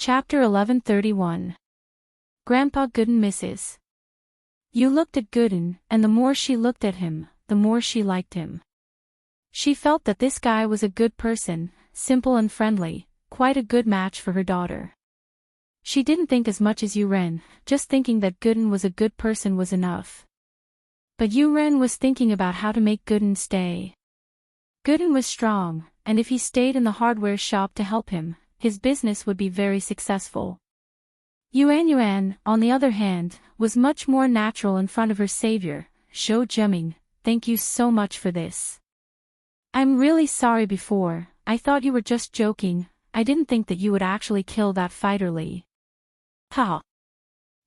Chapter 1131. Grandpa Gooden misses. You looked at Gooden, and the more she looked at him, the more she liked him. She felt that this guy was a good person, simple and friendly, quite a good match for her daughter. She didn't think as much as Yu-Ren, just thinking that Gooden was a good person was enough. But Yu-Ren was thinking about how to make Gooden stay. Gooden was strong, and if he stayed in the hardware shop to help him, his business would be very successful. Yuan, on the other hand, was much more natural in front of her savior, Zhou Jiming. Thank you so much for this. I'm really sorry before, I thought you were just joking, I didn't think that you would actually kill that fighter Li. Ha!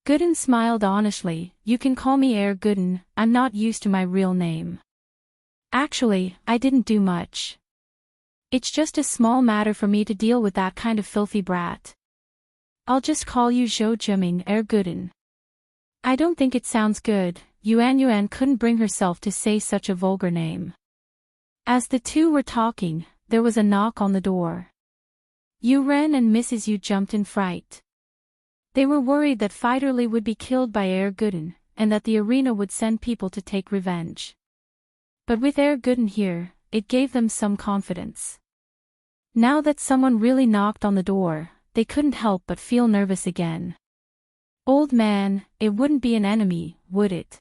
Gooden smiled honestly, you can call me Air Gooden, I'm not used to my real name. Actually, I didn't do much. It's just a small matter for me to deal with that kind of filthy brat. I'll just call you Zhou Jiming Air Gooden. I don't think it sounds good, Yuan couldn't bring herself to say such a vulgar name. As the two were talking, there was a knock on the door. Yu-Ren and Mrs. Yu jumped in fright. They were worried that Fighter Li would be killed by Air Gooden, and that the arena would send people to take revenge. But with Air Gooden here, it gave them some confidence. Now that someone really knocked on the door, they couldn't help but feel nervous again. Old man, it wouldn't be an enemy, would it?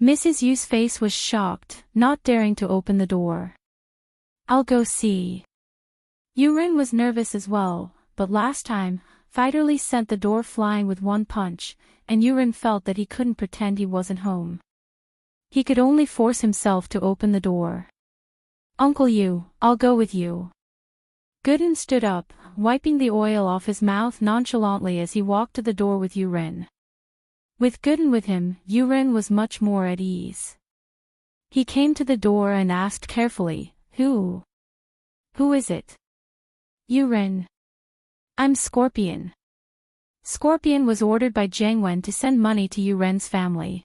Mrs. Yu's face was shocked, not daring to open the door. I'll go see. Yu-Ren was nervous as well, but last time, Fighter Li sent the door flying with one punch, and Yu-Ren felt that he couldn't pretend he wasn't home. He could only force himself to open the door. Uncle Yu, I'll go with you. Gooden stood up, wiping the oil off his mouth nonchalantly as he walked to the door with Yu-Ren. With Gooden with him, Yu-Ren was much more at ease. He came to the door and asked carefully, Who is it? Yu-Ren. I'm Scorpion. Scorpion was ordered by Zhang Wen to send money to Yu-Ren's family.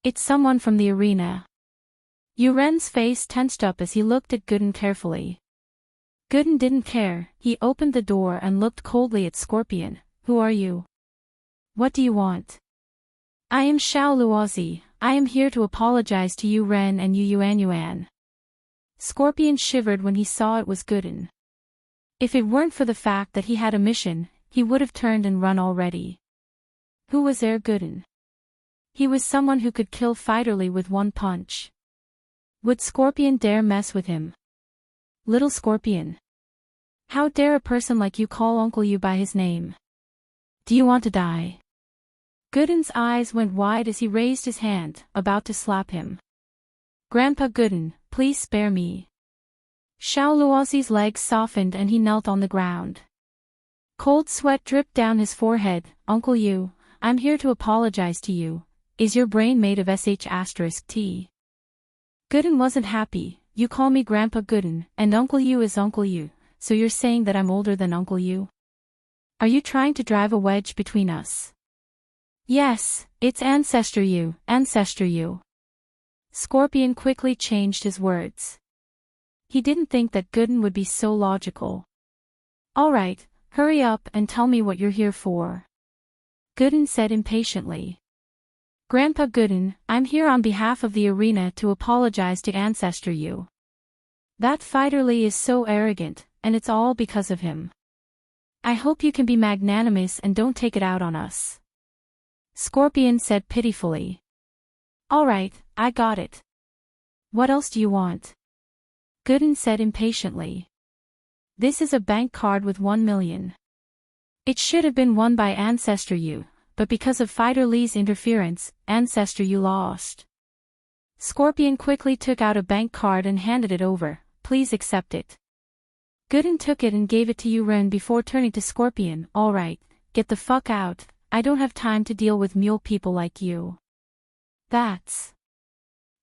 It's someone from the arena. Yu-Ren's face tensed up as he looked at Gooden carefully. Gooden didn't care, he opened the door and looked coldly at Scorpion. Who are you? What do you want? I am Xiao Luozi, I am here to apologize to Yu-Ren and Yuan. Scorpion shivered when he saw it was Gooden. If it weren't for the fact that he had a mission, he would have turned and run already. Who was Air Gooden? He was someone who could kill Fighter Li with one punch. Would Scorpion dare mess with him? Little Scorpion. How dare a person like you call Uncle Yu by his name? Do you want to die? Gooden's eyes went wide as he raised his hand, about to slap him. Grandpa Gooden, please spare me. Xiao Luozi's legs softened and he knelt on the ground. Cold sweat dripped down his forehead. Uncle Yu, I'm here to apologize to you. Is your brain made of sh*t? Gooden wasn't happy. You call me Grandpa Gooden, and Uncle Yu is Uncle Yu, so you're saying that I'm older than Uncle Yu? Are you trying to drive a wedge between us? Yes, it's Ancestor Yu. Scorpion quickly changed his words. He didn't think that Gooden would be so logical. Alright, hurry up and tell me what you're here for. Gooden said impatiently. Grandpa Gooden, I'm here on behalf of the arena to apologize to Ancestor Yu. That Fighter Li is so arrogant, and it's all because of him. I hope you can be magnanimous and don't take it out on us. Scorpion said pitifully. Alright, I got it. What else do you want? Gooden said impatiently. This is a bank card with 1 million. It should have been won by Ancestor Yu, but because of Fighter Li's interference, Ancestor Yu lost. Scorpion quickly took out a bank card and handed it over. Please accept it. Gooden took it and gave it to Yu-Ren before turning to Scorpion. Alright, get the fuck out, I don't have time to deal with mule people like you. That's...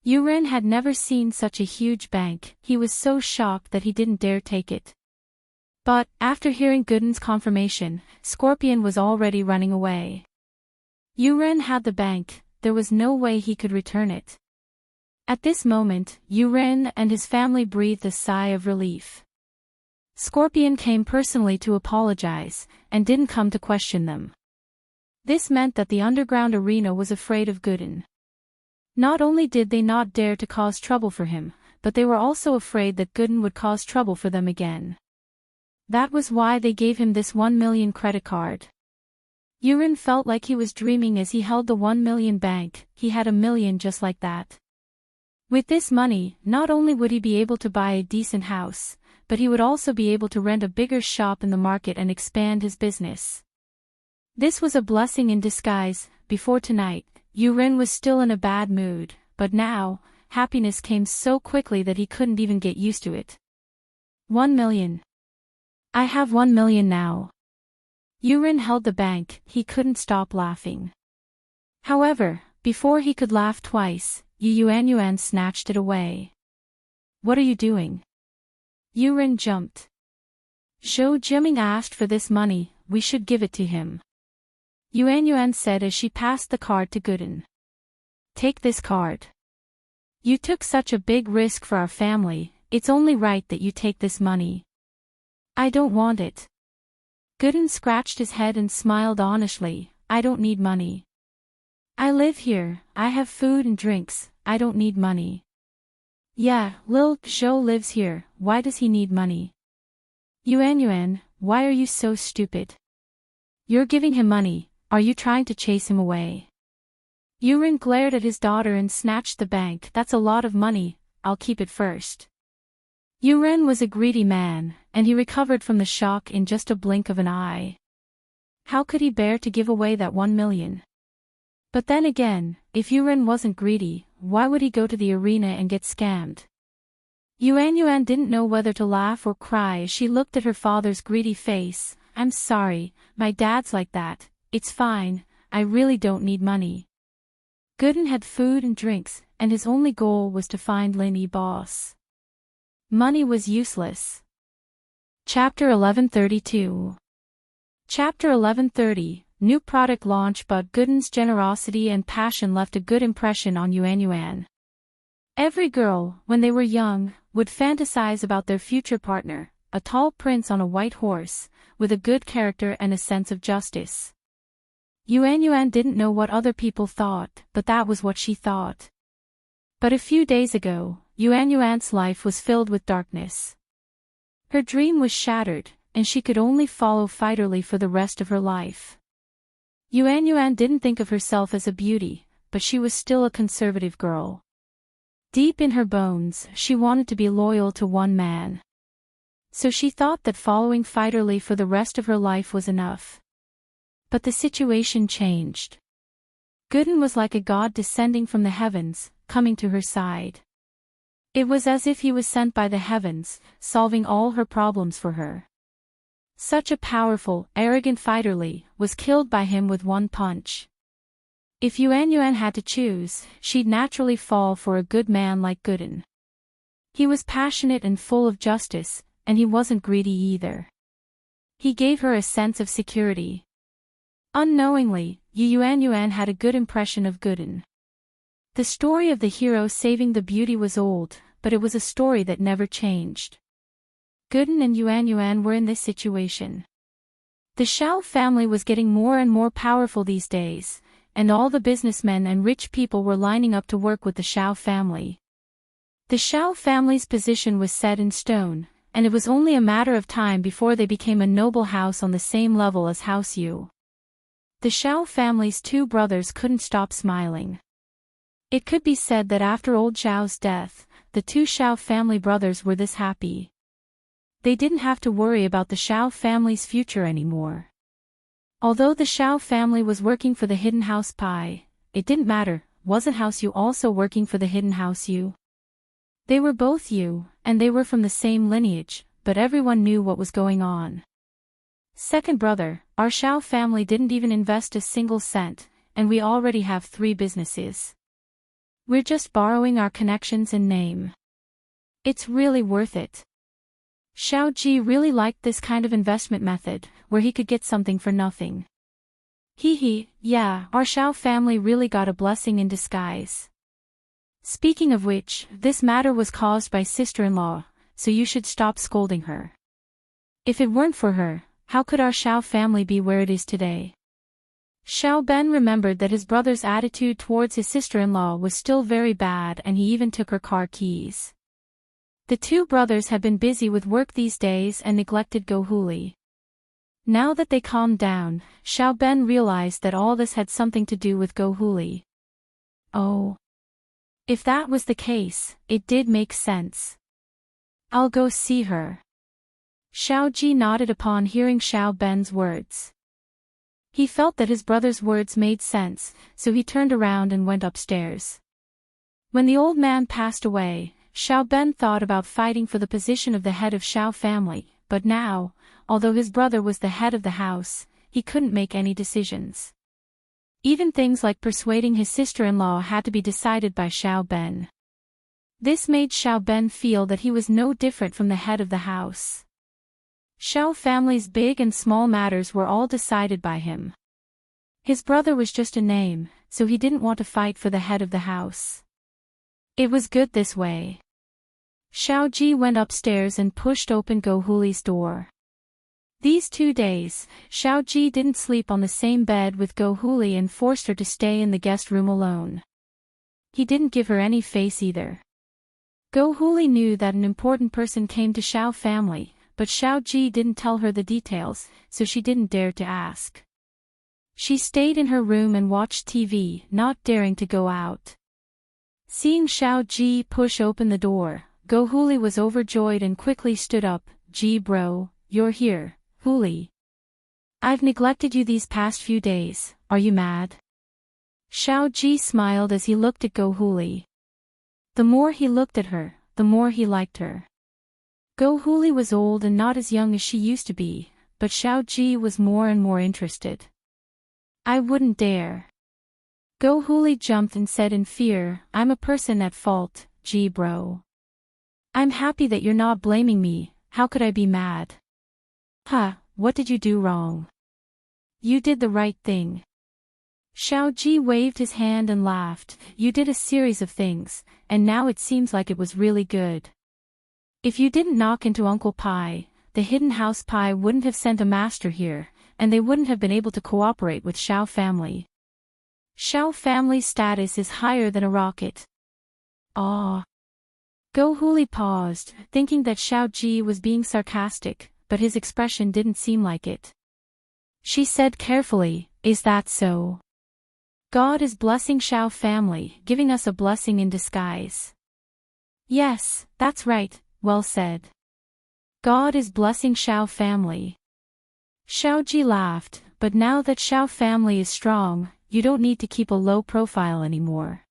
Yu-Ren had never seen such a huge bank, he was so shocked that he didn't dare take it. But, after hearing Gooden's confirmation, Scorpion was already running away. Yu-Ren had the bank, there was no way he could return it. At this moment, Yu-Ren and his family breathed a sigh of relief. Scorpion came personally to apologize, and didn't come to question them. This meant that the underground arena was afraid of Gooden. Not only did they not dare to cause trouble for him, but they were also afraid that Gooden would cause trouble for them again. That was why they gave him this 1 million credit card. Yurin felt like he was dreaming as he held the 1 million bank. He had 1 million just like that. With this money, not only would he be able to buy a decent house, but he would also be able to rent a bigger shop in the market and expand his business. This was a blessing in disguise. Before tonight, Yurin was still in a bad mood, but now, happiness came so quickly that he couldn't even get used to it. 1 million. I have 1 million now. Yurin held the bank. He couldn't stop laughing. However, before he could laugh twice, Yuan snatched it away. What are you doing? Yurin jumped. Zhou Jiming asked for this money, we should give it to him. Yuan said as she passed the card to Gooden. Take this card. You took such a big risk for our family, it's only right that you take this money. I don't want it. Gooden scratched his head and smiled honestly, I don't need money. I live here, I have food and drinks, I don't need money. Yeah, Lil Zhou lives here, why does he need money? Yuan, why are you so stupid? You're giving him money, are you trying to chase him away? Yurin glared at his daughter and snatched the bank. That's a lot of money, I'll keep it first. Yurin was a greedy man, and he recovered from the shock in just a blink of an eye. How could he bear to give away that 1 million? But then again, if Yurin wasn't greedy, why would he go to the arena and get scammed? Yuan didn't know whether to laugh or cry as she looked at her father's greedy face. I'm sorry, my dad's like that, it's fine, I really don't need money. Gooden had food and drinks, and his only goal was to find Lin Yi boss. Money was useless. Chapter 1132. Chapter 1130, New product launch. But Gooden's generosity and passion left a good impression on Yuan. Every girl, when they were young, would fantasize about their future partner, a tall prince on a white horse, with a good character and a sense of justice. Yuan didn't know what other people thought, but that was what she thought. But a few days ago, Yuan's life was filled with darkness. Her dream was shattered, and she could only follow Fighterly for the rest of her life. Yuan didn't think of herself as a beauty, but she was still a conservative girl. Deep in her bones, she wanted to be loyal to one man. So she thought that following Fighterly for the rest of her life was enough. But the situation changed. Gooden was like a god descending from the heavens, coming to her side. It was as if he was sent by the heavens, solving all her problems for her. Such a powerful, arrogant Fighterly was killed by him with one punch. If Yuan had to choose, she'd naturally fall for a good man like Gooden. He was passionate and full of justice, and he wasn't greedy either. He gave her a sense of security. Unknowingly, Yuan had a good impression of Gooden. The story of the hero saving the beauty was old, but it was a story that never changed. Gooden and Yuan were in this situation. The Shao family was getting more and more powerful these days, and all the businessmen and rich people were lining up to work with the Shao family. The Shao family's position was set in stone, and it was only a matter of time before they became a noble house on the same level as House Yu. The Shao family's two brothers couldn't stop smiling. It could be said that after old Zhao's death, the two Shao family brothers were this happy. They didn't have to worry about the Shao family's future anymore. Although the Shao family was working for the Hidden House Pai, it didn't matter, wasn't House Yu also working for the Hidden House Yu? They were both Yu, and they were from the same lineage, but everyone knew what was going on. Second brother, our Shao family didn't even invest a single cent, and we already have 3 businesses. We're just borrowing our connections and name. It's really worth it. Xiao Ji really liked this kind of investment method, where he could get something for nothing. Yeah, our Shao family really got a blessing in disguise. Speaking of which, this matter was caused by sister-in-law, so you should stop scolding her. If it weren't for her, how could our Xiao family be where it is today? Xiao Ben remembered that his brother's attitude towards his sister-in-law was still very bad, and he even took her car keys. The two brothers had been busy with work these days and neglected Gohuli. Now that they calmed down, Xiao Ben realized that all this had something to do with Gohuli. Oh. If that was the case, it did make sense. I'll go see her. Xiao Ji nodded upon hearing Xiao Ben's words. He felt that his brother's words made sense, so he turned around and went upstairs. When the old man passed away, Xiao Ben thought about fighting for the position of the head of Xiao family, but now, although his brother was the head of the house, he couldn't make any decisions. Even things like persuading his sister-in-law had to be decided by Xiao Ben. This made Xiao Ben feel that he was no different from the head of the house. Xiao family's big and small matters were all decided by him. His brother was just a name, so he didn't want to fight for the head of the house. It was good this way. Xiao Ji went upstairs and pushed open Gohuli's door. These 2 days, Xiao Ji didn't sleep on the same bed with Gohuli and forced her to stay in the guest room alone. He didn't give her any face either. Gohuli knew that an important person came to Xiao family, but Xiao Ji didn't tell her the details, so she didn't dare to ask. She stayed in her room and watched TV, not daring to go out. Seeing Xiao Ji push open the door, Gohuli was overjoyed and quickly stood up. "Ji bro, you're here, Huli. I've neglected you these past few days, are you mad?" Xiao Ji smiled as he looked at Gohuli. The more he looked at her, the more he liked her. Gohuli was old and not as young as she used to be, but Xiao Ji was more and more interested. "I wouldn't dare." Gohuli jumped and said in fear, "I'm a person at fault, Ji bro. I'm happy that you're not blaming me, how could I be mad?" "Huh, what did you do wrong?" "You did the right thing." Xiao Ji waved his hand and laughed. "You did a series of things, and now it seems like it was really good. If you didn't knock into Uncle Pai, the Hidden House Pai wouldn't have sent a master here, and they wouldn't have been able to cooperate with Xiao family. Xiao family's status is higher than a rocket." "Aw." Gohuli paused, thinking that Xiao Ji was being sarcastic, but his expression didn't seem like it. She said carefully, "Is that so? God is blessing Xiao family, giving us a blessing in disguise." "Yes, that's right, well said. God is blessing Xiao family." Xiao Ji laughed, "But now that Xiao family is strong, you don't need to keep a low profile anymore.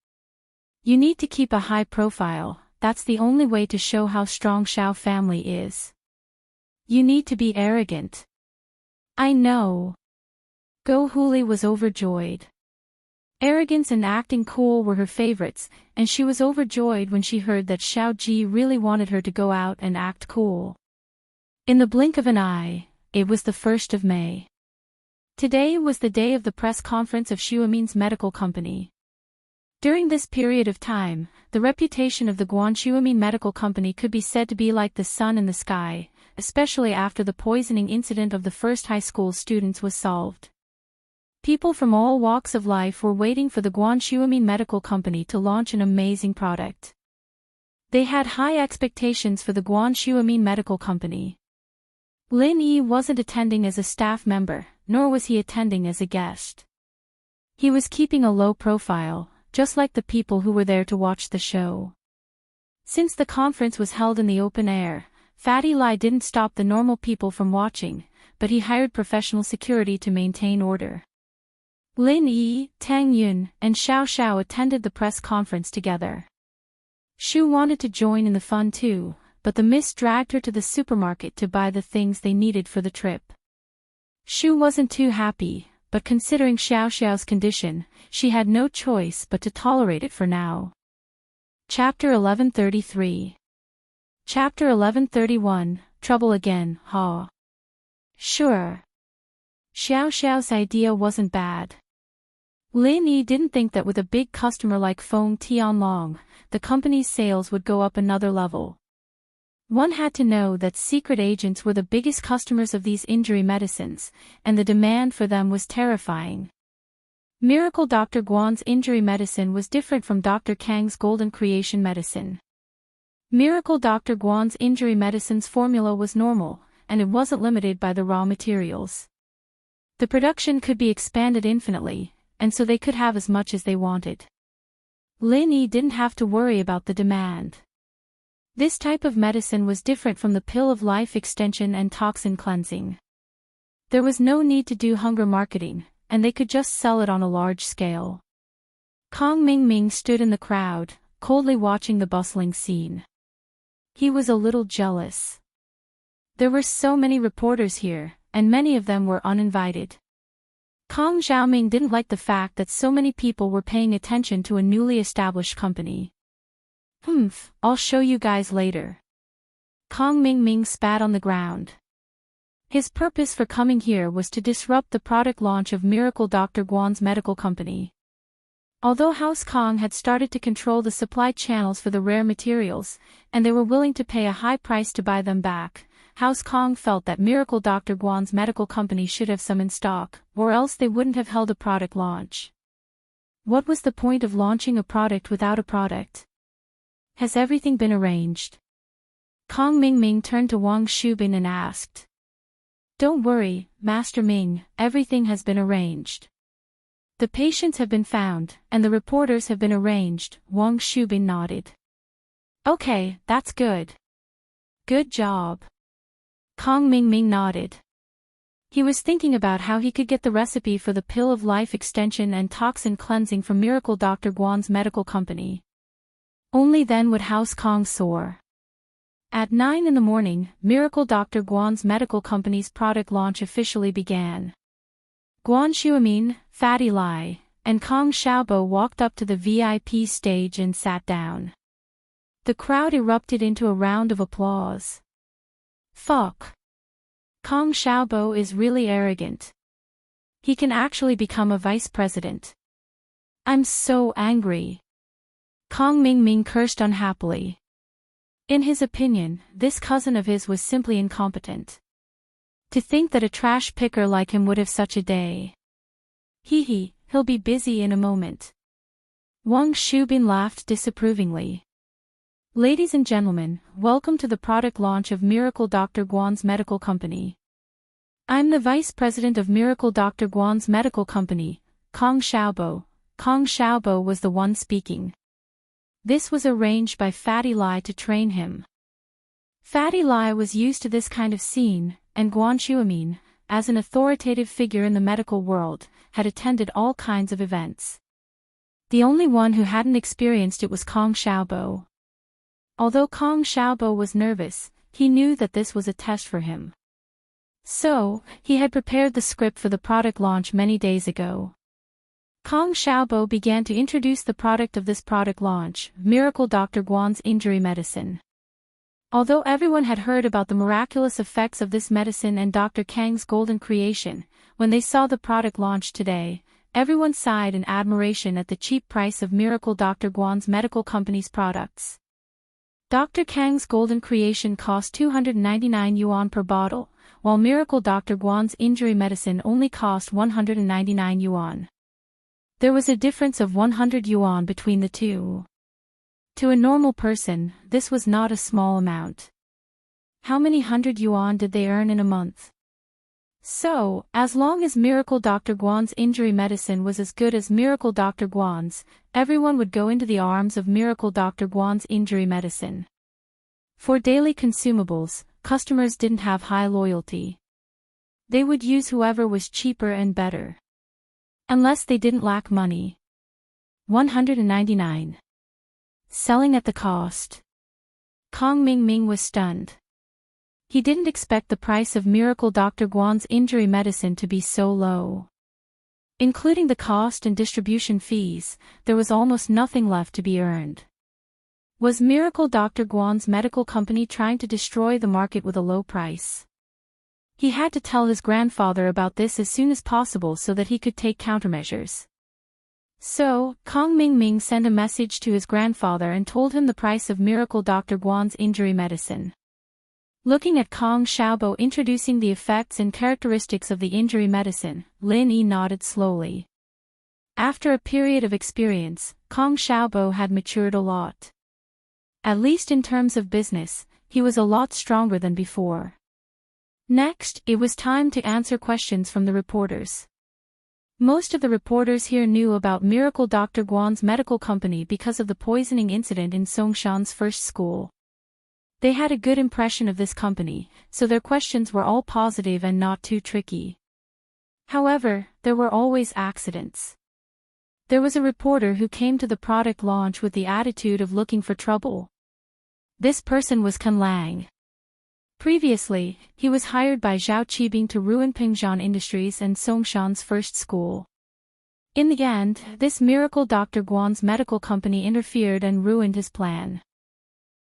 You need to keep a high profile, that's the only way to show how strong Xiao family is. You need to be arrogant." "I know." Gohuli was overjoyed. Arrogance and acting cool were her favorites, and she was overjoyed when she heard that Xiao Ji really wanted her to go out and act cool. In the blink of an eye, it was the 1st of May. Today was the day of the press conference of Xuemin's medical company. During this period of time, the reputation of the Xuemin medical company could be said to be like the sun in the sky, especially after the poisoning incident of the first high school students was solved. People from all walks of life were waiting for the Xuemin medical company to launch an amazing product. They had high expectations for the Xuemin medical company. Lin Yi wasn't attending as a staff member, nor was he attending as a guest. He was keeping a low profile, just like the people who were there to watch the show. Since the conference was held in the open air, Fatty Lai didn't stop the normal people from watching, but he hired professional security to maintain order. Lin Yi, Tang Yun, and Xiao Xiao attended the press conference together. Shu wanted to join in the fun too, but the miss dragged her to the supermarket to buy the things they needed for the trip. Shu wasn't too happy, but considering Xiao Xiao's condition, she had no choice but to tolerate it for now. Chapter 1133. Chapter 1131, Trouble Again, Ha. Sure. Xiao Xiao's idea wasn't bad. Lin Yi didn't think that with a big customer like Feng Tianlong, the company's sales would go up another level. One had to know that secret agents were the biggest customers of these injury medicines, and the demand for them was terrifying. Miracle Dr. Guan's injury medicine was different from Dr. Kang's golden creation medicine. Miracle Dr. Guan's injury medicine's formula was normal, and it wasn't limited by the raw materials. The production could be expanded infinitely, and so they could have as much as they wanted. Lin Yi didn't have to worry about the demand. This type of medicine was different from the pill of life extension and toxin cleansing. There was no need to do hunger marketing, and they could just sell it on a large scale. Kong Mingming stood in the crowd, coldly watching the bustling scene. He was a little jealous. There were so many reporters here, and many of them were uninvited. Kong Xiaoming didn't like the fact that so many people were paying attention to a newly established company. I'll show you guys later. Kong Mingming spat on the ground. His purpose for coming here was to disrupt the product launch of Miracle Dr. Guan's medical company. Although House Kong had started to control the supply channels for the rare materials, and they were willing to pay a high price to buy them back, House Kong felt that Miracle Dr. Guan's medical company should have some in stock, or else they wouldn't have held a product launch. What was the point of launching a product without a product? Has everything been arranged? Kong Mingming turned to Wang Shubin and asked. Don't worry, Master Ming, everything has been arranged. The patients have been found, and the reporters have been arranged, Wang Shubin nodded. Okay, that's good. Good job. Kong Mingming nodded. He was thinking about how he could get the recipe for the pill of life extension and toxin cleansing from Miracle Dr. Guan's medical company. Only then would House Kong soar. At 9 in the morning, Miracle Dr. Guan's medical company's product launch officially began. Guan Xuemin, Fatty Lai, and Kong Xiaobo walked up to the VIP stage and sat down. The crowd erupted into a round of applause. Fuck. Kong Xiaobo is really arrogant. He can actually become a vice president. I'm so angry. Kong Mingming cursed unhappily. In his opinion, this cousin of his was simply incompetent. To think that a trash picker like him would have such a day. He'll be busy in a moment. Wang Shubin laughed disapprovingly. Ladies and gentlemen, welcome to the product launch of Miracle Dr. Guan's medical company. I'm the vice president of Miracle Dr. Guan's medical company, Kong Xiaobo. Kong Xiaobo was the one speaking. This was arranged by Fatty Lai to train him. Fatty Lai was used to this kind of scene, and Guan Xuemin, as an authoritative figure in the medical world, had attended all kinds of events. The only one who hadn't experienced it was Kong Xiaobo. Although Kong Xiaobo was nervous, he knew that this was a test for him. So, he had prepared the script for the product launch many days ago. Kong Xiaobo began to introduce the product of this product launch, Miracle Dr. Guan's injury medicine. Although everyone had heard about the miraculous effects of this medicine and Dr. Kang's golden creation, when they saw the product launch today, everyone sighed in admiration at the cheap price of Miracle Dr. Guan's medical company's products. Dr. Kang's golden creation cost 299 yuan per bottle, while Miracle Dr. Guan's injury medicine only cost 199 yuan. There was a difference of 100 yuan between the two. To a normal person, this was not a small amount. How many hundred yuan did they earn in a month? So, as long as Miracle Dr. Guan's injury medicine was as good as Miracle Dr. Guan's, everyone would go into the arms of Miracle Dr. Guan's injury medicine. For daily consumables, customers didn't have high loyalty. They would use whoever was cheaper and better. Unless they didn't lack money. 199. Selling at the cost. Kong Mingming was stunned. He didn't expect the price of Miracle Dr. Guan's injury medicine to be so low. Including the cost and distribution fees, there was almost nothing left to be earned. Was Miracle Dr. Guan's medical company trying to destroy the market with a low price? He had to tell his grandfather about this as soon as possible so that he could take countermeasures. So, Kong Mingming sent a message to his grandfather and told him the price of Miracle Dr. Guan's injury medicine. Looking at Kong Xiaobo introducing the effects and characteristics of the injury medicine, Lin Yi nodded slowly. After a period of experience, Kong Xiaobo had matured a lot. At least in terms of business, he was a lot stronger than before. Next, it was time to answer questions from the reporters. Most of the reporters here knew about Miracle Dr. Guan's medical company because of the poisoning incident in Songshan's first school. They had a good impression of this company, so their questions were all positive and not too tricky. However, there were always accidents. There was a reporter who came to the product launch with the attitude of looking for trouble. This person was Kan Lang. Previously, he was hired by Zhao Qibing to ruin Pingzhan Industries and Songshan's first school. In the end, this Miracle Dr. Guan's medical company interfered and ruined his plan.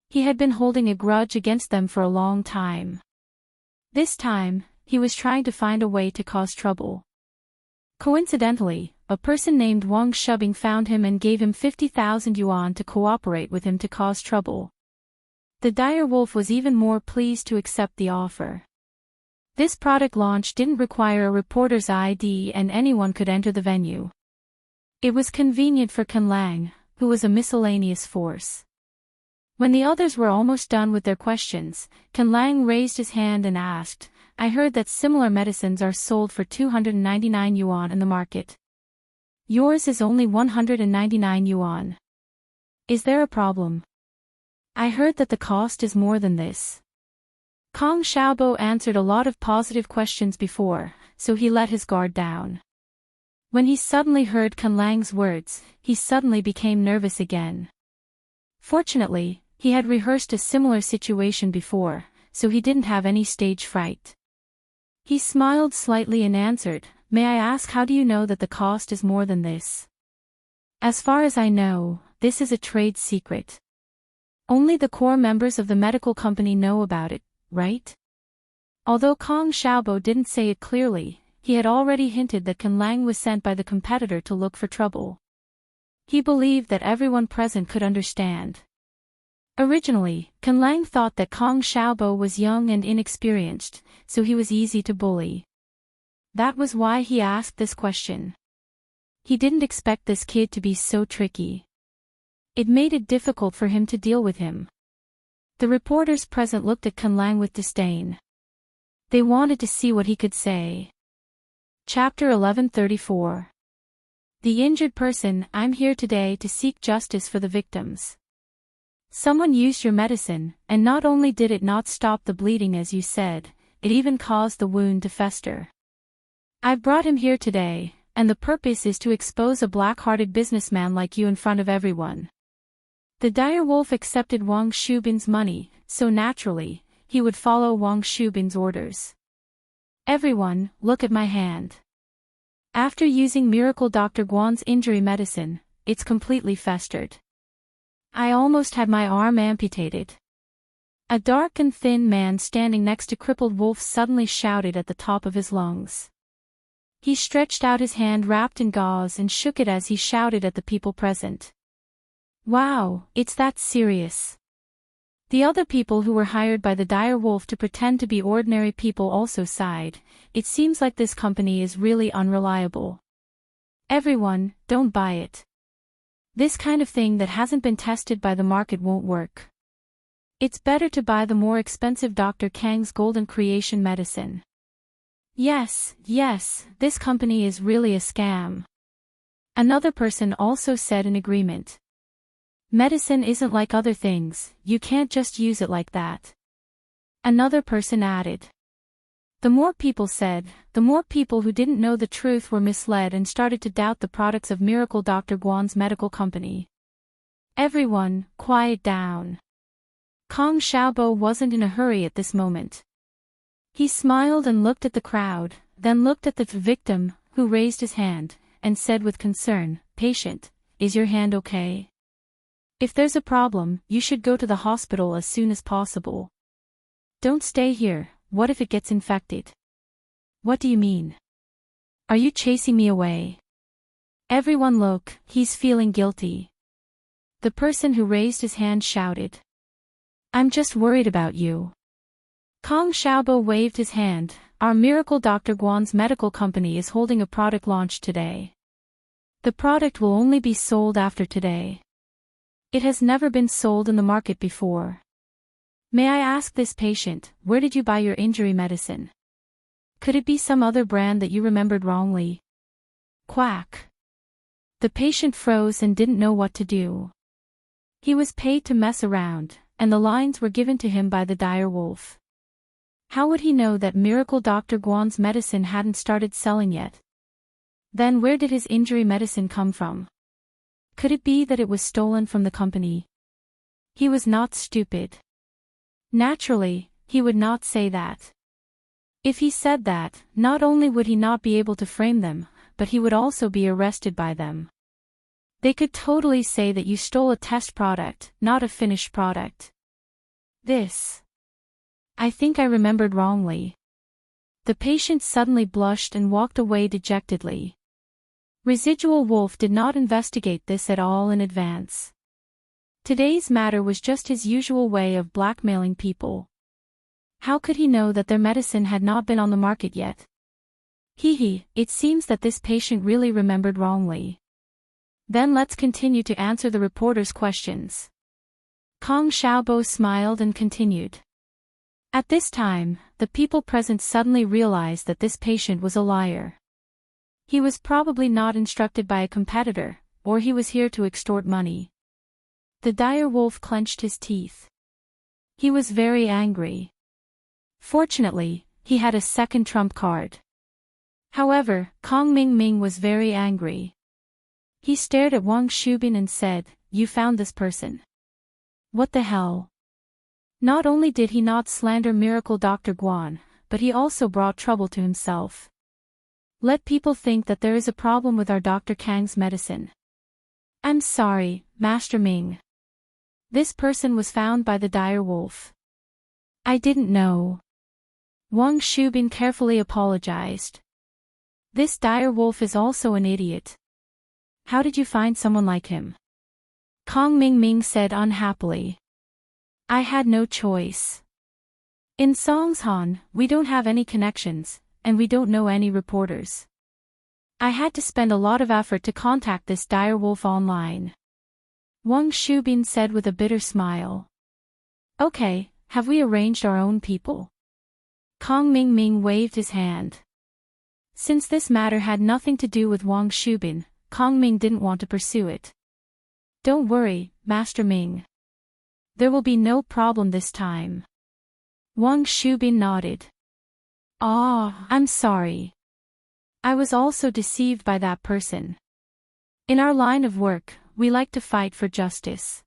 He had been holding a grudge against them for a long time. This time, he was trying to find a way to cause trouble. Coincidentally, a person named Wang Shubing found him and gave him 50,000 yuan to cooperate with him to cause trouble. The dire wolf was even more pleased to accept the offer. This product launch didn't require a reporter's ID and anyone could enter the venue. It was convenient for Kan Lang, who was a miscellaneous force. When the others were almost done with their questions, Kan Lang raised his hand and asked, "I heard that similar medicines are sold for 299 yuan in the market. Yours is only 199 yuan. Is there a problem? I heard that the cost is more than this." Kong Xiaobo answered a lot of positive questions before, so he let his guard down. When he suddenly heard Kan Lang's words, he suddenly became nervous again. Fortunately, he had rehearsed a similar situation before, so he didn't have any stage fright. He smiled slightly and answered, "May I ask, how do you know that the cost is more than this?" "As far as I know, this is a trade secret. Only the core members of the medical company know about it, right?" Although Kong Xiaobo didn't say it clearly, he had already hinted that Kan Lang was sent by the competitor to look for trouble. He believed that everyone present could understand. Originally, Kan Lang thought that Kong Xiaobo was young and inexperienced, so he was easy to bully. That was why he asked this question. He didn't expect this kid to be so tricky. It made it difficult for him to deal with him. The reporters present looked at Kan Lang with disdain. They wanted to see what he could say. Chapter 1134. The injured person. I'm here today to seek justice for the victims. Someone used your medicine, and not only did it not stop the bleeding as you said, it even caused the wound to fester. I've brought him here today, and the purpose is to expose a black-hearted businessman like you in front of everyone. The dire wolf accepted Wang Shubin's money, so naturally, he would follow Wang Shubin's orders. Everyone, look at my hand. After using Miracle Dr. Guan's injury medicine, it's completely festered. I almost had my arm amputated. A dark and thin man standing next to crippled wolf suddenly shouted at the top of his lungs. He stretched out his hand wrapped in gauze and shook it as he shouted at the people present. Wow, it's that serious. The other people who were hired by the dire wolf to pretend to be ordinary people also sighed. It seems like this company is really unreliable. Everyone, don't buy it. This kind of thing that hasn't been tested by the market won't work. It's better to buy the more expensive Dr. Kang's Golden Creation medicine. Yes, this company is really a scam. Another person also said in agreement. Medicine isn't like other things, you can't just use it like that. Another person added. The more people said, the more people who didn't know the truth were misled and started to doubt the products of Miracle Dr. Guan's medical company. Everyone, quiet down. Kong Xiaobo wasn't in a hurry at this moment. He smiled and looked at the crowd, then looked at the victim, who raised his hand, and said with concern, "Patient, is your hand okay? If there's a problem, you should go to the hospital as soon as possible. Don't stay here. What if it gets infected?" "What do you mean? Are you chasing me away?" "Everyone look, he's feeling guilty." The person who raised his hand shouted. "I'm just worried about you." Kong Xiaobo waved his hand. Our Miracle Dr. Guan's medical company is holding a product launch today. The product will only be sold after today. It has never been sold in the market before. May I ask this patient, where did you buy your injury medicine? Could it be some other brand that you remembered wrongly? Quack. The patient froze and didn't know what to do. He was paid to mess around, and the lines were given to him by the dire wolf. How would he know that Miracle Dr. Guan's medicine hadn't started selling yet? Then where did his injury medicine come from? Could it be that it was stolen from the company? He was not stupid. Naturally, he would not say that. If he said that, not only would he not be able to frame them, but he would also be arrested by them. They could totally say that you stole a test product, not a finished product. I think I remembered wrongly. The patient suddenly blushed and walked away dejectedly. Residual Wolf did not investigate this at all in advance. Today's matter was just his usual way of blackmailing people. How could he know that their medicine had not been on the market yet? It seems that this patient really remembered wrongly. Then let's continue to answer the reporter's questions. Kong Xiaobo smiled and continued. At this time, the people present suddenly realized that this patient was a liar. He was probably not instructed by a competitor, or he was here to extort money. The dire wolf clenched his teeth. He was very angry. Fortunately, he had a second trump card. However, Kong Mingming was very angry. He stared at Wang Shubin and said, "You found this person. What the hell?" Not only did he not slander Miracle Dr. Guan, but he also brought trouble to himself. Let people think that there is a problem with our Dr. Kang's medicine. I'm sorry, Master Ming. This person was found by the dire wolf. I didn't know. Wang Shubin carefully apologized. This dire wolf is also an idiot. How did you find someone like him? Kong Mingming said unhappily. I had no choice. In Songshan, we don't have any connections, and we don't know any reporters. I had to spend a lot of effort to contact this dire wolf online. Wang Shubin said with a bitter smile. Okay, have we arranged our own people? Kong Mingming waved his hand. Since this matter had nothing to do with Wang Shubin, Kong Ming didn't want to pursue it. Don't worry, Master Ming. There will be no problem this time. Wang Shubin nodded. I'm sorry. I was also deceived by that person. In our line of work, we like to fight for justice.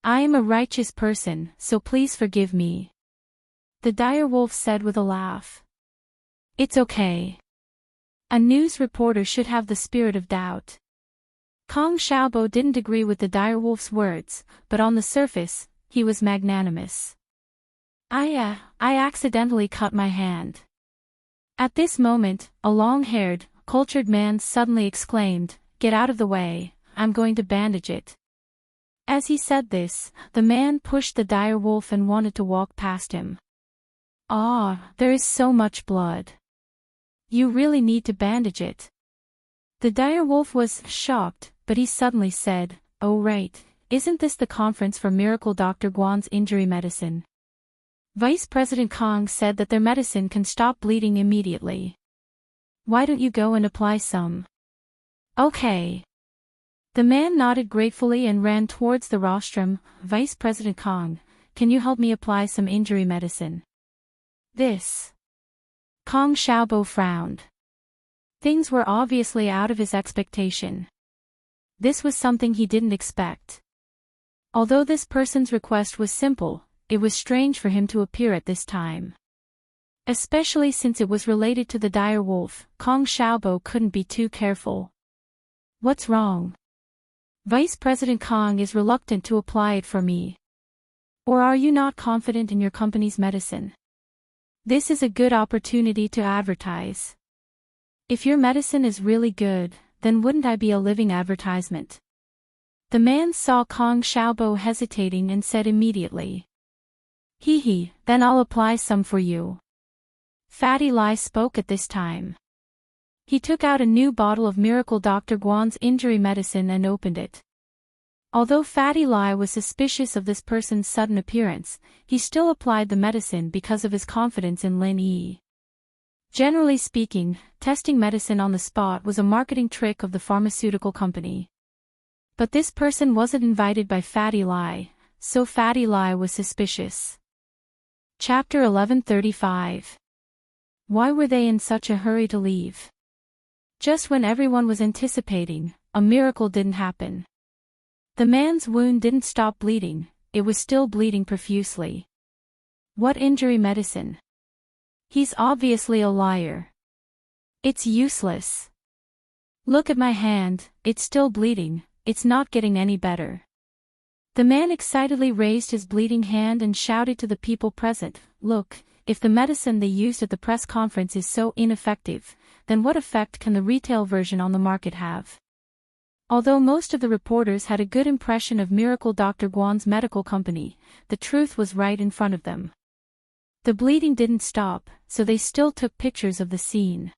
I am a righteous person, so please forgive me. The dire wolf said with a laugh. It's okay. A news reporter should have the spirit of doubt. Kong Xiaobo didn't agree with the dire wolf's words, but on the surface, he was magnanimous. I accidentally cut my hand. At this moment, a long-haired, cultured man suddenly exclaimed, "Get out of the way, I'm going to bandage it." As he said this, the man pushed the dire wolf and wanted to walk past him. There is so much blood. You really need to bandage it. The dire wolf was shocked, but he suddenly said, "Oh right, isn't this the conference for Miracle Dr. Guan's injury medicine?" Vice President Kong said that their medicine can stop bleeding immediately. Why don't you go and apply some? Okay. The man nodded gratefully and ran towards the rostrum. Vice President Kong, can you help me apply some injury medicine? Kong Xiaobo frowned. Things were obviously out of his expectation. This was something he didn't expect. Although this person's request was simple, it was strange for him to appear at this time. Especially since it was related to the dire wolf, Kong Xiaobo couldn't be too careful. What's wrong? Vice President Kong is reluctant to apply it for me. Or are you not confident in your company's medicine? This is a good opportunity to advertise. If your medicine is really good, then wouldn't I be a living advertisement? The man saw Kong Xiaobo hesitating and said immediately. Hee hee, then I'll apply some for you. Fatty Lai spoke at this time. He took out a new bottle of Miracle Dr. Guan's injury medicine and opened it. Although Fatty Lai was suspicious of this person's sudden appearance, he still applied the medicine because of his confidence in Lin Yi. Generally speaking, testing medicine on the spot was a marketing trick of the pharmaceutical company. But this person wasn't invited by Fatty Lai, so Fatty Lai was suspicious. Chapter 1135. Why were they in such a hurry to leave? Just when everyone was anticipating, a miracle didn't happen. The man's wound didn't stop bleeding, it was still bleeding profusely. What injury medicine? He's obviously a liar. It's useless. Look at my hand, it's still bleeding, it's not getting any better. The man excitedly raised his bleeding hand and shouted to the people present, look, if the medicine they used at the press conference is so ineffective, then what effect can the retail version on the market have? Although most of the reporters had a good impression of Miracle Dr. Guan's medical company, the truth was right in front of them. The bleeding didn't stop, so they still took pictures of the scene.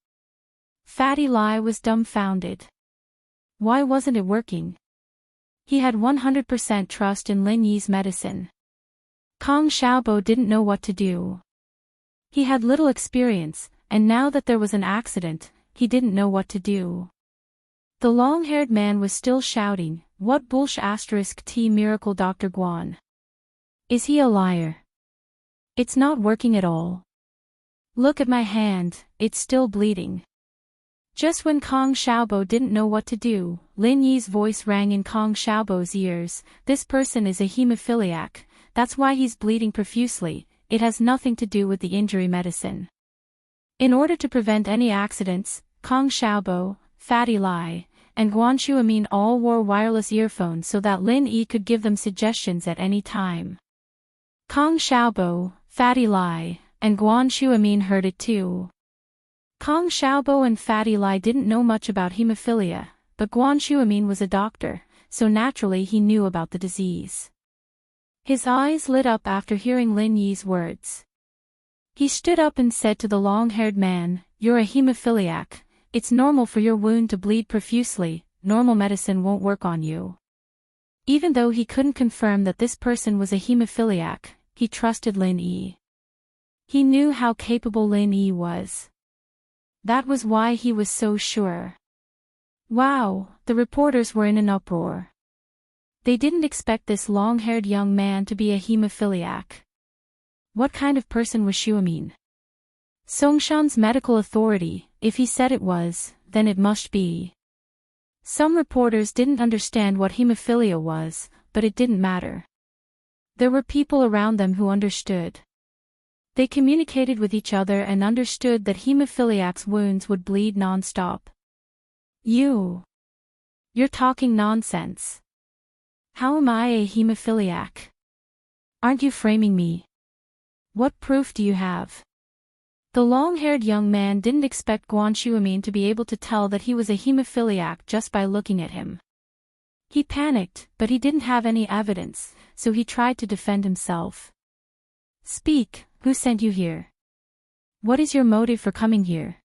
Fatty Lai was dumbfounded. Why wasn't it working? He had 100% trust in Lin Yi's medicine. Kong Xiaobo didn't know what to do. He had little experience, and now that there was an accident, he didn't know what to do. The long-haired man was still shouting, what bullsh** T Miracle Dr. Guan. Is he a liar? It's not working at all. Look at my hand, it's still bleeding. Just when Kong Xiaobo didn't know what to do, Lin Yi's voice rang in Kong Xiaobo's ears, this person is a hemophiliac, that's why he's bleeding profusely, it has nothing to do with the injury medicine. In order to prevent any accidents, Kong Xiaobo, Fatty Lai, and Guan Shuamin all wore wireless earphones so that Lin Yi could give them suggestions at any time. Kong Xiaobo, Fatty Lai, and Guan Shuamin heard it too. Kong Xiaobo and Fatty Lai didn't know much about hemophilia, but Guan Shuamin was a doctor, so naturally he knew about the disease. His eyes lit up after hearing Lin Yi's words. He stood up and said to the long-haired man, you're a hemophiliac. It's normal for your wound to bleed profusely, normal medicine won't work on you. Even though he couldn't confirm that this person was a hemophiliac, he trusted Lin Yi. He knew how capable Lin Yi was. That was why he was so sure. Wow, the reporters were in an uproar. They didn't expect this long-haired young man to be a hemophiliac. What kind of person was Shuamin? Songshan's medical authority, if he said it was, then it must be. Some reporters didn't understand what hemophilia was, but it didn't matter. There were people around them who understood. They communicated with each other and understood that hemophiliacs' wounds would bleed non-stop. You're talking nonsense. How am I a hemophiliac? Aren't you framing me? What proof do you have? The long-haired young man didn't expect Guan Shuamin to be able to tell that he was a hemophiliac just by looking at him. He panicked, but he didn't have any evidence, so he tried to defend himself. Speak, who sent you here? What is your motive for coming here?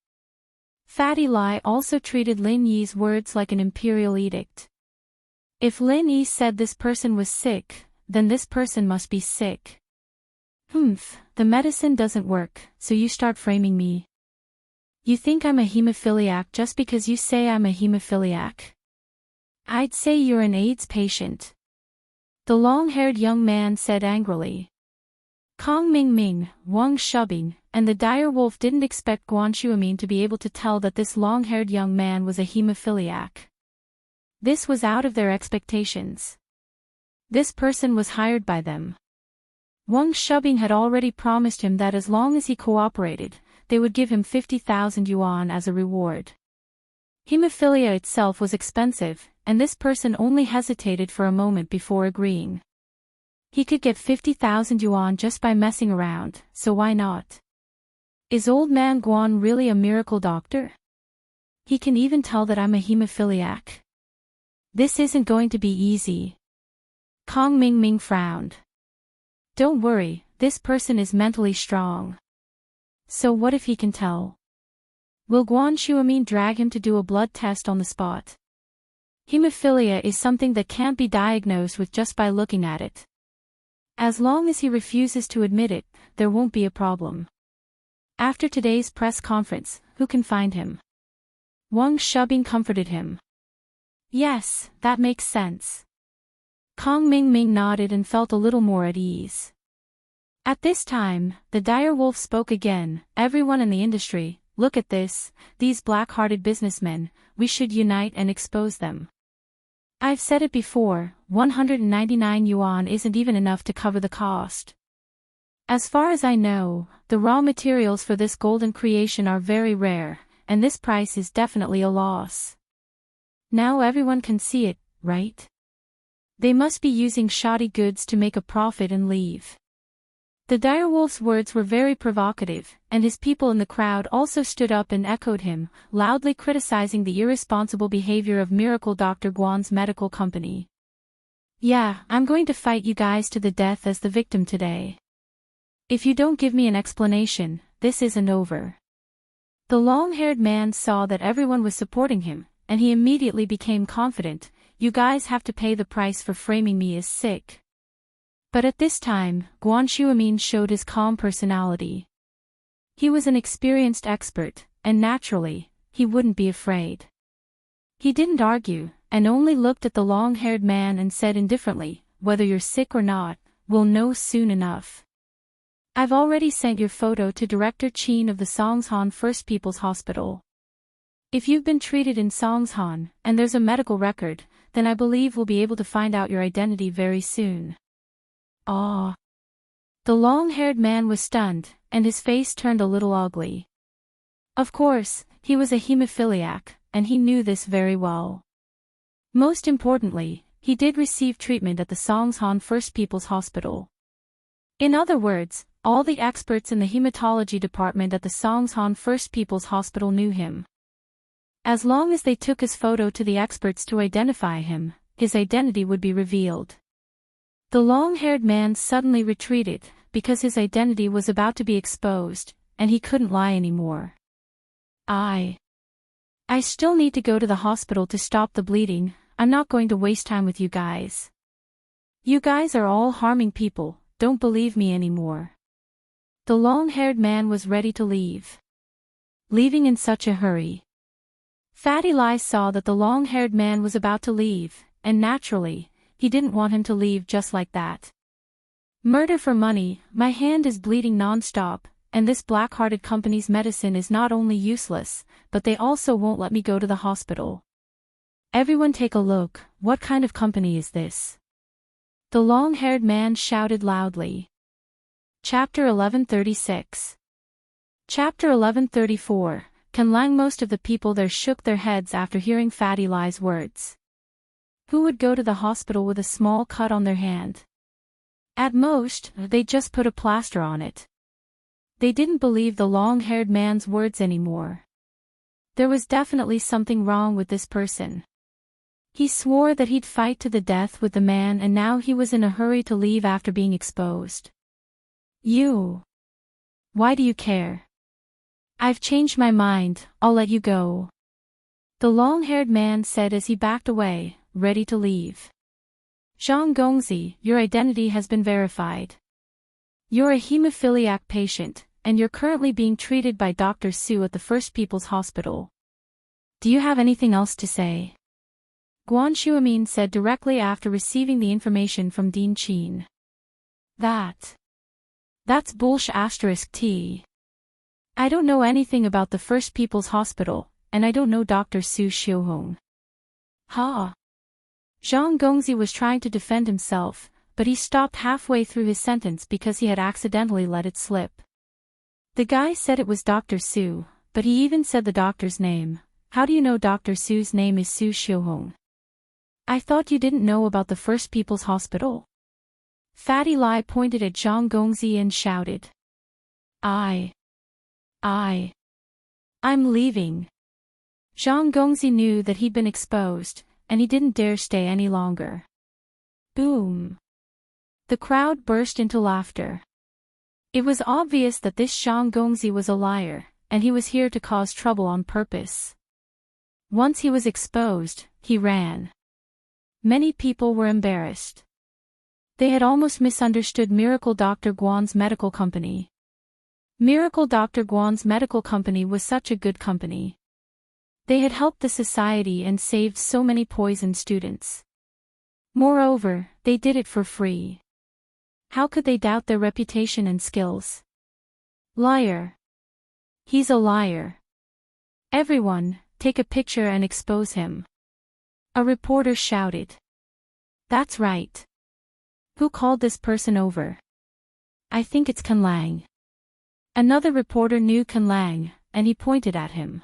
Fatty Lai also treated Lin Yi's words like an imperial edict. If Lin Yi said this person was sick, then this person must be sick. The medicine doesn't work, so you start framing me. You think I'm a hemophiliac just because you say I'm a hemophiliac? I'd say you're an AIDS patient. The long-haired young man said angrily. Kong Mingming, Wang Shubing, and the dire wolf didn't expect Guan Shuamin to be able to tell that this long-haired young man was a hemophiliac. This was out of their expectations. This person was hired by them. Wang Shubing had already promised him that as long as he cooperated, they would give him 50,000 yuan as a reward. Hemophilia itself was expensive, and this person only hesitated for a moment before agreeing. He could get 50,000 yuan just by messing around, so why not? Is old man Guan really a miracle doctor? He can even tell that I'm a hemophiliac. This isn't going to be easy. Kong Mingming frowned. Don't worry, this person is mentally strong. So what if he can tell? Will Guan Shuamin drag him to do a blood test on the spot? Hemophilia is something that can't be diagnosed with just by looking at it. As long as he refuses to admit it, there won't be a problem. After today's press conference, who can find him? Wang Shubing comforted him. Yes, that makes sense. Kong Mingming nodded and felt a little more at ease. At this time, the dire wolf spoke again. Everyone in the industry, look at this, these black-hearted businessmen, we should unite and expose them. I've said it before, 199 yuan isn't even enough to cover the cost. As far as I know, the raw materials for this golden creation are very rare, and this price is definitely a loss. Now everyone can see it, right? They must be using shoddy goods to make a profit and leave. The direwolf's words were very provocative, and his people in the crowd also stood up and echoed him, loudly criticizing the irresponsible behavior of Miracle Dr. Guan's medical company. Yeah, I'm going to fight you guys to the death as the victim today. If you don't give me an explanation, this isn't over. The long-haired man saw that everyone was supporting him, and he immediately became confident. You guys have to pay the price for framing me as sick. But at this time, Guan Shuamin showed his calm personality. He was an experienced expert, and naturally, he wouldn't be afraid. He didn't argue, and only looked at the long-haired man and said indifferently, whether you're sick or not, we'll know soon enough. I've already sent your photo to Director Qin of the Songshan First People's Hospital. If you've been treated in Songshan, and there's a medical record, then I believe we'll be able to find out your identity very soon. Ah. The long-haired man was stunned, and his face turned a little ugly. Of course, he was a hemophiliac, and he knew this very well. Most importantly, he did receive treatment at the Songshan First People's Hospital. In other words, all the experts in the hematology department at the Songshan First People's Hospital knew him. As long as they took his photo to the experts to identify him, his identity would be revealed. The long-haired man suddenly retreated, because his identity was about to be exposed, and he couldn't lie anymore. I still need to go to the hospital to stop the bleeding. I'm not going to waste time with you guys. You guys are all harming people, don't believe me anymore. The long-haired man was ready to leave. Leaving in such a hurry. Fatty Lai saw that the long-haired man was about to leave, and naturally, he didn't want him to leave just like that. Murder for money, my hand is bleeding non-stop, and this black-hearted company's medicine is not only useless, but they also won't let me go to the hospital. Everyone take a look, what kind of company is this? The long-haired man shouted loudly. Chapter 1136. Chapter 1134. Can Lang. Most of the people there shook their heads after hearing Fatty Lai's words. Who would go to the hospital with a small cut on their hand? At most, they'd just put a plaster on it. They didn't believe the long-haired man's words anymore. There was definitely something wrong with this person. He swore that he'd fight to the death with the man, and now he was in a hurry to leave after being exposed. You. Why do you care? I've changed my mind, I'll let you go. The long-haired man said as he backed away, ready to leave. Zhang Gongzi, your identity has been verified. You're a hemophiliac patient, and you're currently being treated by Dr. Su at the First People's Hospital. Do you have anything else to say? Guan Shuamin said directly after receiving the information from Dean Qin. That's bullshit *T. I don't know anything about the First People's Hospital, and I don't know Dr. Su Xiuhong. Ha! Zhang Gongzi was trying to defend himself, but he stopped halfway through his sentence because he had accidentally let it slip. The guy said it was Dr. Su, but he even said the doctor's name. How do you know Dr. Su's name is Su Xiuhong? I thought you didn't know about the First People's Hospital? Fatty Lai pointed at Zhang Gongzi and shouted. I'm leaving. Zhang Gongzi knew that he'd been exposed, and he didn't dare stay any longer. Boom. The crowd burst into laughter. It was obvious that this Zhang Gongzi was a liar, and he was here to cause trouble on purpose. Once he was exposed, he ran. Many people were embarrassed. They had almost misunderstood Miracle Dr. Guan's medical company. Miracle Dr. Guan's medical company was such a good company. They had helped the society and saved so many poisoned students. Moreover, they did it for free. How could they doubt their reputation and skills? Liar. He's a liar. Everyone, take a picture and expose him. A reporter shouted. That's right. Who called this person over? I think it's Kan Lang. Another reporter knew Kan Lang, and he pointed at him.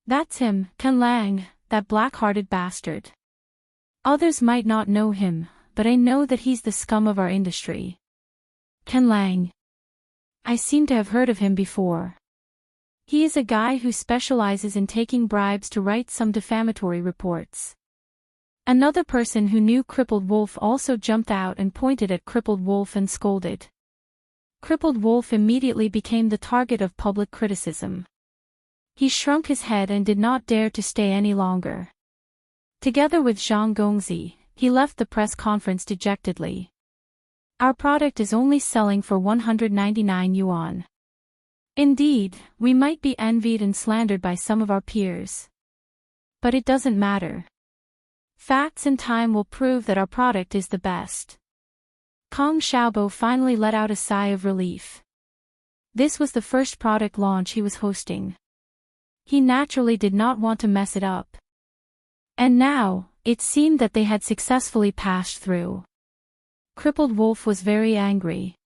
That's him, Kan Lang, that black-hearted bastard. Others might not know him, but I know that he's the scum of our industry. Kan Lang. I seem to have heard of him before. He is a guy who specializes in taking bribes to write some defamatory reports. Another person who knew Crippled Wolf also jumped out and pointed at Crippled Wolf and scolded. Crippled Wolf immediately became the target of public criticism. He shrunk his head and did not dare to stay any longer. Together with Zhang Gongzi, he left the press conference dejectedly. Our product is only selling for 199 yuan. Indeed, we might be envied and slandered by some of our peers. But it doesn't matter. Facts and time will prove that our product is the best. Kong Xiaobo finally let out a sigh of relief. This was the first product launch he was hosting. He naturally did not want to mess it up. And now, it seemed that they had successfully passed through. Crippled Wolf was very angry.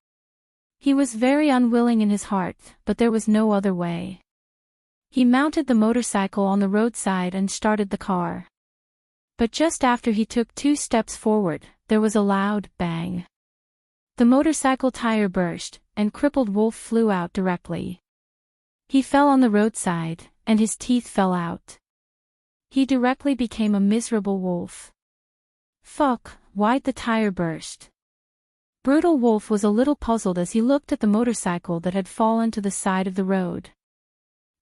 He was very unwilling in his heart, but there was no other way. He mounted the motorcycle on the roadside and started the car. But just after he took 2 steps forward, there was a loud bang. The motorcycle tire burst, and Crippled Wolf flew out directly. He fell on the roadside, and his teeth fell out. He directly became a miserable wolf. Fuck, why'd the tire burst? Brutal Wolf was a little puzzled as he looked at the motorcycle that had fallen to the side of the road.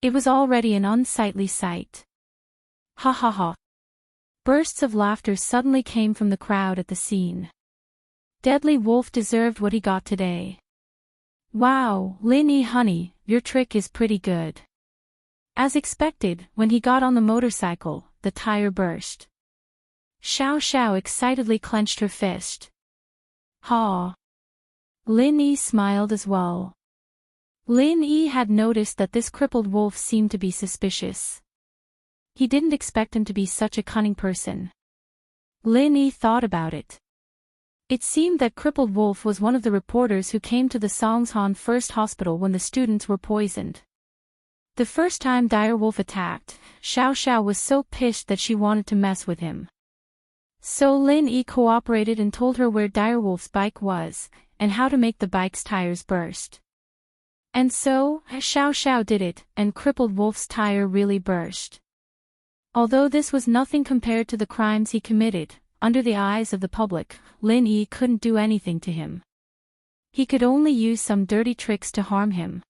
It was already an unsightly sight. Ha ha ha. Bursts of laughter suddenly came from the crowd at the scene. Deadly Wolf deserved what he got today. Wow, Lin Yi honey, your trick is pretty good. As expected, when he got on the motorcycle, the tire burst. Xiao Xiao excitedly clenched her fist. Ha! Lin Yi smiled as well. Lin Yi had noticed that this Crippled Wolf seemed to be suspicious. He didn't expect him to be such a cunning person. Lin Yi thought about it. It seemed that Crippled Wolf was one of the reporters who came to the Songshan First Hospital when the students were poisoned. The first time Dire Wolf attacked, Xiao Xiao was so pissed that she wanted to mess with him. So Lin Yi cooperated and told her where Dire Wolf's bike was, and how to make the bike's tires burst. And so, Xiao Xiao did it, and Crippled Wolf's tire really burst. Although this was nothing compared to the crimes he committed, under the eyes of the public, Lin Yi couldn't do anything to him. He could only use some dirty tricks to harm him.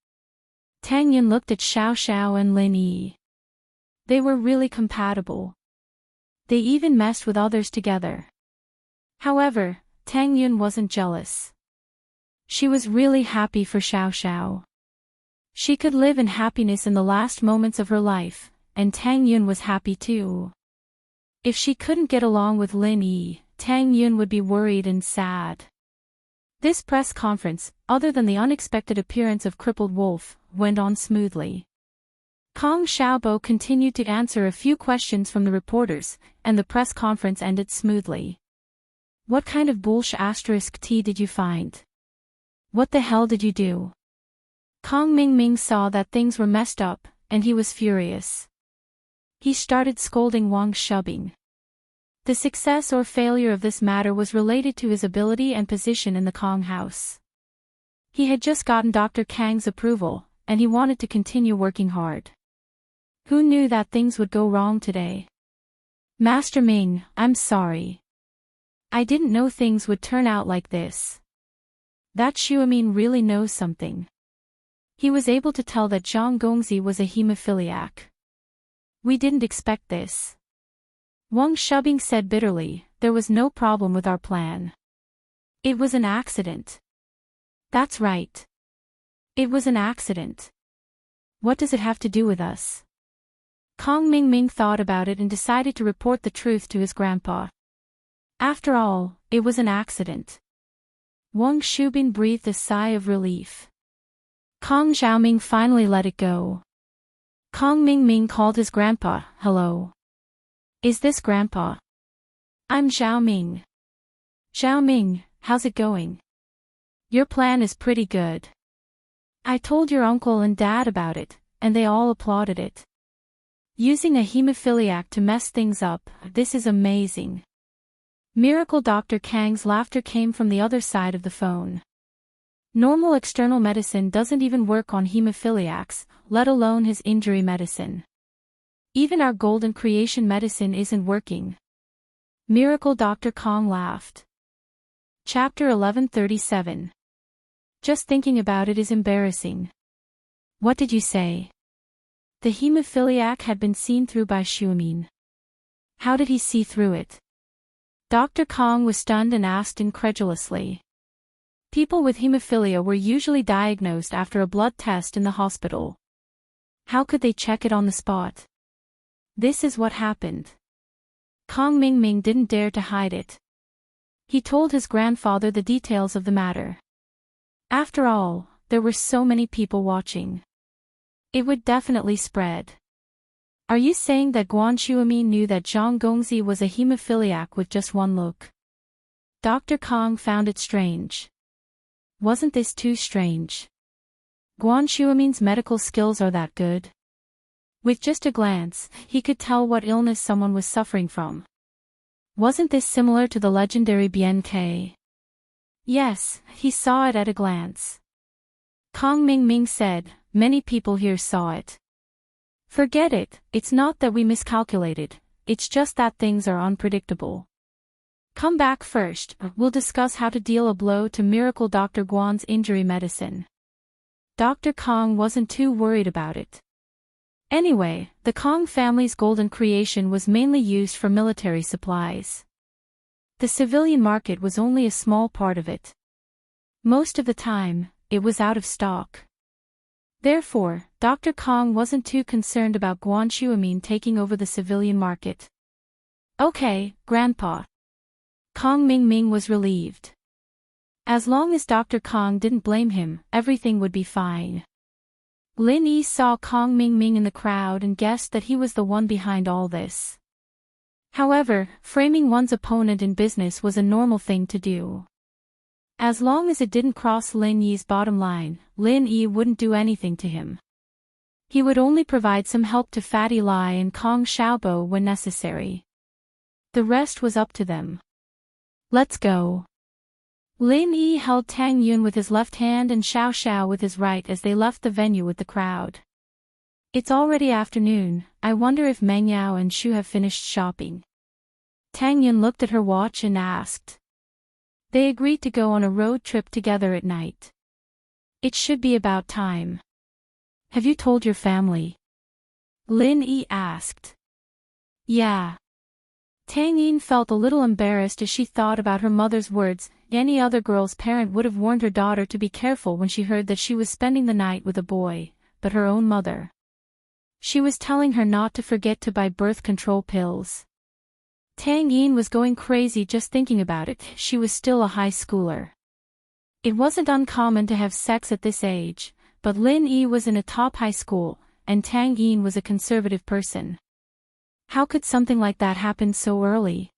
Tang Yun looked at Xiao Xiao and Lin Yi. They were really compatible. They even messed with others together. However, Tang Yun wasn't jealous. She was really happy for Xiao Xiao. She could live in happiness in the last moments of her life, and Tang Yun was happy too. If she couldn't get along with Lin Yi, Tang Yun would be worried and sad. This press conference, other than the unexpected appearance of Crippled Wolf, went on smoothly. Kong Xiaobo continued to answer a few questions from the reporters, and the press conference ended smoothly. What kind of bullshit tea did you find? What the hell did you do? Kong Mingming saw that things were messed up, and he was furious. He started scolding Wang Shubing. The success or failure of this matter was related to his ability and position in the Kong house. He had just gotten Dr. Kang's approval, and he wanted to continue working hard. Who knew that things would go wrong today? Master Ming, I'm sorry. I didn't know things would turn out like this. That Xuemin really knows something. He was able to tell that Zhang Gongzi was a hemophiliac. We didn't expect this. Wang Shubing said bitterly, there was no problem with our plan. It was an accident. That's right. It was an accident. What does it have to do with us? Kong Mingming thought about it and decided to report the truth to his grandpa. After all, it was an accident. Wang Shubin breathed a sigh of relief. Kong Xiaoming finally let it go. Kong Mingming called his grandpa. Hello. Is this grandpa? I'm Xiaoming. Xiaoming, how's it going? Your plan is pretty good. I told your uncle and dad about it, and they all applauded it. Using a hemophiliac to mess things up, this is amazing. Miracle Dr. Kang's laughter came from the other side of the phone. Normal external medicine doesn't even work on hemophiliacs, let alone his injury medicine. Even our golden creation medicine isn't working. Miracle Dr. Kong laughed. Chapter 1137. Just thinking about it is embarrassing. What did you say? The hemophiliac had been seen through by Xuemin. How did he see through it? Dr. Kong was stunned and asked incredulously. People with hemophilia were usually diagnosed after a blood test in the hospital. How could they check it on the spot? This is what happened. Kong Mingming didn't dare to hide it. He told his grandfather the details of the matter. After all, there were so many people watching. It would definitely spread. Are you saying that Guan Xuemin knew that Zhang Gongzi was a hemophiliac with just one look? Dr. Kong found it strange. Wasn't this too strange? Guan Xuemin's medical skills are that good? With just a glance, he could tell what illness someone was suffering from. Wasn't this similar to the legendary Bian Ke? Yes, he saw it at a glance. Kong Mingming said, many people here saw it. Forget it, it's not that we miscalculated, it's just that things are unpredictable. Come back first, we'll discuss how to deal a blow to Miracle Dr. Guan's injury medicine. Dr. Kong wasn't too worried about it. Anyway, the Kong family's golden creation was mainly used for military supplies. The civilian market was only a small part of it. Most of the time, it was out of stock. Therefore, Dr. Kong wasn't too concerned about Guan Xuemin taking over the civilian market. Okay, Grandpa. Kong Mingming was relieved. As long as Dr. Kong didn't blame him, everything would be fine. Lin Yi saw Kong Mingming in the crowd and guessed that he was the one behind all this. However, framing one's opponent in business was a normal thing to do. As long as it didn't cross Lin Yi's bottom line, Lin Yi wouldn't do anything to him. He would only provide some help to Fatty Lai and Kong Xiaobo when necessary. The rest was up to them. Let's go. Lin Yi held Tang Yun with his left hand and Xiao Xiao with his right as they left the venue with the crowd. It's already afternoon, I wonder if Meng Yao and Shu have finished shopping. Tang Yun looked at her watch and asked. They agreed to go on a road trip together at night. It should be about time. Have you told your family? Lin Yi asked. Yeah. Tang Yin felt a little embarrassed as she thought about her mother's words. Any other girl's parent would have warned her daughter to be careful when she heard that she was spending the night with a boy, but her own mother. She was telling her not to forget to buy birth control pills. Tang Yin was going crazy just thinking about it. She was still a high schooler. It wasn't uncommon to have sex at this age, but Lin Yi was in a top high school, and Tang Yin was a conservative person. How could something like that happen so early?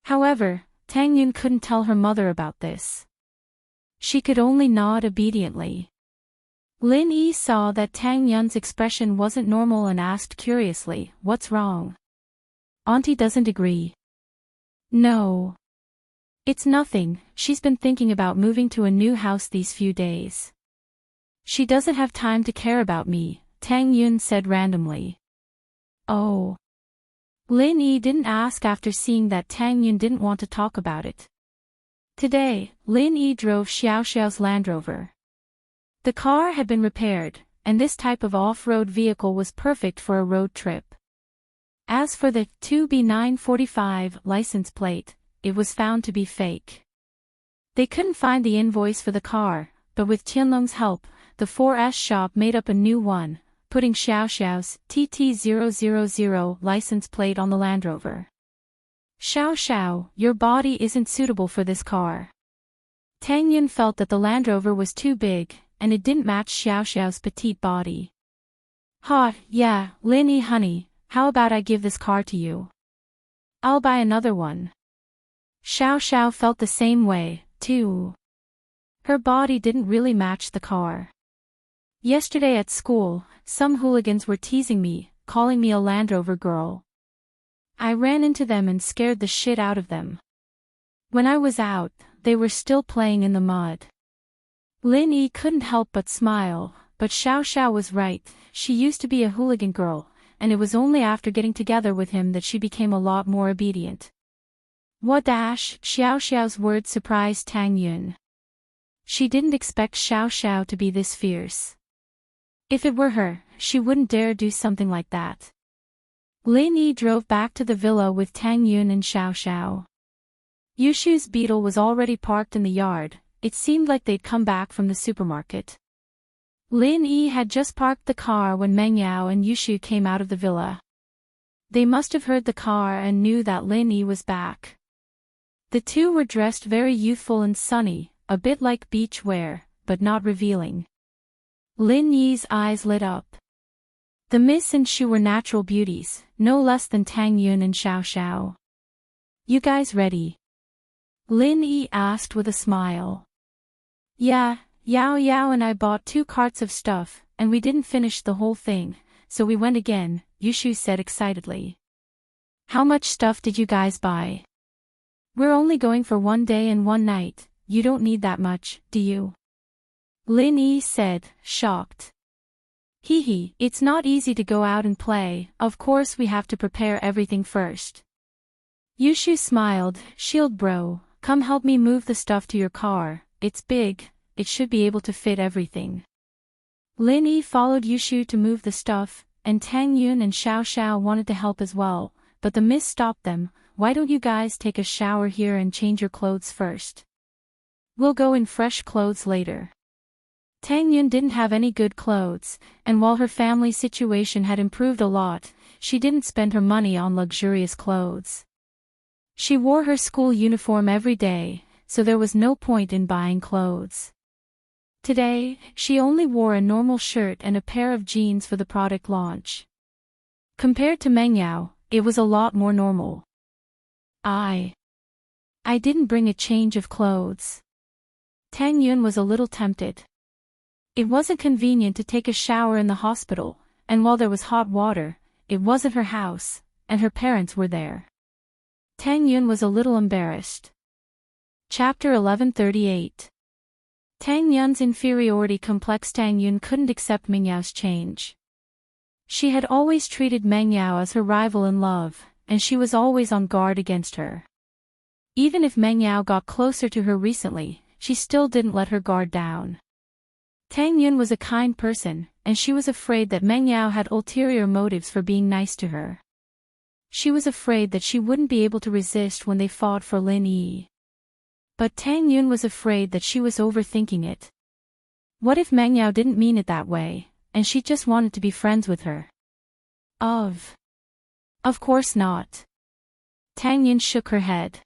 However, Tang Yun couldn't tell her mother about this. She could only nod obediently. Lin Yi saw that Tang Yun's expression wasn't normal and asked curiously, what's wrong? Auntie doesn't agree. No. It's nothing, she's been thinking about moving to a new house these few days. She doesn't have time to care about me, Tang Yun said randomly. Oh. Lin Yi didn't ask after seeing that Tang Yun didn't want to talk about it. Today, Lin Yi drove Xiao Xiao's Land Rover. The car had been repaired, and this type of off-road vehicle was perfect for a road trip. As for the 2B945 license plate, it was found to be fake. They couldn't find the invoice for the car, but with Qianlong's help, the 4S shop made up a new one, putting Xiao Xiao's TT000 license plate on the Land Rover. Xiao Xiao, your body isn't suitable for this car. Tang Yun felt that the Land Rover was too big, and it didn't match Xiao Xiao's petite body. Yeah, Lin Yi honey, how about I give this car to you? I'll buy another one. Xiao Xiao felt the same way, too. Her body didn't really match the car. Yesterday at school, some hooligans were teasing me, calling me a Land Rover girl. I ran into them and scared the shit out of them. When I was out, they were still playing in the mud. Lin Yi couldn't help but smile, but Xiao Xiao was right, she used to be a hooligan girl, and it was only after getting together with him that she became a lot more obedient. What dash? Xiao Xiao's words surprised Tang Yun. She didn't expect Xiao Xiao to be this fierce. If it were her, she wouldn't dare do something like that. Lin Yi drove back to the villa with Tang Yun and Xiao Xiao. Yushu's Beetle was already parked in the yard, it seemed like they'd come back from the supermarket. Lin Yi had just parked the car when Meng Yao and Yushu came out of the villa. They must have heard the car and knew that Lin Yi was back. The two were dressed very youthful and sunny, a bit like beach wear, but not revealing. Lin Yi's eyes lit up. The Miss and Shu were natural beauties, no less than Tang Yun and Xiao Xiao. You guys ready? Lin Yi asked with a smile. Yeah, Yao Yao and I bought 2 carts of stuff, and we didn't finish the whole thing, so we went again, Yushu said excitedly. How much stuff did you guys buy? We're only going for 1 day and 1 night, you don't need that much, do you? Lin Yi said, shocked. Hee, it's not easy to go out and play, of course we have to prepare everything first. Yushu smiled, shield bro, come help me move the stuff to your car, it's big, it should be able to fit everything. Lin Yi followed Yushu to move the stuff, and Tang Yun and Xiao Xiao wanted to help as well, but the Miss stopped them. Why don't you guys take a shower here and change your clothes first? We'll go in fresh clothes later. Tang Yun didn't have any good clothes, and while her family situation had improved a lot, she didn't spend her money on luxurious clothes. She wore her school uniform every day, so there was no point in buying clothes. Today, she only wore a normal shirt and a pair of jeans for the product launch. Compared to Meng Yao, it was a lot more normal. I didn't bring a change of clothes. Tang Yun was a little tempted. It wasn't convenient to take a shower in the hospital, and while there was hot water, it wasn't her house, and her parents were there. Tang Yun was a little embarrassed. Chapter 1138. Tang Yun's inferiority complex. Tang Yun couldn't accept Meng Yao's change. She had always treated Meng Yao as her rival in love, and she was always on guard against her. Even if Meng Yao got closer to her recently, she still didn't let her guard down. Tang Yun was a kind person, and she was afraid that Meng Yao had ulterior motives for being nice to her. She was afraid that she wouldn't be able to resist when they fought for Lin Yi. But Tang Yun was afraid that she was overthinking it. What if Meng Yao didn't mean it that way, and she just wanted to be friends with her? Of course not. Tang Yun shook her head.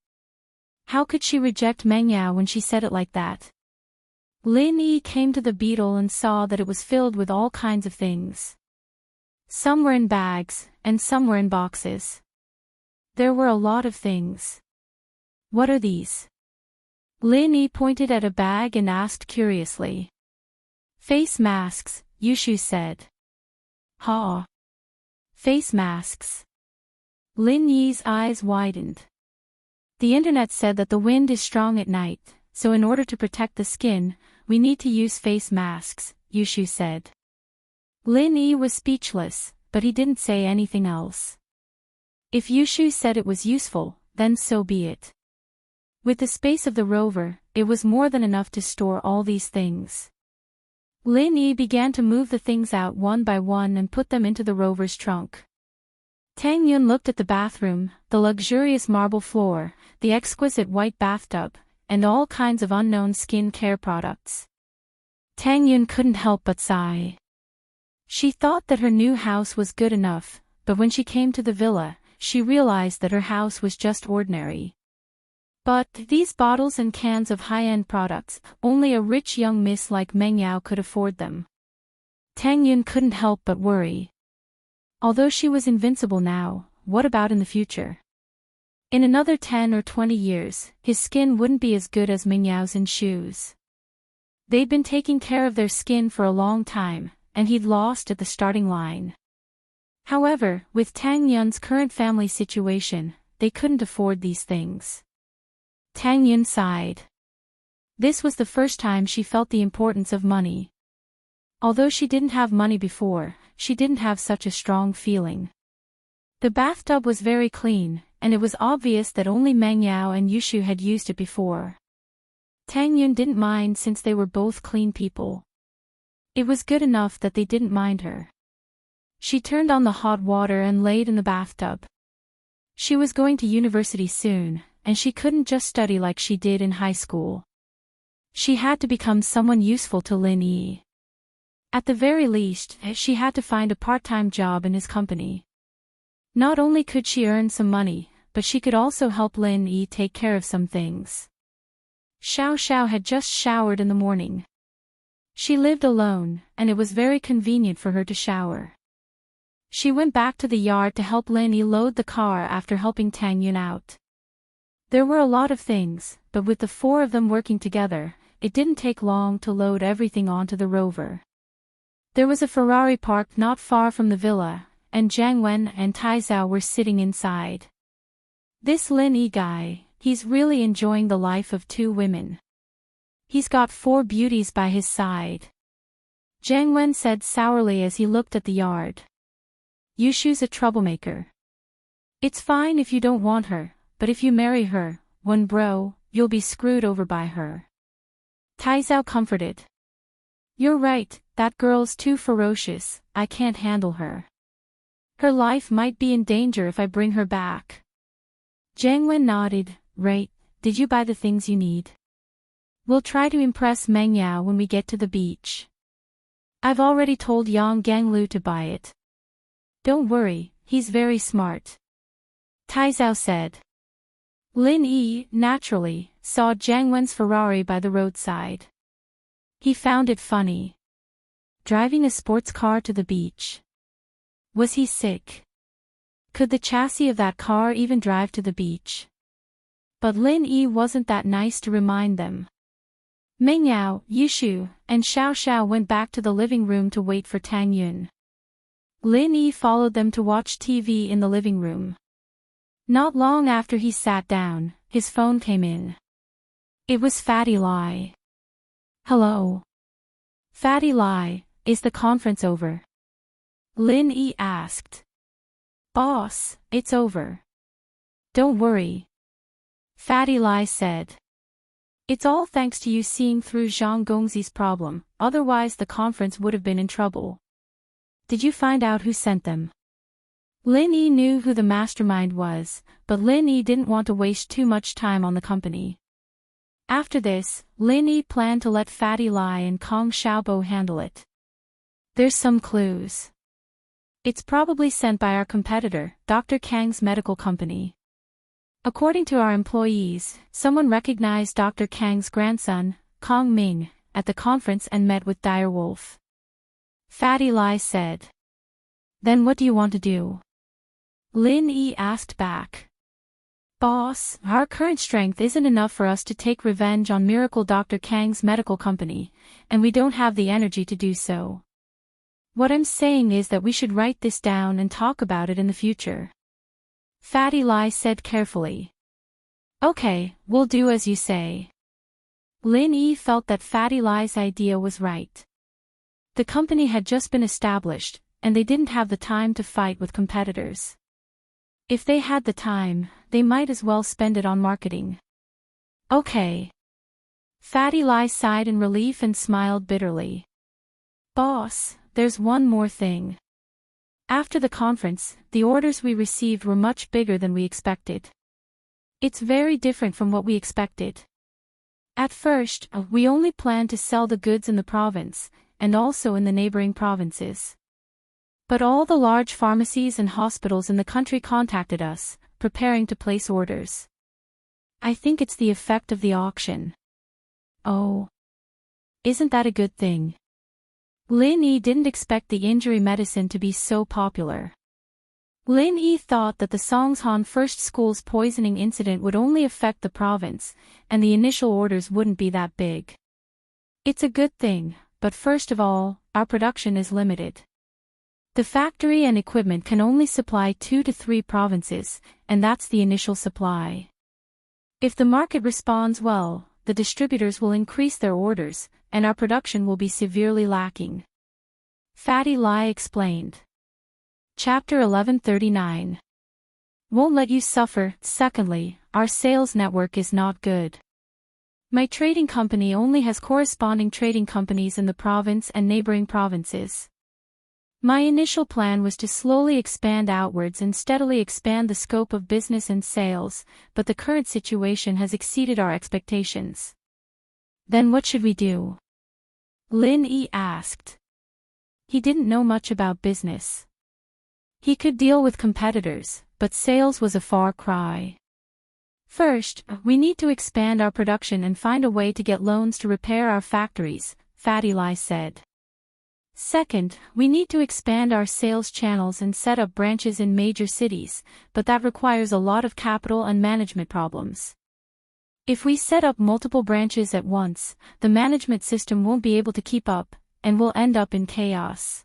How could she reject Meng Yao when she said it like that? Lin Yi came to the beetle and saw that it was filled with all kinds of things. Some were in bags, and some were in boxes. There were a lot of things. What are these? Lin Yi pointed at a bag and asked curiously. Face masks, Yushu said. Ha! Face masks. Lin Yi's eyes widened. The internet said that the wind is strong at night, so in order to protect the skin, we need to use face masks, Yushu said. Lin Yi was speechless, but he didn't say anything else. If Yushu said it was useful, then so be it. With the space of the rover, it was more than enough to store all these things. Lin Yi began to move the things out one by one and put them into the rover's trunk. Tang Yun looked at the bathroom, the luxurious marble floor, the exquisite white bathtub, and all kinds of unknown skin care products. Tang Yun couldn't help but sigh. She thought that her new house was good enough, but when she came to the villa, she realized that her house was just ordinary. But these bottles and cans of high-end products, only a rich young miss like Meng Yao could afford them. Tang Yun couldn't help but worry. Although she was invincible now, what about in the future? In another 10 or 20 years, his skin wouldn't be as good as Meng Yao's in shoes. They'd been taking care of their skin for a long time, and he'd lost at the starting line. However, with Tang Yun's current family situation, they couldn't afford these things. Tang Yun sighed. This was the first time she felt the importance of money. Although she didn't have money before, she didn't have such a strong feeling. The bathtub was very clean, and it was obvious that only Meng Yao and Yushu had used it before. Tang Yun didn't mind since they were both clean people. It was good enough that they didn't mind her. She turned on the hot water and laid in the bathtub. She was going to university soon, and she couldn't just study like she did in high school. She had to become someone useful to Lin Yi. At the very least, she had to find a part-time job in his company. Not only could she earn some money, but she could also help Lin Yi take care of some things. Xiao Xiao had just showered in the morning. She lived alone, and it was very convenient for her to shower. She went back to the yard to help Lin Yi load the car after helping Tang Yun out. There were a lot of things, but with the four of them working together, it didn't take long to load everything onto the rover. There was a Ferrari parked not far from the villa, and Jiang Wen and Tai Zhao were sitting inside. This Lin Yi guy, he's really enjoying the life of two women. He's got four beauties by his side. Jiang Wen said sourly as he looked at the yard. Yushu's a troublemaker. It's fine if you don't want her, but if you marry her, bro, you'll be screwed over by her. Tai Zhao comforted. You're right, that girl's too ferocious, I can't handle her. Her life might be in danger if I bring her back. Jiang Wen nodded. Right, did you buy the things you need? We'll try to impress Meng Yao when we get to the beach. I've already told Yang Ganglu to buy it. Don't worry, he's very smart. Tai Zhao said. Lin Yi, naturally, saw Jiang Wen's Ferrari by the roadside. He found it funny. Driving a sports car to the beach. Was he sick? Could the chassis of that car even drive to the beach? But Lin Yi wasn't that nice to remind them. Meng Yao, Yushu, and Xiao Xiao went back to the living room to wait for Tang Yun. Lin Yi followed them to watch TV in the living room. Not long after he sat down, his phone came in. It was Fatty Lai. Hello. Fatty Lai, is the conference over? Lin Yi asked. Boss, it's over. Don't worry. Fatty Lai said. It's all thanks to you seeing through Zhang Gongzi's problem, otherwise the conference would have been in trouble. Did you find out who sent them? Lin Yi knew who the mastermind was, but Lin Yi didn't want to waste too much time on the company. After this, Lin Yi planned to let Fatty Lai and Kong Xiaobo handle it. There's some clues. It's probably sent by our competitor, Dr. Kang's medical company. According to our employees, someone recognized Dr. Kang's grandson, Kong Ming, at the conference and met with Direwolf. Fatty Lai said. Then what do you want to do? Lin Yi asked back. Boss, our current strength isn't enough for us to take revenge on Miracle Dr. Kang's medical company, and we don't have the energy to do so. What I'm saying is that we should write this down and talk about it in the future. Fatty Lai said carefully. Okay, we'll do as you say. Lin Yi felt that Fatty Lai's idea was right. The company had just been established, and they didn't have the time to fight with competitors. If they had the time, they might as well spend it on marketing. Okay. Fatty Lie sighed in relief and smiled bitterly. Boss, there's one more thing. After the conference, the orders we received were much bigger than we expected. It's very different from what we expected. At first, we only planned to sell the goods in the province, and also in the neighboring provinces. But all the large pharmacies and hospitals in the country contacted us, preparing to place orders. I think it's the effect of the auction. Oh. Isn't that a good thing? Lin Yi didn't expect the injury medicine to be so popular. Lin Yi thought that the Songshan First School's poisoning incident would only affect the province, and the initial orders wouldn't be that big. It's a good thing, but first of all, our production is limited. The factory and equipment can only supply 2 to 3 provinces, and that's the initial supply. If the market responds well, the distributors will increase their orders, and our production will be severely lacking. Fatty Lie explained. Chapter 1139. Won't let you suffer. Secondly, our sales network is not good. My trading company only has corresponding trading companies in the province and neighboring provinces. My initial plan was to slowly expand outwards and steadily expand the scope of business and sales, but the current situation has exceeded our expectations. Then what should we do? Lin Yi asked. He didn't know much about business. He could deal with competitors, but sales was a far cry. First, we need to expand our production and find a way to get loans to repair our factories, Fatty Lie said. Second, we need to expand our sales channels and set up branches in major cities, but that requires a lot of capital and management problems. If we set up multiple branches at once, the management system won't be able to keep up, and we'll end up in chaos.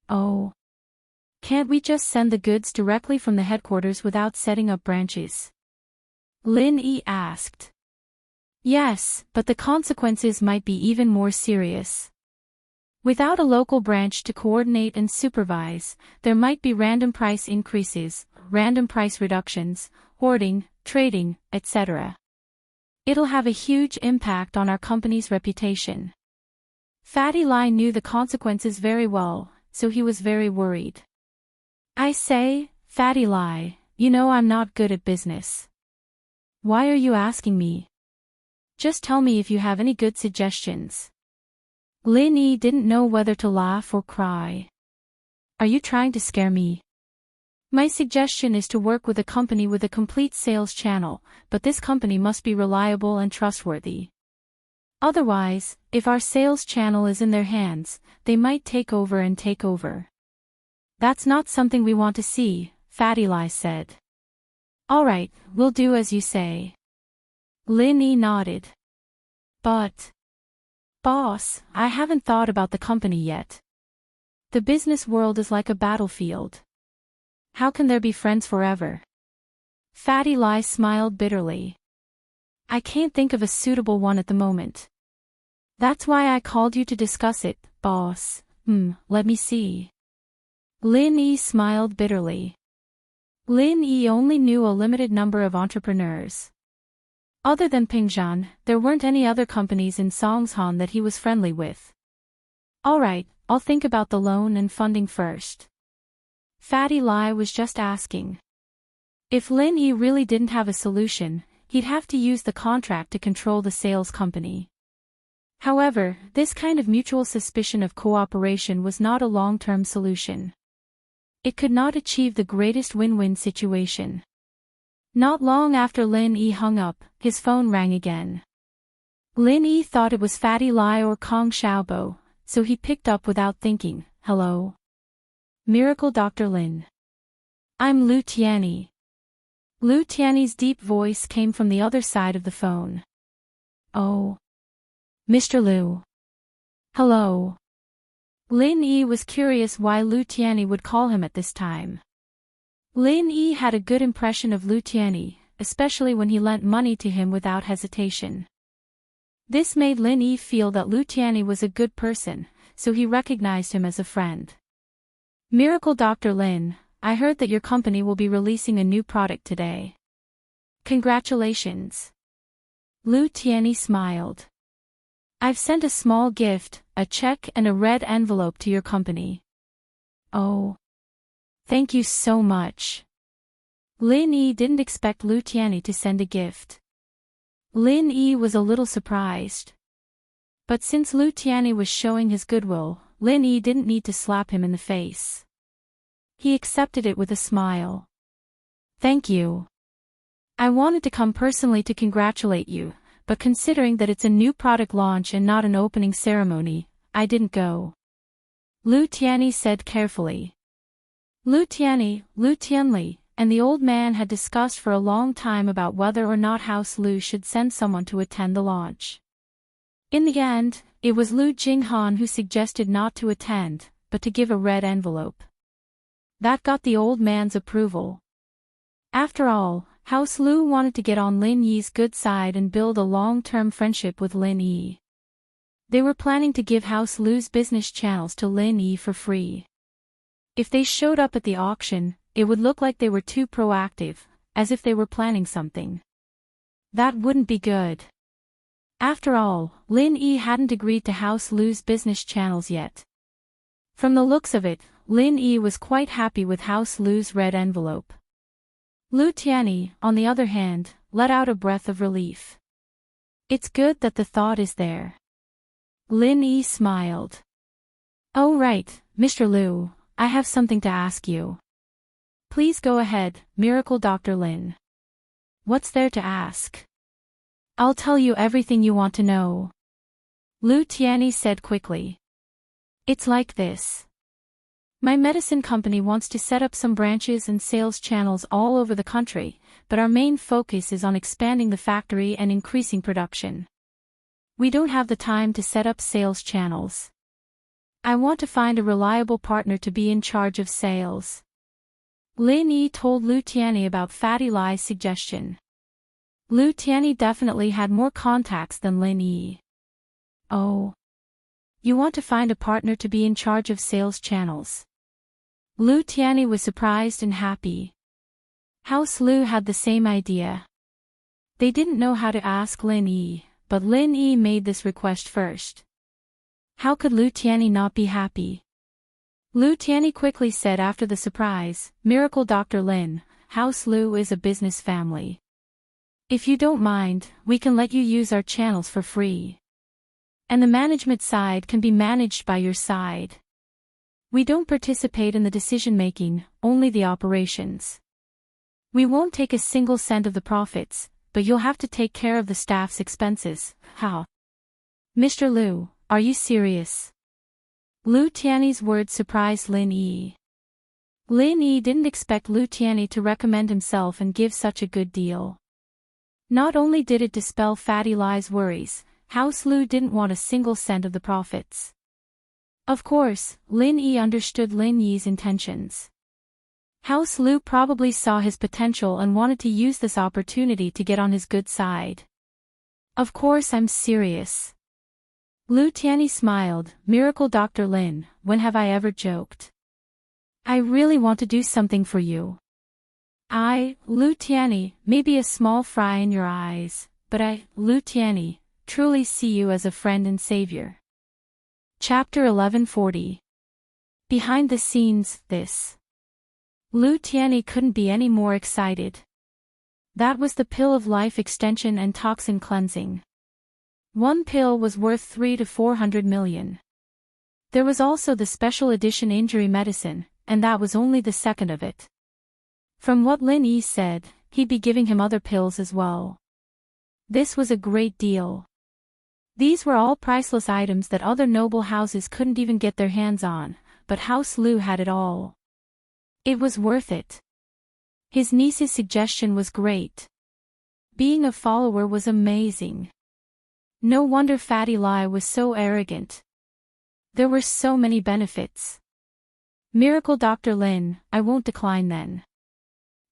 Oh. Can't we just send the goods directly from the headquarters without setting up branches? Lin Yi asked. Yes, but the consequences might be even more serious. Without a local branch to coordinate and supervise, there might be random price increases, random price reductions, hoarding, trading, etc. It'll have a huge impact on our company's reputation. Fatty Lie knew the consequences very well, so he was very worried. I say, Fatty Lie, you know I'm not good at business. Why are you asking me? Just tell me if you have any good suggestions. Lin Yi didn't know whether to laugh or cry. Are you trying to scare me? My suggestion is to work with a company with a complete sales channel, but this company must be reliable and trustworthy. Otherwise, if our sales channel is in their hands, they might take over. That's not something we want to see, Fatty Lie said. Alright, we'll do as you say. Lin Yi nodded. But, boss, I haven't thought about the company yet. The business world is like a battlefield. How can there be friends forever? Fatty Lie smiled bitterly. I can't think of a suitable one at the moment. That's why I called you to discuss it, boss. Let me see. Lin Yi smiled bitterly. Lin Yi only knew a limited number of entrepreneurs. Other than Pingzhan, there weren't any other companies in Songshan that he was friendly with. Alright, I'll think about the loan and funding first. Fatty Lie was just asking. If Lin Yi really didn't have a solution, he'd have to use the contract to control the sales company. However, this kind of mutual suspicion of cooperation was not a long-term solution. It could not achieve the greatest win-win situation. Not long after Lin Yi hung up, his phone rang again. Lin Yi thought it was Fatty Lie or Kong Xiaobo, so he picked up without thinking. Hello? Miracle Dr. Lin. I'm Lu Tianyi. Lu Tianyi's deep voice came from the other side of the phone. Oh. Mr. Lu. Hello. Lin Yi was curious why Lu Tianyi would call him at this time. Lin Yi had a good impression of Lu Tianyi, especially when he lent money to him without hesitation. This made Lin Yi feel that Lu Tianyi was a good person, so he recognized him as a friend. Miracle Dr. Lin, I heard that your company will be releasing a new product today. Congratulations. Lu Tianyi smiled. I've sent a small gift, a check and a red envelope to your company. Oh. Thank you so much. Lin Yi didn't expect Lu Tianyi to send a gift. Lin Yi was a little surprised. But since Lu Tianyi was showing his goodwill, Lin Yi didn't need to slap him in the face. He accepted it with a smile. Thank you. I wanted to come personally to congratulate you, but considering that it's a new product launch and not an opening ceremony, I didn't go. Lu Tianyi said carefully. Lu Tianli, and the old man had discussed for a long time about whether or not House Lu should send someone to attend the launch. In the end, it was Lu Jinghan who suggested not to attend, but to give a red envelope. That got the old man's approval. After all, House Lu wanted to get on Lin Yi's good side and build a long-term friendship with Lin Yi. They were planning to give House Lu's business channels to Lin Yi for free. If they showed up at the auction, it would look like they were too proactive, as if they were planning something. That wouldn't be good. After all, Lin Yi hadn't agreed to House Lu's business channels yet. From the looks of it, Lin Yi was quite happy with House Lu's red envelope. Lu Tianyi, on the other hand, let out a breath of relief. It's good that the thought is there. Lin Yi smiled. Oh right, Mr. Lu, I have something to ask you. Please go ahead, Miracle Dr. Lin. What's there to ask? I'll tell you everything you want to know. Lu Tianyi said quickly. It's like this. My medicine company wants to set up some branches and sales channels all over the country, but our main focus is on expanding the factory and increasing production. We don't have the time to set up sales channels. I want to find a reliable partner to be in charge of sales. Lin Yi told Lu Tianyi about Fatty Lai's suggestion. Lu Tianyi definitely had more contacts than Lin Yi. Oh. You want to find a partner to be in charge of sales channels. Lu Tianyi was surprised and happy. House Lu had the same idea. They didn't know how to ask Lin Yi, but Lin Yi made this request first. How could Lu Tianyi not be happy? Lu Tianyi quickly said after the surprise, Miracle Dr. Lin, House Lu is a business family. If you don't mind, we can let you use our channels for free. And the management side can be managed by your side. We don't participate in the decision-making, only the operations. We won't take a single cent of the profits, but you'll have to take care of the staff's expenses. How? Mr. Lu, are you serious? Lu Tianyi's words surprised Lin Yi. Lin Yi didn't expect Lu Tianyi to recommend himself and give such a good deal. Not only did it dispel Fatty Lai's worries, House Lu didn't want a single cent of the profits. Of course, Lin Yi understood Lin Yi's intentions. House Lu probably saw his potential and wanted to use this opportunity to get on his good side. Of course I'm serious. Lu Tianyi smiled, Miracle Dr. Lin, when have I ever joked? I really want to do something for you. Lu Tianyi, may be a small fry in your eyes, but I, Lu Tianyi, truly see you as a friend and savior. Chapter 1140. Behind the scenes, this. Lu Tianyi couldn't be any more excited. That was the pill of life extension and toxin cleansing. One pill was worth 300 to 400 million. There was also the special edition injury medicine, and that was only the second of it. From what Lin Yi said, he'd be giving him other pills as well. This was a great deal. These were all priceless items that other noble houses couldn't even get their hands on, but House Lu had it all. It was worth it. His niece's suggestion was great. Being a follower was amazing. No wonder Fatty Lai was so arrogant. There were so many benefits. Miracle Dr. Lin, I won't decline then.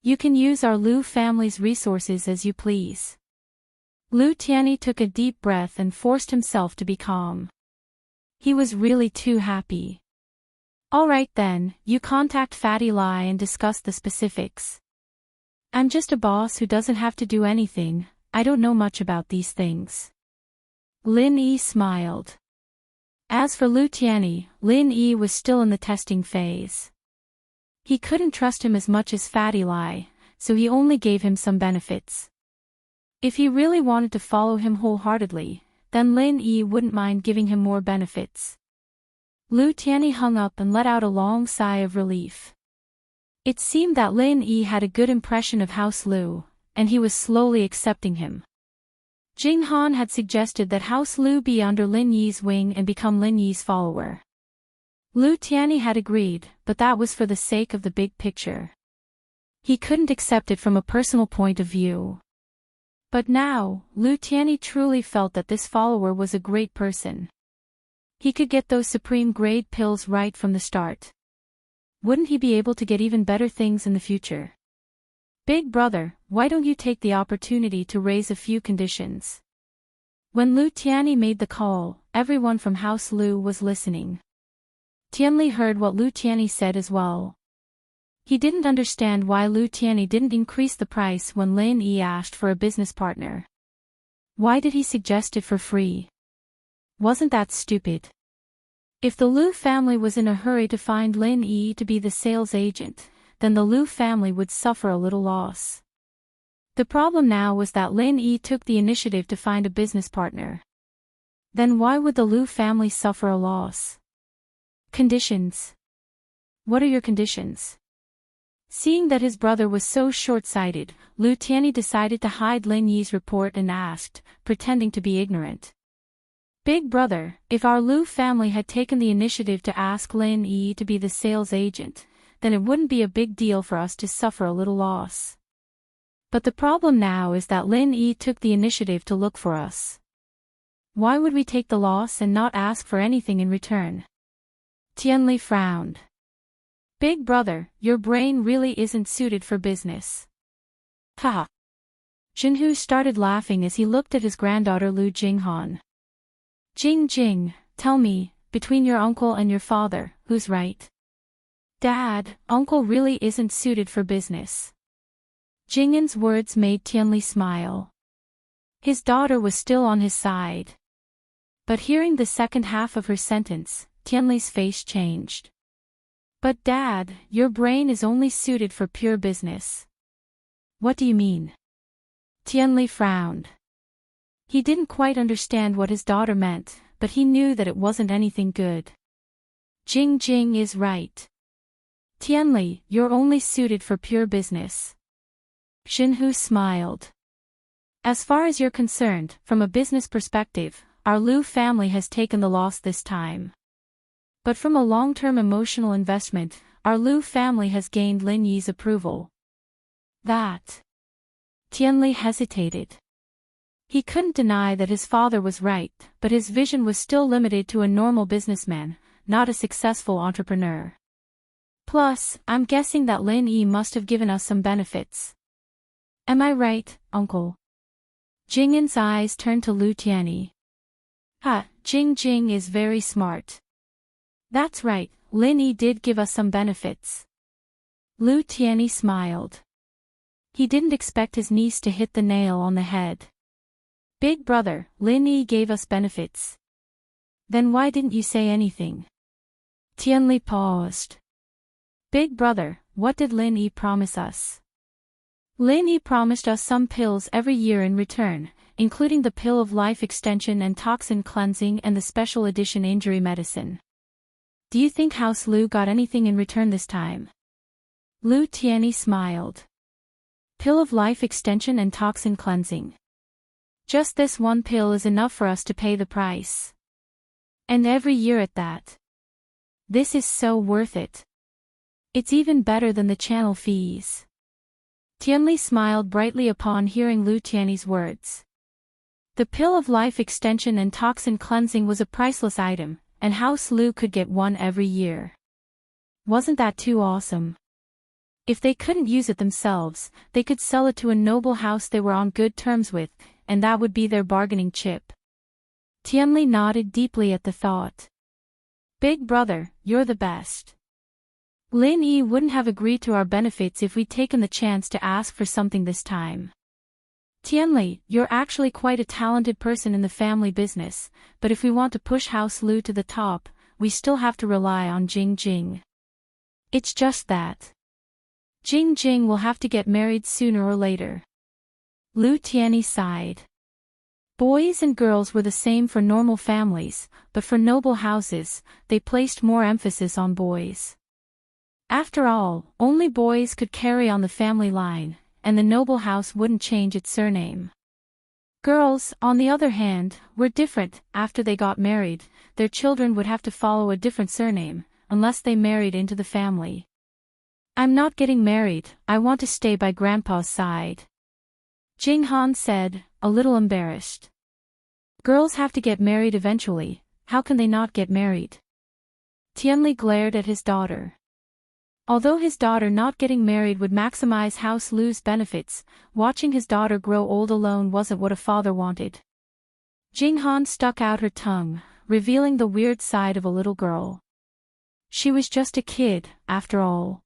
You can use our Lu family's resources as you please. Lu Tianyi took a deep breath and forced himself to be calm. He was really too happy. All right then, you contact Fatty Lai and discuss the specifics. I'm just a boss who doesn't have to do anything, I don't know much about these things. Lin Yi smiled. As for Lu Tianyi, Lin Yi was still in the testing phase. He couldn't trust him as much as Fatty Lai, so he only gave him some benefits. If he really wanted to follow him wholeheartedly, then Lin Yi wouldn't mind giving him more benefits. Lu Tianyi hung up and let out a long sigh of relief. It seemed that Lin Yi had a good impression of House Lu, and he was slowly accepting him. Jing Han had suggested that House Lu be under Lin Yi's wing and become Lin Yi's follower. Lu Tianyi had agreed, but that was for the sake of the big picture. He couldn't accept it from a personal point of view. But now, Lu Tianyi truly felt that this follower was a great person. He could get those supreme-grade pills right from the start. Wouldn't he be able to get even better things in the future? Big brother, why don't you take the opportunity to raise a few conditions? When Lu Tianyi made the call, everyone from House Lu was listening. Tianli heard what Lu Tianyi said as well. He didn't understand why Lu Tianyi didn't increase the price when Lin Yi asked for a business partner. Why did he suggest it for free? Wasn't that stupid? If the Lu family was in a hurry to find Lin Yi to be the sales agent, then the Lu family would suffer a little loss. The problem now was that Lin Yi took the initiative to find a business partner. Then why would the Lu family suffer a loss? Conditions. What are your conditions? Seeing that his brother was so short-sighted, Lu Tianyi decided to hide Lin Yi's report and asked, pretending to be ignorant. Big brother, if our Lu family had taken the initiative to ask Lin Yi to be the sales agent, then it wouldn't be a big deal for us to suffer a little loss. But the problem now is that Lin Yi took the initiative to look for us. Why would we take the loss and not ask for anything in return? Tianli frowned. Big brother, your brain really isn't suited for business. Haha. Jinhu started laughing as he looked at his granddaughter Lu Jinghan. Jing, tell me, between your uncle and your father, who's right? Dad, uncle really isn't suited for business. Jingyan's words made Tianli smile. His daughter was still on his side. But hearing the second half of her sentence, Tianli's face changed. But Dad, your brain is only suited for pure business. What do you mean? Tianli frowned. He didn't quite understand what his daughter meant, but he knew that it wasn't anything good. Jing is right. Tianli, you're only suited for pure business. Xinhu smiled. As far as you're concerned, from a business perspective, our Lu family has taken the loss this time. But from a long-term emotional investment, our Lu family has gained Lin Yi's approval. That. Tianli hesitated. He couldn't deny that his father was right, but his vision was still limited to a normal businessman, not a successful entrepreneur. Plus, I'm guessing that Lin Yi must have given us some benefits. Am I right, uncle? Jingyan's eyes turned to Lu Tianyi. Jing is very smart. That's right, Lin Yi did give us some benefits. Lu Tianyi smiled. He didn't expect his niece to hit the nail on the head. Big brother, Lin Yi gave us benefits. Then why didn't you say anything? Tianli paused. Big brother, what did Lin Yi promise us? Lin Yi promised us some pills every year in return, including the pill of life extension and toxin cleansing and the special edition injury medicine. Do you think House Lu got anything in return this time? Lu Tianyi smiled. Pill of life extension and toxin cleansing. Just this one pill is enough for us to pay the price. And every year at that. This is so worth it. It's even better than the channel fees. Tianli smiled brightly upon hearing Lu Tianyi's words. The pill of life extension and toxin cleansing was a priceless item, and House Lu could get one every year. Wasn't that too awesome? If they couldn't use it themselves, they could sell it to a noble house they were on good terms with, and that would be their bargaining chip. Tianli nodded deeply at the thought. Big brother, you're the best. Lin Yi wouldn't have agreed to our benefits if we'd taken the chance to ask for something this time. Tianli, you're actually quite a talented person in the family business, but if we want to push House Lu to the top, we still have to rely on Jing Jing. It's just that Jing Jing will have to get married sooner or later. Lu Tianyi sighed. Boys and girls were the same for normal families, but for noble houses, they placed more emphasis on boys. After all, only boys could carry on the family line, and the noble house wouldn't change its surname. Girls, on the other hand, were different. After they got married, their children would have to follow a different surname, unless they married into the family. I'm not getting married, I want to stay by Grandpa's side. Jing Han said, a little embarrassed. Girls have to get married eventually, how can they not get married? Tianli glared at his daughter. Although his daughter not getting married would maximize House Lu's benefits, watching his daughter grow old alone wasn't what a father wanted. Jing Han stuck out her tongue, revealing the weird side of a little girl. She was just a kid, after all.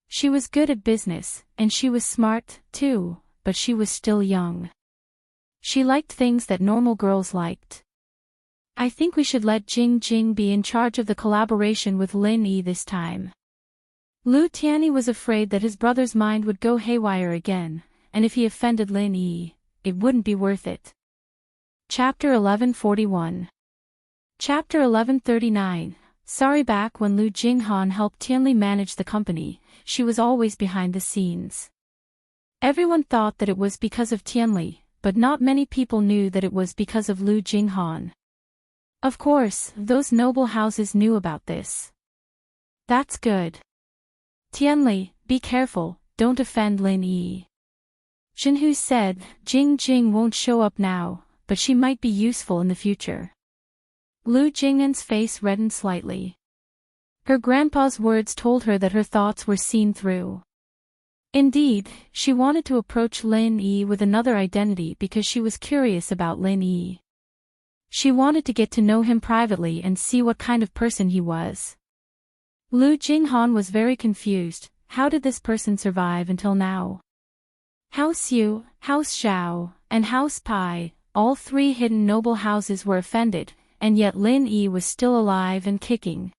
She was good at business, and she was smart, too, but she was still young. She liked things that normal girls liked. I think we should let Jing Jing be in charge of the collaboration with Lin Yi this time. Lu Tianyi was afraid that his brother's mind would go haywire again, and if he offended Lin Yi, it wouldn't be worth it. Chapter 1141. Chapter 1139. Sorry. Back when Lu Jinghan helped Tianli manage the company, she was always behind the scenes. Everyone thought that it was because of Tianli, but not many people knew that it was because of Lu Jinghan. Of course, those noble houses knew about this. That's good. Tianli, be careful, don't offend Lin Yi. Zhenhu said, Jing Jing won't show up now, but she might be useful in the future. Lu Jing'an's face reddened slightly. Her grandpa's words told her that her thoughts were seen through. Indeed, she wanted to approach Lin Yi with another identity because she was curious about Lin Yi. She wanted to get to know him privately and see what kind of person he was. Lu Jinghan was very confused. How did this person survive until now? House Yu, House Zhao, and House Pai, all three hidden noble houses were offended, and yet Lin Yi was still alive and kicking.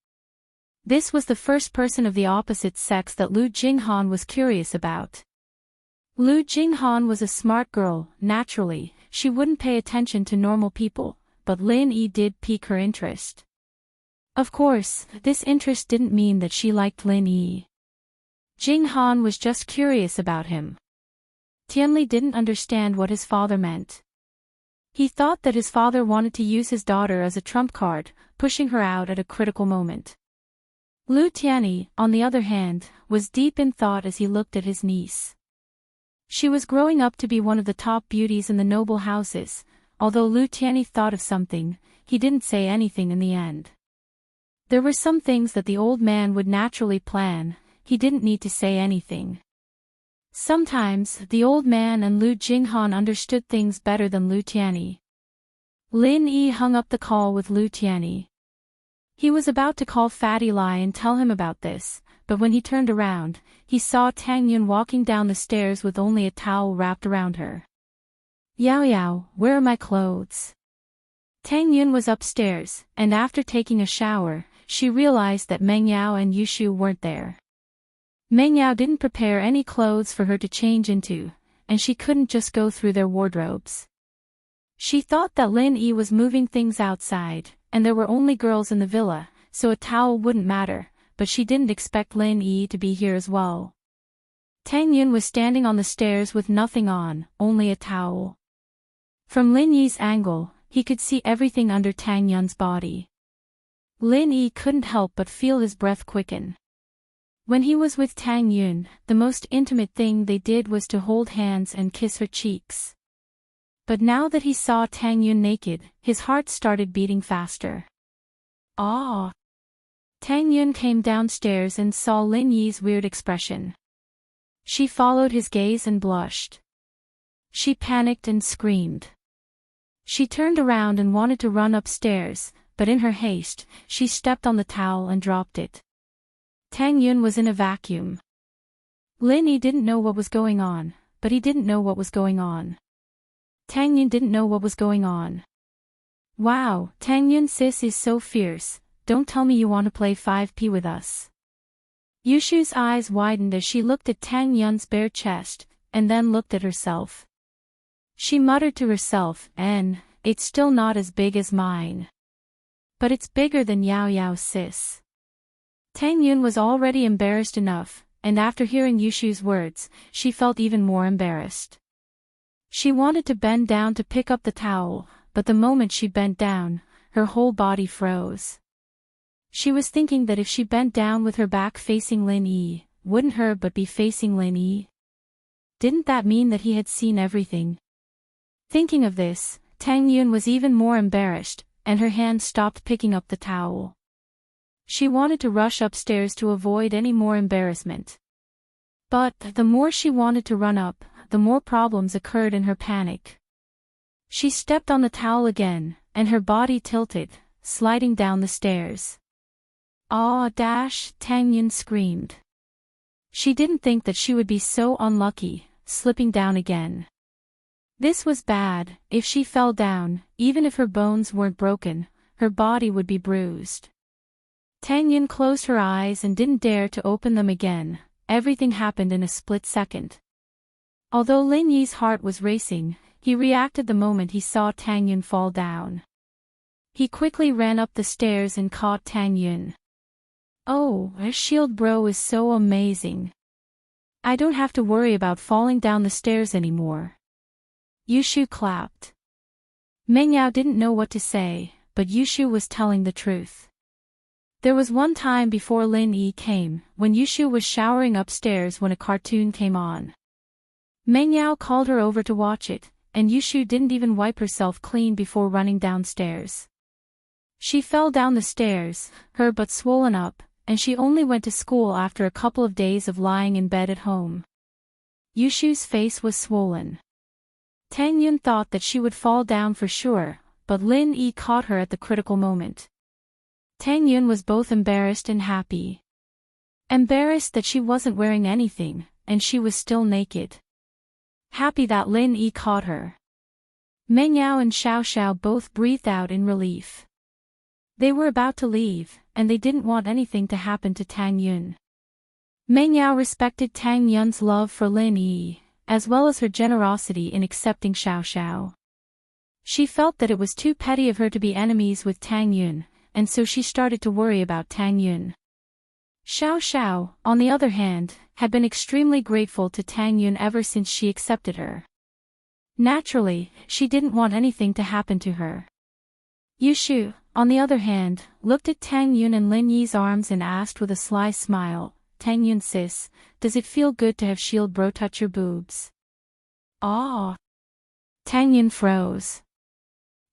This was the first person of the opposite sex that Lu Jinghan was curious about. Lu Jinghan was a smart girl, naturally, she wouldn't pay attention to normal people, but Lin Yi did pique her interest. Of course, this interest didn't mean that she liked Lin Yi. Jinghan was just curious about him. Tianli didn't understand what his father meant. He thought that his father wanted to use his daughter as a trump card, pushing her out at a critical moment. Lu Tianyi, on the other hand, was deep in thought as he looked at his niece. She was growing up to be one of the top beauties in the noble houses. Although Lu Tianyi thought of something, he didn't say anything in the end. There were some things that the old man would naturally plan, he didn't need to say anything. Sometimes, the old man and Lu Jinghan understood things better than Lu Tianyi. Lin Yi hung up the call with Lu Tianyi. He was about to call Fatty Lai and tell him about this, but when he turned around, he saw Tang Yun walking down the stairs with only a towel wrapped around her. Yao Yao, where are my clothes? Tang Yun was upstairs, and after taking a shower, she realized that Meng Yao and Yushu weren't there. Meng Yao didn't prepare any clothes for her to change into, and she couldn't just go through their wardrobes. She thought that Lin Yi was moving things outside, and there were only girls in the villa, so a towel wouldn't matter, but she didn't expect Lin Yi to be here as well. Tang Yun was standing on the stairs with nothing on, only a towel. From Lin Yi's angle, he could see everything under Tang Yun's body. Lin Yi couldn't help but feel his breath quicken. When he was with Tang Yun, the most intimate thing they did was to hold hands and kiss her cheeks. But now that he saw Tang Yun naked, his heart started beating faster. Ah! Tang Yun came downstairs and saw Lin Yi's weird expression. She followed his gaze and blushed. She panicked and screamed. She turned around and wanted to run upstairs, but in her haste, she stepped on the towel and dropped it. Tang Yun was in a vacuum. Lin Yi didn't know what was going on, but he didn't know what was going on. Tang Yun didn't know what was going on. Wow, Tang Yun sis is so fierce, don't tell me you want to play 5P with us. Yushu's eyes widened as she looked at Tang Yun's bare chest, and then looked at herself. She muttered to herself, it's still not as big as mine. But it's bigger than Yao Yao sis. Tang Yun was already embarrassed enough, and after hearing Yushu's words, she felt even more embarrassed. She wanted to bend down to pick up the towel, but the moment she bent down, her whole body froze. She was thinking that if she bent down with her back facing Lin Yi, wouldn't her butt be facing Lin Yi? Didn't that mean that he had seen everything? Thinking of this, Tang Yun was even more embarrassed, and her hand stopped picking up the towel. She wanted to rush upstairs to avoid any more embarrassment. But the more she wanted to run up, the more problems occurred in her panic. She stepped on the towel again, and her body tilted, sliding down the stairs. "Aw, dash!" Tang Yun screamed. She didn't think that she would be so unlucky, slipping down again. This was bad. If she fell down, even if her bones weren't broken, her body would be bruised. Tang Yun closed her eyes and didn't dare to open them again. Everything happened in a split second. Although Lin Yi's heart was racing, he reacted the moment he saw Tang Yun fall down. He quickly ran up the stairs and caught Tang Yun. "Oh, a shield bro is so amazing. I don't have to worry about falling down the stairs anymore." Yushu clapped. Mengyao didn't know what to say, but Yushu was telling the truth. There was one time before Lin Yi came, when Yushu was showering upstairs when a cartoon came on. Mengyao called her over to watch it, and Yushu didn't even wipe herself clean before running downstairs. She fell down the stairs, her butt swollen up, and she only went to school after a couple of days of lying in bed at home. Yushu's face was swollen. Tang Yun thought that she would fall down for sure, but Lin Yi caught her at the critical moment. Tang Yun was both embarrassed and happy. Embarrassed that she wasn't wearing anything, and she was still naked. Happy that Lin Yi caught her. Mengyao and Xiao Xiao both breathed out in relief. They were about to leave, and they didn't want anything to happen to Tang Yun. Mengyao respected Tang Yun's love for Lin Yi, as well as her generosity in accepting Xiao Xiao. She felt that it was too petty of her to be enemies with Tang Yun, and so she started to worry about Tang Yun. Xiao Xiao, on the other hand, had been extremely grateful to Tang Yun ever since she accepted her. Naturally, she didn't want anything to happen to her. Yushu, on the other hand, looked at Tang Yun and Lin Yi's arms and asked with a sly smile, "Tang Yun sis, does it feel good to have shield bro touch your boobs?" "Aw." Tang Yun froze.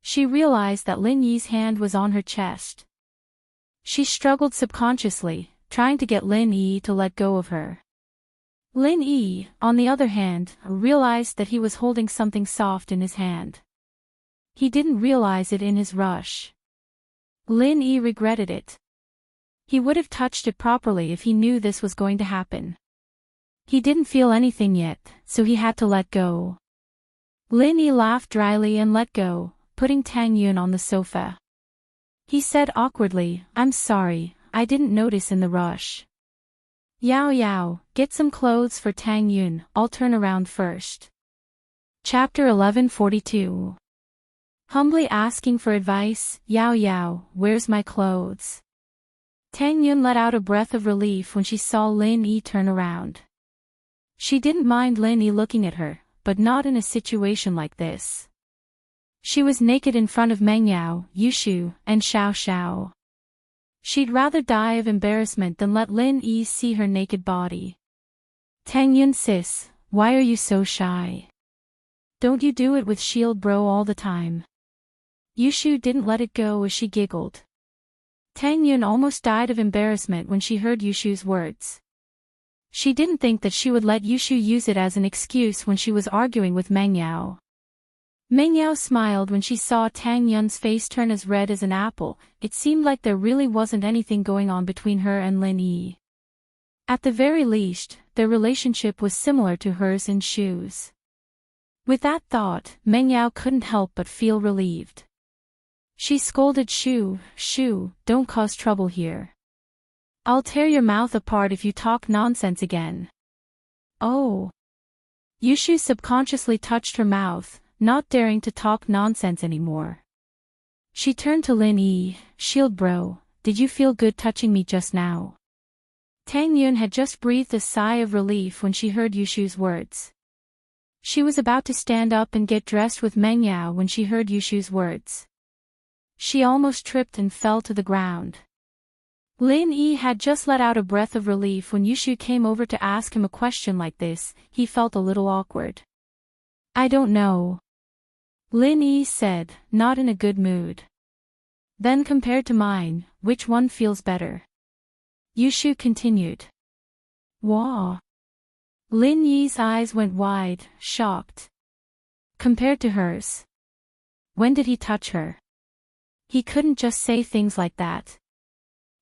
She realized that Lin Yi's hand was on her chest. She struggled subconsciously, trying to get Lin Yi to let go of her. Lin Yi, on the other hand, realized that he was holding something soft in his hand. He didn't realize it in his rush. Lin Yi regretted it. He would have touched it properly if he knew this was going to happen. He didn't feel anything yet, so he had to let go. Lin Yi laughed dryly and let go, putting Tang Yun on the sofa. He said awkwardly, "I'm sorry, I didn't notice in the rush." "Yao Yao, get some clothes for Tang Yun, I'll turn around first." Chapter 1142. Humbly asking for advice, "Yao Yao, where's my clothes?" Tang Yun let out a breath of relief when she saw Lin Yi turn around. She didn't mind Lin Yi looking at her, but not in a situation like this. She was naked in front of Mengyao, Yushu, and Xiao Xiao. She'd rather die of embarrassment than let Lin Yi see her naked body. "Tang Yun sis, why are you so shy? Don't you do it with shield bro all the time?" Yushu didn't let it go as she giggled. Tang Yun almost died of embarrassment when she heard Yushu's words. She didn't think that she would let Yushu use it as an excuse when she was arguing with Mengyao. Mengyao smiled when she saw Tang Yun's face turn as red as an apple. It seemed like there really wasn't anything going on between her and Lin Yi. At the very least, their relationship was similar to hers in shoes. With that thought, Meng Yao couldn't help but feel relieved. She scolded Shu, don't cause trouble here. I'll tear your mouth apart if you talk nonsense again. Oh. Yushu subconsciously touched her mouth, not daring to talk nonsense anymore. She turned to Lin Yi, shield bro, did you feel good touching me just now? Tang Yun had just breathed a sigh of relief when she heard Yushu's words. She was about to stand up and get dressed with Meng Yao when she heard Yushu's words. She almost tripped and fell to the ground. Lin Yi had just let out a breath of relief when Yushu came over to ask him a question like this. He felt a little awkward. I don't know. Lin Yi said, not in a good mood. Then compared to mine, which one feels better? Yushu continued. Wah. Lin Yi's eyes went wide, shocked. Compared to hers. When did he touch her? He couldn't just say things like that.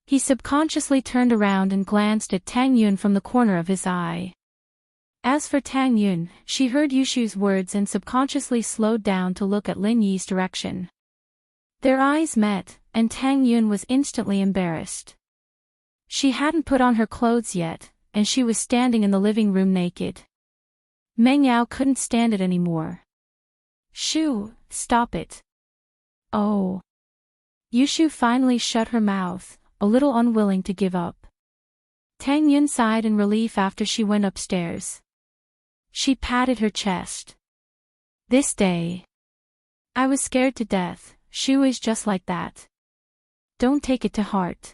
He subconsciously turned around and glanced at Tang Yun from the corner of his eye. As for Tang Yun, she heard Yushu's words and subconsciously slowed down to look at Lin Yi's direction. Their eyes met, and Tang Yun was instantly embarrassed. She hadn't put on her clothes yet, and she was standing in the living room naked. Meng Yao couldn't stand it anymore. Shu, stop it. Oh. Yushu finally shut her mouth, a little unwilling to give up. Tang Yun sighed in relief after she went upstairs. She patted her chest. This day. I was scared to death. Shu is just like that. Don't take it to heart.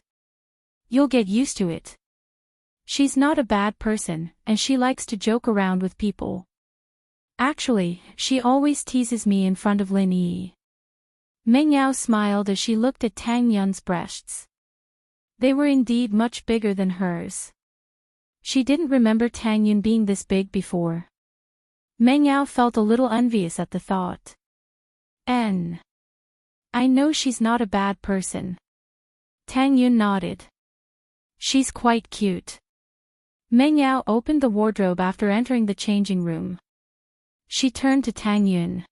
You'll get used to it. She's not a bad person, and she likes to joke around with people. Actually, she always teases me in front of Lin Yi. Meng Yao smiled as she looked at Tang Yun's breasts. They were indeed much bigger than hers. She didn't remember Tang Yun being this big before. Meng Yao felt a little envious at the thought. I know she's not a bad person. Tang Yun nodded. She's quite cute. Meng Yao opened the wardrobe after entering the changing room. She turned to Tang Yun.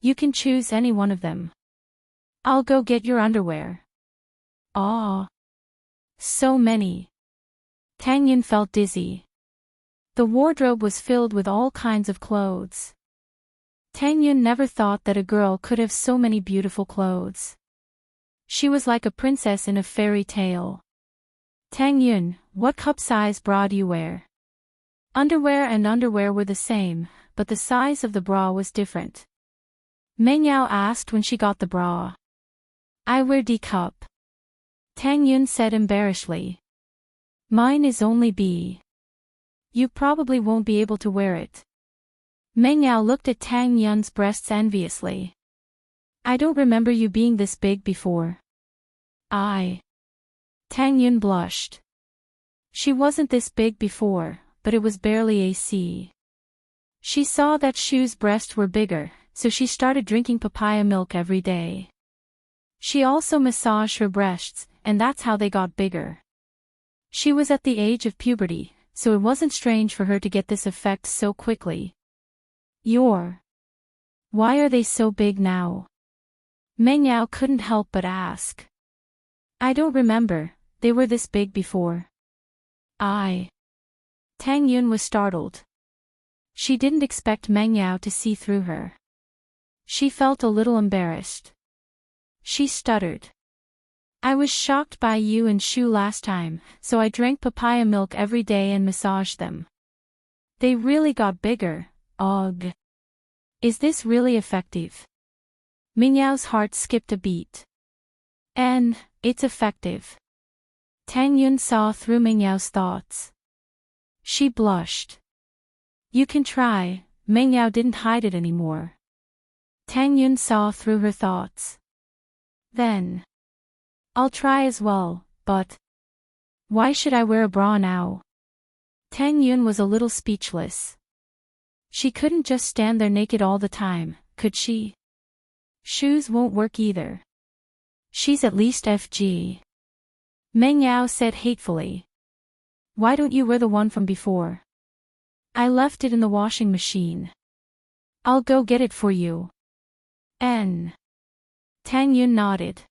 You can choose any one of them. I'll go get your underwear. Ah. So many. Tang Yun felt dizzy. The wardrobe was filled with all kinds of clothes. Tang Yun never thought that a girl could have so many beautiful clothes. She was like a princess in a fairy tale. Tang Yun, what cup-size bra do you wear? Underwear and underwear were the same, but the size of the bra was different. Meng Yao asked when she got the bra. I wear D cup. Tang Yun said embarrassedly. Mine is only B. You probably won't be able to wear it. Meng Yao looked at Tang Yun's breasts enviously. I don't remember you being this big before. Tang Yun blushed. She wasn't this big before, but it was barely AC. She saw that Shu's breasts were bigger, so she started drinking papaya milk every day. She also massaged her breasts, and that's how they got bigger. She was at the age of puberty, so it wasn't strange for her to get this effect so quickly. Why are they so big now? Meng Yao couldn't help but ask. I don't remember, they were this big before. Tang Yun was startled. She didn't expect Meng Yao to see through her. She felt a little embarrassed. She stuttered. I was shocked by you and Shu last time, so I drank papaya milk every day and massaged them. They really got bigger. Ugh. Is this really effective? Meng Yao's heart skipped a beat. It's effective. Tang Yun saw through Meng Yao's thoughts. She blushed. You can try. Meng Yao didn't hide it anymore. Tang Yun saw through her thoughts. Then. I'll try as well, but. Why should I wear a bra now? Tang Yun was a little speechless. She couldn't just stand there naked all the time, could she? Shoes won't work either. She's at least FG. Meng Yao said hatefully. Why don't you wear the one from before? I left it in the washing machine. I'll go get it for you. N. Tang Yun nodded.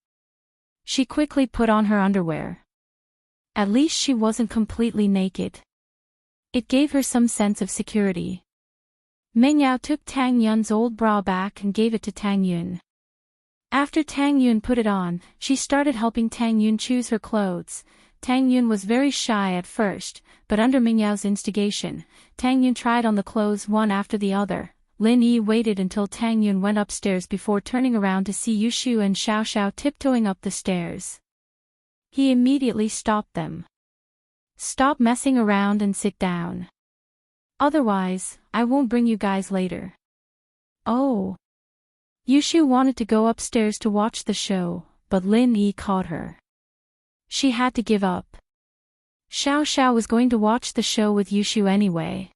She quickly put on her underwear. At least she wasn't completely naked. It gave her some sense of security. Meng Yao took Tang Yun's old bra back and gave it to Tang Yun. After Tang Yun put it on, she started helping Tang Yun choose her clothes. Tang Yun was very shy at first, but under Meng Yao's instigation, Tang Yun tried on the clothes one after the other. Lin Yi waited until Tang Yun went upstairs before turning around to see Yushu and Xiao Xiao tiptoeing up the stairs. He immediately stopped them. Stop messing around and sit down. Otherwise, I won't bring you guys later. Oh. Yushu wanted to go upstairs to watch the show, but Lin Yi caught her. She had to give up. Xiao Xiao was going to watch the show with Yushu anyway.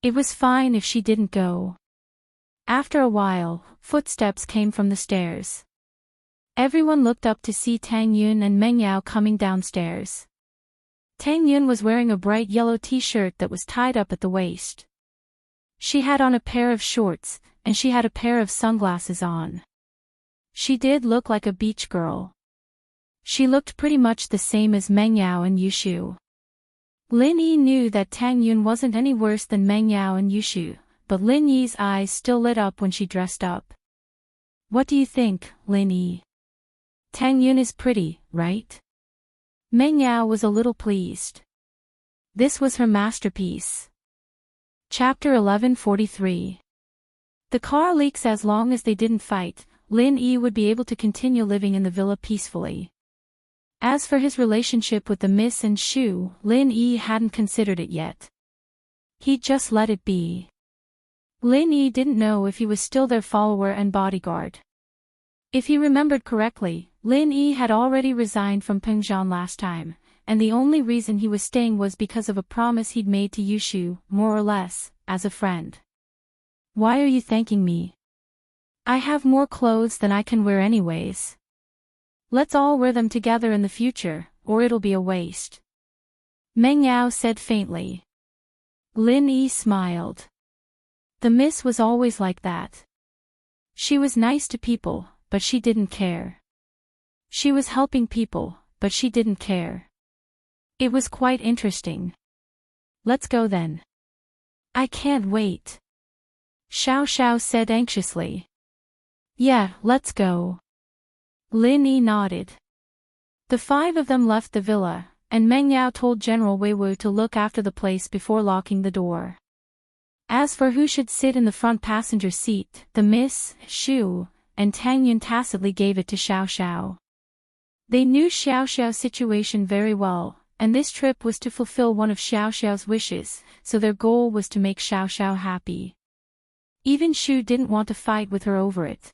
It was fine if she didn't go. After a while, footsteps came from the stairs. Everyone looked up to see Tang Yun and Meng Yao coming downstairs. Tang Yun was wearing a bright yellow t-shirt that was tied up at the waist. She had on a pair of shorts, and she had a pair of sunglasses on. She did look like a beach girl. She looked pretty much the same as Meng Yao and Yushu. Lin Yi knew that Tang Yun wasn't any worse than Meng Yao and Yushu, but Lin Yi's eyes still lit up when she dressed up. What do you think, Lin Yi? Tang Yun is pretty, right? Meng Yao was a little pleased. This was her masterpiece. Chapter 1143. The car leaks. As long as they didn't fight, Lin Yi would be able to continue living in the villa peacefully. As for his relationship with the Miss and Shu, Lin Yi hadn't considered it yet. He'd just let it be. Lin Yi didn't know if he was still their follower and bodyguard. If he remembered correctly, Lin Yi had already resigned from Pengzhan last time, and the only reason he was staying was because of a promise he'd made to Yushu, more or less, as a friend. Why are you thanking me? I have more clothes than I can wear anyways. Let's all wear them together in the future, or it'll be a waste. Meng Yao said faintly. Lin Yi smiled. The Miss was always like that. She was nice to people, but she didn't care. She was helping people, but she didn't care. It was quite interesting. Let's go then. I can't wait. Xiao Xiao said anxiously. Yeah, let's go. Lin Yi nodded. The five of them left the villa, and Meng Yao told General Wei Wu to look after the place before locking the door. As for who should sit in the front passenger seat, the Miss, Shu, and Tang Yun tacitly gave it to Xiao Xiao. They knew Xiao Xiao's situation very well, and this trip was to fulfill one of Xiao Xiao's wishes, so their goal was to make Xiao Xiao happy. Even Shu didn't want to fight with her over it.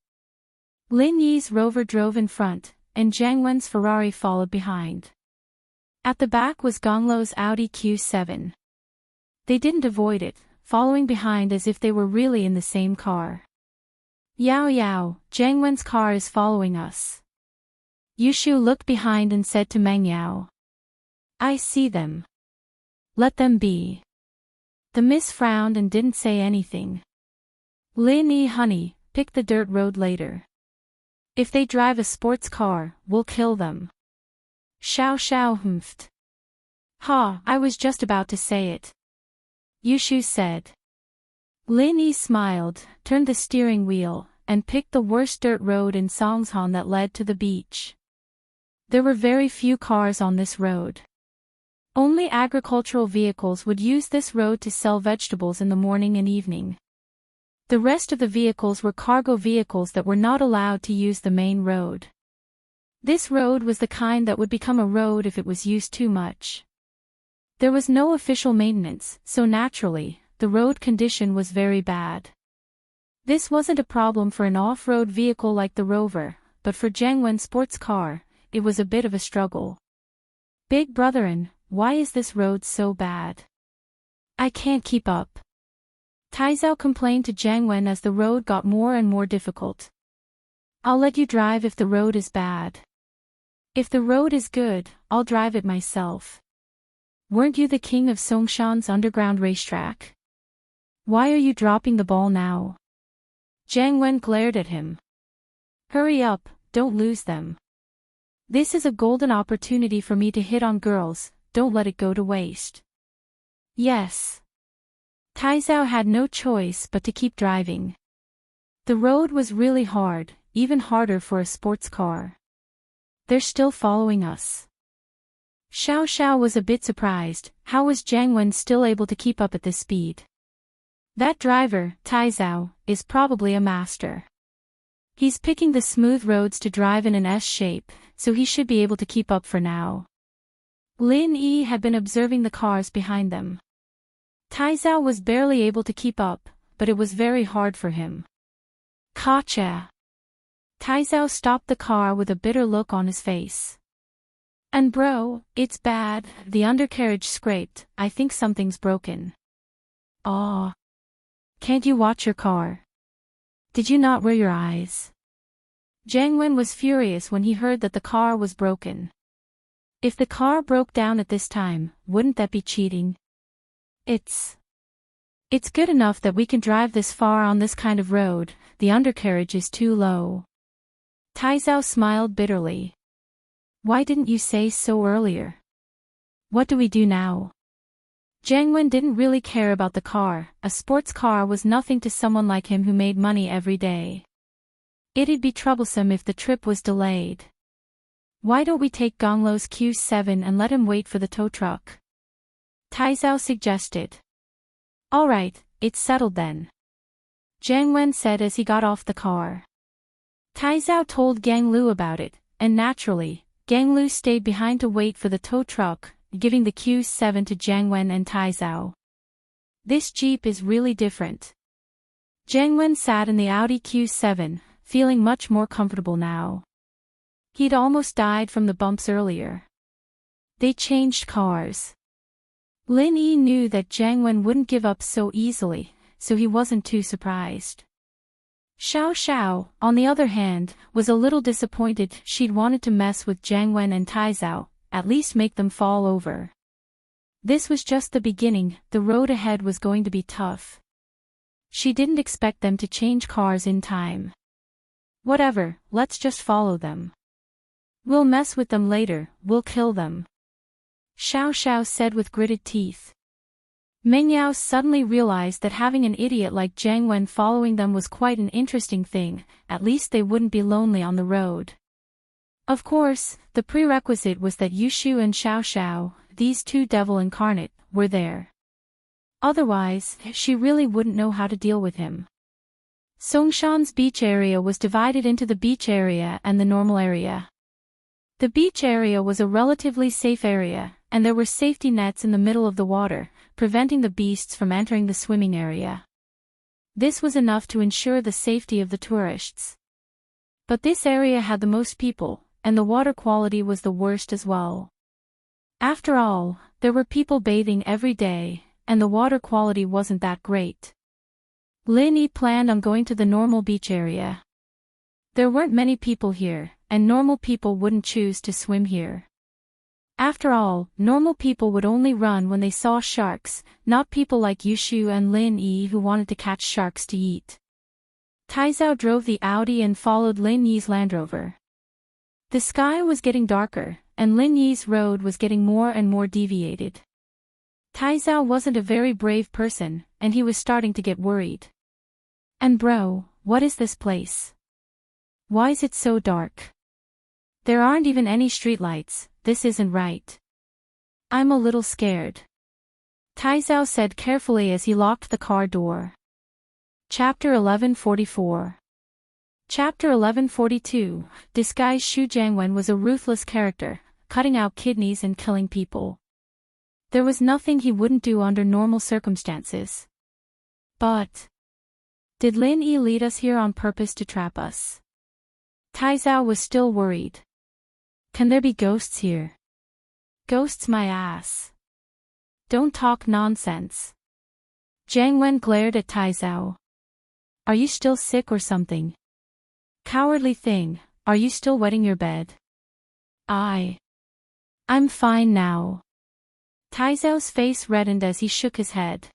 Lin Yi's Rover drove in front, and Jiang Wen's Ferrari followed behind. At the back was Gonglu's Audi Q7. They didn't avoid it, following behind as if they were really in the same car. Yao Yao, Jiang Wen's car is following us. Yushu looked behind and said to Meng Yao. I see them. Let them be. The Miss frowned and didn't say anything. Lin Yi, honey, pick the dirt road later. If they drive a sports car, we'll kill them. Xiao Xiao humphed. Ha, I was just about to say it. Yushu said. Lin Yi smiled, turned the steering wheel, and picked the worst dirt road in Songshan that led to the beach. There were very few cars on this road. Only agricultural vehicles would use this road to sell vegetables in the morning and evening. The rest of the vehicles were cargo vehicles that were not allowed to use the main road. This road was the kind that would become a road if it was used too much. There was no official maintenance, so naturally, the road condition was very bad. This wasn't a problem for an off-road vehicle like the Rover, but for Jiang Wen's sports car, it was a bit of a struggle. Big brotherin, why is this road so bad? I can't keep up. Taizao complained to Jiang Wen as the road got more and more difficult. I'll let you drive if the road is bad. If the road is good, I'll drive it myself. Weren't you the king of Songshan's underground racetrack? Why are you dropping the ball now? Jiang Wen glared at him. Hurry up, don't lose them. This is a golden opportunity for me to hit on girls, don't let it go to waste. Yes. Taizao had no choice but to keep driving. The road was really hard, even harder for a sports car. They're still following us. Xiao Xiao was a bit surprised, how was Jiang Wen still able to keep up at this speed? That driver, Taizao, is probably a master. He's picking the smooth roads to drive in an S shape, so he should be able to keep up for now. Lin Yi had been observing the cars behind them. Taizao was barely able to keep up, but it was very hard for him. Gotcha! Taizao stopped the car with a bitter look on his face. And bro, it's bad, the undercarriage scraped, I think something's broken. Aw. Can't you watch your car? Did you not wear your eyes? Jiang Wen was furious when he heard that the car was broken. If the car broke down at this time, wouldn't that be cheating? It's good enough that we can drive this far on this kind of road, the undercarriage is too low. Taizao smiled bitterly. Why didn't you say so earlier? What do we do now? Jiang Wen didn't really care about the car, a sports car was nothing to someone like him who made money every day. It'd be troublesome if the trip was delayed. Why don't we take Gonglo's Q7 and let him wait for the tow truck? Taizao suggested. Alright, it's settled then. Jiang Wen said as he got off the car. Taizao told Gang Lu about it, and naturally, Gang Lu stayed behind to wait for the tow truck, giving the Q7 to Jiang Wen and Taizao. This Jeep is really different. Jiang Wen sat in the Audi Q7, feeling much more comfortable now. He'd almost died from the bumps earlier. They changed cars. Lin Yi knew that Jiang Wen wouldn't give up so easily, so he wasn't too surprised. Xiao Xiao, on the other hand, was a little disappointed. She'd wanted to mess with Jiang Wen and Taizao, at least make them fall over. This was just the beginning, the road ahead was going to be tough. She didn't expect them to change cars in time. Whatever, let's just follow them. We'll mess with them later, we'll kill them. Xiao Xiao said with gritted teeth. Meng Yao suddenly realized that having an idiot like Jiang Wen following them was quite an interesting thing, at least they wouldn't be lonely on the road. Of course, the prerequisite was that Yushu and Xiao Xiao, these two devil incarnate, were there. Otherwise, she really wouldn't know how to deal with him. Songshan's beach area was divided into the beach area and the normal area. The beach area was a relatively safe area, and there were safety nets in the middle of the water, preventing the beasts from entering the swimming area. This was enough to ensure the safety of the tourists. But this area had the most people, and the water quality was the worst as well. After all, there were people bathing every day, and the water quality wasn't that great. Lin Yi planned on going to the normal beach area. There weren't many people here, and normal people wouldn't choose to swim here. After all, normal people would only run when they saw sharks, not people like Yushu and Lin Yi who wanted to catch sharks to eat. Taizao drove the Audi and followed Lin Yi's Land Rover. The sky was getting darker, and Lin Yi's road was getting more and more deviated. Taizao wasn't a very brave person, and he was starting to get worried. And bro, what is this place? Why is it so dark? There aren't even any streetlights, this isn't right. I'm a little scared. Taizao said carefully as he locked the car door. Chapter 1144. Chapter 1142, Disguised Xu Jiangwen was a ruthless character, cutting out kidneys and killing people. There was nothing he wouldn't do under normal circumstances. But did Lin Yi lead us here on purpose to trap us? Taizao was still worried. Can there be ghosts here? Ghosts my ass. Don't talk nonsense. Jiang Wen glared at Taizao. Are you still sick or something? Cowardly thing, are you still wetting your bed? I'm fine now. Taizao's face reddened as he shook his head.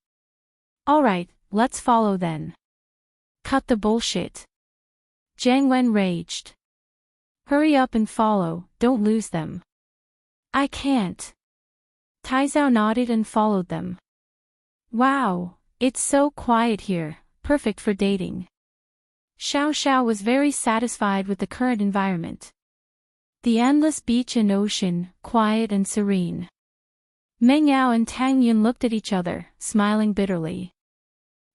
Alright, let's follow then. Cut the bullshit. Jiang Wen raged. Hurry up and follow, don't lose them. I can't. Taizao nodded and followed them. Wow, it's so quiet here, perfect for dating. Xiao Xiao was very satisfied with the current environment. The endless beach and ocean, quiet and serene. Meng Yao and Tang Yun looked at each other, smiling bitterly.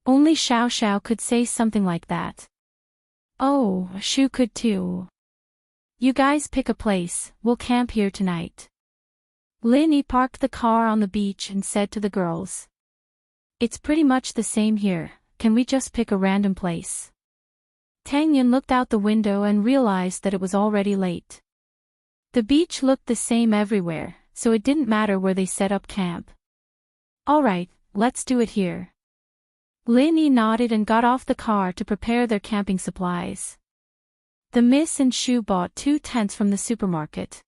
Only Xiao Xiao could say something like that. Oh, Shu could too. You guys pick a place, we'll camp here tonight. Lin Yi parked the car on the beach and said to the girls. It's pretty much the same here, can we just pick a random place? Tang Yun looked out the window and realized that it was already late. The beach looked the same everywhere, so it didn't matter where they set up camp. Alright, let's do it here. Lin Yi nodded and got off the car to prepare their camping supplies. The Miss and Shu bought 2 tents from the supermarket.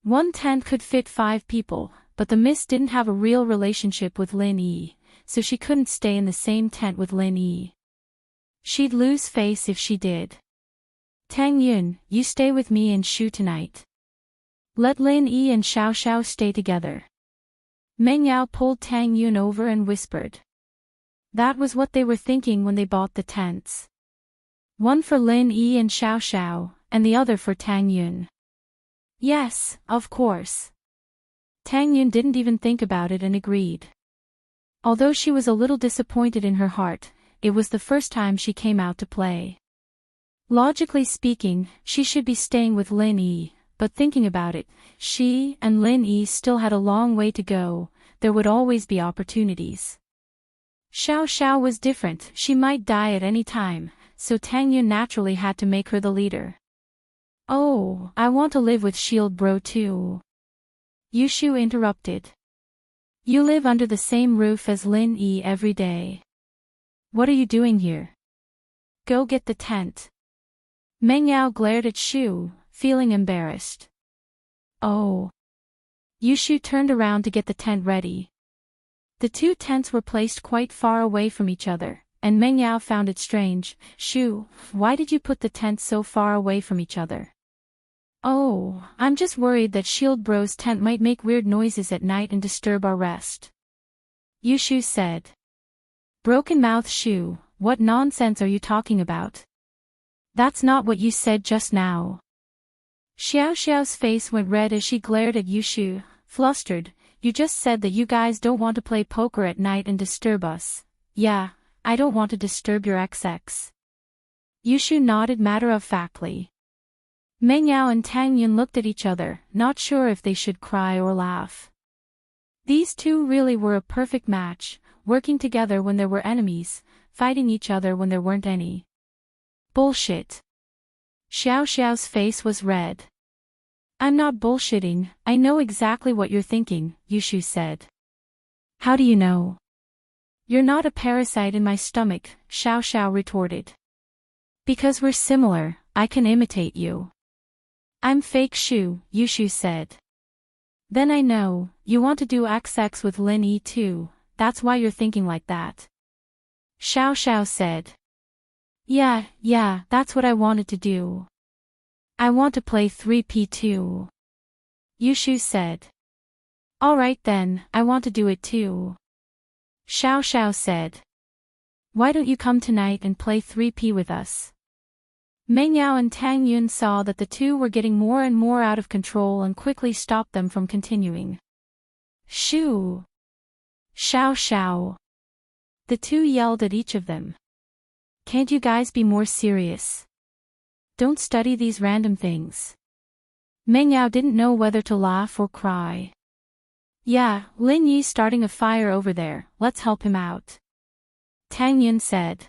One tent could fit 5 people, but the Miss didn't have a real relationship with Lin Yi, so she couldn't stay in the same tent with Lin Yi. She'd lose face if she did. Tang Yun, you stay with me and Shu tonight. Let Lin Yi and Xiao Xiao stay together. Meng Yao pulled Tang Yun over and whispered. That was what they were thinking when they bought the tents. One for Lin Yi and Xiao Xiao, and the other for Tang Yun. Yes, of course. Tang Yun didn't even think about it and agreed. Although she was a little disappointed in her heart, it was the first time she came out to play. Logically speaking, she should be staying with Lin Yi, but thinking about it, she and Lin Yi still had a long way to go, there would always be opportunities. Xiao Xiao was different, she might die at any time, so Tang Yun naturally had to make her the leader. Oh, I want to live with Shield Bro too. Yushu interrupted. You live under the same roof as Lin Yi every day. What are you doing here? Go get the tent. Meng Yao glared at Shu, feeling embarrassed. Oh. Yushu turned around to get the tent ready. The 2 tents were placed quite far away from each other, and Meng Yao found it strange. Shu, why did you put the tents so far away from each other? Oh, I'm just worried that Shield Bro's tent might make weird noises at night and disturb our rest. Yushu said. Broken mouth Shu, what nonsense are you talking about? That's not what you said just now. Xiao Xiao's face went red as she glared at Yushu, flustered. You just said that you guys don't want to play poker at night and disturb us. Yeah, I don't want to disturb your XX. Yushu nodded matter-of-factly. Meng Yao and Tang Yun looked at each other, not sure if they should cry or laugh. These 2 really were a perfect match, working together when there were enemies, fighting each other when there weren't any. Bullshit. Xiao Xiao's face was red. I'm not bullshitting, I know exactly what you're thinking, Yushu said. How do you know? You're not a parasite in my stomach, Xiao Xiao retorted. Because we're similar, I can imitate you. I'm fake Shu, Yushu said. Then I know, you want to do XX with Lin Yi too, that's why you're thinking like that. Xiao Xiao said. Yeah, that's what I wanted to do. I want to play 3P too. Yushu said. Alright then, I want to do it too. Xiao Xiao said. Why don't you come tonight and play 3P with us? Meng Yao and Tang Yun saw that the 2 were getting more and more out of control and quickly stopped them from continuing. Shoo! Xiao Xiao! The 2 yelled at each of them. Can't you guys be more serious? Don't study these random things. Meng Yao didn't know whether to laugh or cry. Yeah, Lin Yi's starting a fire over there, let's help him out. Tang Yun said.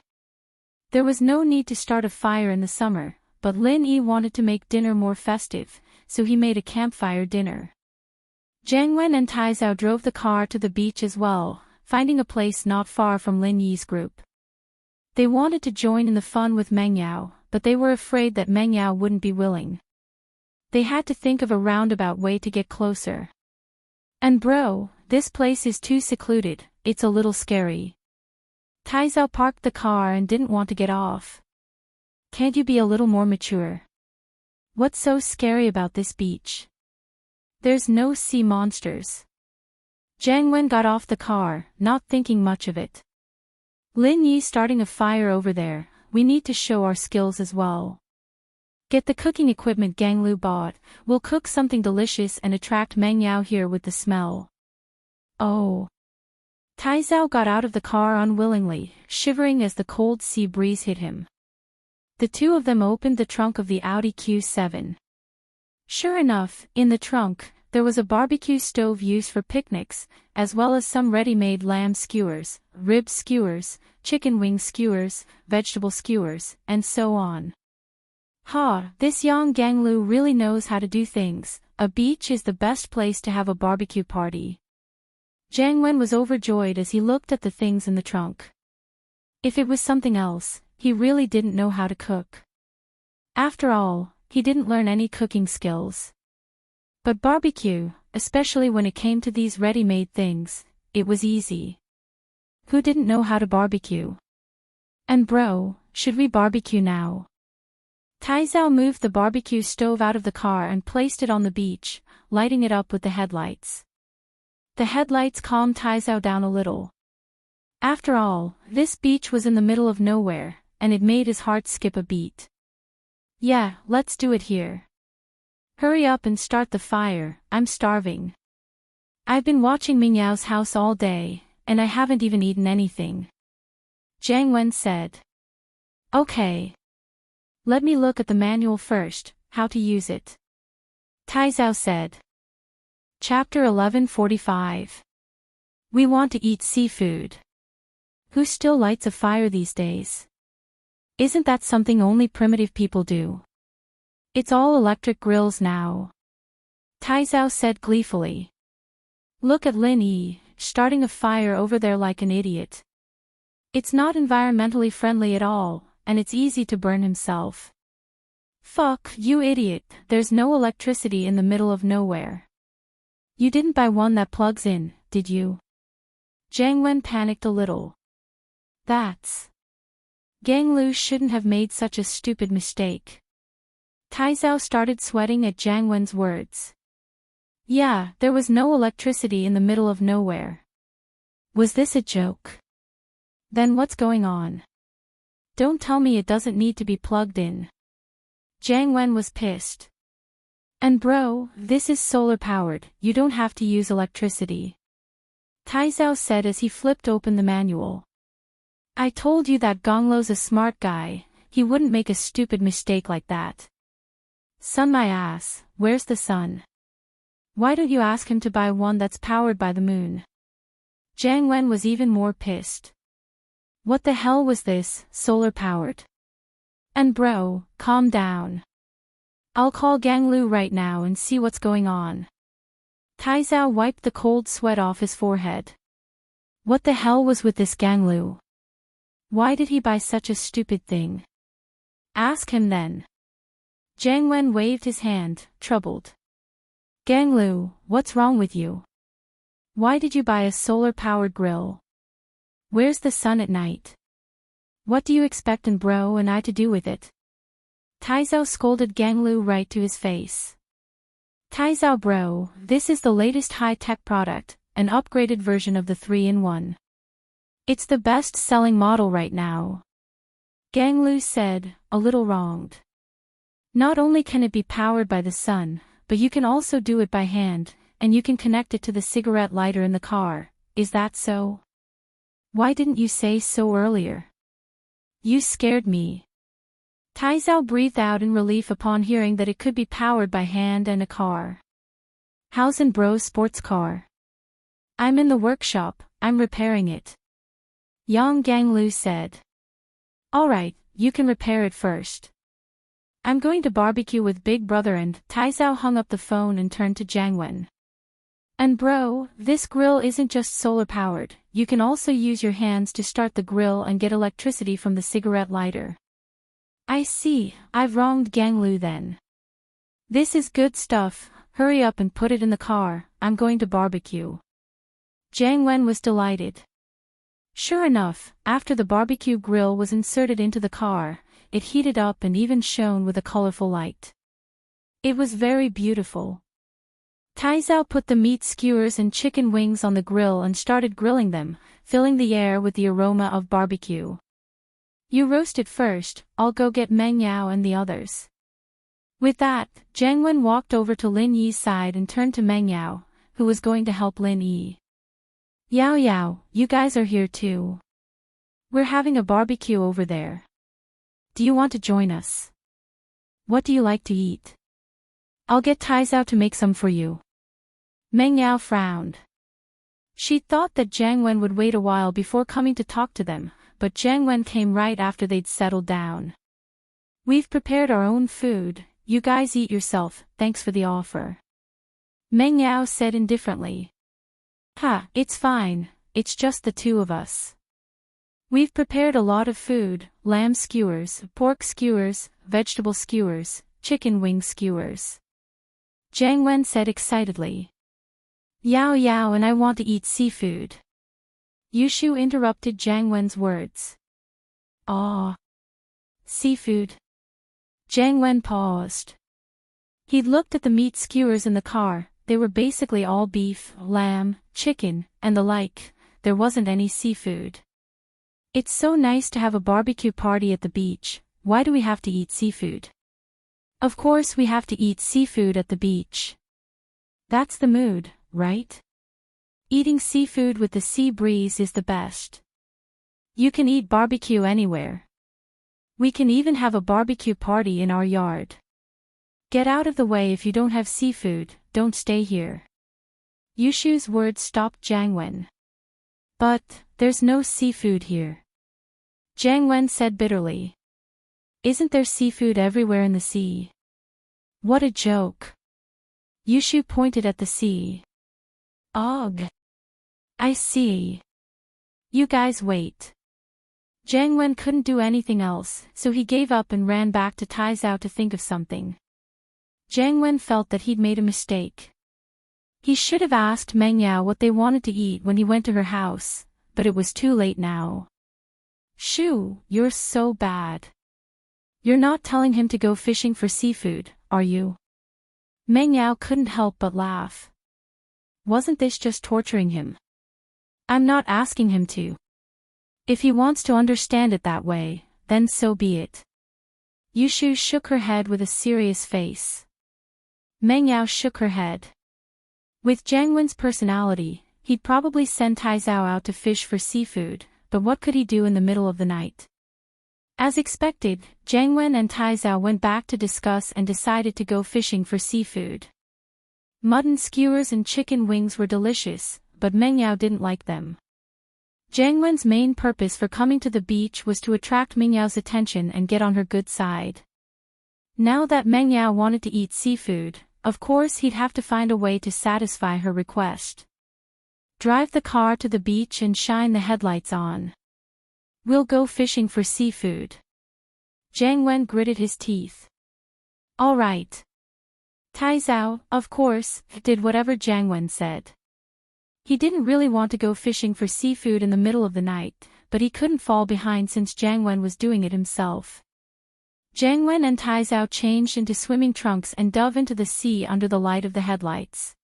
There was no need to start a fire in the summer, but Lin Yi wanted to make dinner more festive, so he made a campfire dinner. Jiang Wen and Taizao drove the car to the beach as well, finding a place not far from Lin Yi's group. They wanted to join in the fun with Meng Yao, but they were afraid that Meng Yao wouldn't be willing. They had to think of a roundabout way to get closer. And bro, this place is too secluded, it's a little scary. Taizao parked the car and didn't want to get off. Can't you be a little more mature? What's so scary about this beach? There's no sea monsters. Jiang Wen got off the car, not thinking much of it. Lin Yi starting a fire over there, we need to show our skills as well. Get the cooking equipment Gang Lu bought, we'll cook something delicious and attract Meng Yao here with the smell. Oh. Taizao got out of the car unwillingly, shivering as the cold sea breeze hit him. The two of them opened the trunk of the Audi Q7. Sure enough, in the trunk, there was a barbecue stove used for picnics, as well as some ready-made lamb skewers, rib skewers, chicken wing skewers, vegetable skewers, and so on. This young Gang Lu really knows how to do things. A beach is the best place to have a barbecue party. Jiang Wen was overjoyed as he looked at the things in the trunk. If it was something else, he really didn't know how to cook. After all, he didn't learn any cooking skills. But barbecue, especially when it came to these ready-made things, it was easy. Who didn't know how to barbecue? And bro, should we barbecue now? Taizao moved the barbecue stove out of the car and placed it on the beach, lighting it up with the headlights. The headlights calmed Taizao down a little. After all, this beach was in the middle of nowhere, and it made his heart skip a beat. Yeah, let's do it here. Hurry up and start the fire, I'm starving. I've been watching Ming Yao's house all day, and I haven't even eaten anything. Jiang Wen said. Okay. Let me look at the manual first, how to use it. Taizao said. Chapter 11:45. We want to eat seafood. Who still lights a fire these days? Isn't that something only primitive people do? It's all electric grills now. Taizao said gleefully. Look at Lin Yi, starting a fire over there like an idiot. It's not environmentally friendly at all, and it's easy to burn himself. Fuck, you idiot, there's no electricity in the middle of nowhere. You didn't buy one that plugs in, did you? Jiang Wen panicked a little. Gang Lu shouldn't have made such a stupid mistake. Taizao started sweating at Jiang Wen's words. Yeah, there was no electricity in the middle of nowhere. Was this a joke? Then what's going on? Don't tell me it doesn't need to be plugged in. Jiang Wen was pissed. And bro, this is solar powered, you don't have to use electricity. Taizao said as he flipped open the manual. I told you that Gonglo's a smart guy, he wouldn't make a stupid mistake like that. Sun my ass, where's the sun? Why don't you ask him to buy one that's powered by the moon? Jiang Wen was even more pissed. What the hell was this, solar powered? And bro, calm down. I'll call Gang Lu right now and see what's going on. Taizao wiped the cold sweat off his forehead. What the hell was with this Gang Lu? Why did he buy such a stupid thing? Ask him then. Jiang Wen waved his hand, troubled. Gang Lu, what's wrong with you? Why did you buy a solar-powered grill? Where's the sun at night? What do you expect and bro and I to do with it? Taizao scolded Gang Lu right to his face. Taizao bro, this is the latest high-tech product, an upgraded version of the 3-in-1. It's the best-selling model right now. Gang Lu said, a little wronged. Not only can it be powered by the sun, but you can also do it by hand, and you can connect it to the cigarette lighter in the car, is that so? Why didn't you say so earlier? You scared me. Taizao breathed out in relief upon hearing that it could be powered by hand and a car. How's in bro's sports car? I'm in the workshop, I'm repairing it. Yang Gang Lu said. Alright, you can repair it first. I'm going to barbecue with Big Brother and Taizao hung up the phone and turned to Jiang Wen. And bro, this grill isn't just solar powered, you can also use your hands to start the grill and get electricity from the cigarette lighter. I see, I've wronged Gang Lu then. This is good stuff, hurry up and put it in the car, I'm going to barbecue. Jiang Wen was delighted. Sure enough, after the barbecue grill was inserted into the car, it heated up and even shone with a colorful light. It was very beautiful. Taizao put the meat skewers and chicken wings on the grill and started grilling them, filling the air with the aroma of barbecue. You roast it first, I'll go get Meng Yao and the others. With that, Jiang Wen walked over to Lin Yi's side and turned to Meng Yao, who was going to help Lin Yi. Yao Yao, you guys are here too. We're having a barbecue over there. Do you want to join us? What do you like to eat? I'll get Taizao to make some for you. Meng Yao frowned. She thought that Jiang Wen would wait a while before coming to talk to them, but Jiang Wen came right after they'd settled down. We've prepared our own food, you guys eat yourself, thanks for the offer. Meng Yao said indifferently. Ha, it's fine, it's just the two of us. We've prepared a lot of food, lamb skewers, pork skewers, vegetable skewers, chicken wing skewers. Jiang Wen said excitedly. Yao Yao and I want to eat seafood. Yushu interrupted Jiang Wen's words. Aw. Seafood. Jiang Wen paused. He'd looked at the meat skewers in the car, they were basically all beef, lamb, chicken, and the like, there wasn't any seafood. It's so nice to have a barbecue party at the beach, why do we have to eat seafood? Of course we have to eat seafood at the beach. That's the mood, right? Eating seafood with the sea breeze is the best. You can eat barbecue anywhere. We can even have a barbecue party in our yard. Get out of the way if you don't have seafood, don't stay here. Yushu's words stopped Jiang Wen. But, there's no seafood here. Jiang Wen said bitterly. Isn't there seafood everywhere in the sea? What a joke. Yushu pointed at the sea. Ugh. I see. You guys wait. Jiang Wen couldn't do anything else, so he gave up and ran back to Taizao to think of something. Jiang Wen felt that he'd made a mistake. He should have asked Meng Yao what they wanted to eat when he went to her house, but it was too late now. Shoo, you're so bad. You're not telling him to go fishing for seafood, are you? Meng Yao couldn't help but laugh. Wasn't this just torturing him? I'm not asking him to. If he wants to understand it that way, then so be it. Yushu shook her head with a serious face. Meng Yao shook her head. With Jiang Wen's personality, he'd probably send Taizao out to fish for seafood, but what could he do in the middle of the night? As expected, Jiang Wen and Taizao went back to discuss and decided to go fishing for seafood. Mutton skewers and chicken wings were delicious, but Meng Yao didn't like them. Jiang Wen's main purpose for coming to the beach was to attract Meng Yao's attention and get on her good side. Now that Meng Yao wanted to eat seafood, of course he'd have to find a way to satisfy her request. Drive the car to the beach and shine the headlights on. We'll go fishing for seafood. Jiang Wen gritted his teeth. All right. Taizao, of course, did whatever Jiang Wen said. He didn't really want to go fishing for seafood in the middle of the night, but he couldn't fall behind since Jiang Wen was doing it himself. Jiang Wen and Taizao changed into swimming trunks and dove into the sea under the light of the headlights.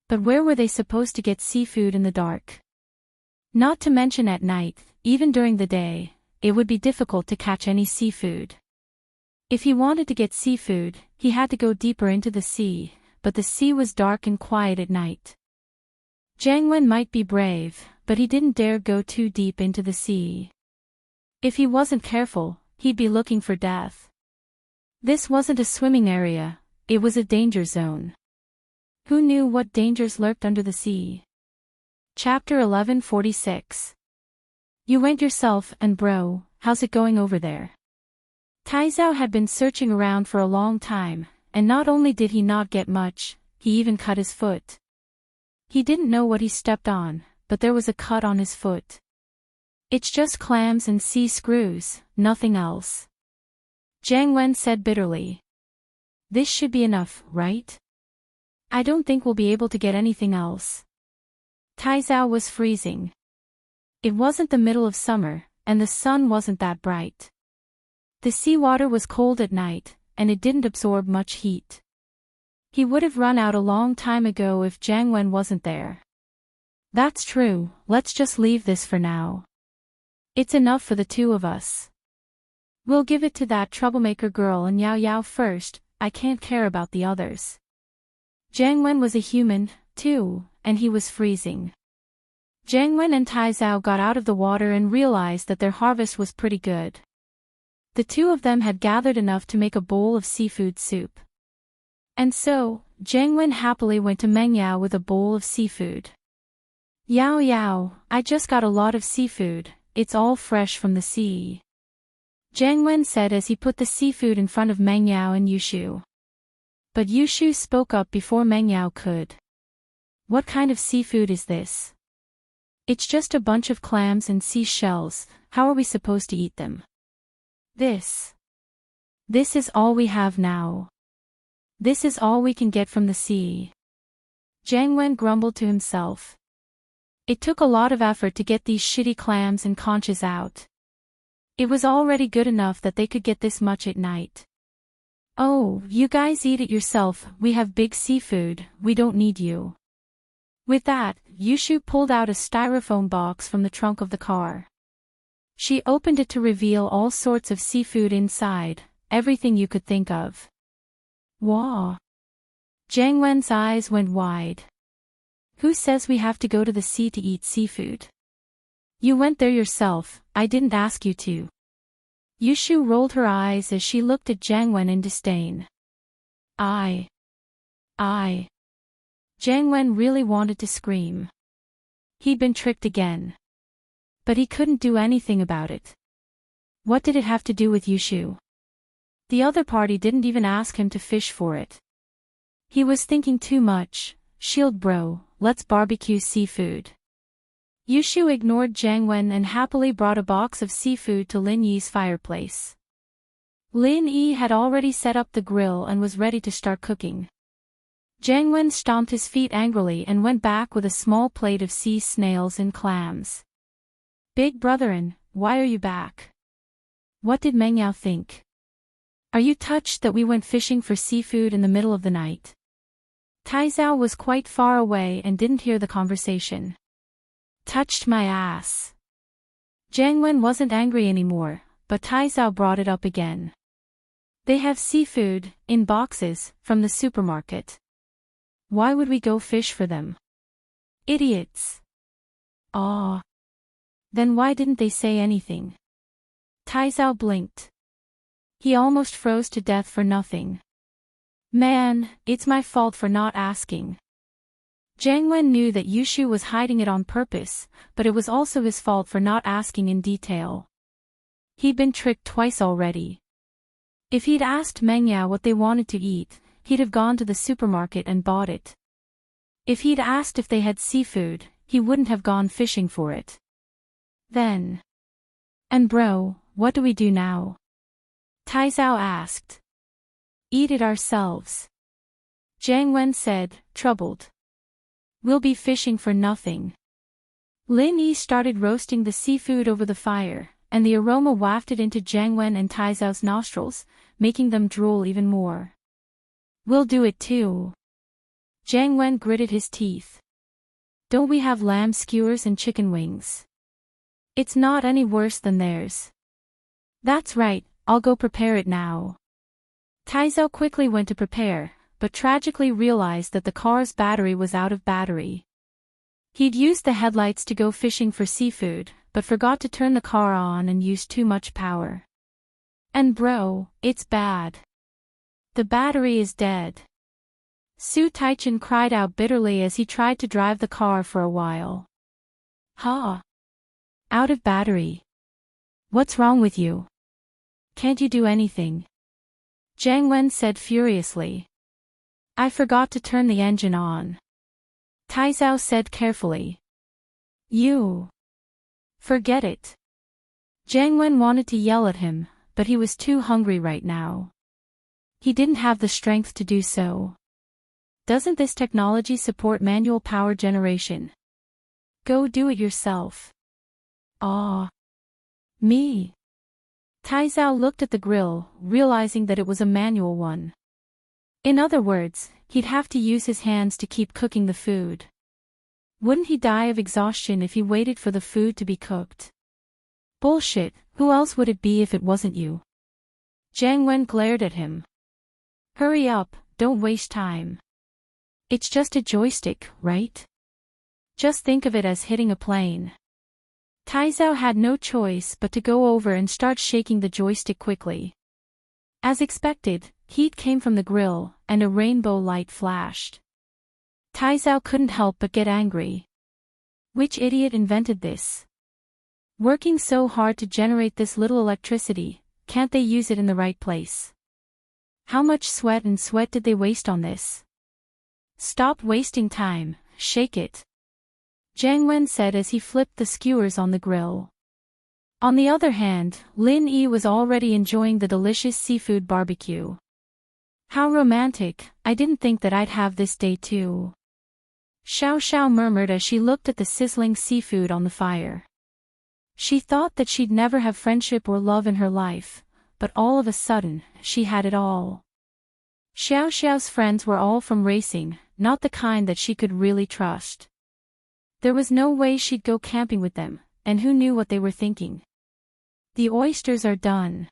But where were they supposed to get seafood in the dark? Not to mention at night, even during the day, it would be difficult to catch any seafood. If he wanted to get seafood, he had to go deeper into the sea, but the sea was dark and quiet at night. Jiang Wen might be brave, but he didn't dare go too deep into the sea. If he wasn't careful, he'd be looking for death. This wasn't a swimming area, it was a danger zone. Who knew what dangers lurked under the sea? Chapter 1146. You went yourself, and bro, how's it going over there? Taizao had been searching around for a long time, and not only did he not get much, he even cut his foot. He didn't know what he stepped on, but there was a cut on his foot. It's just clams and sea screws, nothing else. Jiang Wen said bitterly. This should be enough, right? I don't think we'll be able to get anything else. Taizao was freezing. It wasn't the middle of summer, and the sun wasn't that bright. The seawater was cold at night, and it didn't absorb much heat. He would have run out a long time ago if Jiang Wen wasn't there. That's true, let's just leave this for now. It's enough for the two of us. We'll give it to that troublemaker girl and Yao Yao first, I can't care about the others. Jiang Wen was a human, too, and he was freezing. Jiang Wen and Tai Zhao got out of the water and realized that their harvest was pretty good. The two of them had gathered enough to make a bowl of seafood soup. And so, Jiang Wen happily went to Meng Yao with a bowl of seafood. Yao Yao, I just got a lot of seafood, it's all fresh from the sea. Jiang Wen said as he put the seafood in front of Meng Yao and Yushu. But Yushu spoke up before Meng Yao could. What kind of seafood is this? It's just a bunch of clams and seashells, how are we supposed to eat them? This is all we have now. This is all we can get from the sea. Jiang Wen grumbled to himself. It took a lot of effort to get these shitty clams and conches out. It was already good enough that they could get this much at night. Oh, you guys eat it yourself, we have big seafood, we don't need you. With that, Yushu pulled out a styrofoam box from the trunk of the car. She opened it to reveal all sorts of seafood inside, everything you could think of. Wow! Jiang Wen's eyes went wide. Who says we have to go to the sea to eat seafood? You went there yourself, I didn't ask you to. Yushu rolled her eyes as she looked at Jiang Wen in disdain. I. Jiang Wen really wanted to scream. He'd been tricked again. But he couldn't do anything about it. What did it have to do with Yushu? The other party didn't even ask him to fish for it. He was thinking too much. Shield bro, let's barbecue seafood. Yushu ignored Jiang Wen and happily brought a box of seafood to Lin Yi's fireplace. Lin Yi had already set up the grill and was ready to start cooking. Jiang Wen stomped his feet angrily and went back with a small plate of sea snails and clams. Big brotherin, why are you back? What did Meng Yao think? Are you touched that we went fishing for seafood in the middle of the night? Tai Zhao was quite far away and didn't hear the conversation. Touched my ass. Jiang Wen wasn't angry anymore, but Tai Zhao brought it up again. They have seafood, in boxes, from the supermarket. Why would we go fish for them? Idiots. Ah. Then why didn't they say anything? Tai Zhao blinked. He almost froze to death for nothing. Man, it's my fault for not asking. Jiang Wen knew that Yushu was hiding it on purpose, but it was also his fault for not asking in detail. He'd been tricked twice already. If he'd asked Meng Yao what they wanted to eat, he'd have gone to the supermarket and bought it. If he'd asked if they had seafood, he wouldn't have gone fishing for it. Then. And bro, what do we do now? Tai Zhao asked. Eat it ourselves. Jiang Wen said, troubled. We'll be fishing for nothing. Lin Yi started roasting the seafood over the fire, and the aroma wafted into Jiang Wen and Tai Zhao's nostrils, making them drool even more. We'll do it too. Jiang Wen gritted his teeth. Don't we have lamb skewers and chicken wings? It's not any worse than theirs. That's right, I'll go prepare it now. Tai Zhao quickly went to prepare, but tragically realized that the car's battery was out of battery. He'd used the headlights to go fishing for seafood, but forgot to turn the car on and used too much power. And bro, it's bad. The battery is dead. Su Taichen cried out bitterly as he tried to drive the car for a while. Ha! Out of battery. What's wrong with you? Can't you do anything? Jiang Wen said furiously. I forgot to turn the engine on. Tai Zhao said carefully. You. Forget it. Jiang Wen wanted to yell at him, but he was too hungry right now. He didn't have the strength to do so. Doesn't this technology support manual power generation? Go do it yourself. Ah. Me. Taizao looked at the grill, realizing that it was a manual one. In other words, he'd have to use his hands to keep cooking the food. Wouldn't he die of exhaustion if he waited for the food to be cooked? Bullshit, who else would it be if it wasn't you? Jiang Wen glared at him. Hurry up, don't waste time. It's just a joystick, right? Just think of it as hitting a plane. Taizao had no choice but to go over and start shaking the joystick quickly. As expected, heat came from the grill, and a rainbow light flashed. Taizao couldn't help but get angry. Which idiot invented this? Working so hard to generate this little electricity, can't they use it in the right place? How much sweat did they waste on this? Stop wasting time, shake it. Jiang Wen said as he flipped the skewers on the grill. On the other hand, Lin Yi was already enjoying the delicious seafood barbecue. How romantic, I didn't think that I'd have this day too. Xiao Xiao murmured as she looked at the sizzling seafood on the fire. She thought that she'd never have friendship or love in her life, but all of a sudden, she had it all. Xiao Xiao's friends were all from racing, not the kind that she could really trust. There was no way she'd go camping with them, and who knew what they were thinking. The oysters are done.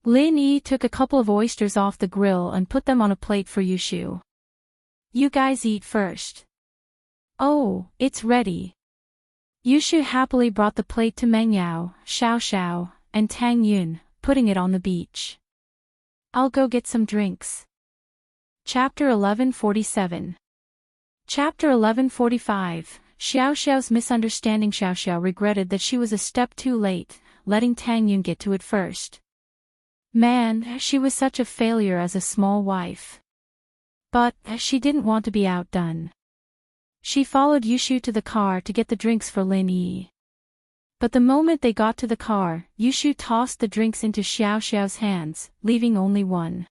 Lin Yi took a couple of oysters off the grill and put them on a plate for Yushu. You guys eat first. Oh, it's ready. Yushu happily brought the plate to Meng Yao, Xiao Xiao, and Tang Yun, putting it on the beach. I'll go get some drinks. Chapter 1147. Chapter 1145. Xiao Xiao's misunderstanding. Xiao Xiao regretted that she was a step too late, letting Tang Yun get to it first. Man, she was such a failure as a small wife. But, she didn't want to be outdone. She followed Yushu to the car to get the drinks for Lin Yi. But the moment they got to the car, Yushu tossed the drinks into Xiao Xiao's hands, leaving only one.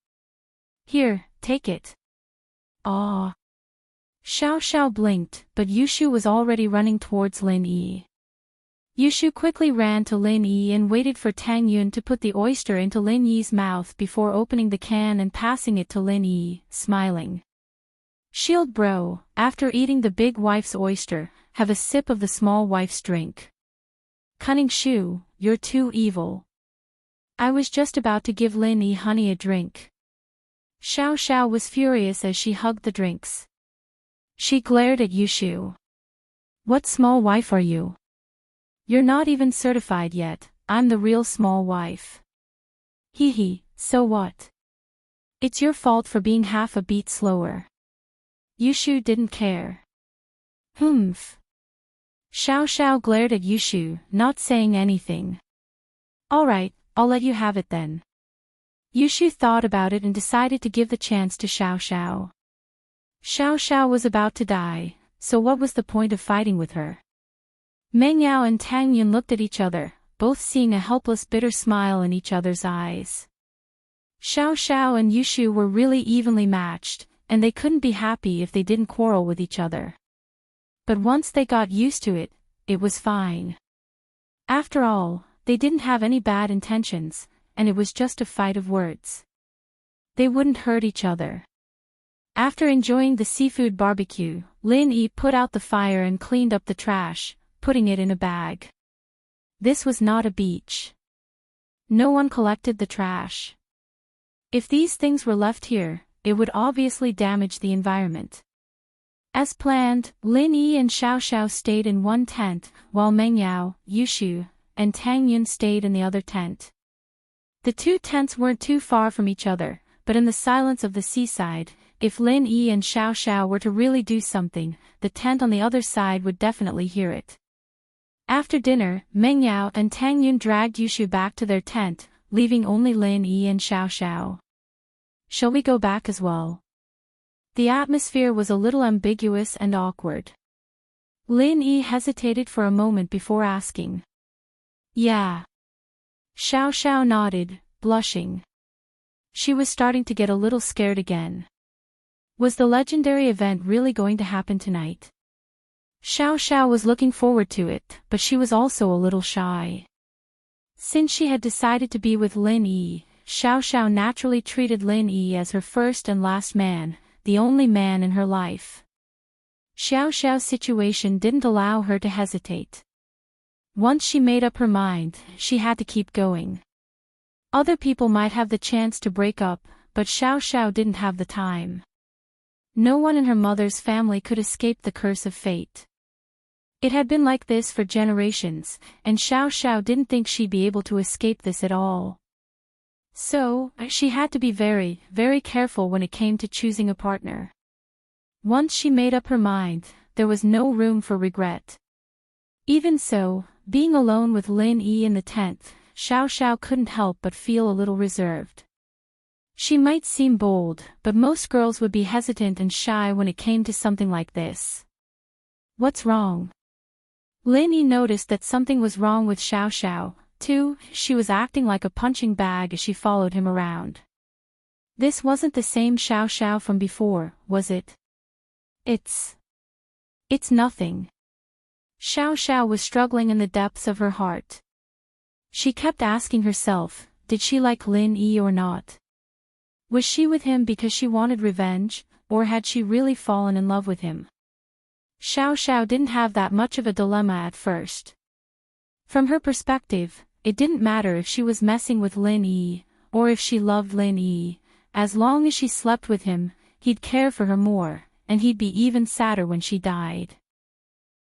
Here, take it. Ah. Xiao Xiao blinked, but Yushu was already running towards Lin Yi. Yushu quickly ran to Lin Yi and waited for Tang Yun to put the oyster into Lin Yi's mouth before opening the can and passing it to Lin Yi, smiling. Shield bro, after eating the big wife's oyster, have a sip of the small wife's drink. Cunning Shu, you're too evil. I was just about to give Lin Yi honey a drink. Xiao Xiao was furious as she hugged the drinks. She glared at Yushu. What small wife are you? You're not even certified yet, I'm the real small wife. Hee hee, so what? It's your fault for being half a beat slower. Yushu didn't care. Humph. Xiao Xiao glared at Yushu, not saying anything. Alright, I'll let you have it then. Yushu thought about it and decided to give the chance to Xiao Xiao. Xiao Xiao was about to die, so what was the point of fighting with her? Meng Yao and Tang Yun looked at each other, both seeing a helpless bitter smile in each other's eyes. Xiao Xiao and Yushu were really evenly matched, and they couldn't be happy if they didn't quarrel with each other. But once they got used to it, it was fine. After all, they didn't have any bad intentions, and it was just a fight of words. They wouldn't hurt each other. After enjoying the seafood barbecue, Lin Yi put out the fire and cleaned up the trash, putting it in a bag. This was not a beach. No one collected the trash. If these things were left here, it would obviously damage the environment. As planned, Lin Yi and Xiao Xiao stayed in one tent, while Meng Yao, Yushu, and Tang Yun stayed in the other tent. The two tents weren't too far from each other, but in the silence of the seaside, if Lin Yi and Xiao Xiao were to really do something, the tent on the other side would definitely hear it. After dinner, Meng Yao and Tang Yun dragged Yushu back to their tent, leaving only Lin Yi and Xiao Xiao. Shall we go back as well? The atmosphere was a little ambiguous and awkward. Lin Yi hesitated for a moment before asking. Yeah. Xiao Xiao nodded, blushing. She was starting to get a little scared again. Was the legendary event really going to happen tonight? Xiao Xiao was looking forward to it, but she was also a little shy. Since she had decided to be with Lin Yi, Xiao Xiao naturally treated Lin Yi as her first and last man, the only man in her life. Xiao Xiao's situation didn't allow her to hesitate. Once she made up her mind, she had to keep going. Other people might have the chance to break up, but Xiao Xiao didn't have the time. No one in her mother's family could escape the curse of fate. It had been like this for generations, and Xiao Xiao didn't think she'd be able to escape this at all. So, she had to be very, very careful when it came to choosing a partner. Once she made up her mind, there was no room for regret. Even so, being alone with Lin Yi in the tent, Xiao Xiao couldn't help but feel a little reserved. She might seem bold, but most girls would be hesitant and shy when it came to something like this. What's wrong? Lin Yi noticed that something was wrong with Xiao Xiao, too. She was acting like a punching bag as she followed him around. This wasn't the same Xiao Xiao from before, was it? It's nothing. Xiao Xiao was struggling in the depths of her heart. She kept asking herself, did she like Lin Yi or not? Was she with him because she wanted revenge, or had she really fallen in love with him? Xiao Xiao didn't have that much of a dilemma at first. From her perspective, it didn't matter if she was messing with Lin Yi, or if she loved Lin Yi. As long as she slept with him, he'd care for her more, and he'd be even sadder when she died.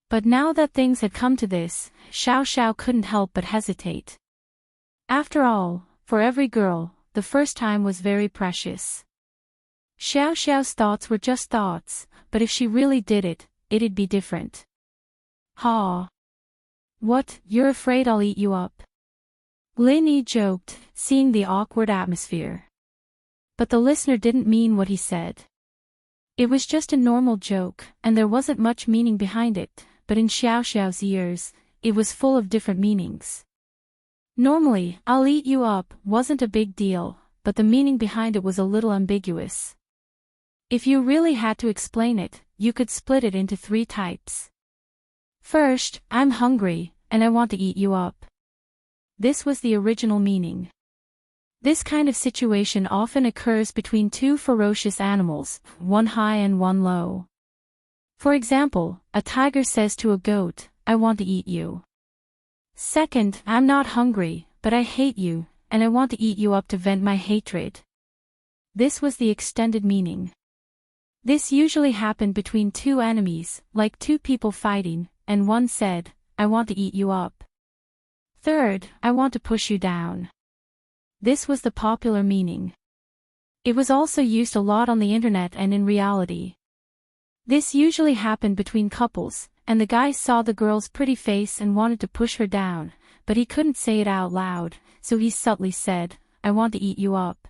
But now that things had come to this, Xiao Xiao couldn't help but hesitate. After all, for every girl, the first time was very precious. Xiao Xiao's thoughts were just thoughts, but if she really did it, it'd be different. Ha! What, you're afraid I'll eat you up? Lin Yi joked, seeing the awkward atmosphere. But the listener didn't mean what he said. It was just a normal joke, and there wasn't much meaning behind it, but in Xiao Xiao's ears, it was full of different meanings. Normally, I'll eat you up wasn't a big deal, but the meaning behind it was a little ambiguous. If you really had to explain it, you could split it into 3 types. First, I'm hungry, and I want to eat you up. This was the original meaning. This kind of situation often occurs between 2 ferocious animals, one high and one low. For example, a tiger says to a goat, I want to eat you. Second, I'm not hungry, but I hate you, and I want to eat you up to vent my hatred. This was the extended meaning. This usually happened between 2 enemies, like 2 people fighting, and one said, I want to eat you up. Third, I want to push you down. This was the popular meaning. It was also used a lot on the internet and in reality. This usually happened between couples, and the guy saw the girl's pretty face and wanted to push her down, but he couldn't say it out loud, so he subtly said, I want to eat you up.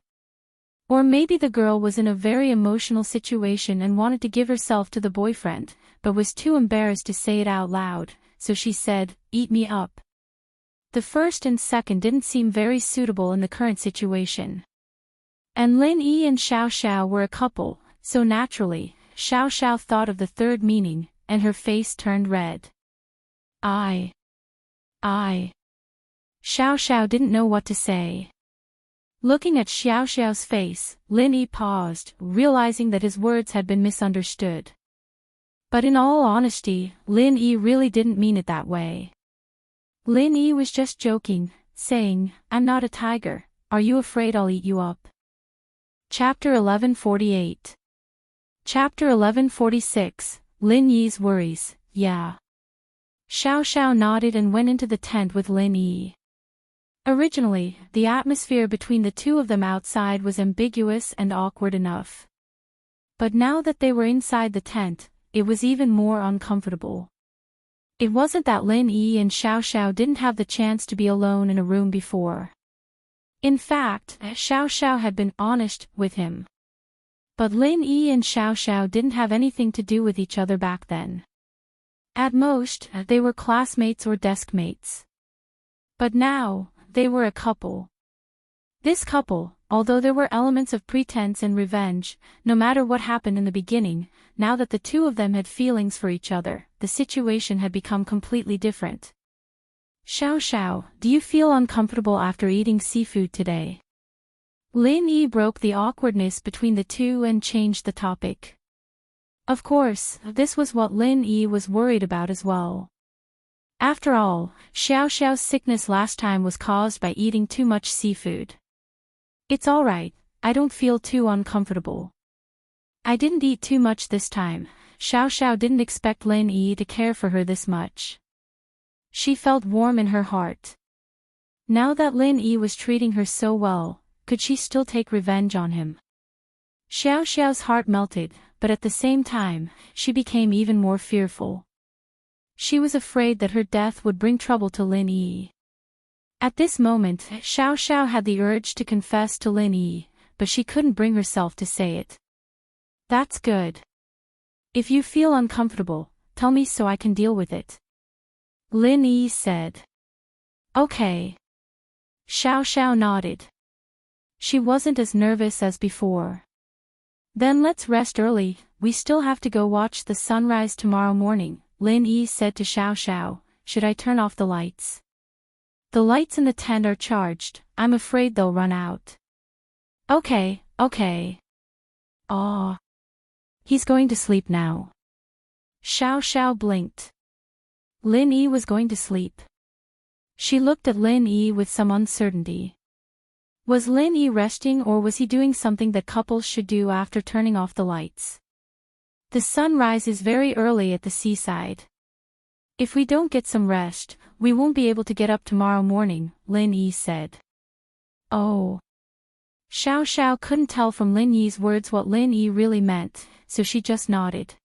Or maybe the girl was in a very emotional situation and wanted to give herself to the boyfriend, but was too embarrassed to say it out loud, so she said, eat me up. The first and second didn't seem very suitable in the current situation. And Lin Yi and Xiao Xiao were a couple, so naturally, Xiao Xiao thought of the third meaning, and her face turned red. I. Xiao Xiao didn't know what to say. Looking at Xiao Xiao's face, Lin Yi paused, realizing that his words had been misunderstood. But in all honesty, Lin Yi really didn't mean it that way. Lin Yi was just joking, saying, I'm not a tiger, are you afraid I'll eat you up? Chapter 1148. Chapter 1146, Lin Yi's Worries, Yeah. Xiao Xiao nodded and went into the tent with Lin Yi. Originally, the atmosphere between the 2 of them outside was ambiguous and awkward enough. But now that they were inside the tent, it was even more uncomfortable. It wasn't that Lin Yi and Xiao Xiao didn't have the chance to be alone in a room before. In fact, Xiao Xiao had been honest with him. But Lin Yi and Xiao Xiao didn't have anything to do with each other back then. At most, they were classmates or desk mates. But now, they were a couple. This couple, although there were elements of pretense and revenge, no matter what happened in the beginning, now that the two of them had feelings for each other, the situation had become completely different. Xiao Xiao, do you feel uncomfortable after eating seafood today? Lin Yi broke the awkwardness between the two and changed the topic. Of course, this was what Lin Yi was worried about as well. After all, Xiao Xiao's sickness last time was caused by eating too much seafood. It's alright, I don't feel too uncomfortable. I didn't eat too much this time. Xiao Xiao didn't expect Lin Yi to care for her this much. She felt warm in her heart. Now that Lin Yi was treating her so well, could she still take revenge on him? Xiao Xiao's heart melted, but at the same time, she became even more fearful. She was afraid that her death would bring trouble to Lin Yi. At this moment, Xiao Xiao had the urge to confess to Lin Yi, but she couldn't bring herself to say it. That's good. If you feel uncomfortable, tell me so I can deal with it. Lin Yi said. Okay. Xiao Xiao nodded. She wasn't as nervous as before. Then let's rest early, we still have to go watch the sunrise tomorrow morning, Lin Yi said to Xiao Xiao. Should I turn off the lights? The lights in the tent are charged, I'm afraid they'll run out. Okay. Aw. He's going to sleep now. Xiao Xiao blinked. Lin Yi was going to sleep. She looked at Lin Yi with some uncertainty. Was Lin Yi resting or was he doing something that couples should do after turning off the lights? The sun rises very early at the seaside. If we don't get some rest, we won't be able to get up tomorrow morning, Lin Yi said. Oh. Xiao Xiao couldn't tell from Lin Yi's words what Lin Yi really meant, so she just nodded.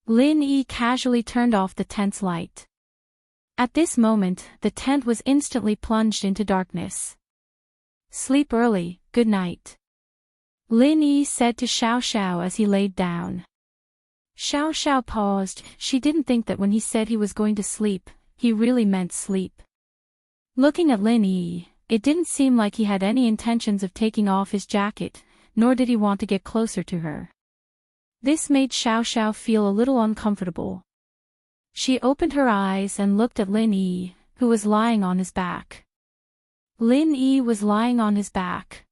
Lin Yi casually turned off the tent's light. At this moment, the tent was instantly plunged into darkness. Sleep early, good night. Lin Yi said to Xiao Xiao as he laid down. Xiao Xiao paused. She didn't think that when he said he was going to sleep, he really meant sleep. Looking at Lin Yi, it didn't seem like he had any intentions of taking off his jacket, nor did he want to get closer to her. This made Xiao Xiao feel a little uncomfortable. She opened her eyes and looked at Lin Yi, who was lying on his back. Lin Yi was lying on his back.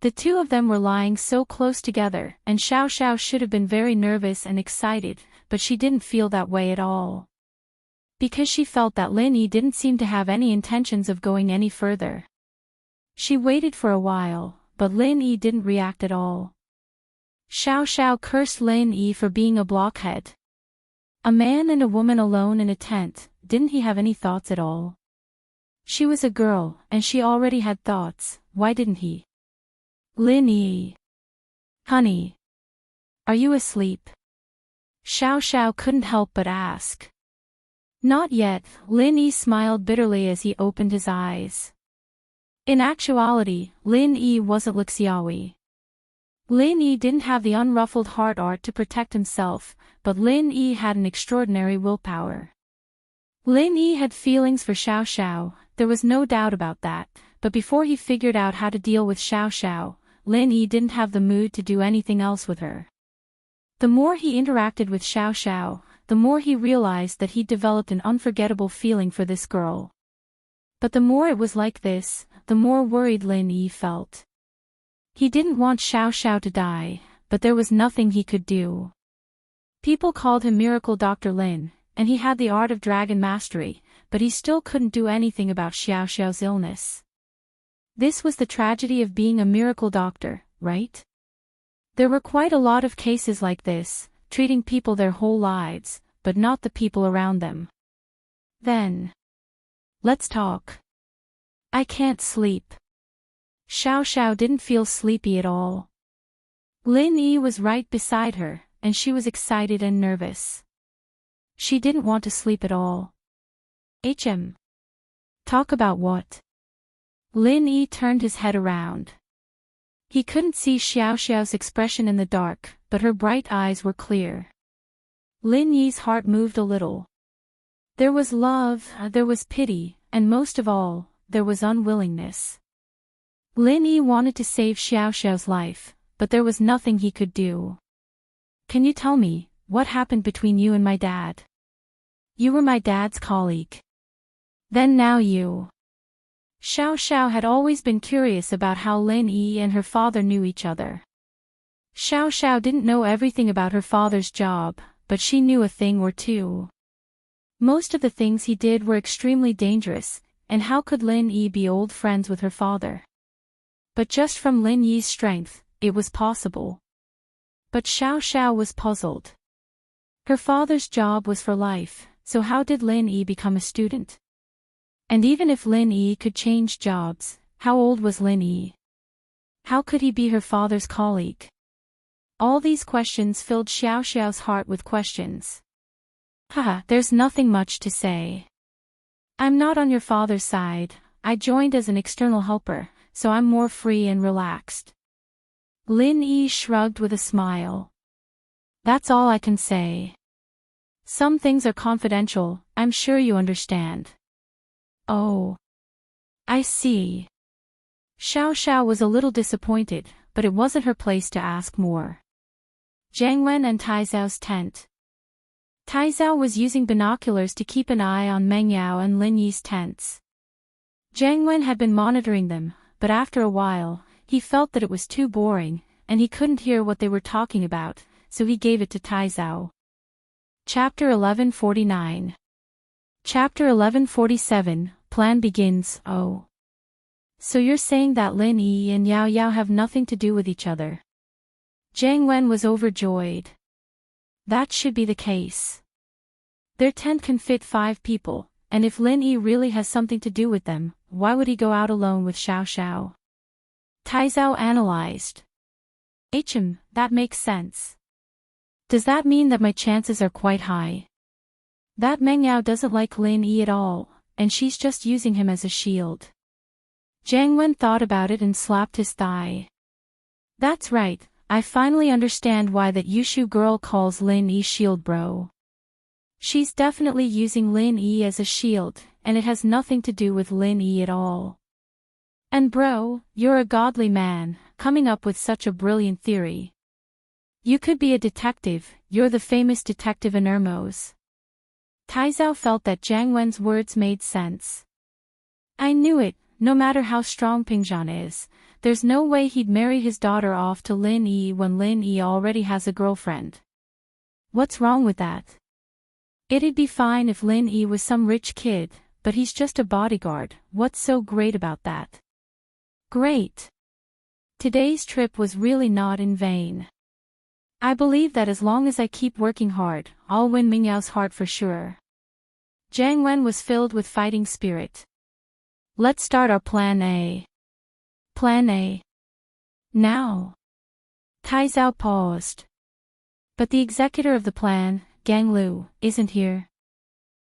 The two of them were lying so close together, and Xiao Xiao should have been very nervous and excited, but she didn't feel that way at all. Because she felt that Lin Yi didn't seem to have any intentions of going any further. She waited for a while, but Lin Yi didn't react at all. Xiao Xiao cursed Lin Yi for being a blockhead. A man and a woman alone in a tent, didn't he have any thoughts at all? She was a girl, and she already had thoughts, why didn't he? Lin Yi. Honey. Are you asleep? Xiao Xiao couldn't help but ask. Not yet, Lin Yi smiled bitterly as he opened his eyes. In actuality, Lin Yi wasn't Lixiaoyi. Lin Yi didn't have the unruffled heart art to protect himself, but Lin Yi had an extraordinary willpower. Lin Yi had feelings for Xiao Xiao, there was no doubt about that, but before he figured out how to deal with Xiao Xiao, Lin Yi didn't have the mood to do anything else with her. The more he interacted with Xiao Xiao, the more he realized that he'd developed an unforgettable feeling for this girl. But the more it was like this, the more worried Lin Yi felt. He didn't want Xiao Xiao to die, but there was nothing he could do. People called him Miracle Dr. Lin, and he had the art of dragon mastery, but he still couldn't do anything about Xiao Xiao's illness. This was the tragedy of being a miracle doctor, right? There were quite a lot of cases like this, treating people their whole lives, but not the people around them. Then. Let's talk. I can't sleep. Xiao Xiao didn't feel sleepy at all. Lin Yi was right beside her, and she was excited and nervous. She didn't want to sleep at all. Talk about what? Lin Yi turned his head around. He couldn't see Xiao Xiao's expression in the dark, but her bright eyes were clear. Lin Yi's heart moved a little. There was love, there was pity, and most of all, there was unwillingness. Lin Yi wanted to save Xiao Xiao's life, but there was nothing he could do. Can you tell me, what happened between you and my dad? You were my dad's colleague. Then now you. Xiao Xiao had always been curious about how Lin Yi and her father knew each other. Xiao Xiao didn't know everything about her father's job, but she knew a thing or two. Most of the things he did were extremely dangerous, and how could Lin Yi be old friends with her father? But just from Lin Yi's strength, it was possible. But Xiao Xiao was puzzled. Her father's job was for life, so how did Lin Yi become a student? And even if Lin Yi could change jobs, how old was Lin Yi? How could he be her father's colleague? All these questions filled Xiao Xiao's heart with questions. Haha, there's nothing much to say. I'm not on your father's side, I joined as an external helper, so I'm more free and relaxed. Lin Yi shrugged with a smile. That's all I can say. Some things are confidential, I'm sure you understand. Oh. I see. Xiao Xiao was a little disappointed, but it wasn't her place to ask more. Jiang Wen and Tai Zhao's tent. Tai Zhao was using binoculars to keep an eye on Meng Yao and Lin Yi's tents. Jiang Wen had been monitoring them, but after a while, he felt that it was too boring, and he couldn't hear what they were talking about, so he gave it to Tai Zhao. Chapter 1149. Chapter 1147, Plan begins. Oh. So you're saying that Lin Yi and Yao Yao have nothing to do with each other? Jiang Wen was overjoyed. That should be the case. Their tent can fit 5 people, and if Lin Yi really has something to do with them, why would he go out alone with Xiao Xiao? Tai Zhao analyzed. That makes sense. Does that mean that my chances are quite high? That Meng Yao doesn't like Lin Yi at all, and she's just using him as a shield. Jiang Wen thought about it and slapped his thigh. That's right, I finally understand why that Yushu girl calls Lin Yi shield bro. She's definitely using Lin Yi as a shield, and it has nothing to do with Lin Yi at all. And bro, you're a godly man, coming up with such a brilliant theory. You could be a detective, you're the famous detective in Immerse. Tai Zhao felt that Jiang Wen's words made sense. I knew it, no matter how strong Pingzhan is, there's no way he'd marry his daughter off to Lin Yi when Lin Yi already has a girlfriend. What's wrong with that? It'd be fine if Lin Yi was some rich kid, but he's just a bodyguard, what's so great about that? Great. Today's trip was really not in vain. I believe that as long as I keep working hard, I'll win Meng Yao's heart for sure. Jiang Wen was filled with fighting spirit. Let's start our Plan A. Plan A. Now. Tai Zhao paused. But the executor of the plan, Gang Lu, isn't here.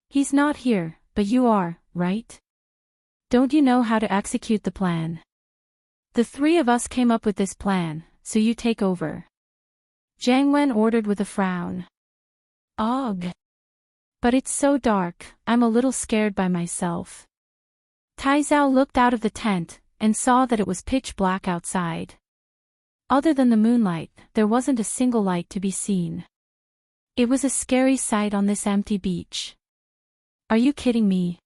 He's not here, but you are, right? Don't you know how to execute the plan? The 3 of us came up with this plan, so you take over. Jiang Wen ordered with a frown. Ugh. But it's so dark, I'm a little scared by myself. Tai Zhao looked out of the tent, and saw that it was pitch black outside. Other than the moonlight, there wasn't a single light to be seen. It was a scary sight on this empty beach. Are you kidding me?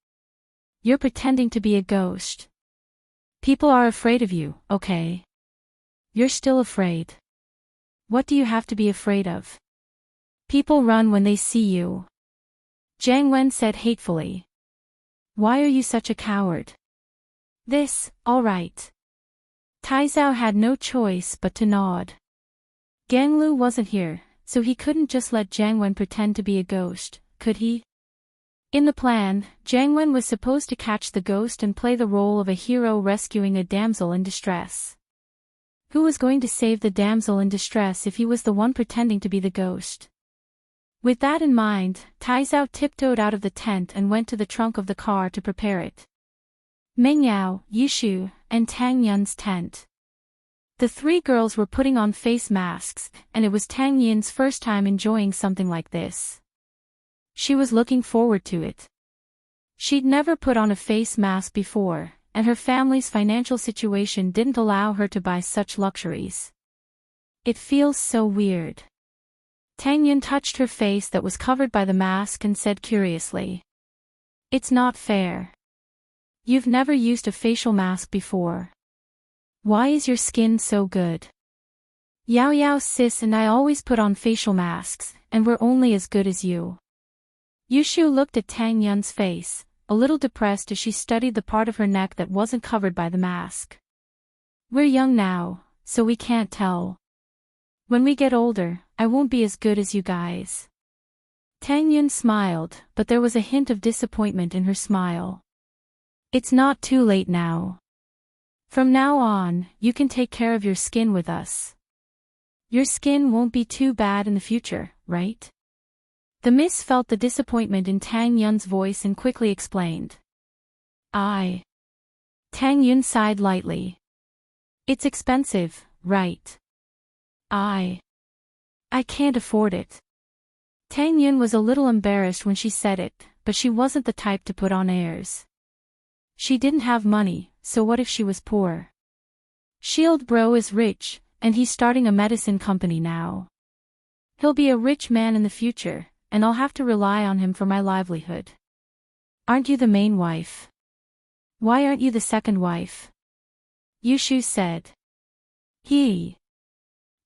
You're pretending to be a ghost. People are afraid of you, okay? You're still afraid. What do you have to be afraid of? People run when they see you. Jiang Wen said hatefully. Why are you such a coward? All right. Tai Zhao had no choice but to nod. Gang Lu wasn't here, so he couldn't just let Jiang Wen pretend to be a ghost, could he? In the plan, Jiang Wen was supposed to catch the ghost and play the role of a hero rescuing a damsel in distress. Who was going to save the damsel in distress if he was the one pretending to be the ghost? With that in mind, Tai Zhao tiptoed out of the tent and went to the trunk of the car to prepare it. Meng Yao, Yushu, and Tang Yun's tent. The 3 girls were putting on face masks, and it was Tang Yin's first time enjoying something like this. She was looking forward to it. She'd never put on a face mask before, and her family's financial situation didn't allow her to buy such luxuries. It feels so weird. Tang Yun touched her face that was covered by the mask and said curiously. It's not fair. You've never used a facial mask before. Why is your skin so good? Yao Yao sis and I always put on facial masks, and we're only as good as you. Yushu looked at Tang Yun's face, a little depressed as she studied the part of her neck that wasn't covered by the mask. We're young now, so we can't tell. When we get older, I won't be as good as you guys. Tang Yun smiled, but there was a hint of disappointment in her smile. It's not too late now. From now on, you can take care of your skin with us. Your skin won't be too bad in the future, right? The miss felt the disappointment in Tang Yun's voice and quickly explained. Tang Yun sighed lightly. It's expensive, right? I can't afford it. Tang Yun was a little embarrassed when she said it, but she wasn't the type to put on airs. She didn't have money, so what if she was poor? Shield Bro is rich, and he's starting a medicine company now. He'll be a rich man in the future, and I'll have to rely on him for my livelihood. Aren't you the main wife? Why aren't you the second wife? Yushu said.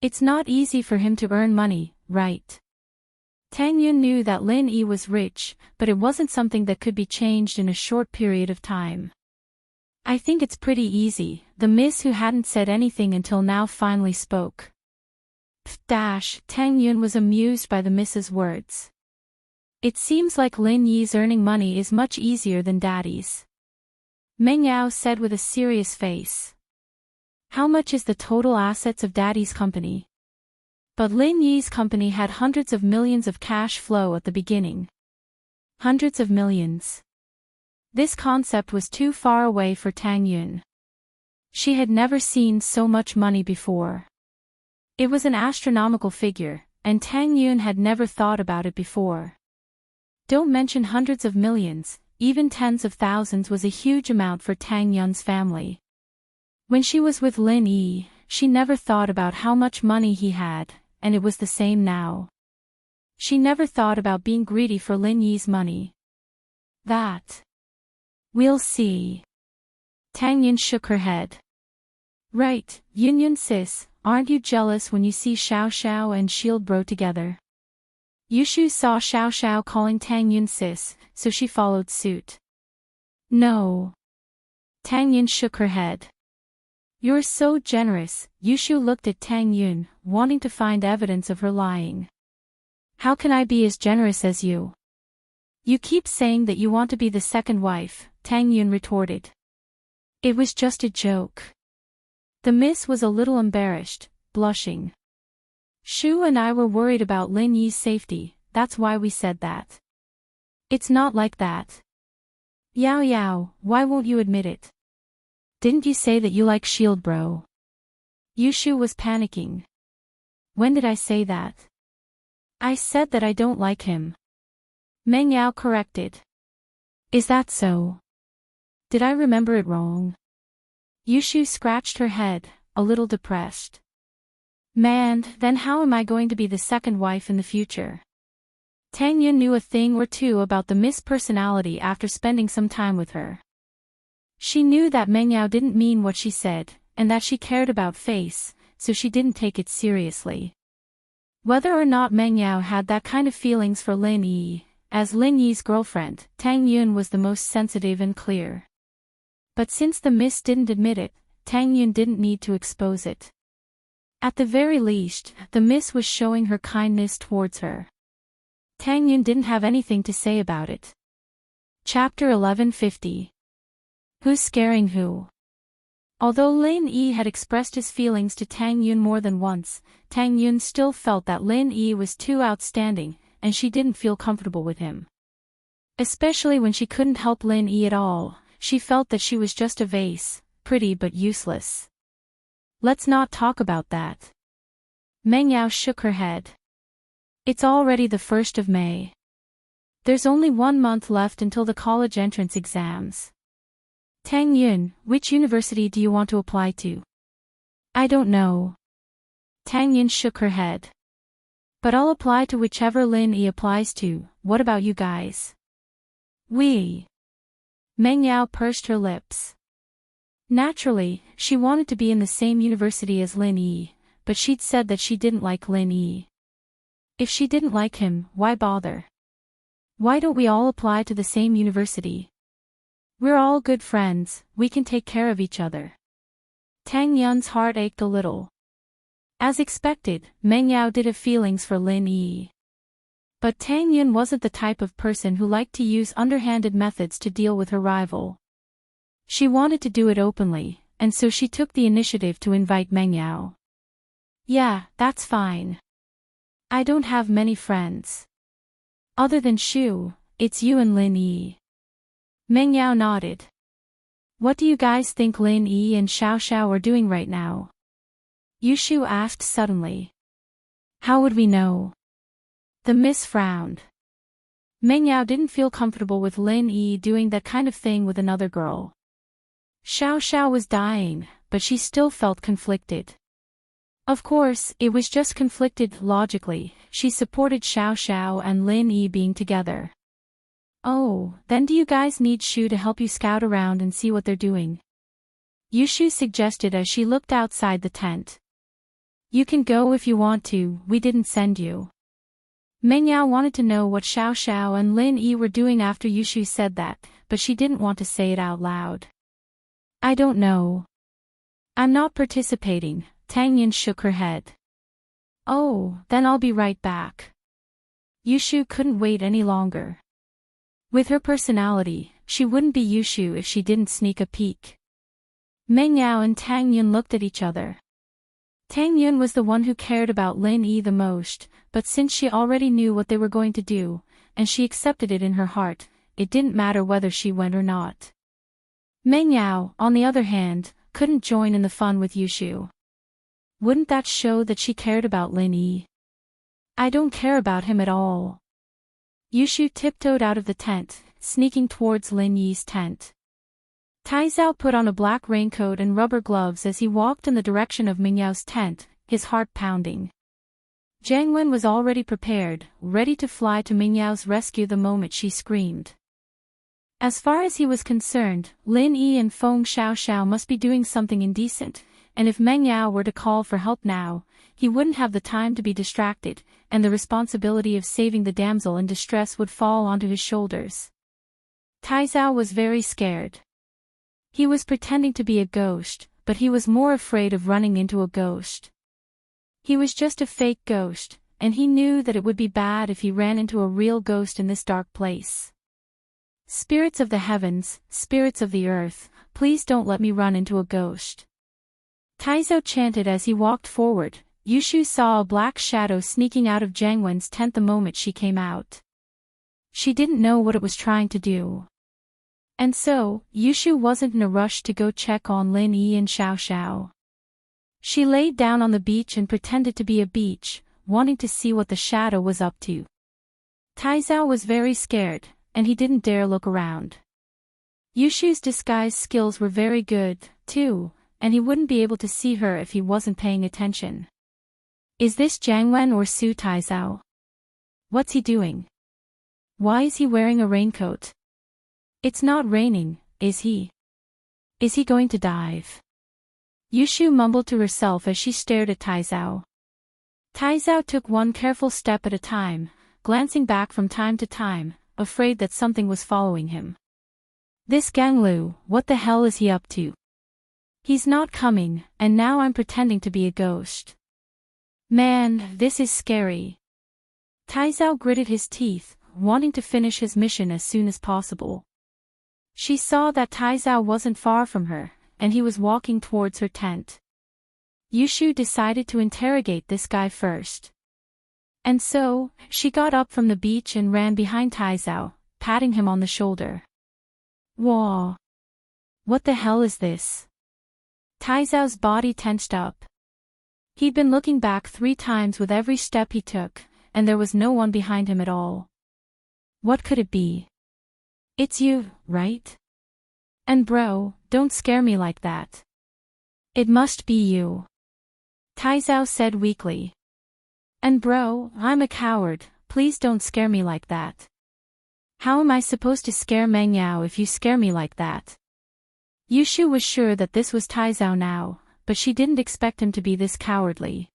It's not easy for him to earn money, right? Tang Yun knew that Lin Yi was rich, but it wasn't something that could be changed in a short period of time. I think it's pretty easy, the miss who hadn't said anything until now finally spoke. Tang Yun was amused by the miss's words. It seems like Lin Yi's earning money is much easier than Daddy's. Meng Yao said with a serious face. How much is the total assets of Daddy's company? But Lin Yi's company had hundreds of millions of cash flow at the beginning. Hundreds of millions. This concept was too far away for Tang Yun. She had never seen so much money before. It was an astronomical figure, and Tang Yun had never thought about it before. Don't mention hundreds of millions, even tens of thousands was a huge amount for Tang Yun's family. When she was with Lin Yi, she never thought about how much money he had, and it was the same now. She never thought about being greedy for Lin Yi's money. We'll see. Tang Yun shook her head. Right, Yun sis, aren't you jealous when you see Xiao Xiao and Shield Bro together? Yushu saw Xiao Xiao calling Tang Yun sis, so she followed suit. No. Tang Yun shook her head. You're so generous. Yushu looked at Tang Yun, wanting to find evidence of her lying. How can I be as generous as you? You keep saying that you want to be the second wife, Tang Yun retorted. It was just a joke. The miss was a little embarrassed, blushing. Shu and I were worried about Lin Yi's safety, that's why we said that. It's not like that. Yao Yao, why won't you admit it? Didn't you say that you like Shield Bro? Yushu was panicking. When did I say that? I said that I don't like him. Meng Yao corrected. Is that so? Did I remember it wrong? Yushu scratched her head, a little depressed. Man, then how am I going to be the second wife in the future? Tang Yun knew a thing or two about the Miss personality after spending some time with her. She knew that Meng Yao didn't mean what she said, and that she cared about face, so she didn't take it seriously. Whether or not Meng Yao had that kind of feelings for Lin Yi, as Lin Yi's girlfriend, Tang Yun was the most sensitive and clear. But since the miss didn't admit it, Tang Yun didn't need to expose it. At the very least, the miss was showing her kindness towards her. Tang Yun didn't have anything to say about it. Chapter 1150. Who's scaring who? Although Lin Yi had expressed his feelings to Tang Yun more than once, Tang Yun still felt that Lin Yi was too outstanding, and she didn't feel comfortable with him. Especially when she couldn't help Lin Yi at all, she felt that she was just a vase, pretty but useless. Let's not talk about that. Meng Yao shook her head. It's already the 1st of May. There's only 1 month left until the college entrance exams. Tang Yun, which university do you want to apply to? I don't know. Tang Yun shook her head. But I'll apply to whichever Lin Yi applies to. What about you guys? We. Meng Yao pursed her lips. Naturally, she wanted to be in the same university as Lin Yi, but she'd said that she didn't like Lin Yi. If she didn't like him, why bother? Why don't we all apply to the same university? We're all good friends, we can take care of each other. Tang Yun's heart ached a little. As expected, Meng Yao did have feelings for Lin Yi. But Tang Yun wasn't the type of person who liked to use underhanded methods to deal with her rival. She wanted to do it openly, and so she took the initiative to invite Meng Yao. Yeah, that's fine. I don't have many friends. Other than Shu, it's you and Lin Yi. Meng Yao nodded. What do you guys think Lin Yi and Xiao Xiao are doing right now? Yushu asked suddenly. How would we know? The miss frowned. Meng Yao didn't feel comfortable with Lin Yi doing that kind of thing with another girl. Xiao Xiao was dying, but she still felt conflicted. Of course, it was just conflicted logically. She supported Xiao Xiao and Lin Yi being together. Oh, then do you guys need Shu to help you scout around and see what they're doing? Yushu suggested as she looked outside the tent. You can go if you want to, we didn't send you. Meng Yao wanted to know what Xiao Xiao and Lin Yi were doing after Yushu said that, but she didn't want to say it out loud. I don't know. I'm not participating, Tang Yin shook her head. Oh, then I'll be right back. Yushu couldn't wait any longer. With her personality, she wouldn't be Yushu if she didn't sneak a peek. Meng Yao and Tang Yun looked at each other. Tang Yun was the one who cared about Lin Yi the most, but since she already knew what they were going to do, and she accepted it in her heart, it didn't matter whether she went or not. Meng Yao, on the other hand, couldn't join in the fun with Yushu. Wouldn't that show that she cared about Lin Yi? I don't care about him at all. Yushu tiptoed out of the tent, sneaking towards Lin Yi's tent. Taizao put on a black raincoat and rubber gloves as he walked in the direction of Meng Yao's tent, his heart pounding. Jiang Wen was already prepared, ready to fly to Meng Yao's rescue the moment she screamed. As far as he was concerned, Lin Yi and Feng Xiaoxiao must be doing something indecent, and if Meng Yao were to call for help now, he wouldn't have the time to be distracted, and the responsibility of saving the damsel in distress would fall onto his shoulders. Taizao was very scared. He was pretending to be a ghost, but he was more afraid of running into a ghost. He was just a fake ghost, and he knew that it would be bad if he ran into a real ghost in this dark place. Spirits of the heavens, spirits of the earth, please don't let me run into a ghost. Taizao chanted as he walked forward. Yushu saw a black shadow sneaking out of Jiang Wen's tent the moment she came out. She didn't know what it was trying to do. And so, Yushu wasn't in a rush to go check on Lin Yi and Xiao Xiao. She laid down on the beach and pretended to be a beach, wanting to see what the shadow was up to. Taizao was very scared, and he didn't dare look around. Yushu's disguise skills were very good, too, and he wouldn't be able to see her if he wasn't paying attention. Is this Jiang Wen or Su Taizao? What's he doing? Why is he wearing a raincoat? It's not raining, is he? Is he going to dive? Yushu mumbled to herself as she stared at Taizao. Taizao took one careful step at a time, glancing back from time to time, afraid that something was following him. This Ganglu, what the hell is he up to? He's not coming, and now I'm pretending to be a ghost. Man, this is scary. Taizao gritted his teeth, wanting to finish his mission as soon as possible. She saw that Taizao wasn't far from her, and he was walking towards her tent. Yushu decided to interrogate this guy first. And so, she got up from the beach and ran behind Taizao, patting him on the shoulder. Whoa! What the hell is this? Taizao's body tensed up. He'd been looking back 3 times with every step he took, and there was no one behind him at all. What could it be? It's you, right? And bro, don't scare me like that. It must be you. Taizao said weakly. And bro, I'm a coward, please don't scare me like that. How am I supposed to scare Mengyao if you scare me like that? Yushu was sure that this was Taizao now, but she didn't expect him to be this cowardly.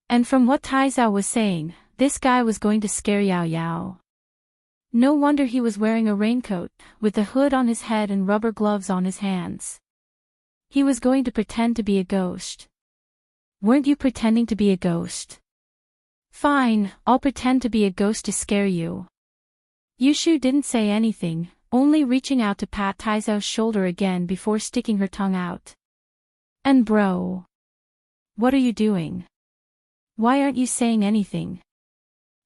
And from what Taizao was saying, this guy was going to scare Yao Yao. No wonder he was wearing a raincoat, with the hood on his head and rubber gloves on his hands. He was going to pretend to be a ghost. Weren't you pretending to be a ghost? Fine, I'll pretend to be a ghost to scare you. Yushu didn't say anything, only reaching out to pat Taizao's shoulder again before sticking her tongue out. And bro. What are you doing? Why aren't you saying anything?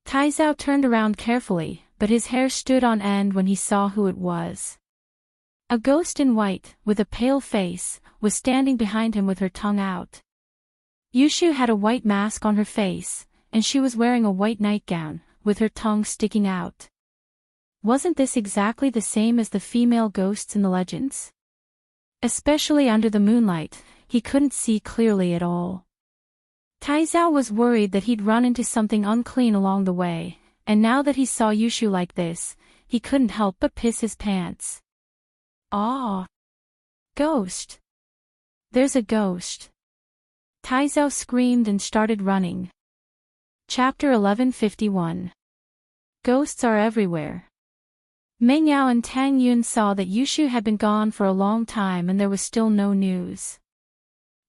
Taizao turned around carefully, but his hair stood on end when he saw who it was. A ghost in white, with a pale face, was standing behind him with her tongue out. Yushu had a white mask on her face, and she was wearing a white nightgown, with her tongue sticking out. Wasn't this exactly the same as the female ghosts in the legends? Especially under the moonlight, he couldn't see clearly at all. Taizao was worried that he'd run into something unclean along the way, and now that he saw Yushu like this, he couldn't help but piss his pants. Ah! Ghost! There's a ghost! Taizao screamed and started running. Chapter 1151. Ghosts are everywhere. Mengyao and Tang Yun saw that Yushu had been gone for a long time and there was still no news.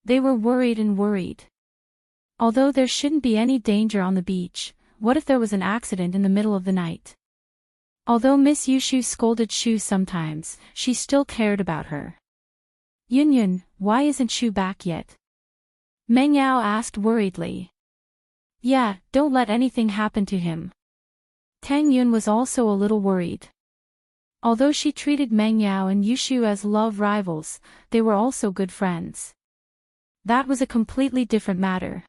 They were worried and worried. Although there shouldn't be any danger on the beach, what if there was an accident in the middle of the night? Although Miss Yushu scolded Shu sometimes, she still cared about her. Yun, why isn't Shu back yet? Mengyao asked worriedly. Yeah, don't let anything happen to him. Tang Yun was also a little worried. Although she treated Mengyao and Yushu as love rivals, they were also good friends. That was a completely different matter.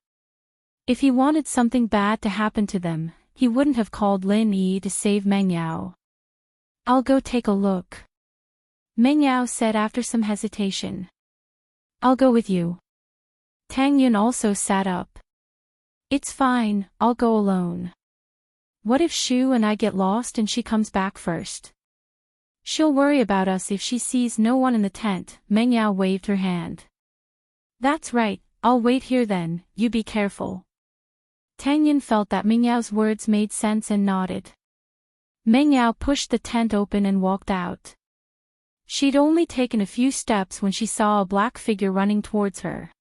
If he wanted something bad to happen to them, he wouldn't have called Lin Yi to save Mengyao. I'll go take a look. Mengyao said after some hesitation. I'll go with you. Tang Yun also sat up. It's fine, I'll go alone. What if Shu and I get lost and she comes back first? She'll worry about us if she sees no one in the tent. Mengyao waved her hand. That's right, I'll wait here then, you be careful. Tang Yun felt that Mengyao words made sense and nodded. Mengyao pushed the tent open and walked out. She'd only taken a few steps when she saw a black figure running towards her.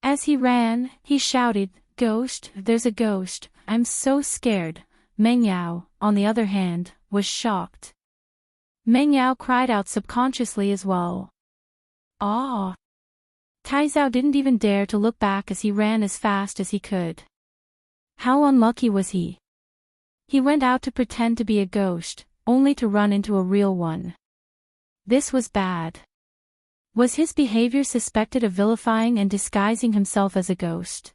As he ran, he shouted, Ghost, there's a ghost, I'm so scared. Mengyao, on the other hand, was shocked. Mengyao cried out subconsciously as well. Ah! Taizao didn't even dare to look back as he ran as fast as he could. How unlucky was he? He went out to pretend to be a ghost, only to run into a real one. This was bad. Was his behavior suspected of vilifying and disguising himself as a ghost?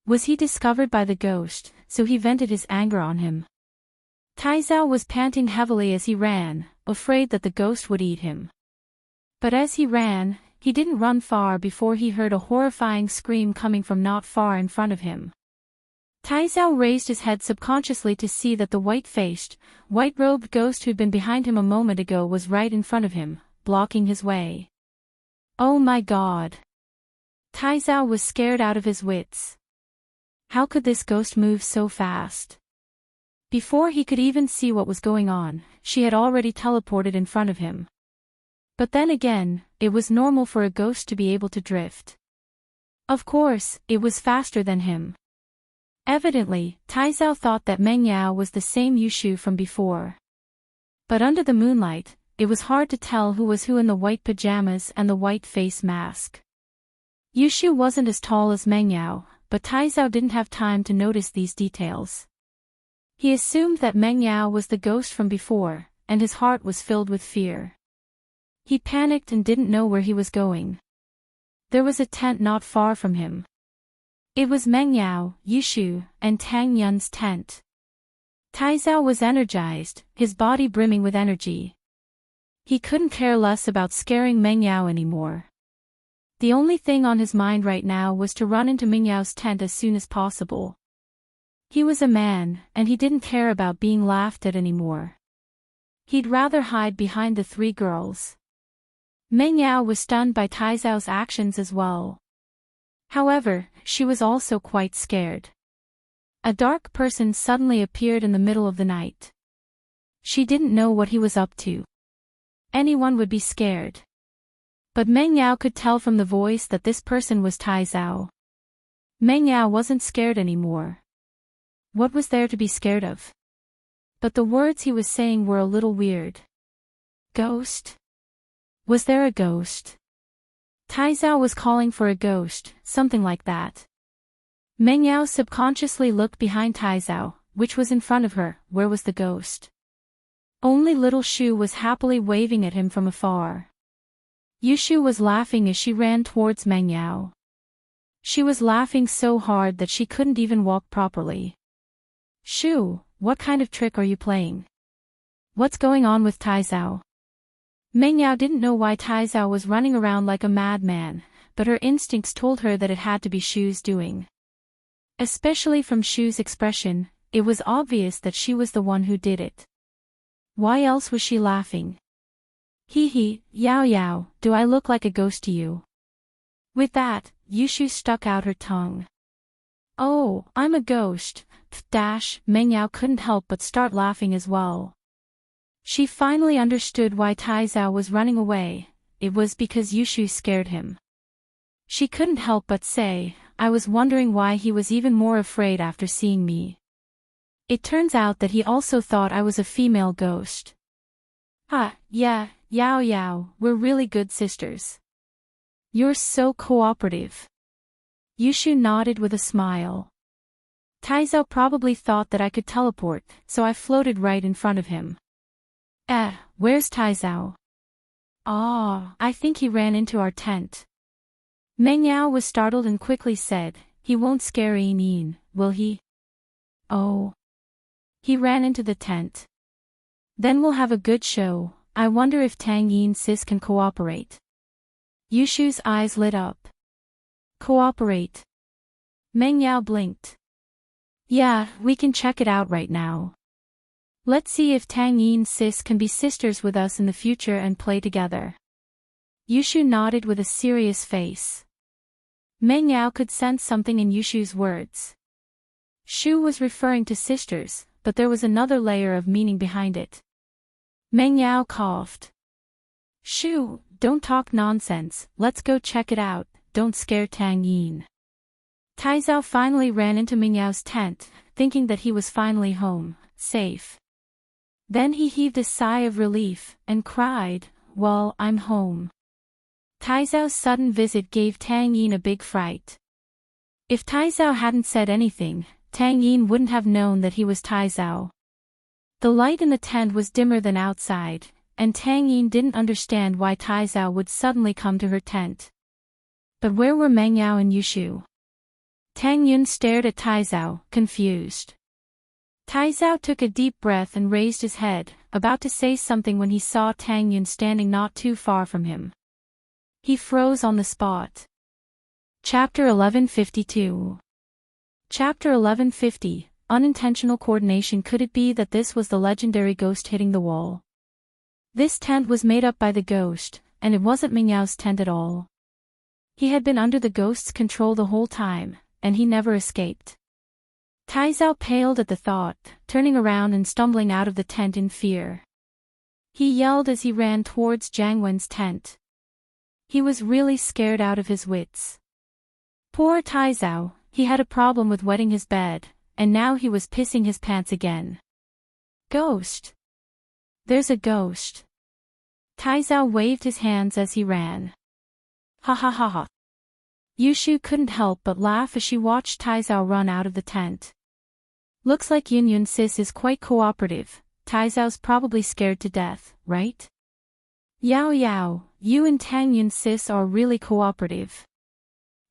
Was he discovered by the ghost, so he vented his anger on him? Taizao was panting heavily as he ran, afraid that the ghost would eat him. But as he ran, he didn't run far before he heard a horrifying scream coming from not far in front of him. Taizao raised his head subconsciously to see that the white-faced, white-robed ghost who'd been behind him a moment ago was right in front of him, blocking his way. Oh my god! Taizao was scared out of his wits. How could this ghost move so fast? Before he could even see what was going on, she had already teleported in front of him. But then again, it was normal for a ghost to be able to drift. Of course, it was faster than him. Evidently, Taizao thought that Mengyao was the same Yushu from before. But under the moonlight, it was hard to tell who was who in the white pajamas and the white face mask. Yushu wasn't as tall as Mengyao, but Taizao didn't have time to notice these details. He assumed that Mengyao was the ghost from before, and his heart was filled with fear. He panicked and didn't know where he was going. There was a tent not far from him. It was Mengyao, Yushu, and Tang Yun's tent. Taizao was energized, his body brimming with energy. He couldn't care less about scaring Meng Yao anymore. The only thing on his mind right now was to run into Meng Yao's tent as soon as possible. He was a man, and he didn't care about being laughed at anymore. He'd rather hide behind the three girls. Meng Yao was stunned by Tai Zhao's actions as well. However, she was also quite scared. A dark person suddenly appeared in the middle of the night. She didn't know what he was up to. Anyone would be scared. But Meng Yao could tell from the voice that this person was Tai Zhao. Meng Yao wasn't scared anymore. What was there to be scared of? But the words he was saying were a little weird. Ghost? Was there a ghost? Tai Zhao was calling for a ghost, something like that. Meng Yao subconsciously looked behind Tai Zhao, which was in front of her. Where was the ghost? Only little Shu was happily waving at him from afar. Yushu was laughing as she ran towards Meng Yao. She was laughing so hard that she couldn't even walk properly. Shu, what kind of trick are you playing? What's going on with Tai Zhao? Meng Yao didn't know why Tai Zhao was running around like a madman, but her instincts told her that it had to be Shu's doing. Especially from Shu's expression, it was obvious that she was the one who did it. Why else was she laughing? Hee hee, Yao Yao, do I look like a ghost to you? With that, Yushu stuck out her tongue. Oh, I'm a ghost, Meng Yao couldn't help but start laughing as well. She finally understood why Tai Zhao was running away. It was because Yushu scared him. She couldn't help but say, I was wondering why he was even more afraid after seeing me. It turns out that he also thought I was a female ghost. Yeah, Yao Yao, we're really good sisters. You're so cooperative. Yushu nodded with a smile. Tai Zhao probably thought that I could teleport, so I floated right in front of him. Where's Tai Zhao? I think he ran into our tent. Meng Yao was startled and quickly said, he won't scare Yin, will he? Oh. He ran into the tent. Then we'll have a good show. I wonder if Tang Yin sis can cooperate. Yushu's eyes lit up. Cooperate. Meng Yao blinked. Yeah, we can check it out right now. Let's see if Tang Yin sis can be sisters with us in the future and play together. Yushu nodded with a serious face. Meng Yao could sense something in Yushu's words. Shu was referring to sisters, but there was another layer of meaning behind it. Meng Yao coughed. Shu, don't talk nonsense, let's go check it out, don't scare Tang Yin. Tai Zhao finally ran into Meng Yao's tent, thinking that he was finally home, safe. Then he heaved a sigh of relief, and cried, well, I'm home. Tai Zhao's sudden visit gave Tang Yin a big fright. If Tai Zhao hadn't said anything, Tang Yin wouldn't have known that he was Tai Zhao. The light in the tent was dimmer than outside, and Tang Yin didn't understand why Tai Zhao would suddenly come to her tent. But where were Meng Yao and Yushu? Tang Yin stared at Tai Zhao, confused. Tai Zhao took a deep breath and raised his head, about to say something when he saw Tang Yin standing not too far from him. He froze on the spot. Chapter 1152. Chapter 1150, Unintentional Coordination. Could it be that this was the legendary ghost hitting the wall? This tent was made up by the ghost, and it wasn't Meng Yao's tent at all. He had been under the ghost's control the whole time, and he never escaped. Tai Zhao paled at the thought, turning around and stumbling out of the tent in fear. He yelled as he ran towards Jiang Wen's tent. He was really scared out of his wits. Poor Tai Zhao, he had a problem with wetting his bed, and now he was pissing his pants again. Ghost! There's a ghost! Tai Zhao waved his hands as he ran. Ha ha ha ha. Yushu couldn't help but laugh as she watched Tai Zhao run out of the tent. Looks like Yun sis is quite cooperative. Tai Zhao's probably scared to death, right? Yao Yao, you and Tang Yun sis are really cooperative.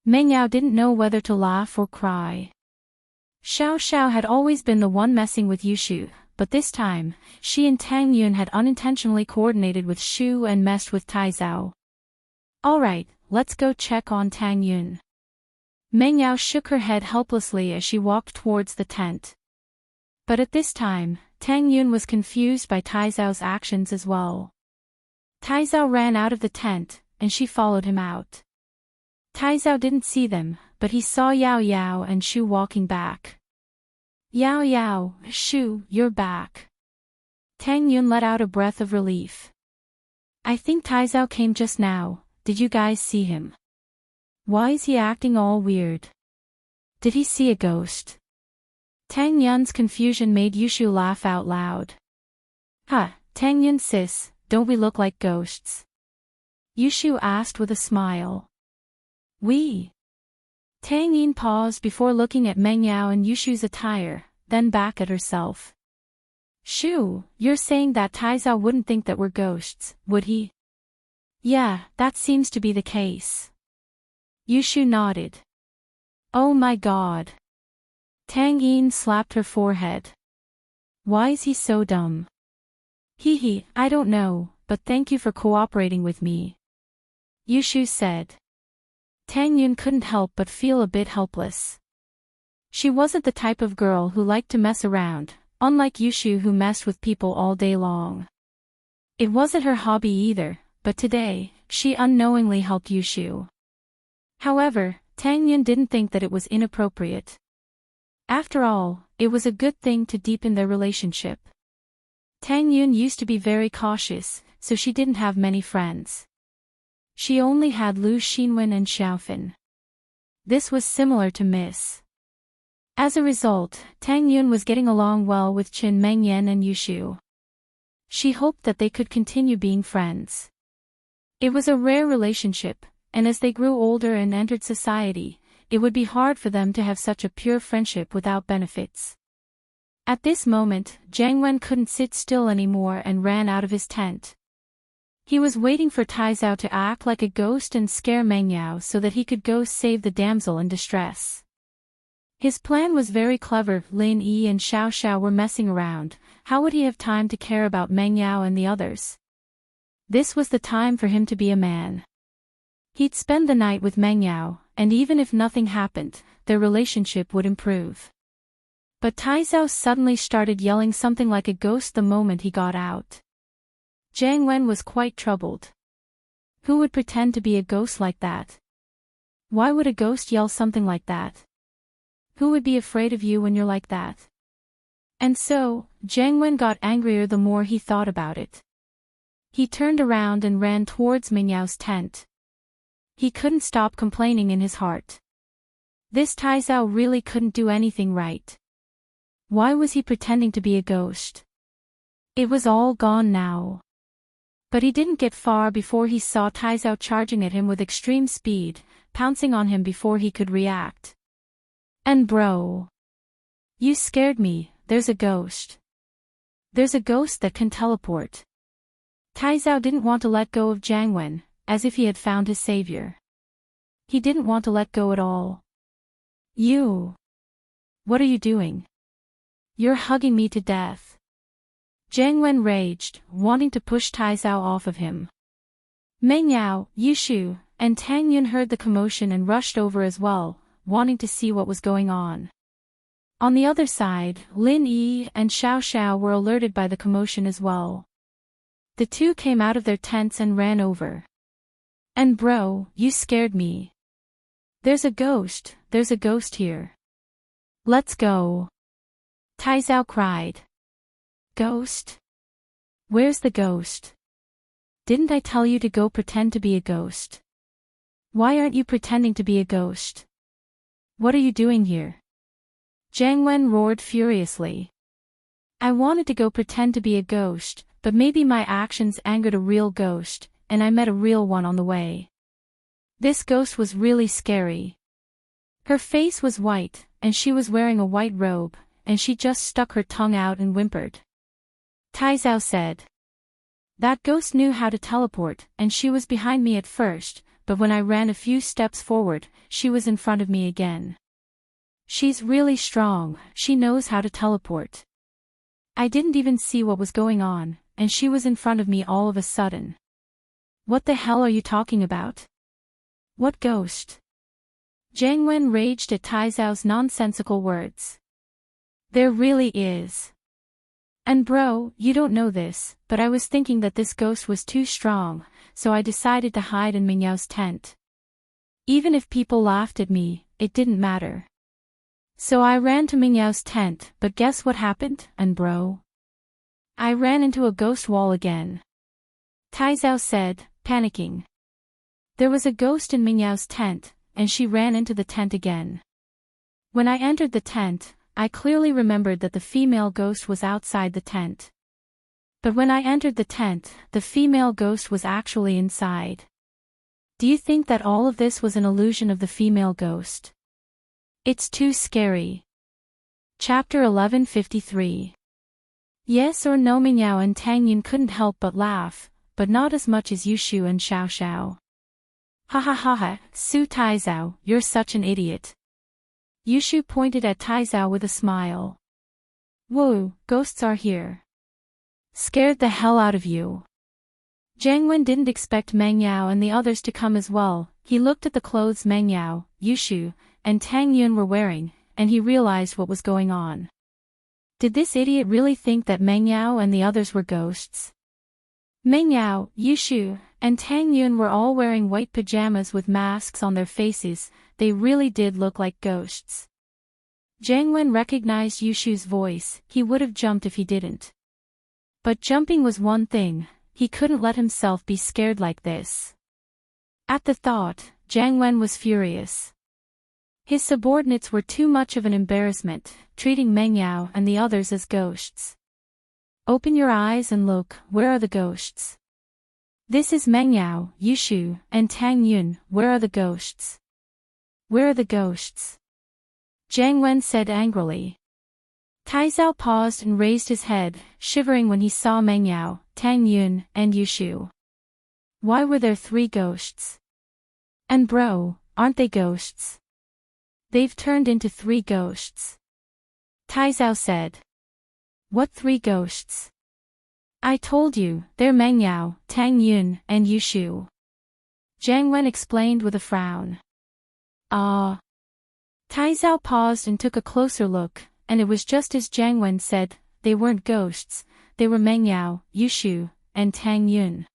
Meng Yao didn't know whether to laugh or cry. Xiao Xiao had always been the one messing with Yushu, but this time, she and Tang Yun had unintentionally coordinated with Shu and messed with Tai Zhao. Alright, let's go check on Tang Yun. Meng Yao shook her head helplessly as she walked towards the tent. But at this time, Tang Yun was confused by Tai Zhao's actions as well. Tai Zhao ran out of the tent, and she followed him out. Tai Zhao didn't see them, but he saw Yao Yao and Shu walking back. Yao Yao, Shu, you're back. Tang Yun let out a breath of relief. I think Tai Zhao came just now. Did you guys see him? Why is he acting all weird? Did he see a ghost? Tang Yun's confusion made Yushu laugh out loud. Ha, Tang Yun sis, don't we look like ghosts? Yushu asked with a smile. We? Tang Yin paused before looking at Meng Yao and Yushu's attire, then back at herself. Shu, you're saying that Tai Zhao wouldn't think that we're ghosts, would he? Yeah, that seems to be the case. Yushu nodded. Oh my god. Tang Yin slapped her forehead. Why is he so dumb? Hee, I don't know, but thank you for cooperating with me. Yushu said. Tang Yun couldn't help but feel a bit helpless. She wasn't the type of girl who liked to mess around, unlike Yushu who messed with people all day long. It wasn't her hobby either, but today, she unknowingly helped Yushu. However, Tang Yun didn't think that it was inappropriate. After all, it was a good thing to deepen their relationship. Tang Yun used to be very cautious, so she didn't have many friends. She only had Lu Xinwen and Xiaofan. This was similar to Miss. As a result, Tang Yun was getting along well with Qin Mengyan and Yushu. She hoped that they could continue being friends. It was a rare relationship, and as they grew older and entered society, it would be hard for them to have such a pure friendship without benefits. At this moment, Jiang Wen couldn't sit still anymore and ran out of his tent. He was waiting for Tai Zhao to act like a ghost and scare Meng Yao so that he could go save the damsel in distress. His plan was very clever. Lin Yi and Xiao Xiao were messing around. How would he have time to care about Meng Yao and the others? This was the time for him to be a man. He'd spend the night with Meng Yao, and even if nothing happened, their relationship would improve. But Tai Zhao suddenly started yelling something like a ghost the moment he got out. Jiang Wen was quite troubled. Who would pretend to be a ghost like that? Why would a ghost yell something like that? Who would be afraid of you when you're like that? And so, Jiang Wen got angrier the more he thought about it. He turned around and ran towards Meng Yao's tent. He couldn't stop complaining in his heart. This Tai Zhao really couldn't do anything right. Why was he pretending to be a ghost? It was all gone now. But he didn't get far before he saw Tai Zhao charging at him with extreme speed, pouncing on him before he could react. And bro. You scared me, there's a ghost. There's a ghost that can teleport. Tai Zhao didn't want to let go of Jiang Wen, as if he had found his savior. He didn't want to let go at all. You. What are you doing? You're hugging me to death. Jiang Wen raged, wanting to push Tai Zhao off of him. Meng Yao, Yushu, and Tang Yun heard the commotion and rushed over as well, wanting to see what was going on. On the other side, Lin Yi and Xiao Xiao were alerted by the commotion as well. The two came out of their tents and ran over. And bro, you scared me. There's a ghost here. Let's go. Tai Zhao cried. Ghost? Where's the ghost? Didn't I tell you to go pretend to be a ghost? Why aren't you pretending to be a ghost? What are you doing here? Jiang Wen roared furiously. I wanted to go pretend to be a ghost, but maybe my actions angered a real ghost, and I met a real one on the way. This ghost was really scary. Her face was white, and she was wearing a white robe, and she just stuck her tongue out and whimpered. Tai Zhao said. That ghost knew how to teleport, and she was behind me at first, but when I ran a few steps forward, she was in front of me again. She's really strong, she knows how to teleport. I didn't even see what was going on, and she was in front of me all of a sudden. What the hell are you talking about? What ghost? Jiang Wen raged at Tai Zhao's nonsensical words. There really is. And bro, you don't know this, but I was thinking that this ghost was too strong, so I decided to hide in Mingyao's tent. Even if people laughed at me, it didn't matter. So I ran to Mingyao's tent, but guess what happened, and bro? I ran into a ghost wall again. Tai Zhao said, panicking. There was a ghost in Mingyao's tent, and she ran into the tent again. When I entered the tent, I clearly remembered that the female ghost was outside the tent. But when I entered the tent, the female ghost was actually inside. Do you think that all of this was an illusion of the female ghost? It's too scary. Chapter 1153. Yes or no? Mingyao and Tang Yun couldn't help but laugh, but not as much as Yushu and Xiao Xiao. Ha ha ha ha, Su Tai Zhao, you're such an idiot. Yushu pointed at Tai Zhao with a smile. Whoa, ghosts are here. Scared the hell out of you. Jiang Wen didn't expect Meng Yao and the others to come as well. He looked at the clothes Meng Yao, Yushu, and Tang Yun were wearing, and he realized what was going on. Did this idiot really think that Meng Yao and the others were ghosts? Meng Yao, Yushu, and Tang Yun were all wearing white pajamas with masks on their faces. They really did look like ghosts. Jiang Wen recognized Yushu's voice. He would have jumped if he didn't. But jumping was one thing, he couldn't let himself be scared like this. At the thought, Jiang Wen was furious. His subordinates were too much of an embarrassment, treating Meng Yao and the others as ghosts. Open your eyes and look, where are the ghosts? This is Meng Yao, Yushu, and Tang Yun, where are the ghosts? Where are the ghosts? Jiang Wen said angrily. Tai Zhao paused and raised his head, shivering when he saw Meng Yao, Tang Yun, and Yushu. Why were there 3 ghosts? And bro, aren't they ghosts? They've turned into 3 ghosts. Tai Zhao said. What 3 ghosts? I told you, they're Meng Yao, Tang Yun, and Yushu. Jiang Wen explained with a frown. Ah. Tai Zhao paused and took a closer look, and it was just as Jiang Wen said, they weren't ghosts, they were Meng Yao, Yushu, and Tang Yun.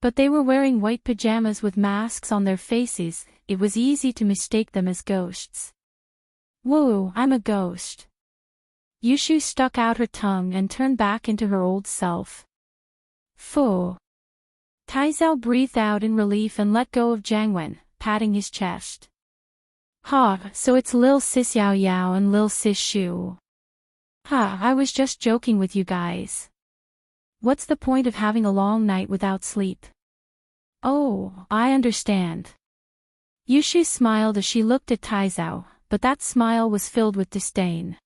But they were wearing white pajamas with masks on their faces. It was easy to mistake them as ghosts. Whoa, I'm a ghost. Yushu stuck out her tongue and turned back into her old self. Phew. Tai Zhao breathed out in relief and let go of Jiang Wen, patting his chest. Ha, so it's Lil Sis Yao Yao and Lil Sis Shu. Ha, I was just joking with you guys. What's the point of having a long night without sleep? Oh, I understand. Yushu smiled as she looked at Tai Zhao, but that smile was filled with disdain.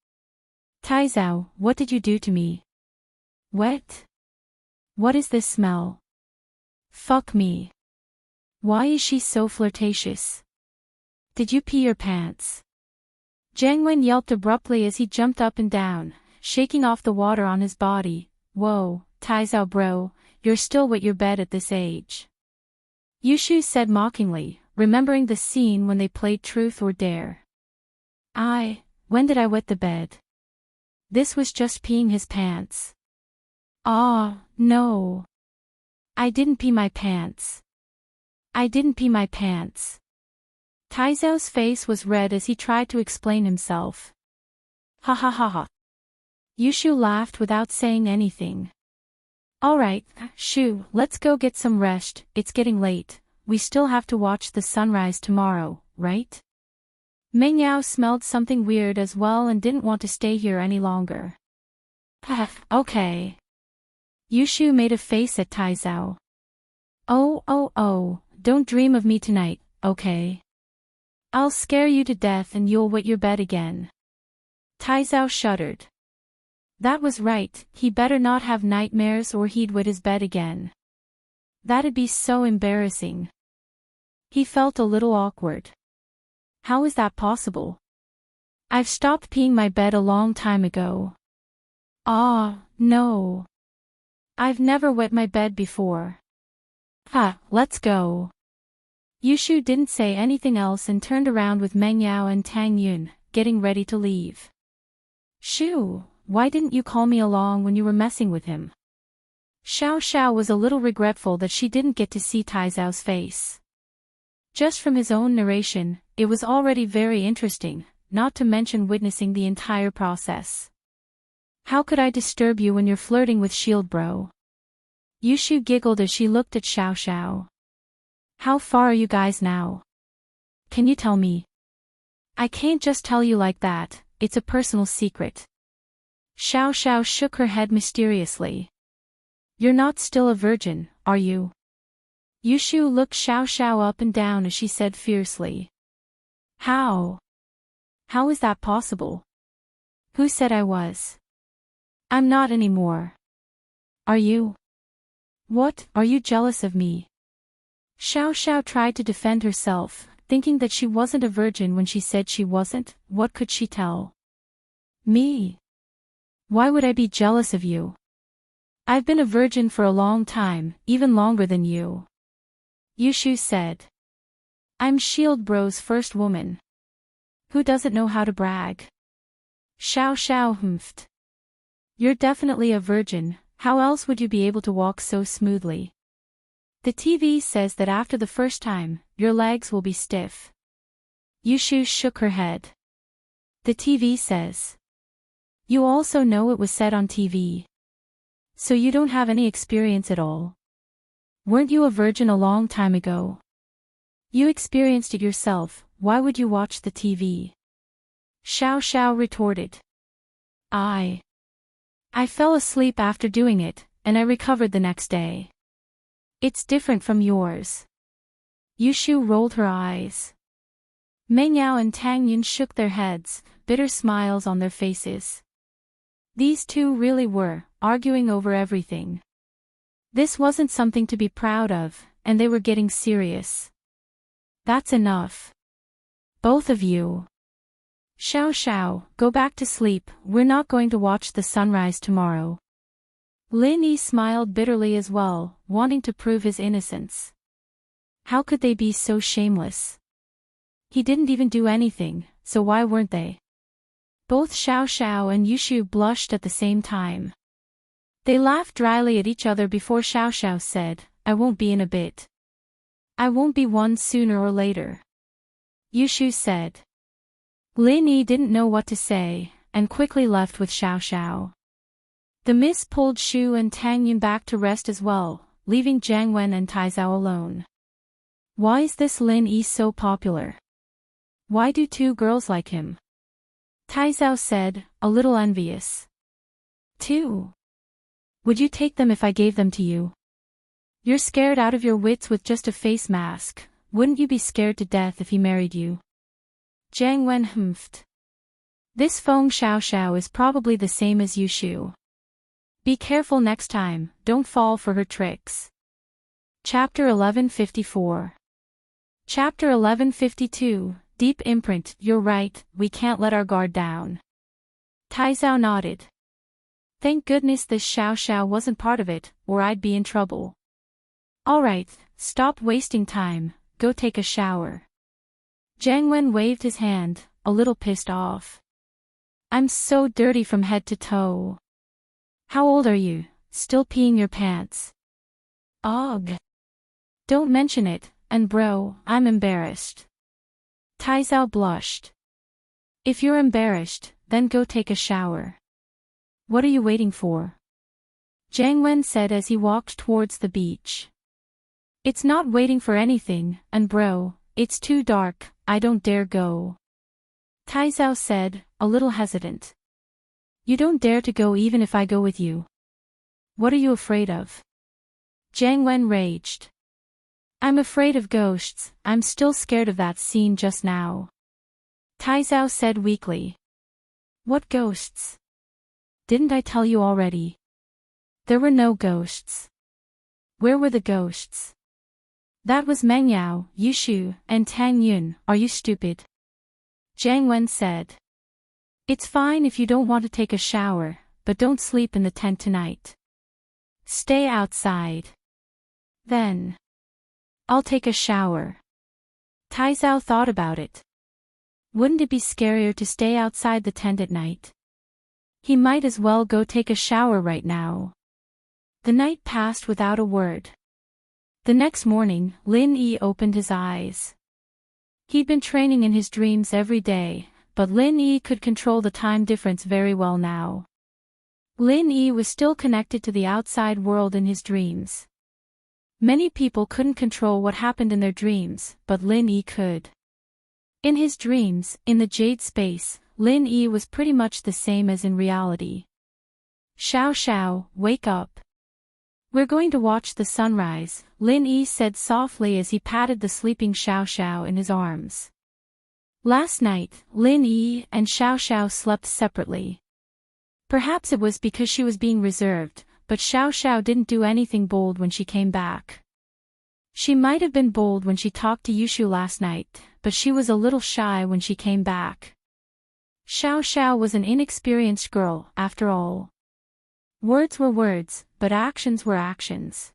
Tai Zhao, what did you do to me? Wet? What is this smell? Fuck me. Why is she so flirtatious? Did you pee your pants? Jiang Wen yelped abruptly as he jumped up and down, shaking off the water on his body. Whoa, Tai Zhao bro, you're still wet your bed at this age. Yushu said mockingly, remembering the scene when they played Truth or Dare. When did I wet the bed? This was just peeing his pants. Ah, no. I didn't pee my pants. I didn't pee my pants. Tai Zhao's face was red as he tried to explain himself. Ha ha ha ha. Yushu laughed without saying anything. Alright, Shu, let's go get some rest, it's getting late, we still have to watch the sunrise tomorrow, right? Meng Yao smelled something weird as well and didn't want to stay here any longer. Okay. Yushu made a face at Tai Zhao. Oh, don't dream of me tonight, okay? I'll scare you to death and you'll wet your bed again. Tai Zhao shuddered. That was right, he better not have nightmares or he'd wet his bed again. That'd be so embarrassing. He felt a little awkward. How is that possible? I've stopped peeing my bed a long time ago. Ah, no. I've never wet my bed before. Ha, let's go. Yushu didn't say anything else and turned around with Meng Yao and Tang Yun, getting ready to leave. Shu, why didn't you call me along when you were messing with him? Xiao Xiao was a little regretful that she didn't get to see Tai Zhao's face. Just from his own narration, it was already very interesting, not to mention witnessing the entire process. How could I disturb you when you're flirting with Shield Bro? Yushu giggled as she looked at Xiao Xiao. How far are you guys now? Can you tell me? I can't just tell you like that, it's a personal secret. Xiao Xiao shook her head mysteriously. You're not still a virgin, are you? Yushu looked Xiao Xiao up and down as she said fiercely. How? How is that possible? Who said I was? I'm not anymore. Are you? What, are you jealous of me? Xiao Xiao tried to defend herself, thinking that she wasn't a virgin when she said she wasn't. What could she tell? Me? Why would I be jealous of you? I've been a virgin for a long time, even longer than you. Yushu said. I'm Shield Bro's first woman. Who doesn't know how to brag? Xiao Xiao humphed. You're definitely a virgin, how else would you be able to walk so smoothly? The TV says that after the first time, your legs will be stiff. Yushu shook her head. The TV says. You also know it was said on TV. So you don't have any experience at all. Weren't you a virgin a long time ago? You experienced it yourself, why would you watch the TV? Xiao Xiao retorted. I fell asleep after doing it, and I recovered the next day. It's different from yours. Yushu rolled her eyes. Meng Yao and Tang Yun shook their heads, bitter smiles on their faces. These two really were, arguing over everything. This wasn't something to be proud of, and they were getting serious. That's enough. Both of you. Xiao Xiao, go back to sleep, we're not going to watch the sunrise tomorrow. Lin Yi smiled bitterly as well, wanting to prove his innocence. How could they be so shameless? He didn't even do anything, so why weren't they? Both Xiao Xiao and Yushu blushed at the same time. They laughed dryly at each other before Xiao Xiao said, I won't be in a bit. I won't be one sooner or later. Yushu said. Lin Yi didn't know what to say, and quickly left with Xiao Xiao. The miss pulled Shu and Tang Yun back to rest as well, leaving Jiang Wen and Tai Zhao alone. Why is this Lin Yi so popular? Why do two girls like him? Tai Zhao said, a little envious. Two. Would you take them if I gave them to you? You're scared out of your wits with just a face mask, wouldn't you be scared to death if he married you? Jiang Wen humphed. This Feng Xiao Xiao is probably the same as Yushu. Be careful next time, don't fall for her tricks. Chapter 1154. Chapter 1152, Deep Imprint. You're right, we can't let our guard down. Tai Zhao nodded. Thank goodness this Xiao Xiao wasn't part of it, or I'd be in trouble. Alright, stop wasting time, go take a shower. Jiang Wen waved his hand, a little pissed off. I'm so dirty from head to toe. How old are you, still peeing your pants? Ugh. Don't mention it, and bro, I'm embarrassed. Tai Zhao blushed. If you're embarrassed, then go take a shower. What are you waiting for? Jiang Wen said as he walked towards the beach. It's not waiting for anything, and bro, it's too dark, I don't dare go. Tai Zhao said, a little hesitant. You don't dare to go even if I go with you. What are you afraid of? Jiang Wen raged. I'm afraid of ghosts, I'm still scared of that scene just now. Tai Zhao said weakly. What ghosts? Didn't I tell you already? There were no ghosts. Where were the ghosts? That was Meng Yao, Yushu, and Tang Yun. Are you stupid? Jiang Wen said. It's fine if you don't want to take a shower, but don't sleep in the tent tonight. Stay outside. Then I'll take a shower. Taizao thought about it. Wouldn't it be scarier to stay outside the tent at night? He might as well go take a shower right now. The night passed without a word. The next morning, Lin Yi opened his eyes. He'd been training in his dreams every day, but Lin Yi could control the time difference very well now. Lin Yi was still connected to the outside world in his dreams. Many people couldn't control what happened in their dreams, but Lin Yi could. In his dreams, in the jade space, Lin Yi was pretty much the same as in reality. Xiao Xiao, wake up. We're going to watch the sunrise, Lin Yi said softly as he patted the sleeping Xiao Xiao in his arms. Last night, Lin Yi and Xiao Xiao slept separately. Perhaps it was because she was being reserved, but Xiao Xiao didn't do anything bold when she came back. She might have been bold when she talked to Yushu last night, but she was a little shy when she came back. Xiao Xiao was an inexperienced girl, after all. Words were words, but actions were actions.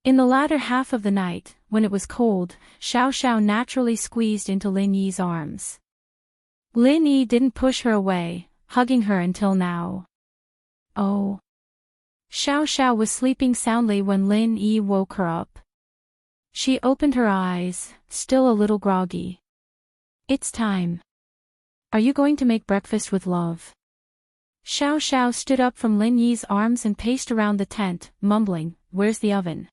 In the latter half of the night, when it was cold, Xiao Xiao naturally squeezed into Lin Yi's arms. Lin Yi didn't push her away, hugging her until now. Oh. Xiao Xiao was sleeping soundly when Lin Yi woke her up. She opened her eyes, still a little groggy. It's time. Are you going to make breakfast with love? Xiao Xiao stood up from Lin Yi's arms and paced around the tent, mumbling, "Where's the oven?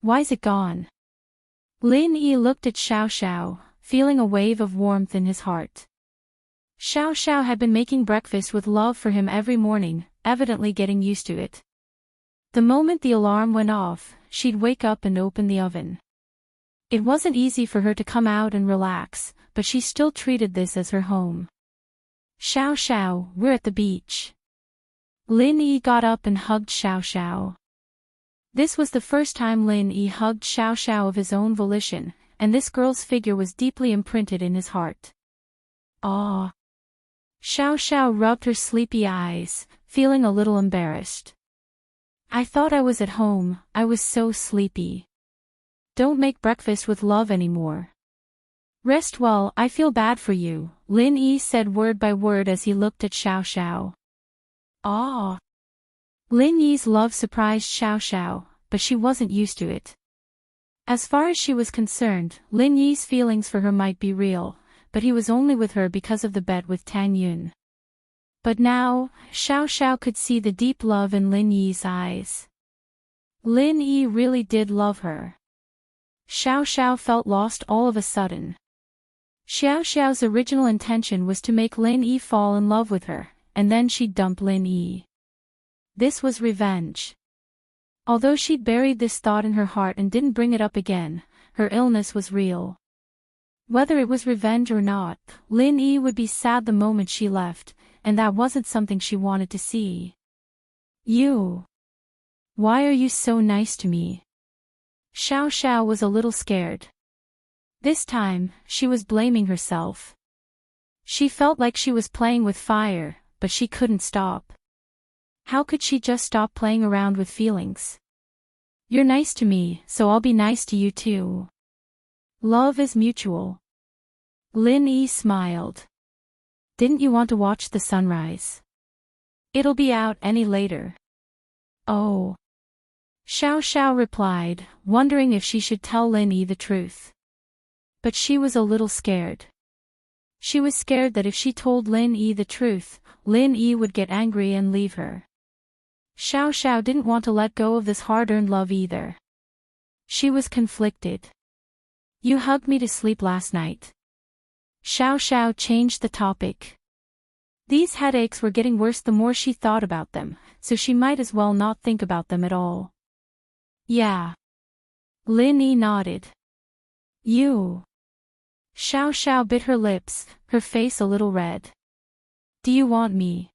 Why's it gone?" Lin Yi looked at Xiao Xiao, feeling a wave of warmth in his heart. Xiao Xiao had been making breakfast with love for him every morning, evidently getting used to it. The moment the alarm went off, she'd wake up and open the oven. It wasn't easy for her to come out and relax, but she still treated this as her home. Xiao Xiao, we're at the beach. Lin Yi got up and hugged Xiao Xiao. This was the first time Lin Yi hugged Xiao Xiao of his own volition, and this girl's figure was deeply imprinted in his heart. Ah. Xiao Xiao rubbed her sleepy eyes, feeling a little embarrassed. I thought I was at home, I was so sleepy. Don't make breakfast with love anymore. Rest well, I feel bad for you, Lin Yi said word by word as he looked at Xiao Xiao. Ah. Lin Yi's love surprised Xiao Xiao, but she wasn't used to it. As far as she was concerned, Lin Yi's feelings for her might be real, but he was only with her because of the bet with Tang Yun. But now, Xiao Xiao could see the deep love in Lin Yi's eyes. Lin Yi really did love her. Xiao Xiao felt lost all of a sudden. Xiao Xiao's original intention was to make Lin Yi fall in love with her, and then she'd dump Lin Yi. This was revenge. Although she'd buried this thought in her heart and didn't bring it up again, her illness was real. Whether it was revenge or not, Lin Yi would be sad the moment she left, and that wasn't something she wanted to see. You. Why are you so nice to me? Xiao Xiao was a little scared. This time, she was blaming herself. She felt like she was playing with fire, but she couldn't stop. How could she just stop playing around with feelings? You're nice to me, so I'll be nice to you too. Love is mutual. Lin Yi smiled. Didn't you want to watch the sunrise? It'll be out any later. Oh. Xiao Xiao replied, wondering if she should tell Lin Yi the truth. But she was a little scared. She was scared that if she told Lin Yi the truth, Lin Yi would get angry and leave her. Xiao Xiao didn't want to let go of this hard-earned love either. She was conflicted. You hugged me to sleep last night. Xiao Xiao changed the topic. These headaches were getting worse the more she thought about them, so she might as well not think about them at all. Yeah. Lin Yi nodded. You. Xiao Xiao bit her lips, her face a little red. Do you want me?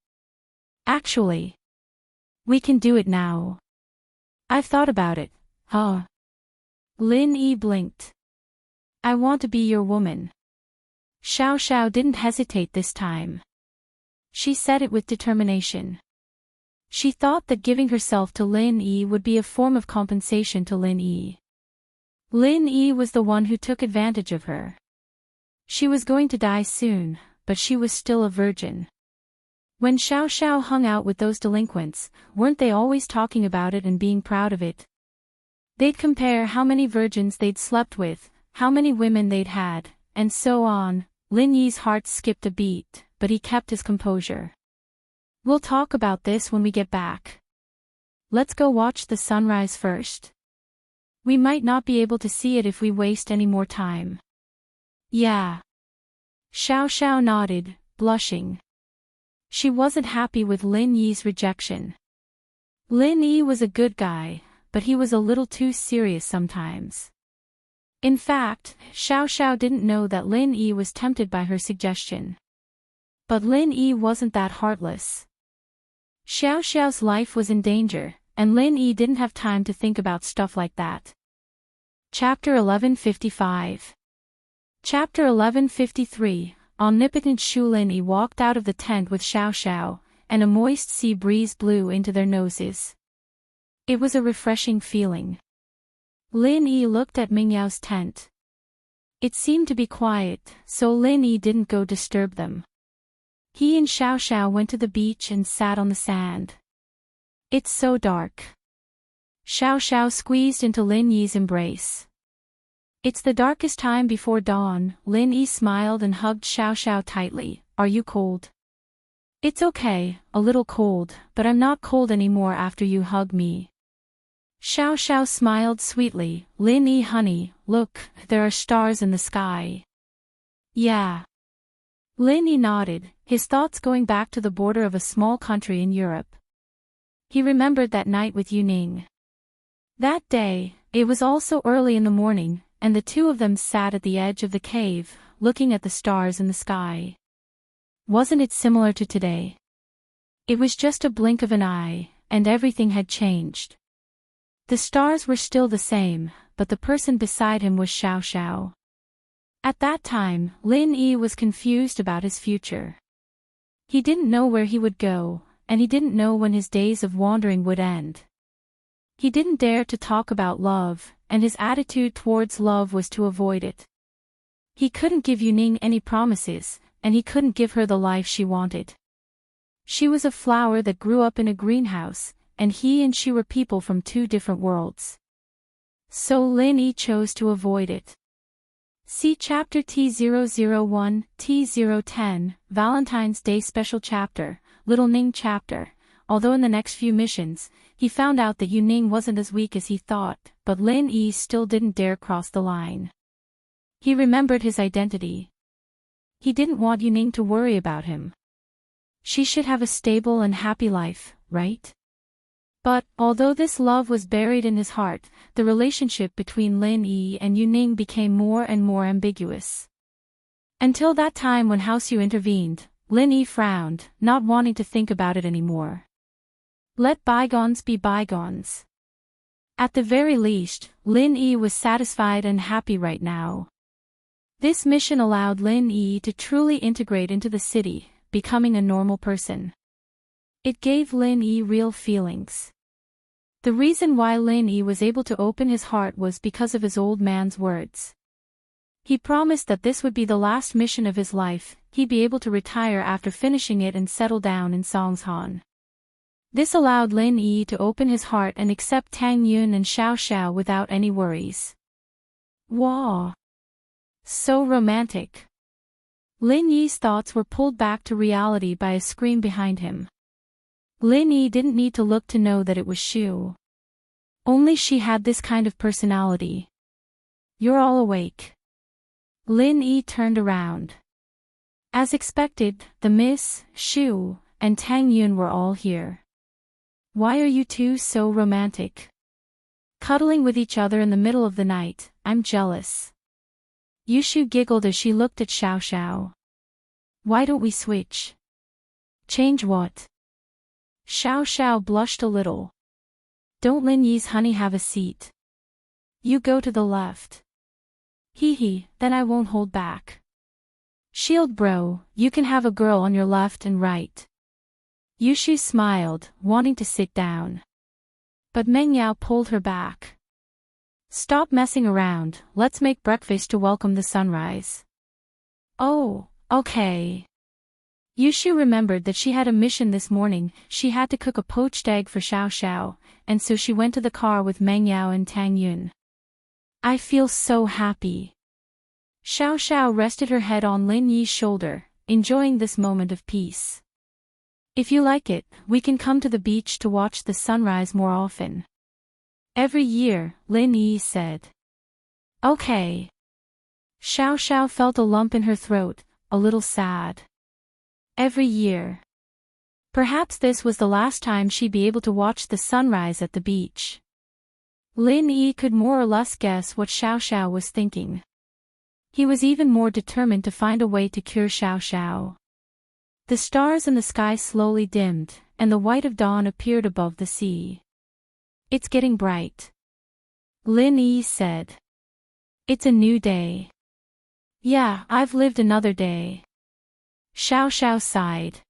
Actually. We can do it now. I've thought about it, huh? Lin Yi blinked. I want to be your woman. Xiao Xiao didn't hesitate this time. She said it with determination. She thought that giving herself to Lin Yi would be a form of compensation to Lin Yi. Lin Yi was the one who took advantage of her. She was going to die soon, but she was still a virgin. When Xiao Xiao hung out with those delinquents, weren't they always talking about it and being proud of it? They'd compare how many virgins they'd slept with, how many women they'd had, and so on. Lin Yi's heart skipped a beat, but he kept his composure. We'll talk about this when we get back. Let's go watch the sunrise first. We might not be able to see it if we waste any more time. Yeah. Xiao Xiao nodded, blushing. She wasn't happy with Lin Yi's rejection. Lin Yi was a good guy, but he was a little too serious sometimes. In fact, Xiao Xiao didn't know that Lin Yi was tempted by her suggestion. But Lin Yi wasn't that heartless. Xiao Xiao's life was in danger, and Lin Yi didn't have time to think about stuff like that. Chapter 1155. Chapter 1153. Omnipotent Shu. Lin Yi walked out of the tent with Xiao Xiao, and a moist sea breeze blew into their noses. It was a refreshing feeling. Lin Yi looked at Mingyao's tent. It seemed to be quiet, so Lin Yi didn't go disturb them. He and Xiao Xiao went to the beach and sat on the sand. It's so dark. Xiao Xiao squeezed into Lin Yi's embrace. It's the darkest time before dawn. Lin Yi smiled and hugged Xiao Xiao tightly. Are you cold? It's okay, a little cold, but I'm not cold anymore after you hug me. Xiao Xiao smiled sweetly. Lin Yi, honey, look, there are stars in the sky. Yeah. Lin Yi nodded, his thoughts going back to the border of a small country in Europe. He remembered that night with Yuning. That day, it was also early in the morning, and the two of them sat at the edge of the cave, looking at the stars in the sky. Wasn't it similar to today? It was just a blink of an eye, and everything had changed. The stars were still the same, but the person beside him was Xiao Xiao. At that time, Lin Yi was confused about his future. He didn't know where he would go, and he didn't know when his days of wandering would end. He didn't dare to talk about love, and his attitude towards love was to avoid it. He couldn't give Yuning any promises, and he couldn't give her the life she wanted. She was a flower that grew up in a greenhouse, and he and she were people from two different worlds. So Lin Yi chose to avoid it. See Chapter T001, T010, Valentine's Day Special Chapter, Little Ning Chapter. Although in the next few missions, he found out that Yuning wasn't as weak as he thought, but Lin Yi still didn't dare cross the line. He remembered his identity. He didn't want Yuning to worry about him. She should have a stable and happy life, right? But, although this love was buried in his heart, the relationship between Lin Yi and Yuning became more and more ambiguous. Until that time when Haosu intervened, Lin Yi frowned, not wanting to think about it anymore. Let bygones be bygones. At the very least, Lin Yi was satisfied and happy right now. This mission allowed Lin Yi to truly integrate into the city, becoming a normal person. It gave Lin Yi real feelings. The reason why Lin Yi was able to open his heart was because of his old man's words. He promised that this would be the last mission of his life, he'd be able to retire after finishing it and settle down in Songshan. This allowed Lin Yi to open his heart and accept Tang Yun and Xiao Xiao without any worries. Wow! So romantic. Lin Yi's thoughts were pulled back to reality by a scream behind him. Lin Yi didn't need to look to know that it was Shu. Only she had this kind of personality. You're all awake. Lin Yi turned around. As expected, the Miss, Shu, and Tang Yun were all here. Why are you two so romantic? Cuddling with each other in the middle of the night, I'm jealous. Yushu giggled as she looked at Xiao Xiao. Why don't we switch? Change what? Xiao Xiao blushed a little. Don't Lin Yi's honey have a seat? You go to the left. Hee, then I won't hold back. Shield bro, you can have a girl on your left and right. Yushu smiled, wanting to sit down. But Meng Yao pulled her back. Stop messing around, let's make breakfast to welcome the sunrise. Oh, okay. Yushu remembered that she had a mission this morning. She had to cook a poached egg for Xiao Xiao, and so she went to the car with Meng Yao and Tang Yun. I feel so happy. Xiao Xiao rested her head on Lin Yi's shoulder, enjoying this moment of peace. If you like it, we can come to the beach to watch the sunrise more often. Every year, Lin Yi said. Okay. Xiao Xiao felt a lump in her throat, a little sad. Every year. Perhaps this was the last time she'd be able to watch the sunrise at the beach. Lin Yi could more or less guess what Xiao Xiao was thinking. He was even more determined to find a way to cure Xiao Xiao. The stars in the sky slowly dimmed, and the white of dawn appeared above the sea. It's getting bright. Lin Yi said. It's a new day. Yeah, I've lived another day. Xiao Xiao sighed.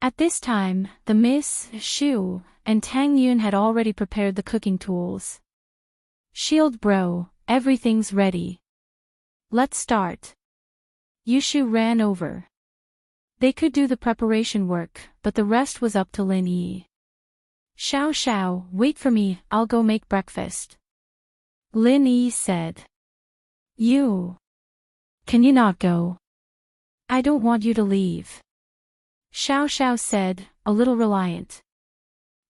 At this time, the Miss Shu and Tang Yun had already prepared the cooking tools. Shield bro, everything's ready. Let's start. Yushu ran over. They could do the preparation work, but the rest was up to Lin Yi. Xiao Xiao, wait for me, I'll go make breakfast. Lin Yi said. You. Can you not go? I don't want you to leave. Xiao Xiao said, a little reliant.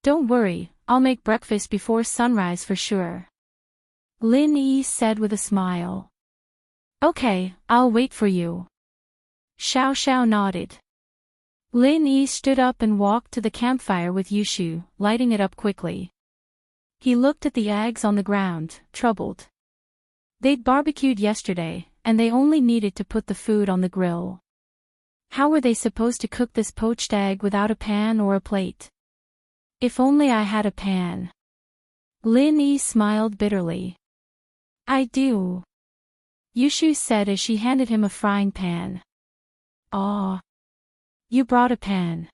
Don't worry, I'll make breakfast before sunrise for sure. Lin Yi said with a smile. Okay, I'll wait for you. Xiao Xiao nodded. Lin Yi stood up and walked to the campfire with Yushu, lighting it up quickly. He looked at the eggs on the ground, troubled. They'd barbecued yesterday, and they only needed to put the food on the grill. How were they supposed to cook this poached egg without a pan or a plate? If only I had a pan. Lin Yi smiled bitterly. I do. Yushu said as she handed him a frying pan. Aw. You brought a pan.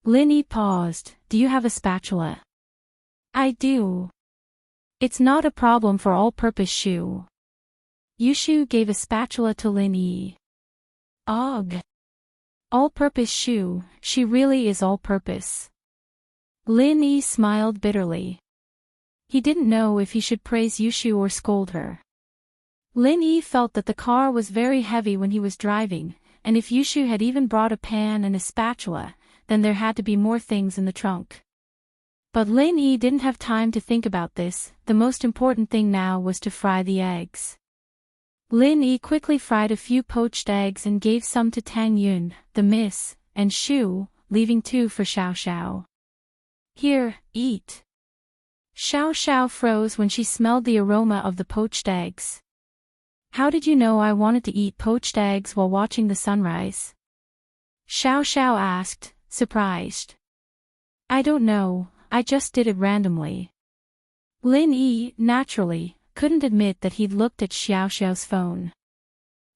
Lin Yi paused, do you have a spatula? I do. It's not a problem for all-purpose Shu. Yushu gave a spatula to Lin Yi. Ugh. All-purpose Shu, she really is all-purpose. Lin Yi smiled bitterly. He didn't know if he should praise Yushu or scold her. Lin Yi felt that the car was very heavy when he was driving, and if Yushu had even brought a pan and a spatula, then there had to be more things in the trunk. But Lin Yi didn't have time to think about this, the most important thing now was to fry the eggs. Lin Yi quickly fried a few poached eggs and gave some to Tang Yun, the Miss, and Shu, leaving 2 for Xiao Xiao. Here, eat. Xiao Xiao froze when she smelled the aroma of the poached eggs. How did you know I wanted to eat poached eggs while watching the sunrise? Xiao Xiao asked, surprised. I don't know, I just did it randomly. Lin Yi, naturally, couldn't admit that he'd looked at Xiao Xiao's phone.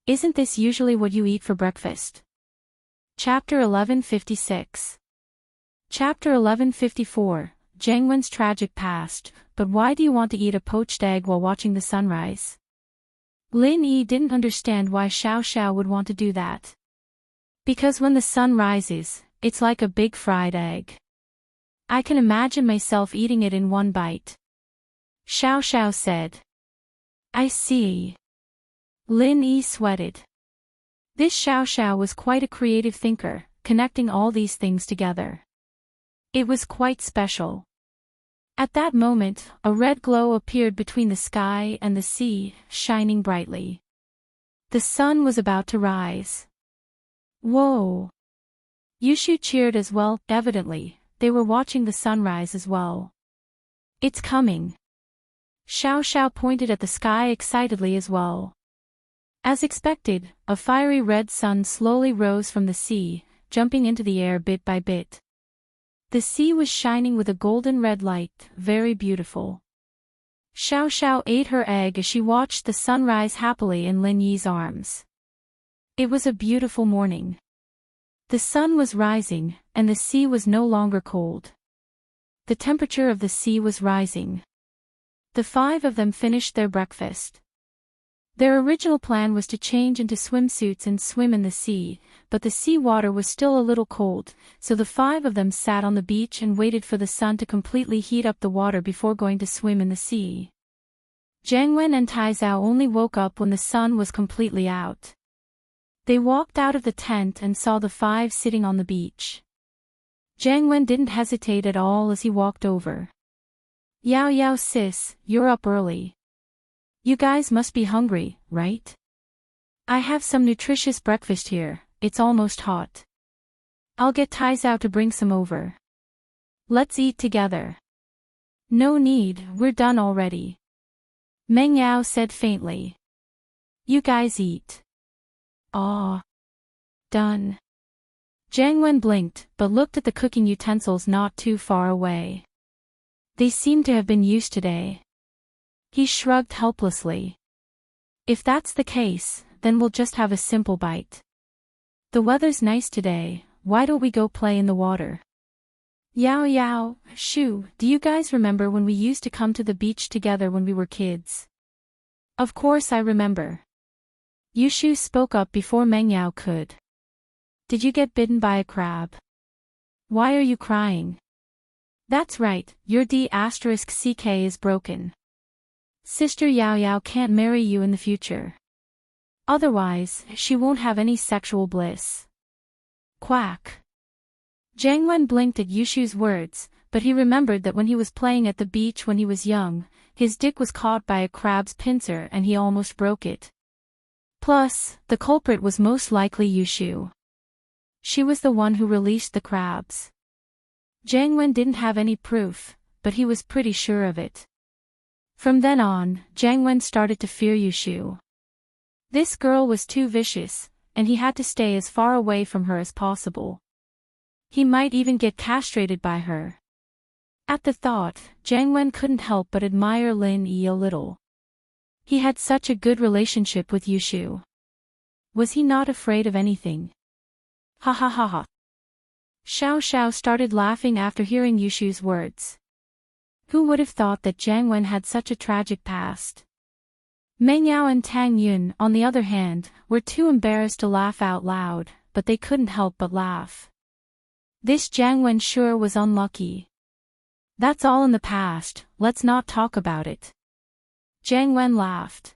Isn't this usually what you eat for breakfast? Chapter 1156. Chapter 1154, Zhengwen's tragic past, but why do you want to eat a poached egg while watching the sunrise? Lin Yi didn't understand why Xiao Xiao would want to do that. Because when the sun rises, it's like a big fried egg. I can imagine myself eating it in one bite. Xiao Xiao said. I see. Lin Yi sweated. This Xiao Xiao was quite a creative thinker, connecting all these things together. It was quite special. At that moment, a red glow appeared between the sky and the sea, shining brightly. The sun was about to rise. Whoa! Yushu cheered as well, evidently, they were watching the sunrise as well. It's coming. Xiao Xiao pointed at the sky excitedly as well. As expected, a fiery red sun slowly rose from the sea, jumping into the air bit by bit. The sea was shining with a golden red light, very beautiful. Xiao Xiao ate her egg as she watched the sunrise happily in Lin Yi's arms. It was a beautiful morning. The sun was rising, and the sea was no longer cold. The temperature of the sea was rising. The five of them finished their breakfast. Their original plan was to change into swimsuits and swim in the sea, but the sea water was still a little cold, so the five of them sat on the beach and waited for the sun to completely heat up the water before going to swim in the sea. Jiang Wen and Tai Zhao only woke up when the sun was completely out. They walked out of the tent and saw the five sitting on the beach. Jiang Wen didn't hesitate at all as he walked over. "Yao Yao sis, you're up early. You guys must be hungry, right? I have some nutritious breakfast here, it's almost hot. I'll get Tai Zhao to bring some over. Let's eat together." "No need, we're done already," Meng Yao said faintly. "You guys eat." "Aw. Done." Jiang Wen blinked, but looked at the cooking utensils not too far away. They seemed to have been used today. He shrugged helplessly. "If that's the case, then we'll just have a simple bite. The weather's nice today, why don't we go play in the water?" "Yao Yao, Shu, do you guys remember when we used to come to the beach together when we were kids?" "Of course I remember." Yushu spoke up before Meng Yao could. "Did you get bitten by a crab? Why are you crying?" "That's right, your D**CK is broken. Sister Yao Yao can't marry you in the future. Otherwise, she won't have any sexual bliss." Quack. Jiang Wen blinked at Yushu's words, but he remembered that when he was playing at the beach when he was young, his dick was caught by a crab's pincer and he almost broke it. Plus, the culprit was most likely Yushu. She was the one who released the crabs. Jiang Wen didn't have any proof, but he was pretty sure of it. From then on, Jiang Wen started to fear Yushu. This girl was too vicious, and he had to stay as far away from her as possible. He might even get castrated by her. At the thought, Jiang Wen couldn't help but admire Lin Yi a little. He had such a good relationship with Yushu. Was he not afraid of anything? Ha ha ha ha. Xiao Xiao started laughing after hearing Yushu's words. Who would have thought that Jiang Wen had such a tragic past? Meng Yao and Tang Yun, on the other hand, were too embarrassed to laugh out loud, but they couldn't help but laugh. This Jiang Wen sure was unlucky. "That's all in the past, let's not talk about it." Jiang Wen laughed.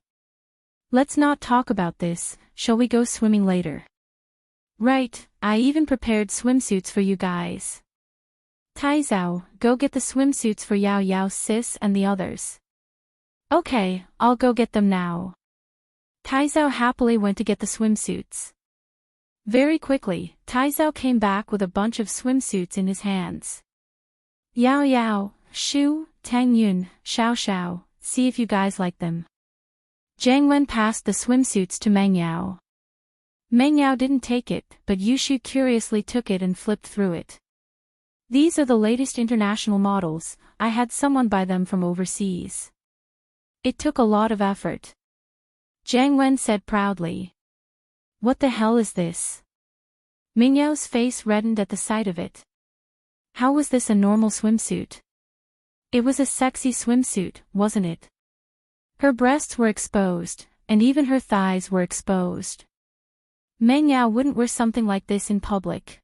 "Let's not talk about this, shall we go swimming later?" "Right, I even prepared swimsuits for you guys. Tai Zhao, go get the swimsuits for Yao Yao sis and the others." "Okay, I'll go get them now." Tai Zhao happily went to get the swimsuits. Very quickly, Tai Zhao came back with a bunch of swimsuits in his hands. "Yao Yao, Shu, Tang Yun, Xiao Xiao, see if you guys like them." Jiang Wen passed the swimsuits to Meng Yao. Meng Yao didn't take it, but Yushu curiously took it and flipped through it. "These are the latest international models, I had someone buy them from overseas. It took a lot of effort." Jiang Wen said proudly. "What the hell is this?" Meng Yao's face reddened at the sight of it. How was this a normal swimsuit? It was a sexy swimsuit, wasn't it? Her breasts were exposed, and even her thighs were exposed. Meng Yao wouldn't wear something like this in public.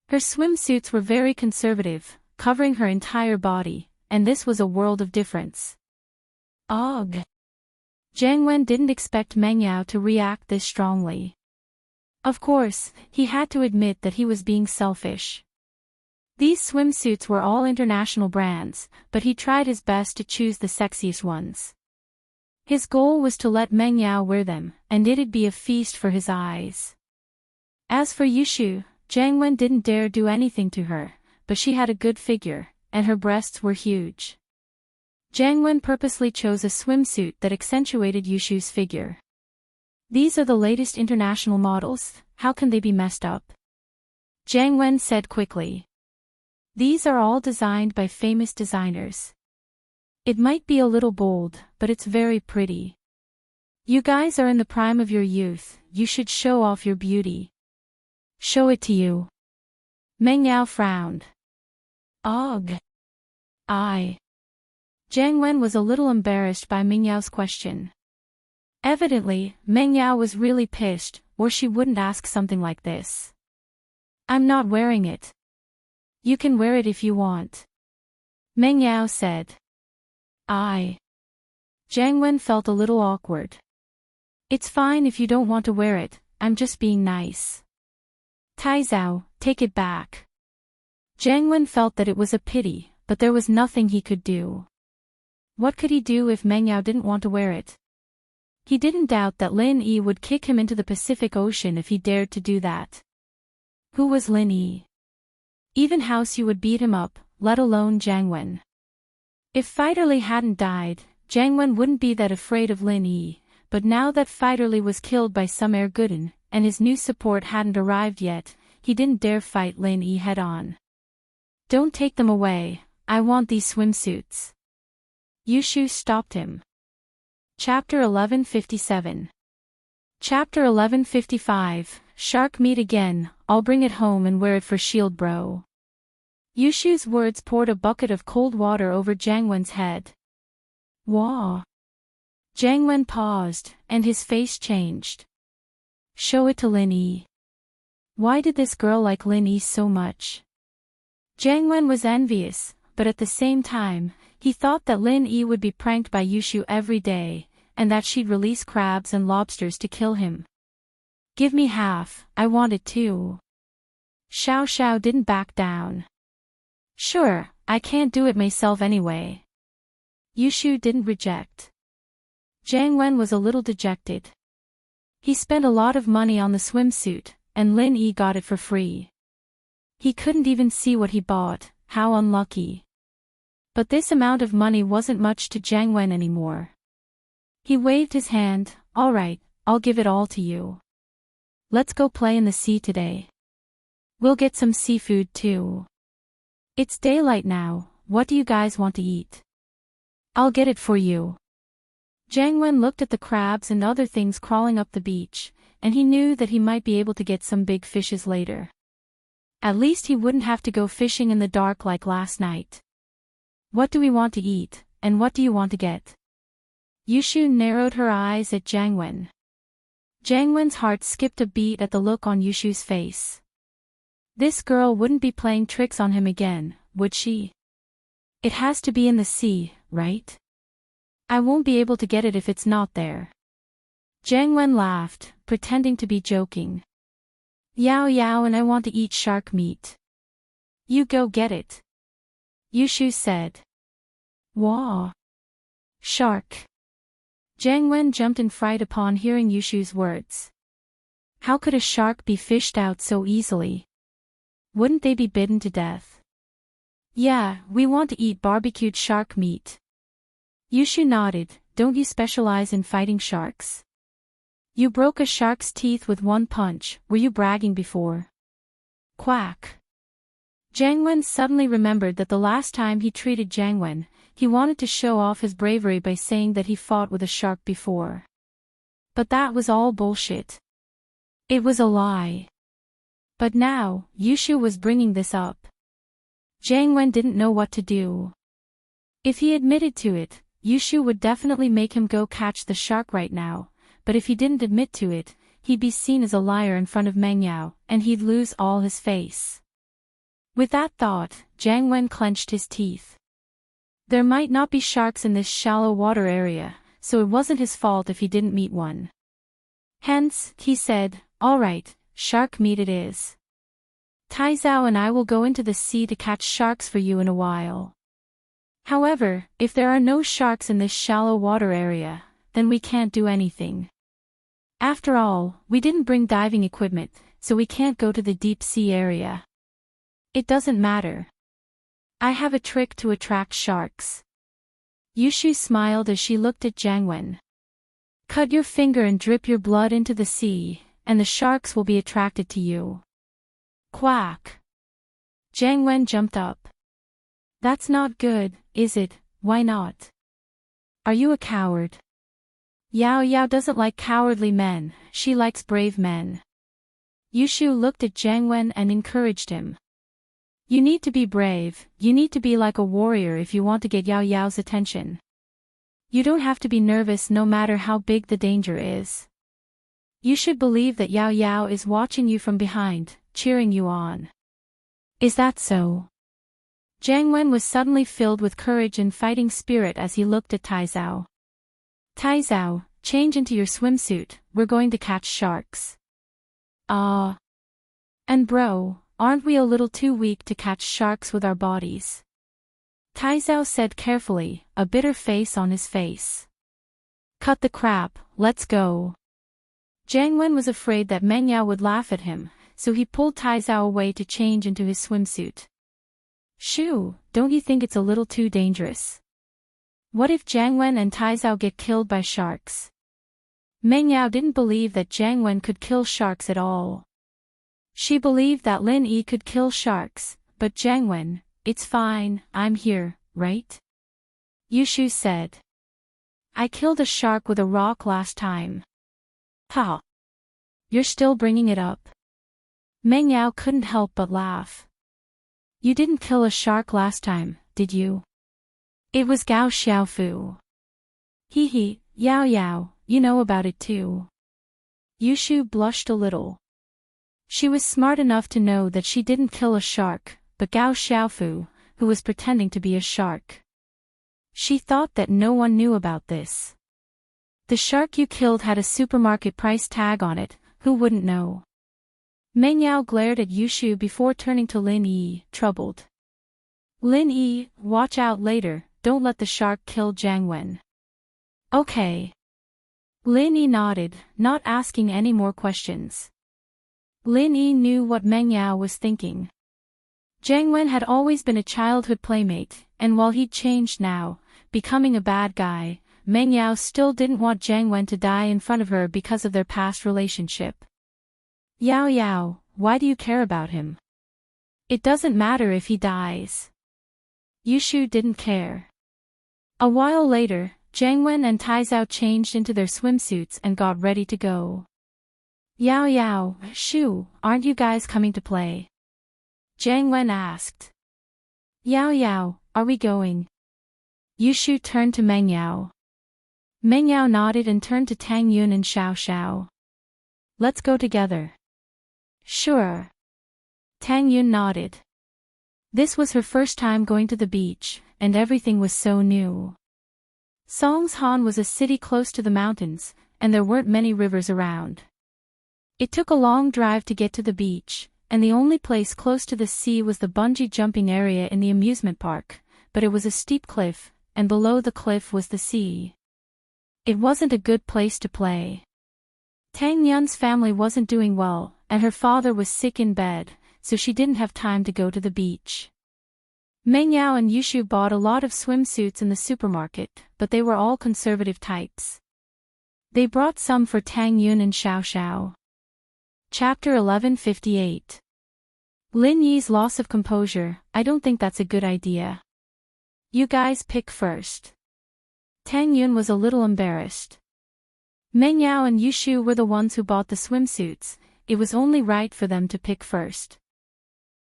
Her swimsuits were very conservative, covering her entire body, and this was a world of difference. Ugh! Jiang Wen didn't expect Meng Yao to react this strongly. Of course, he had to admit that he was being selfish. These swimsuits were all international brands, but he tried his best to choose the sexiest ones. His goal was to let Meng Yao wear them, and it'd be a feast for his eyes. As for Yushu, Jiang Wen didn't dare do anything to her, but she had a good figure, and her breasts were huge. Jiang Wen purposely chose a swimsuit that accentuated Yushu's figure. "These are the latest international models, how can they be messed up?" Jiang Wen said quickly. "These are all designed by famous designers. It might be a little bold, but it's very pretty. You guys are in the prime of your youth, you should show off your beauty." Show it to you. Meng Yao frowned. Ugh. Jiang Wen was a little embarrassed by Meng Yao's question. Evidently, Meng Yao was really pissed, or she wouldn't ask something like this. I'm not wearing it. You can wear it if you want. Meng Yao said. Jiang Wen felt a little awkward. It's fine if you don't want to wear it, I'm just being nice. Tai Zhao, take it back. Jiang Wen felt that it was a pity, but there was nothing he could do. What could he do if Meng Yao didn't want to wear it? He didn't doubt that Lin Yi would kick him into the Pacific Ocean if he dared to do that. Who was Lin Yi? Even House Yu would beat him up, let alone Jiang Wen. If Fighterly hadn't died, Jiang Wen wouldn't be that afraid of Lin Yi, but now that Fighterly was killed by some air Gooden, and his new support hadn't arrived yet, he didn't dare fight Lin Yi head-on. Don't take them away, I want these swimsuits. Yushu stopped him. Chapter 1157. Chapter 1155, Shark meat again, I'll bring it home and wear it for shield bro. Yushu's words poured a bucket of cold water over Jiang Wen's head. Wah. Jiang Wen paused, and his face changed. Show it to Lin Yi. Why did this girl like Lin Yi so much? Jiang Wen was envious, but at the same time, he thought that Lin Yi would be pranked by Yushu every day, and that she'd release crabs and lobsters to kill him. Give me half, I want it too. Xiao Xiao didn't back down. Sure, I can't do it myself anyway. Yushu didn't reject. Jiang Wen was a little dejected. He spent a lot of money on the swimsuit, and Lin Yi got it for free. He couldn't even see what he bought, how unlucky. But this amount of money wasn't much to Jiang Wen anymore. He waved his hand, alright, I'll give it all to you. Let's go play in the sea today. We'll get some seafood too. It's daylight now, what do you guys want to eat? I'll get it for you. Jiang Wen looked at the crabs and other things crawling up the beach, and he knew that he might be able to get some big fishes later. At least he wouldn't have to go fishing in the dark like last night. What do we want to eat, and what do you want to get? Yushu narrowed her eyes at Jiang Wen. Jiang Wen's heart skipped a beat at the look on Yushu's face. This girl wouldn't be playing tricks on him again, would she? It has to be in the sea, right? I won't be able to get it if it's not there. Jiang Wen laughed, pretending to be joking. Yao Yao and I want to eat shark meat. You go get it. Yushu said. Wah. Shark. Jiang Wen jumped in fright upon hearing Yushu's words. How could a shark be fished out so easily? Wouldn't they be bitten to death? Yeah, we want to eat barbecued shark meat. Yushu nodded, don't you specialize in fighting sharks? You broke a shark's teeth with one punch, were you bragging before? Quack. Jiang Wen suddenly remembered that the last time he treated Jiang Wen, he wanted to show off his bravery by saying that he fought with a shark before. But that was all bullshit. It was a lie. But now, Yushu was bringing this up. Jiang Wen didn't know what to do. If he admitted to it, Yushu would definitely make him go catch the shark right now, but if he didn't admit to it, he'd be seen as a liar in front of Meng Yao, and he'd lose all his face. With that thought, Jiang Wen clenched his teeth. There might not be sharks in this shallow water area, so it wasn't his fault if he didn't meet one. Hence, he said, alright, shark meat it is. Tai Zhao and I will go into the sea to catch sharks for you in a while. However, if there are no sharks in this shallow water area, then we can't do anything. After all, we didn't bring diving equipment, so we can't go to the deep sea area. It doesn't matter. I have a trick to attract sharks. Yushu smiled as she looked at Jiang Wen. Cut your finger and drip your blood into the sea, and the sharks will be attracted to you. Quack. Jiang Wen jumped up. That's not good, is it? Why not? Are you a coward? Yao Yao doesn't like cowardly men, she likes brave men. Yushu looked at Jiang Wen and encouraged him. You need to be brave, you need to be like a warrior if you want to get Yao Yao's attention. You don't have to be nervous no matter how big the danger is. You should believe that Yao Yao is watching you from behind, cheering you on. Is that so? Jiang Wen was suddenly filled with courage and fighting spirit as he looked at Tai Zhao. Tai Zhao, change into your swimsuit, we're going to catch sharks. And bro, aren't we a little too weak to catch sharks with our bodies? Tai Zhao said carefully, a bitter face on his face. Cut the crap, let's go. Jiang Wen was afraid that Meng Yao would laugh at him, so he pulled Tai Zhao away to change into his swimsuit. Shoo, don't you think it's a little too dangerous? What if Jiang Wen and Tai Zhao get killed by sharks? Meng Yao didn't believe that Jiang Wen could kill sharks at all. She believed that Lin Yi could kill sharks, but Jiang Wen, it's fine, I'm here, right? Yushu said. I killed a shark with a rock last time. Ha! You're still bringing it up? Meng Yao couldn't help but laugh. You didn't kill a shark last time, did you? It was Gao Xiaofu. Hee hee, Yao Yao, you know about it too. Yushu blushed a little. She was smart enough to know that she didn't kill a shark, but Gao Xiaofu, who was pretending to be a shark. She thought that no one knew about this. The shark you killed had a supermarket price tag on it, who wouldn't know? Meng Yao glared at Yushu before turning to Lin Yi, troubled. Lin Yi, watch out later, don't let the shark kill Jiang Wen. Okay. Lin Yi nodded, not asking any more questions. Lin Yi knew what Meng Yao was thinking. Jiang Wen had always been a childhood playmate, and while he'd changed now, becoming a bad guy, Meng Yao still didn't want Jiang Wen to die in front of her because of their past relationship. Yao Yao, why do you care about him? It doesn't matter if he dies. Yushu didn't care. A while later, Jiang Wen and Tai Zhao changed into their swimsuits and got ready to go. Yao Yao, Shu, aren't you guys coming to play? Jiang Wen asked. Yao Yao, are we going? Yushu turned to Meng Yao. Meng Yao nodded and turned to Tang Yun and Xiao Xiao. Let's go together. Sure. Tang Yun nodded. This was her first time going to the beach, and everything was so new. Songshan was a city close to the mountains, and there weren't many rivers around. It took a long drive to get to the beach, and the only place close to the sea was the bungee jumping area in the amusement park, but it was a steep cliff, and below the cliff was the sea. It wasn't a good place to play. Tang Yun's family wasn't doing well, and her father was sick in bed, so she didn't have time to go to the beach. Meng Yao and Yushu bought a lot of swimsuits in the supermarket, but they were all conservative types. They brought some for Tang Yun and Xiao Xiao. Chapter 1158. Lin Yi's loss of composure. I don't think that's a good idea. You guys pick first. Tang Yun was a little embarrassed. Meng Yao and Yushu were the ones who bought the swimsuits, it was only right for them to pick first.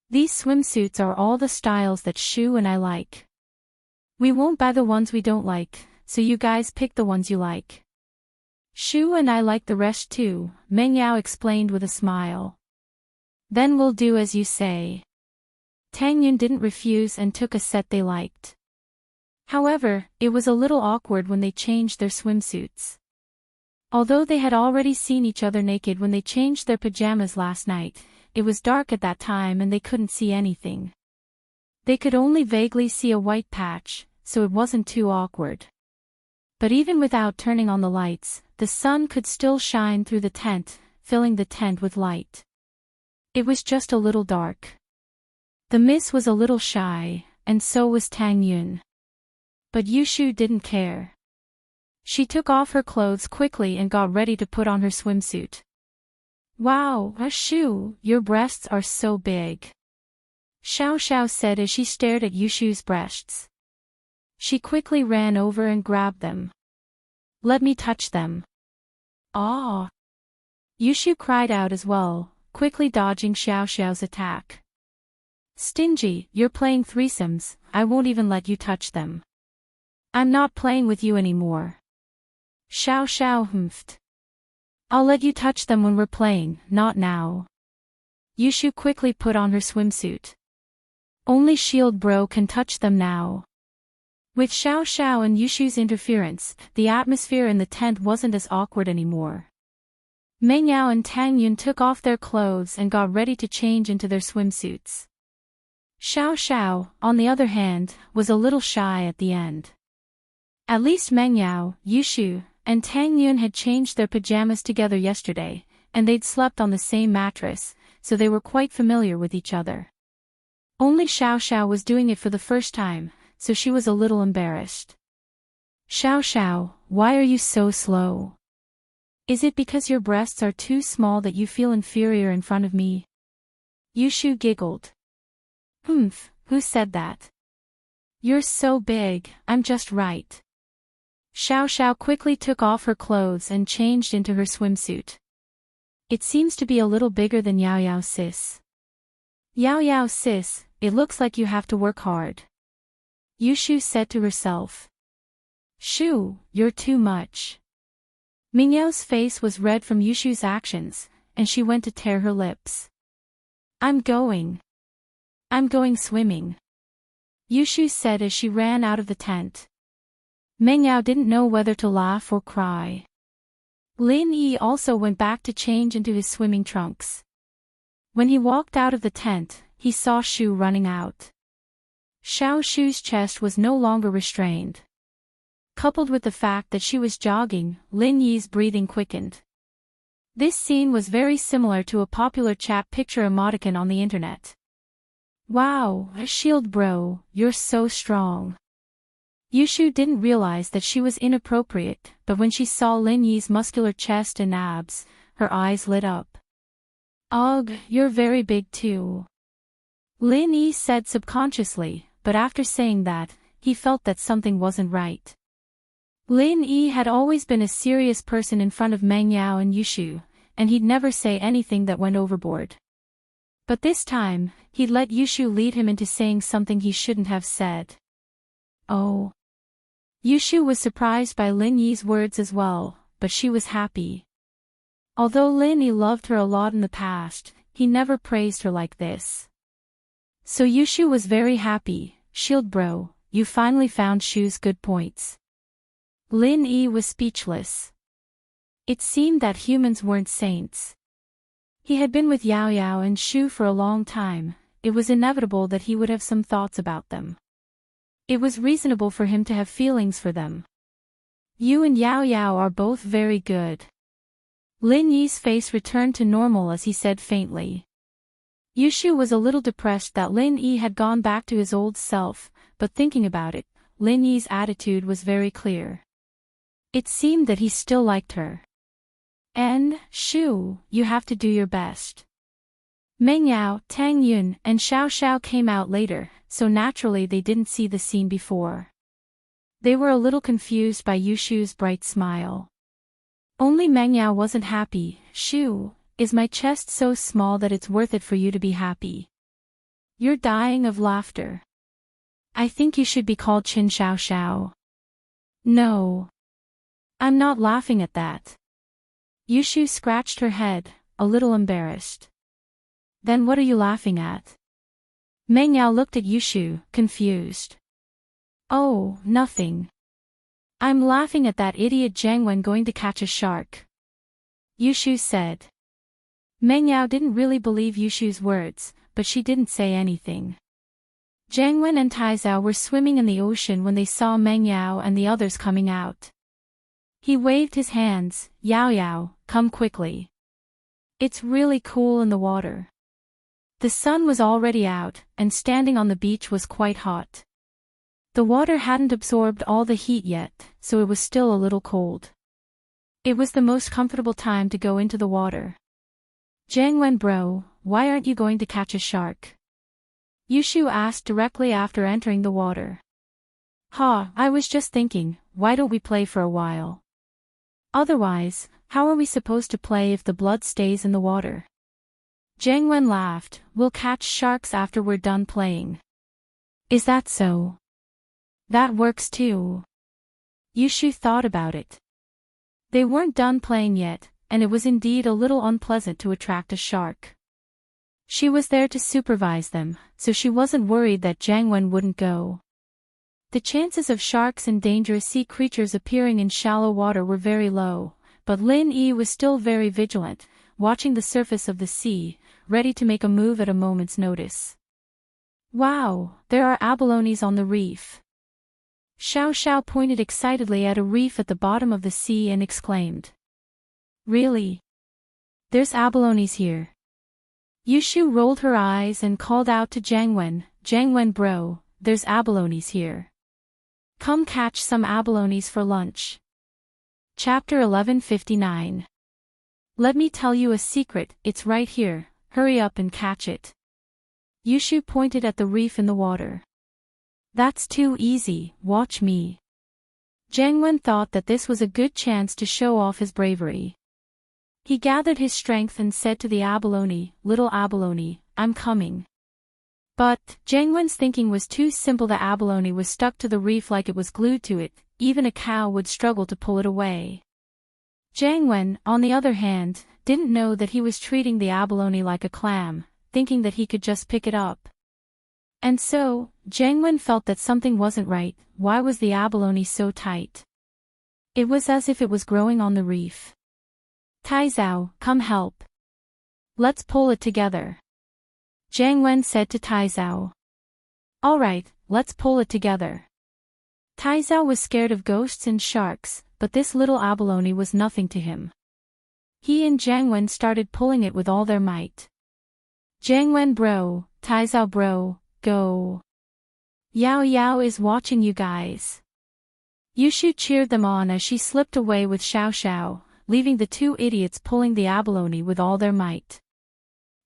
These swimsuits are all the styles that Shu and I like. We won't buy the ones we don't like, so you guys pick the ones you like. Shu and I like the rest too, Meng Yao explained with a smile. Then we'll do as you say. Tang Yun didn't refuse and took a set they liked. However, it was a little awkward when they changed their swimsuits. Although they had already seen each other naked when they changed their pajamas last night, it was dark at that time and they couldn't see anything. They could only vaguely see a white patch, so it wasn't too awkward. But even without turning on the lights, the sun could still shine through the tent, filling the tent with light. It was just a little dark. The miss was a little shy, and so was Tang Yun. But Yushu didn't care. She took off her clothes quickly and got ready to put on her swimsuit. Wow, Shu, your breasts are so big. Xiao Xiao said as she stared at Yushu's breasts. She quickly ran over and grabbed them. Let me touch them. Ah! Yushu cried out as well, quickly dodging Xiao Xiao's attack. Stingy, you're playing threesomes, I won't even let you touch them. I'm not playing with you anymore. Xiao Xiao humphed. I'll let you touch them when we're playing, not now. Yushu quickly put on her swimsuit. Only Shield Bro can touch them now. With Xiao Xiao and Yushu's interference, the atmosphere in the tent wasn't as awkward anymore. Meng Yao and Tang Yun took off their clothes and got ready to change into their swimsuits. Xiao Xiao, on the other hand, was a little shy at the end. At least Meng Yao, Yushu, and Tang Yun had changed their pajamas together yesterday, and they'd slept on the same mattress, so they were quite familiar with each other. Only Xiao Xiao was doing it for the first time, so she was a little embarrassed. Xiao Xiao, why are you so slow? Is it because your breasts are too small that you feel inferior in front of me? Yushu giggled. Humph, who said that? You're so big, I'm just right. Xiao Xiao quickly took off her clothes and changed into her swimsuit. It seems to be a little bigger than Yao Yao sis. Yao Yao sis, it looks like you have to work hard. Yushu said to herself. Shoo, you're too much. Mingyao's face was red from Yushu's actions, and she went to tear her lips. I'm going swimming. Yushu said as she ran out of the tent. Meng Yao didn't know whether to laugh or cry. Lin Yi also went back to change into his swimming trunks. When he walked out of the tent, he saw Shu running out. Xiao Shu's chest was no longer restrained. Coupled with the fact that she was jogging, Lin Yi's breathing quickened. This scene was very similar to a popular chat picture emoticon on the internet. Wow, Shield Bro, you're so strong. Yushu didn't realize that she was inappropriate, but when she saw Lin Yi's muscular chest and abs, her eyes lit up. Ugh, you're very big too. Lin Yi said subconsciously, but after saying that, he felt that something wasn't right. Lin Yi had always been a serious person in front of Meng Yao and Yushu, and he'd never say anything that went overboard. But this time, he'd let Yushu lead him into saying something he shouldn't have said. Oh. Yushu was surprised by Lin Yi's words as well, but she was happy. Although Lin Yi loved her a lot in the past, he never praised her like this. So Yushu was very happy. Shield Bro, you finally found Shu's good points. Lin Yi was speechless. It seemed that humans weren't saints. He had been with Yao Yao and Shu for a long time, it was inevitable that he would have some thoughts about them. It was reasonable for him to have feelings for them. You and Yao Yao are both very good. Lin Yi's face returned to normal as he said faintly. Yushu was a little depressed that Lin Yi had gone back to his old self, but thinking about it, Lin Yi's attitude was very clear. It seemed that he still liked her. And, Shu, you have to do your best. Meng Yao, Tang Yun, and Xiao Xiao came out later, so naturally they didn't see the scene before. They were a little confused by Yushu's bright smile. Only Meng Yao wasn't happy. Shu, is my chest so small that it's worth it for you to be happy? You're dying of laughter. I think you should be called Chin Xiao Xiao. No. I'm not laughing at that. Yushu scratched her head, a little embarrassed. Then what are you laughing at? Meng Yao looked at Yushu, confused. Oh, nothing. I'm laughing at that idiot Zhang Wen going to catch a shark. Yushu said. Meng Yao didn't really believe Yushu's words, but she didn't say anything. Zhang Wen and Taizao were swimming in the ocean when they saw Meng Yao and the others coming out. He waved his hands, Yao Yao, come quickly. It's really cool in the water. The sun was already out, and standing on the beach was quite hot. The water hadn't absorbed all the heat yet, so it was still a little cold. It was the most comfortable time to go into the water. Zhang Wen bro, why aren't you going to catch a shark? Yushu asked directly after entering the water. I was just thinking, why don't we play for a while? Otherwise, how are we supposed to play if the blood stays in the water? Jiang Wen laughed. We'll catch sharks after we're done playing. Is that so? That works too. Yushu thought about it. They weren't done playing yet, and it was indeed a little unpleasant to attract a shark. She was there to supervise them, so she wasn't worried that Jiang Wen wouldn't go. The chances of sharks and dangerous sea creatures appearing in shallow water were very low, but Lin Yi was still very vigilant, watching the surface of the sea, ready to make a move at a moment's notice. Wow, there are abalones on the reef. Xiao Xiao pointed excitedly at a reef at the bottom of the sea and exclaimed. Really? There's abalones here. Yushu rolled her eyes and called out to Jiang Wen bro, there's abalones here. Come catch some abalones for lunch. Chapter 1159. Let me tell you a secret, it's right here, hurry up and catch it. Yushu pointed at the reef in the water. That's too easy, watch me. Jiang Wen thought that this was a good chance to show off his bravery. He gathered his strength and said to the abalone, little abalone, I'm coming. But, Jiang Wen's thinking was too simple. The abalone was stuck to the reef like it was glued to it, even a cow would struggle to pull it away. Jiang Wen, on the other hand, didn't know that he was treating the abalone like a clam, thinking that he could just pick it up. And so, Jiang Wen felt that something wasn't right. Why was the abalone so tight? It was as if it was growing on the reef. Tai Zhao, come help. Let's pull it together. Jiang Wen said to Tai Zhao. All right, let's pull it together. Tai Zhao was scared of ghosts and sharks, but this little abalone was nothing to him. He and Jiang Wen started pulling it with all their might. Jiang Wen bro, Tai Zhao bro, go. Yao Yao is watching you guys. Yushu cheered them on as she slipped away with Xiao Xiao, leaving the two idiots pulling the abalone with all their might.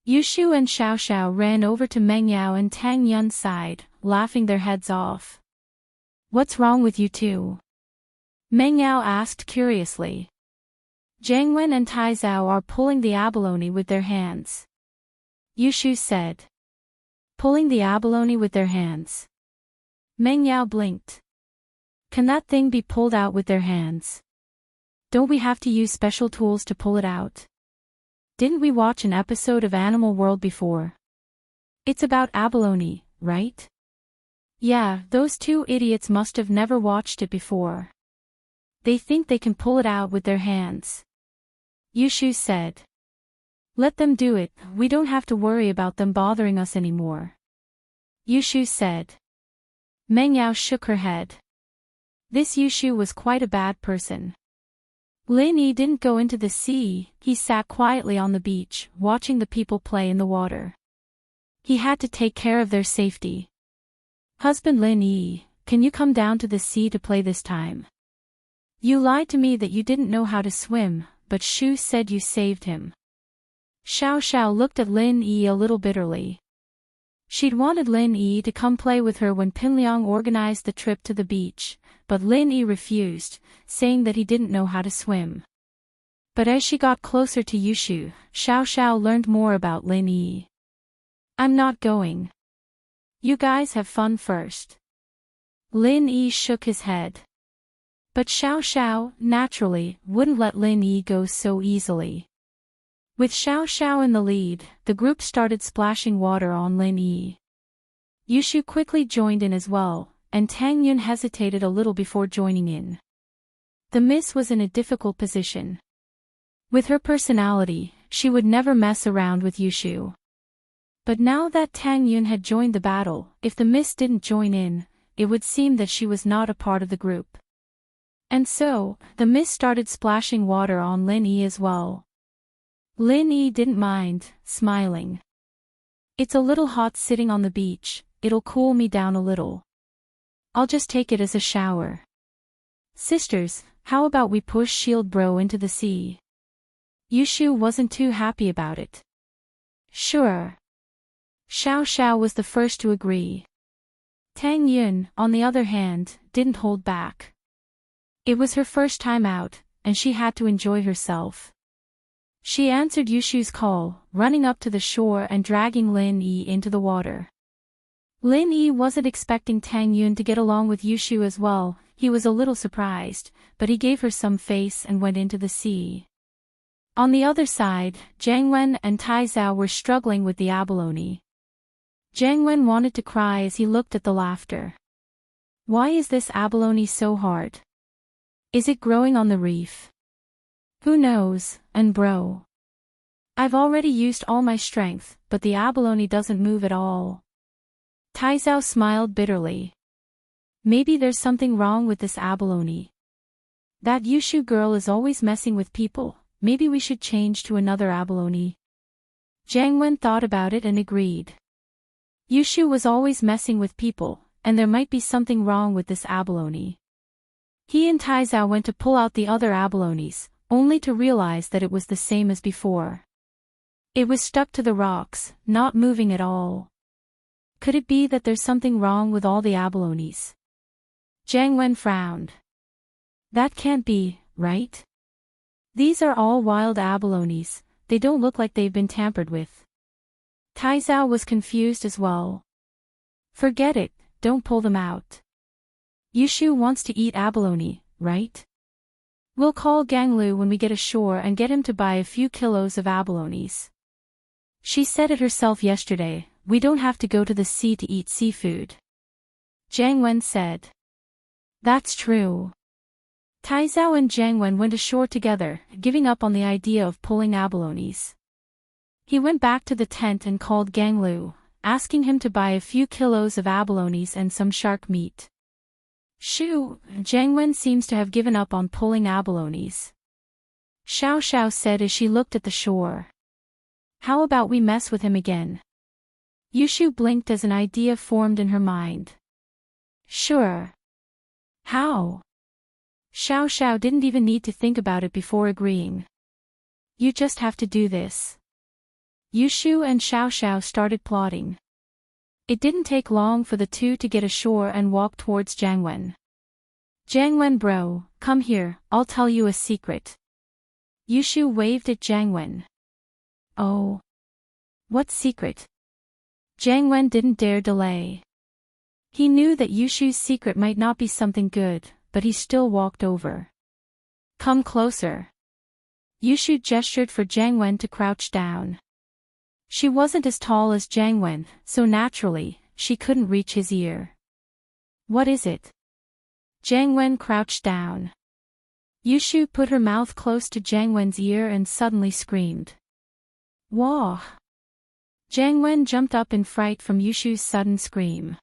Yushu and Xiao Xiao ran over to Meng Yao and Tang Yun's side, laughing their heads off. What's wrong with you two? Meng Yao asked curiously. Jiang Wen and Tai Zhao are pulling the abalone with their hands. Yushu said. Pulling the abalone with their hands. Meng Yao blinked. Can that thing be pulled out with their hands? Don't we have to use special tools to pull it out? Didn't we watch an episode of Animal World before? It's about abalone, right? Yeah, those two idiots must have never watched it before. They think they can pull it out with their hands. Yushu said. Let them do it, we don't have to worry about them bothering us anymore. Yushu said. Meng Yao shook her head. This Yushu was quite a bad person. Lin Yi didn't go into the sea, he sat quietly on the beach, watching the people play in the water. He had to take care of their safety. Husband Lin Yi, can you come down to the sea to play this time? You lied to me that you didn't know how to swim, but Shu said you saved him. Xiao Xiao looked at Lin Yi a little bitterly. She'd wanted Lin Yi to come play with her when Pinliang organized the trip to the beach, but Lin Yi refused, saying that he didn't know how to swim. But as she got closer to Yushu, Xiao Xiao learned more about Lin Yi. I'm not going. You guys have fun first. Lin Yi shook his head. But Xiao Xiao, naturally, wouldn't let Lin Yi go so easily. With Xiao Xiao in the lead, the group started splashing water on Lin Yi. Yushu quickly joined in as well, and Tang Yun hesitated a little before joining in. The miss was in a difficult position. With her personality, she would never mess around with Yushu. But now that Tang Yun had joined the battle, if the miss didn't join in, it would seem that she was not a part of the group. And so, the miss started splashing water on Lin Yi as well. Lin Yi didn't mind, smiling. It's a little hot sitting on the beach, it'll cool me down a little. I'll just take it as a shower. Sisters, how about we push Shield Bro into the sea? Yushu wasn't too happy about it. Sure. Xiao Xiao was the first to agree. Tang Yun, on the other hand, didn't hold back. It was her first time out, and she had to enjoy herself. She answered Yushu's call, running up to the shore and dragging Lin Yi into the water. Lin Yi wasn't expecting Tang Yun to get along with Yushu as well. He was a little surprised, but he gave her some face and went into the sea. On the other side, Jiang Wen and Tai Zhao were struggling with the abalone. Jiang Wen wanted to cry as he looked at the laughter. Why is this abalone so hard? Is it growing on the reef? Who knows, and bro. I've already used all my strength, but the abalone doesn't move at all. Tai Zhao smiled bitterly. Maybe there's something wrong with this abalone. That Yushu girl is always messing with people, maybe we should change to another abalone. Jiang Wen thought about it and agreed. Yushu was always messing with people, and there might be something wrong with this abalone. He and Tai Zhao went to pull out the other abalones, only to realize that it was the same as before. It was stuck to the rocks, not moving at all. Could it be that there's something wrong with all the abalones? Jiang Wen frowned. That can't be, right? These are all wild abalones, they don't look like they've been tampered with. Tai Zhao was confused as well. Forget it, don't pull them out. Yushu wants to eat abalone, right? We'll call Ganglu when we get ashore and get him to buy a few kilos of abalones. She said it herself yesterday, we don't have to go to the sea to eat seafood. Jiang Wen said. That's true. Tai Zhao and Jiang Wen went ashore together, giving up on the idea of pulling abalones. He went back to the tent and called Ganglu, asking him to buy a few kilos of abalones and some shark meat. Shoo, Jiang Wen seems to have given up on pulling abalones. Xiao Xiao said as she looked at the shore. How about we mess with him again? Yushu blinked as an idea formed in her mind. Sure. How? Xiao Xiao didn't even need to think about it before agreeing. You just have to do this. Yushu and Xiao Xiao started plotting. It didn't take long for the two to get ashore and walk towards Jiang Wen. Jiang Wen bro, come here, I'll tell you a secret. Yushu waved at Jiang Wen. Oh. What secret? Jiang Wen didn't dare delay. He knew that Yushu's secret might not be something good, but he still walked over. Come closer. Yushu gestured for Jiang Wen to crouch down. She wasn't as tall as Jiang Wen, so naturally, she couldn't reach his ear. What is it? Jiang Wen crouched down. Yushu put her mouth close to Jiang Wen's ear and suddenly screamed. Whoa! Jiang Wen jumped up in fright from Yushu's sudden scream.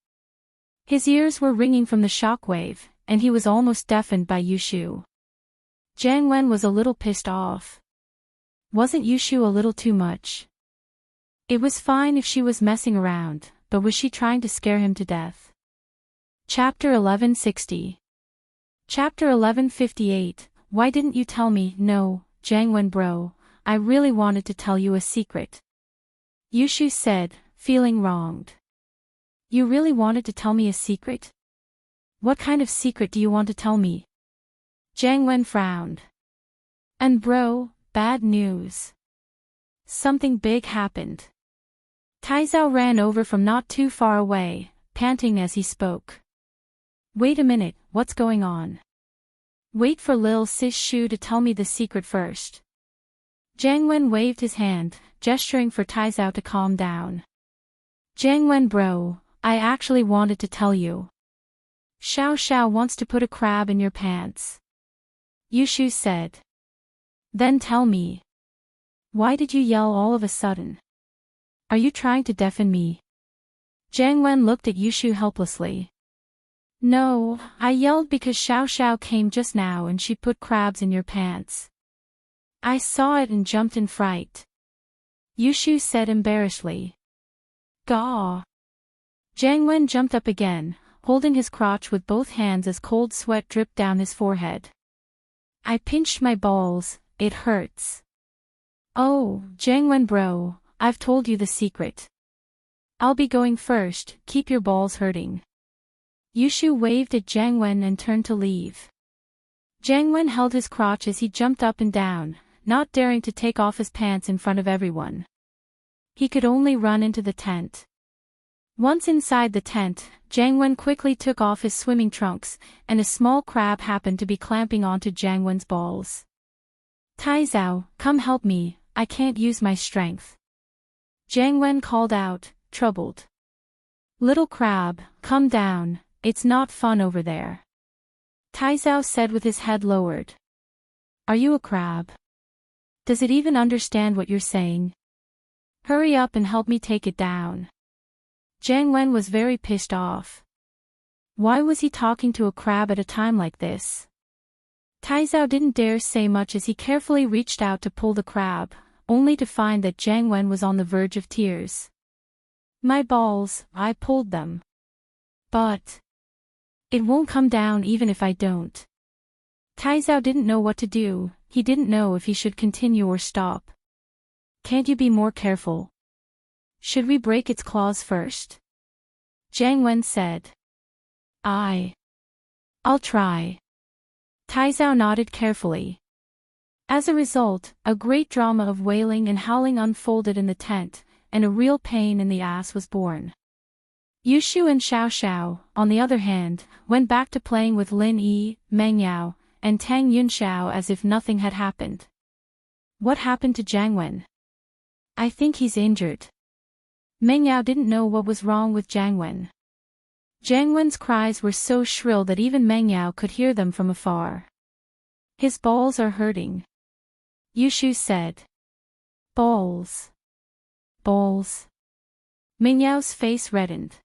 His ears were ringing from the shockwave, and he was almost deafened by Yushu. Jiang Wen was a little pissed off. Wasn't Yushu a little too much? It was fine if she was messing around, but was she trying to scare him to death? Chapter 1160. Chapter 1158, Why didn't you tell me? No, Jiang Wen bro, I really wanted to tell you a secret. Yushu said, feeling wronged. You really wanted to tell me a secret? What kind of secret do you want to tell me? Jiang Wen frowned. And bro, bad news. Something big happened. Tai Zhao ran over from not too far away, panting as he spoke. Wait a minute, what's going on? Wait for Lil Sis Shu to tell me the secret first. Jiang Wen waved his hand, gesturing for Tai Zhao to calm down. Jiang Wen bro, I actually wanted to tell you. Xiao Xiao wants to put a crab in your pants. Yushu said. Then tell me. Why did you yell all of a sudden? Are you trying to deafen me? Jiang Wen looked at Yushu helplessly. No, I yelled because Xiao Xiao came just now and she put crabs in your pants. I saw it and jumped in fright. Yushu said embarrassedly. Gaw. Jiang Wen jumped up again, holding his crotch with both hands as cold sweat dripped down his forehead. I pinched my balls, it hurts. Oh, Jiang Wen bro, I've told you the secret. I'll be going first, keep your balls hurting. Yushu waved at Jiang Wen and turned to leave. Jiang Wen held his crotch as he jumped up and down, not daring to take off his pants in front of everyone. He could only run into the tent. Once inside the tent, Jiang Wen quickly took off his swimming trunks, and a small crab happened to be clamping onto Jiang Wen's balls. Tai Zhao, come help me, I can't use my strength. Jiang Wen called out, troubled. Little crab, come down, it's not fun over there. Tai Zhao said with his head lowered. Are you a crab? Does it even understand what you're saying? Hurry up and help me take it down. Jiang Wen was very pissed off. Why was he talking to a crab at a time like this? Tai Zhao didn't dare say much as he carefully reached out to pull the crab, only to find that Jiang Wen was on the verge of tears. My balls, I pulled them. But it won't come down even if I don't. Tai Zhao didn't know what to do, he didn't know if he should continue or stop. Can't you be more careful? Should we break its claws first? Jiang Wen said. I'll try. Tai Zhao nodded carefully. As a result, a great drama of wailing and howling unfolded in the tent, and a real pain in the ass was born. Yushu and Xiao Xiao, on the other hand, went back to playing with Lin Yi, Meng Yao, and Tang Yunxiao as if nothing had happened. What happened to Jiang Wen? I think he's injured. Meng Yao didn't know what was wrong with Jiang Wen. Jiang Wen's cries were so shrill that even Meng Yao could hear them from afar. His balls are hurting. Yushu said. Balls. Balls. Meng Yao's face reddened.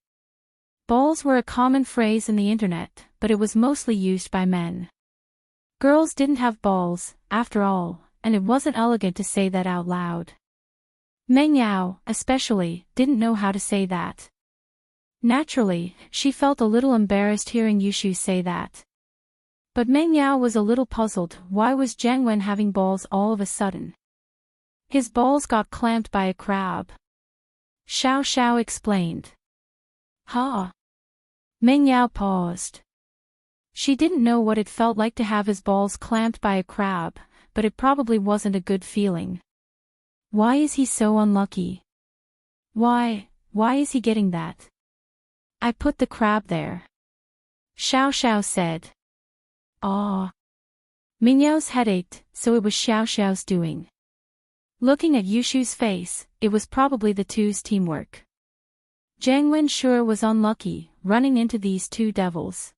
Balls were a common phrase in the internet, but it was mostly used by men. Girls didn't have balls, after all, and it wasn't elegant to say that out loud. Meng Yao, especially, didn't know how to say that. Naturally, she felt a little embarrassed hearing Yushu say that. But Meng Yao was a little puzzled, why was Jiang Wen having balls all of a sudden? His balls got clamped by a crab. Xiao Xiao explained. Ha! Meng Yao paused. She didn't know what it felt like to have his balls clamped by a crab, but it probably wasn't a good feeling. Why is he so unlucky? Why is he getting that? I put the crab there. Xiao Xiao said. Ah. Meng Yao's head ached, so it was Xiao Xiao's doing. Looking at Yushu's face, it was probably the two's teamwork. Jiang Wen sure was unlucky, running into these two devils.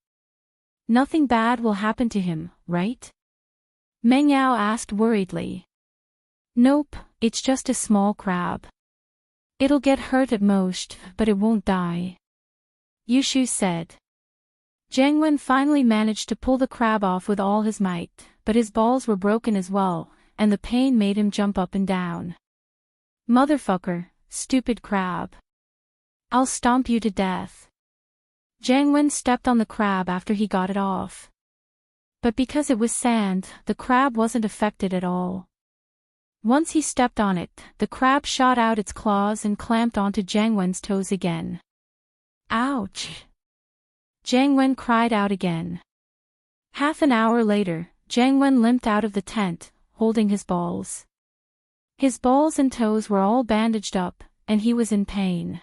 Nothing bad will happen to him, right? Meng Yao asked worriedly. Nope, it's just a small crab. It'll get hurt at most, but it won't die. Yushu said. Jiang Wen finally managed to pull the crab off with all his might, but his balls were broken as well, and the pain made him jump up and down. Motherfucker, stupid crab. I'll stomp you to death. Jiang Wen stepped on the crab after he got it off. But because it was sand, the crab wasn't affected at all. Once he stepped on it, the crab shot out its claws and clamped onto Jiang Wen's toes again. Ouch! Jiang Wen cried out again. Half an hour later, Jiang Wen limped out of the tent, holding his balls. His balls and toes were all bandaged up, and he was in pain.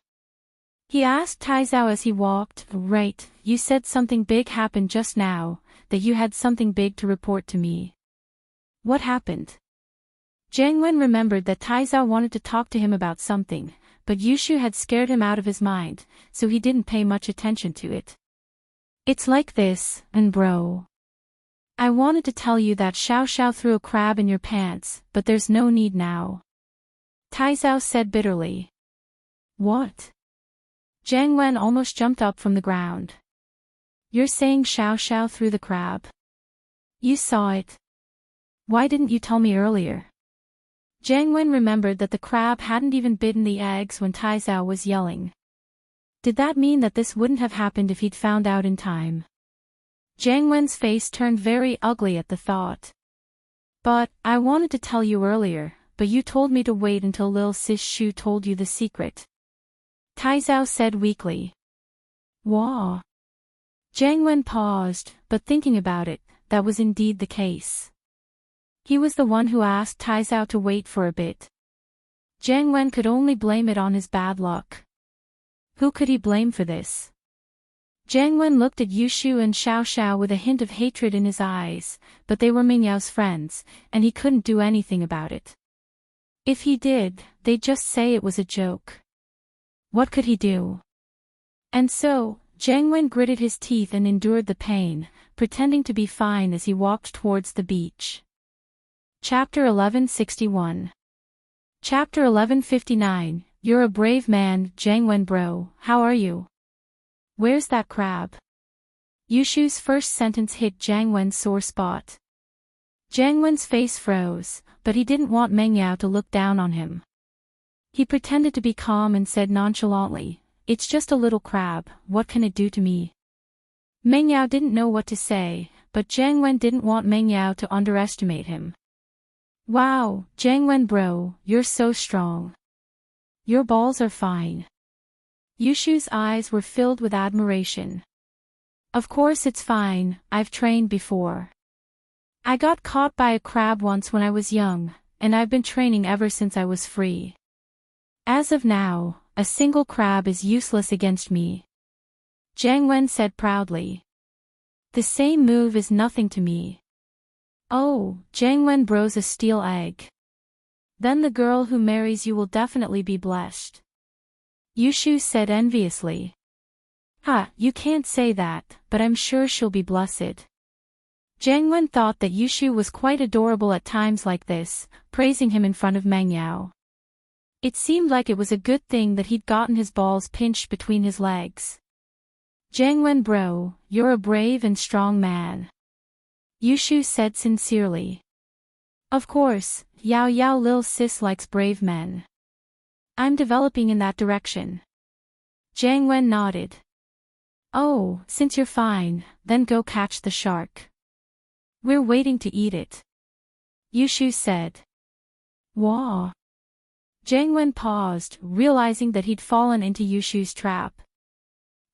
He asked Tai Zhao as he walked, right, you said something big happened just now, that you had something big to report to me. What happened? Jiang Wen remembered that Tai Zhao wanted to talk to him about something, but Yushu had scared him out of his mind, so he didn't pay much attention to it. It's like this, and bro. I wanted to tell you that Xiao Xiao threw a crab in your pants, but there's no need now. Tai Zhao said bitterly. What? Jiang Wen almost jumped up from the ground. You're saying Xiao Xiao threw the crab? You saw it. Why didn't you tell me earlier? Jiang Wen remembered that the crab hadn't even bitten the eggs when Tai Zhao was yelling. Did that mean that this wouldn't have happened if he'd found out in time? Jiang Wen's face turned very ugly at the thought. But, I wanted to tell you earlier, but you told me to wait until Lil Sis Shu told you the secret. Tai Zhao said weakly. Wah. Jiang Wen paused, but thinking about it, that was indeed the case. He was the one who asked Tai Zhao to wait for a bit. Jiang Wen could only blame it on his bad luck. Who could he blame for this? Jiang Wen looked at Yushu and Xiao Xiao with a hint of hatred in his eyes, but they were Ming Yao's friends, and he couldn't do anything about it. If he did, they'd just say it was a joke. What could he do? And so, Jiang Wen gritted his teeth and endured the pain, pretending to be fine as he walked towards the beach. Chapter 1161. Chapter 1159, You're a brave man, Jiang Wen bro, how are you? Where's that crab? Yushu's first sentence hit Jiang Wen's sore spot. Jiang Wen's face froze, but he didn't want Meng Yao to look down on him. He pretended to be calm and said nonchalantly, It's just a little crab, what can it do to me? Meng Yao didn't know what to say, but Jiang Wen didn't want Meng Yao to underestimate him. Wow, Jiang Wen bro, you're so strong. Your balls are fine. Yushu's eyes were filled with admiration. Of course it's fine, I've trained before. I got caught by a crab once when I was young, and I've been training ever since I was free. As of now, a single crab is useless against me. Jiang Wen said proudly. The same move is nothing to me. Oh, Jiang Wen bro's a steel egg. Then the girl who marries you will definitely be blessed. Yushu said enviously. Ha, you can't say that, but I'm sure she'll be blessed. Jiang Wen thought that Yushu was quite adorable at times like this, praising him in front of Meng Yao. It seemed like it was a good thing that he'd gotten his balls pinched between his legs. Jiang Wen bro, you're a brave and strong man. Yushu said sincerely. Of course, Yao Yao lil sis likes brave men. I'm developing in that direction. Jiang Wen nodded. Oh, since you're fine, then go catch the shark. We're waiting to eat it. Yushu said. Wah. Jiang Wen paused, realizing that he'd fallen into Yushu's trap.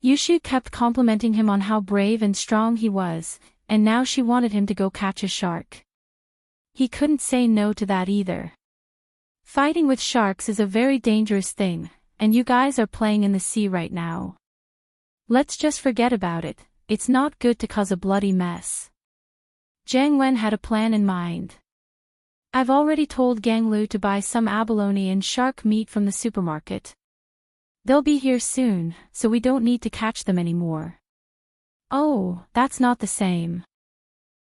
Yushu kept complimenting him on how brave and strong he was, and now she wanted him to go catch a shark. He couldn't say no to that either. Fighting with sharks is a very dangerous thing, and you guys are playing in the sea right now. Let's just forget about it, it's not good to cause a bloody mess. Jiang Wen had a plan in mind. I've already told Gang Lu to buy some abalone and shark meat from the supermarket. They'll be here soon, so we don't need to catch them anymore. Oh, that's not the same.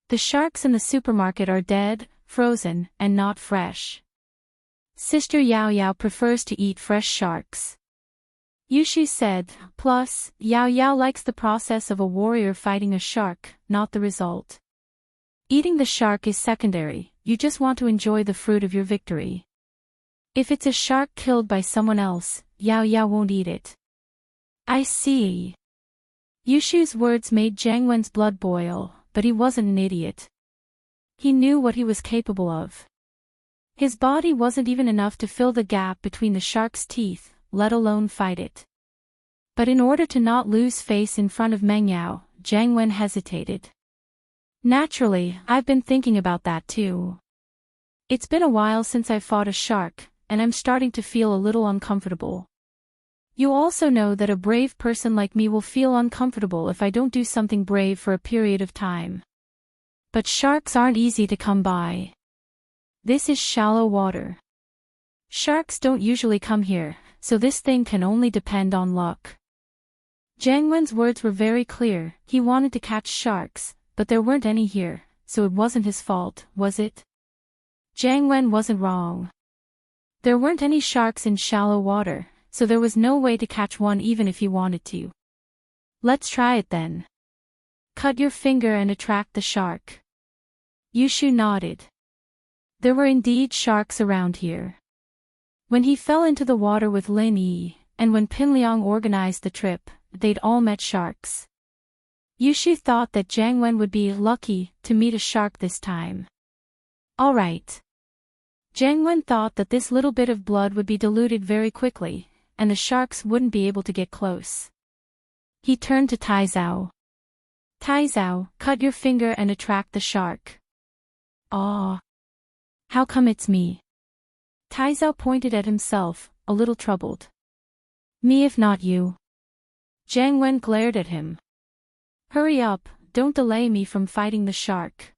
The sharks in the supermarket are dead, frozen, and not fresh. Sister Yao Yao prefers to eat fresh sharks. Yushu said, plus, Yao Yao likes the process of a warrior fighting a shark, not the result. Eating the shark is secondary, you just want to enjoy the fruit of your victory. If it's a shark killed by someone else, Yao Yao won't eat it. I see. Yushu's words made Jiang Wen's blood boil, but he wasn't an idiot. He knew what he was capable of. His body wasn't even enough to fill the gap between the shark's teeth, let alone fight it. But in order to not lose face in front of Meng Yao, Jiang Wen hesitated. Naturally, I've been thinking about that too. It's been a while since I fought a shark, and I'm starting to feel a little uncomfortable. You also know that a brave person like me will feel uncomfortable if I don't do something brave for a period of time. But sharks aren't easy to come by. This is shallow water. Sharks don't usually come here, so this thing can only depend on luck. Jiang Wen's words were very clear, he wanted to catch sharks, but there weren't any here, so it wasn't his fault, was it? Jiang Wen wasn't wrong. There weren't any sharks in shallow water, so there was no way to catch one even if he wanted to. Let's try it then. Cut your finger and attract the shark. Yushu nodded. There were indeed sharks around here. When he fell into the water with Lin Yi, and when Pinliang organized the trip, they'd all met sharks. Yushu thought that Jiang Wen would be lucky to meet a shark this time. Alright. Jiang Wen thought that this little bit of blood would be diluted very quickly, and the sharks wouldn't be able to get close. He turned to Tai Zhao. Tai Zhao, cut your finger and attract the shark. Ah. How come it's me? Taizao pointed at himself, a little troubled. Me if not you. Jiang Wen glared at him. Hurry up, don't delay me from fighting the shark.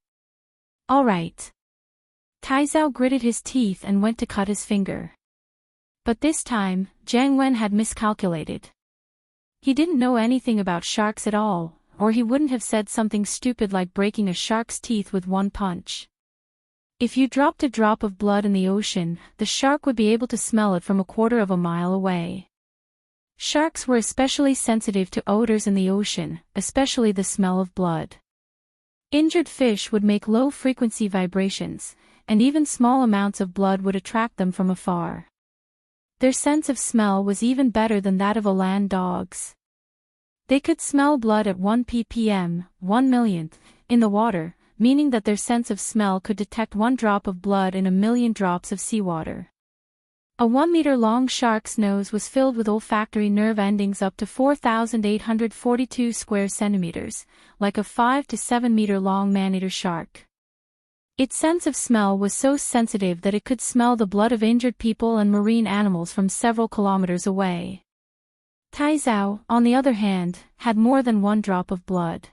All right. Taizao gritted his teeth and went to cut his finger. But this time, Jiang Wen had miscalculated. He didn't know anything about sharks at all, or he wouldn't have said something stupid like breaking a shark's teeth with one punch. If you dropped a drop of blood in the ocean, the shark would be able to smell it from a quarter of a mile away. Sharks were especially sensitive to odors in the ocean, especially the smell of blood. Injured fish would make low-frequency vibrations, and even small amounts of blood would attract them from afar. Their sense of smell was even better than that of a land dog's. They could smell blood at 1 ppm, 1 millionth, in the water, meaning that their sense of smell could detect 1 drop of blood in a million drops of seawater. A 1-meter-long shark's nose was filled with olfactory nerve endings up to 4,842 square centimeters, like a 5 to 7 meter long man-eater shark. Its sense of smell was so sensitive that it could smell the blood of injured people and marine animals from several kilometers away. Taizao, on the other hand, had more than 1 drop of blood.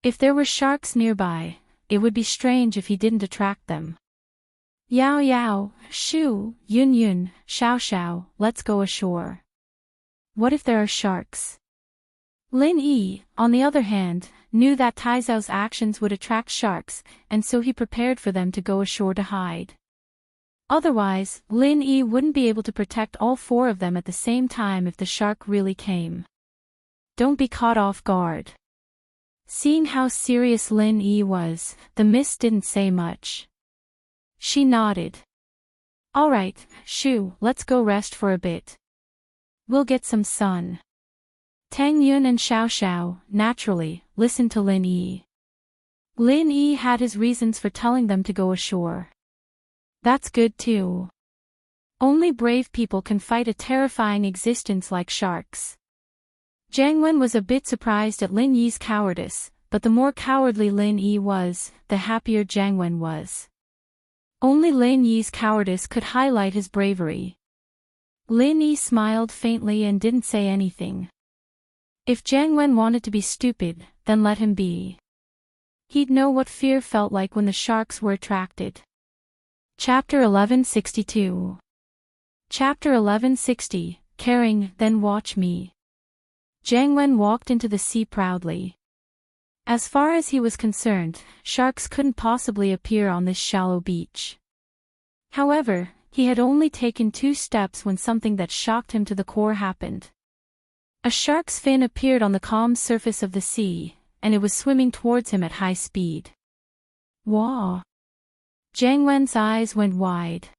If there were sharks nearby, it would be strange if he didn't attract them. Yao Yao, Shu, Yun Yun, Xiao Xiao, let's go ashore. What if there are sharks? Lin Yi, on the other hand, knew that Taizao's actions would attract sharks, and so he prepared for them to go ashore to hide. Otherwise, Lin Yi wouldn't be able to protect all 4 of them at the same time if the shark really came. Don't be caught off guard. Seeing how serious Lin Yi was, the mist didn't say much. She nodded. All right, Shu, let's go rest for a bit. We'll get some sun. Tang Yun and Xiao Xiao, naturally, listened to Lin Yi. Lin Yi had his reasons for telling them to go ashore. That's good too. Only brave people can fight a terrifying existence like sharks. Jiang Wen was a bit surprised at Lin Yi's cowardice, but the more cowardly Lin Yi was, the happier Jiang Wen was. Only Lin Yi's cowardice could highlight his bravery. Lin Yi smiled faintly and didn't say anything. If Jiang Wen wanted to be stupid, then let him be. He'd know what fear felt like when the sharks were attracted. Chapter 1162. Chapter 1160, Caring, Then Watch Me. Jiang Wen walked into the sea proudly. As far as he was concerned, sharks couldn't possibly appear on this shallow beach. However, he had only taken 2 steps when something that shocked him to the core happened. A shark's fin appeared on the calm surface of the sea, and it was swimming towards him at high speed. Wah! Jiang Wen's eyes went wide.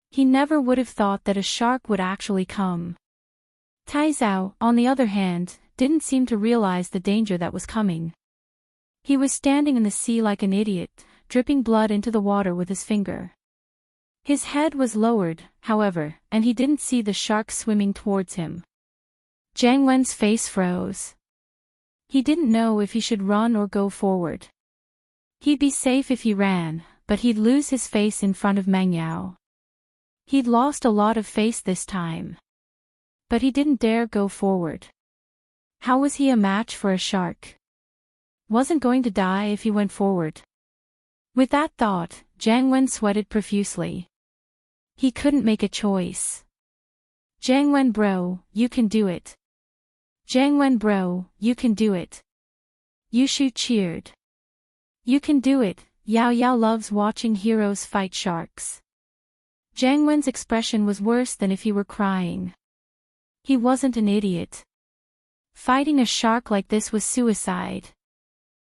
He never would have thought that a shark would actually come. Taizao, on the other hand, didn't seem to realize the danger that was coming. He was standing in the sea like an idiot, dripping blood into the water with his finger. His head was lowered, however, and he didn't see the shark swimming towards him. Jiang Wen's face froze. He didn't know if he should run or go forward. He'd be safe if he ran, but he'd lose his face in front of Meng Yao. He'd lost a lot of face this time. But he didn't dare go forward. How was he a match for a shark? Wasn't going to die if he went forward. With that thought, Jiang Wen sweated profusely. He couldn't make a choice. Jiang Wen bro, you can do it. Jiang Wen bro, you can do it. Yushu cheered. You can do it, Yao Yao loves watching heroes fight sharks. Jiang Wen's expression was worse than if he were crying. He wasn't an idiot. Fighting a shark like this was suicide.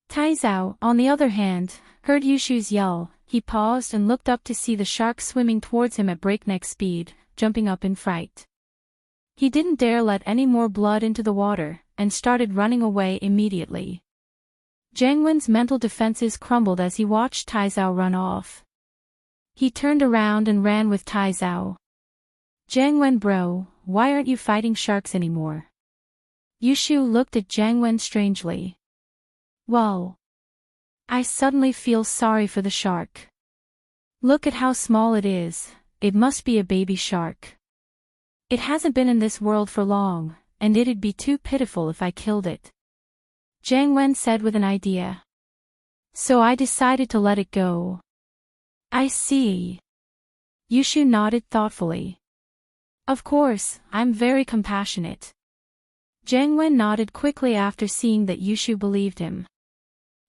Taizao, on the other hand, heard Yushu's yell. He paused and looked up to see the shark swimming towards him at breakneck speed, jumping up in fright. He didn't dare let any more blood into the water, and started running away immediately. Jiang Wen's mental defenses crumbled as he watched Taizao run off. He turned around and ran with Taizao. Jiang Wen bro, why aren't you fighting sharks anymore? Yushu looked at Jiang Wen strangely. Well, I suddenly feel sorry for the shark. Look at how small it is, it must be a baby shark. It hasn't been in this world for long, and it'd be too pitiful if I killed it. Jiang Wen said with an idea. So I decided to let it go. I see. Yushu nodded thoughtfully. Of course, I'm very compassionate. Jiang Wen nodded quickly after seeing that Yushu believed him.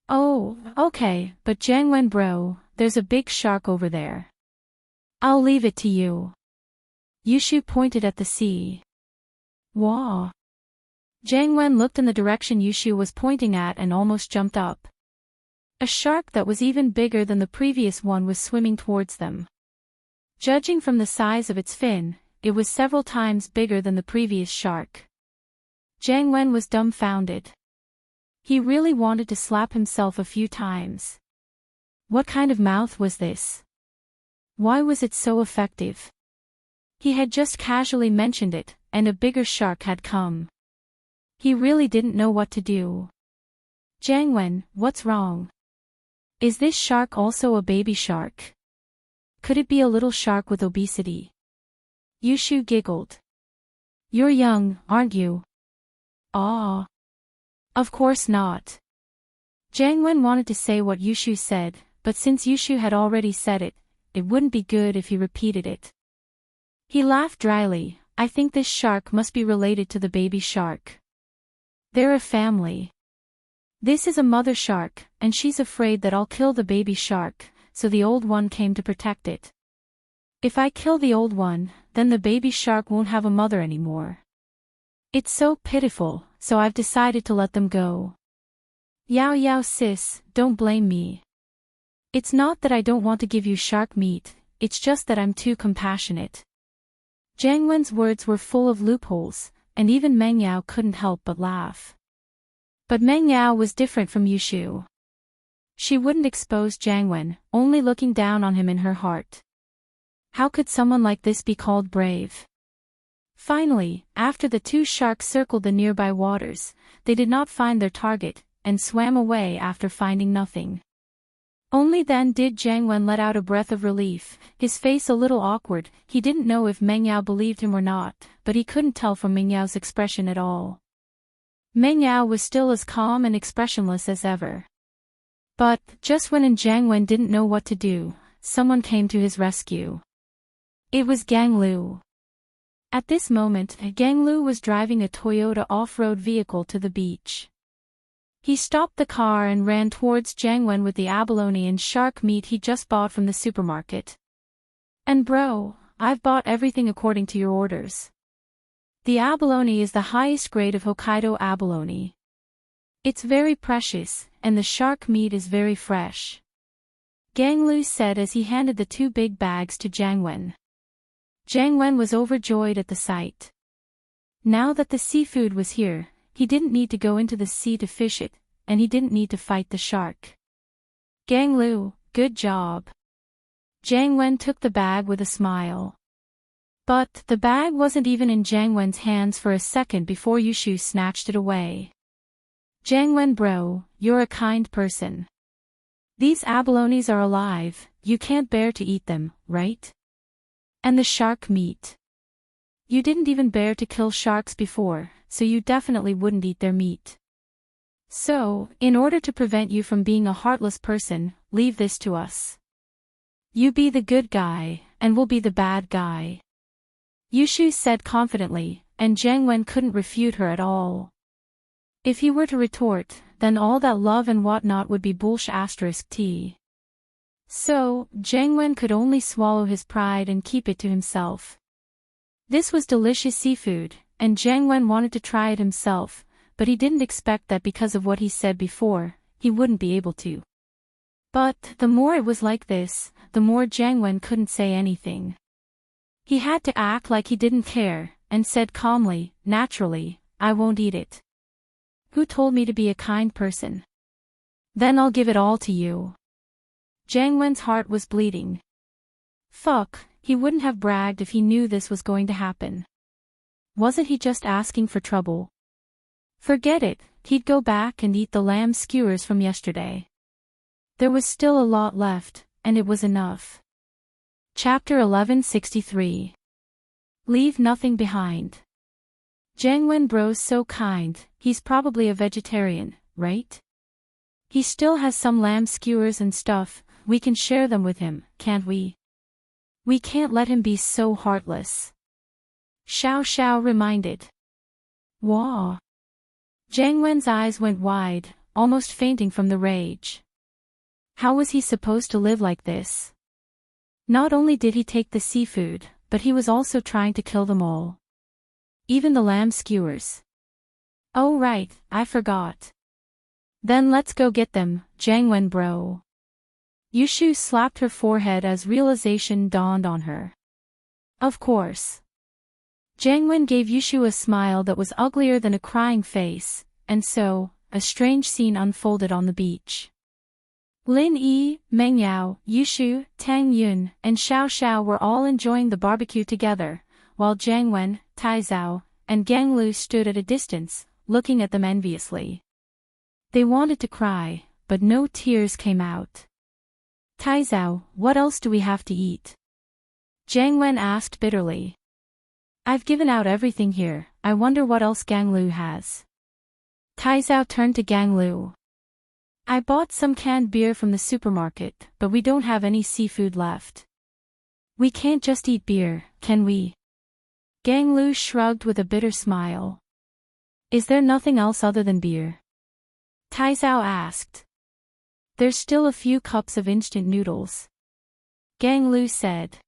Oh, okay, but Jiang Wen bro, there's a big shark over there. I'll leave it to you. Yushu pointed at the sea. Wah. Jiang Wen looked in the direction Yushu was pointing at and almost jumped up. A shark that was even bigger than the previous one was swimming towards them. Judging from the size of its fin, it was several times bigger than the previous shark. Jiang Wen was dumbfounded. He really wanted to slap himself a few times. What kind of mouth was this? Why was it so effective? He had just casually mentioned it, and a bigger shark had come. He really didn't know what to do. Jiang Wen, what's wrong? Is this shark also a baby shark? Could it be a little shark with obesity? Yushu giggled. You're young, aren't you? Ah. Of course not. Jiang Wen wanted to say what Yushu said, but since Yushu had already said it, it wouldn't be good if he repeated it. He laughed dryly. I think this shark must be related to the baby shark. They're a family. This is a mother shark, and she's afraid that I'll kill the baby shark, so the old one came to protect it. If I kill the old one, then the baby shark won't have a mother anymore. It's so pitiful, so I've decided to let them go. Yao Yao sis, don't blame me. It's not that I don't want to give you shark meat, it's just that I'm too compassionate. Jiang Wen's words were full of loopholes, and even Meng Yao couldn't help but laugh. But Meng Yao was different from Yushu. She wouldn't expose Jiang Wen, only looking down on him in her heart. How could someone like this be called brave? Finally, after the two sharks circled the nearby waters, they did not find their target, and swam away after finding nothing. Only then did Jiang Wen let out a breath of relief, his face a little awkward. He didn't know if Meng Yao believed him or not, but he couldn't tell from Meng Yao's expression at all. Meng Yao was still as calm and expressionless as ever. But, just when Jiang Wen didn't know what to do, someone came to his rescue. It was Gang Lu. At this moment, Gang Lu was driving a Toyota off-road vehicle to the beach. He stopped the car and ran towards Jiang Wen with the abalone and shark meat he just bought from the supermarket. And bro, I've bought everything according to your orders. The abalone is the highest grade of Hokkaido abalone. It's very precious, and the shark meat is very fresh. Gang Lu said as he handed the two big bags to Jiang Wen. Jiang Wen was overjoyed at the sight. Now that the seafood was here, he didn't need to go into the sea to fish it, and he didn't need to fight the shark. Gang Lu, good job. Jiang Wen took the bag with a smile. But the bag wasn't even in Jiang Wen's hands for a second before Yushu snatched it away. Jiang Wen bro, you're a kind person. These abalones are alive, you can't bear to eat them, right? And the shark meat. You didn't even bear to kill sharks before, so you definitely wouldn't eat their meat. So, in order to prevent you from being a heartless person, leave this to us. You be the good guy, and we'll be the bad guy. Yushu said confidently, and Jiang Wen couldn't refute her at all. If he were to retort, then all that love and whatnot would be bullsh*t. So, Jiang Wen could only swallow his pride and keep it to himself. This was delicious seafood, and Jiang Wen wanted to try it himself, but he didn't expect that because of what he said before, he wouldn't be able to. But, the more it was like this, the more Jiang Wen couldn't say anything. He had to act like he didn't care, and said calmly, naturally, I won't eat it. Who told me to be a kind person? Then I'll give it all to you. Jiang Wen's heart was bleeding. Fuck, he wouldn't have bragged if he knew this was going to happen. Wasn't he just asking for trouble? Forget it, he'd go back and eat the lamb skewers from yesterday. There was still a lot left, and it was enough. Chapter 1163. Leave nothing behind. Jangwen bro's so kind, he's probably a vegetarian, right? He still has some lamb skewers and stuff, we can share them with him, can't we? We can't let him be so heartless. Xiao Xiao reminded. Wah. Jangwen's eyes went wide, almost fainting from the rage. How was he supposed to live like this? Not only did he take the seafood, but he was also trying to kill them all. Even the lamb skewers. Oh right, I forgot. Then let's go get them, Jangwen bro. Yushu slapped her forehead as realization dawned on her. Of course. Jangwen gave Yushu a smile that was uglier than a crying face, and so, a strange scene unfolded on the beach. Lin Yi, Meng Yao, Yushu, Tang Yun, and Xiao Xiao were all enjoying the barbecue together, while Jangwen, Tai Zhao, and Gang Lu stood at a distance, looking at them enviously. They wanted to cry, but no tears came out. Tai Zhao, what else do we have to eat? Jangwen asked bitterly. I've given out everything here, I wonder what else Gang Lu has. Tai Zhao turned to Gang Lu. I bought some canned beer from the supermarket, but we don't have any seafood left. We can't just eat beer, can we? Gang Lu shrugged with a bitter smile. Is there nothing else other than beer? Tai Zhao asked. There's still a few cups of instant noodles. Gang Lu said.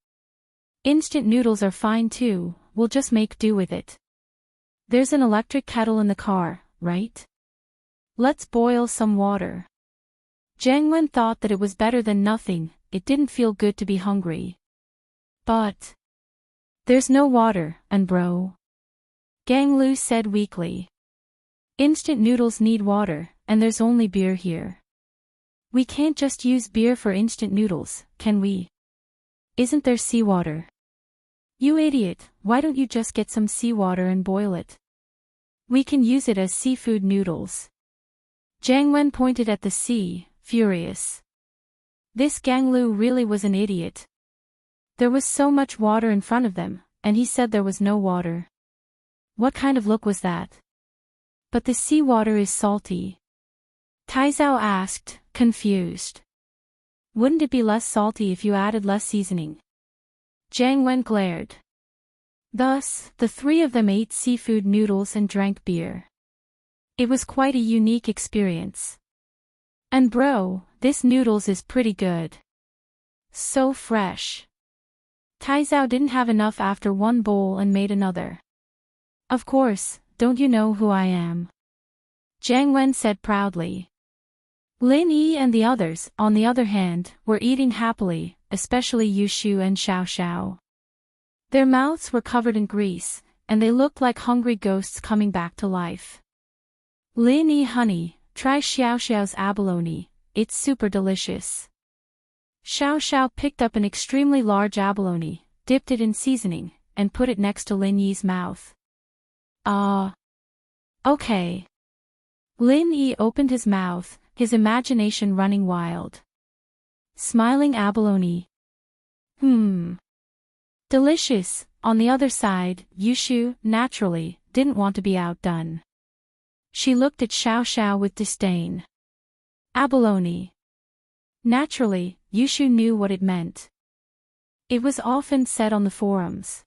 Instant noodles are fine too, we'll just make do with it. There's an electric kettle in the car, right? Let's boil some water. Jangwen thought that it was better than nothing, it didn't feel good to be hungry. But there's no water, and bro. Gang Lu said weakly. Instant noodles need water, and there's only beer here. We can't just use beer for instant noodles, can we? Isn't there seawater? You idiot, why don't you just get some seawater and boil it? We can use it as seafood noodles. Jangwen pointed at the sea, furious. This Gang Lu really was an idiot. There was so much water in front of them, and he said there was no water. What kind of look was that? But the seawater is salty. Tai Zhao asked, confused. Wouldn't it be less salty if you added less seasoning? Jangwen glared. Thus, the three of them ate seafood noodles and drank beer. It was quite a unique experience. And bro, this noodles is pretty good. So fresh. Tai Zhao didn't have enough after one bowl and made another. Of course, don't you know who I am? Jangwen said proudly. Lin Yi and the others, on the other hand, were eating happily, especially Yushu and Xiao Xiao. Their mouths were covered in grease, and they looked like hungry ghosts coming back to life. Lin Yi honey, try Xiao Xiao's abalone, it's super delicious. Xiao Xiao picked up an extremely large abalone, dipped it in seasoning, and put it next to Lin Yi's mouth. Okay. Lin Yi opened his mouth, his imagination running wild. Smiling abalone. Delicious. On the other side, Yushu, naturally, didn't want to be outdone. She looked at Xiao Xiao with disdain. Abalone. Naturally, Yushu knew what it meant. It was often said on the forums.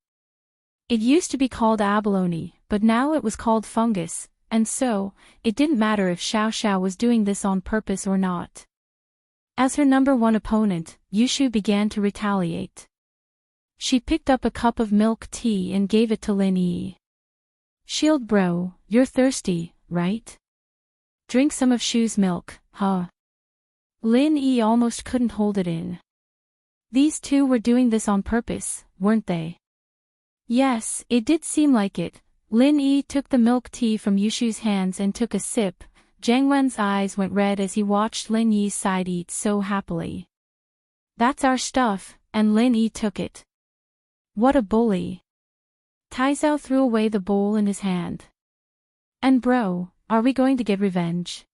It used to be called abalone, but now it was called fungus, and so, it didn't matter if Xiao Xiao was doing this on purpose or not. As her number one opponent, Yushu began to retaliate. She picked up a cup of milk tea and gave it to Lin Yi. Shield bro, you're thirsty, right? Drink some of Shu's milk, huh? Lin Yi almost couldn't hold it in. These two were doing this on purpose, weren't they? Yes, it did seem like it. Lin Yi took the milk tea from Yushu's hands and took a sip. Jangwen's eyes went red as he watched Lin Yi's side eat so happily. That's our stuff, and Lin Yi took it. What a bully. Tai Zhao threw away the bowl in his hand. And bro, are we going to get revenge?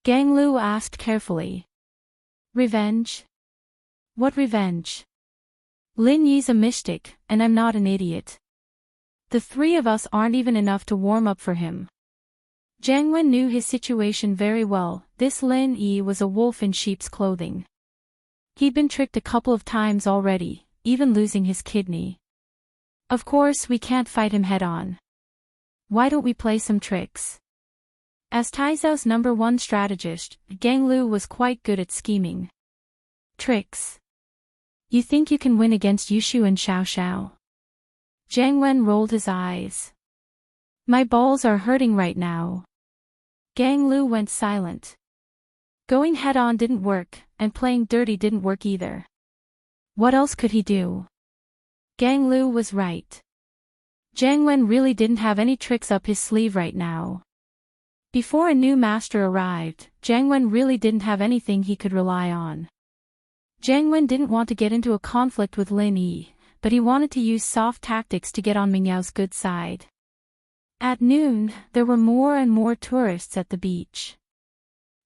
Gang Lu asked carefully. Revenge? What revenge? Lin Yi's a mystic, and I'm not an idiot. The three of us aren't even enough to warm up for him. Jiang Wen knew his situation very well. This Lin Yi was a wolf in sheep's clothing. He'd been tricked a couple of times already, even losing his kidney. Of course we can't fight him head-on. Why don't we play some tricks? As Taizou's #1 strategist, Gang Lu was quite good at scheming. Tricks. You think you can win against Yushu and Xiao Xiao? Jiang Wen rolled his eyes. My balls are hurting right now. Gang Lu went silent. Going head-on didn't work, and playing dirty didn't work either. What else could he do? Gang Lu was right. Jiang Wen really didn't have any tricks up his sleeve right now. Before a new master arrived, Jiang Wen really didn't have anything he could rely on. Jiang Wen didn't want to get into a conflict with Lin Yi, but he wanted to use soft tactics to get on Ming Yao's good side. At noon, there were more and more tourists at the beach.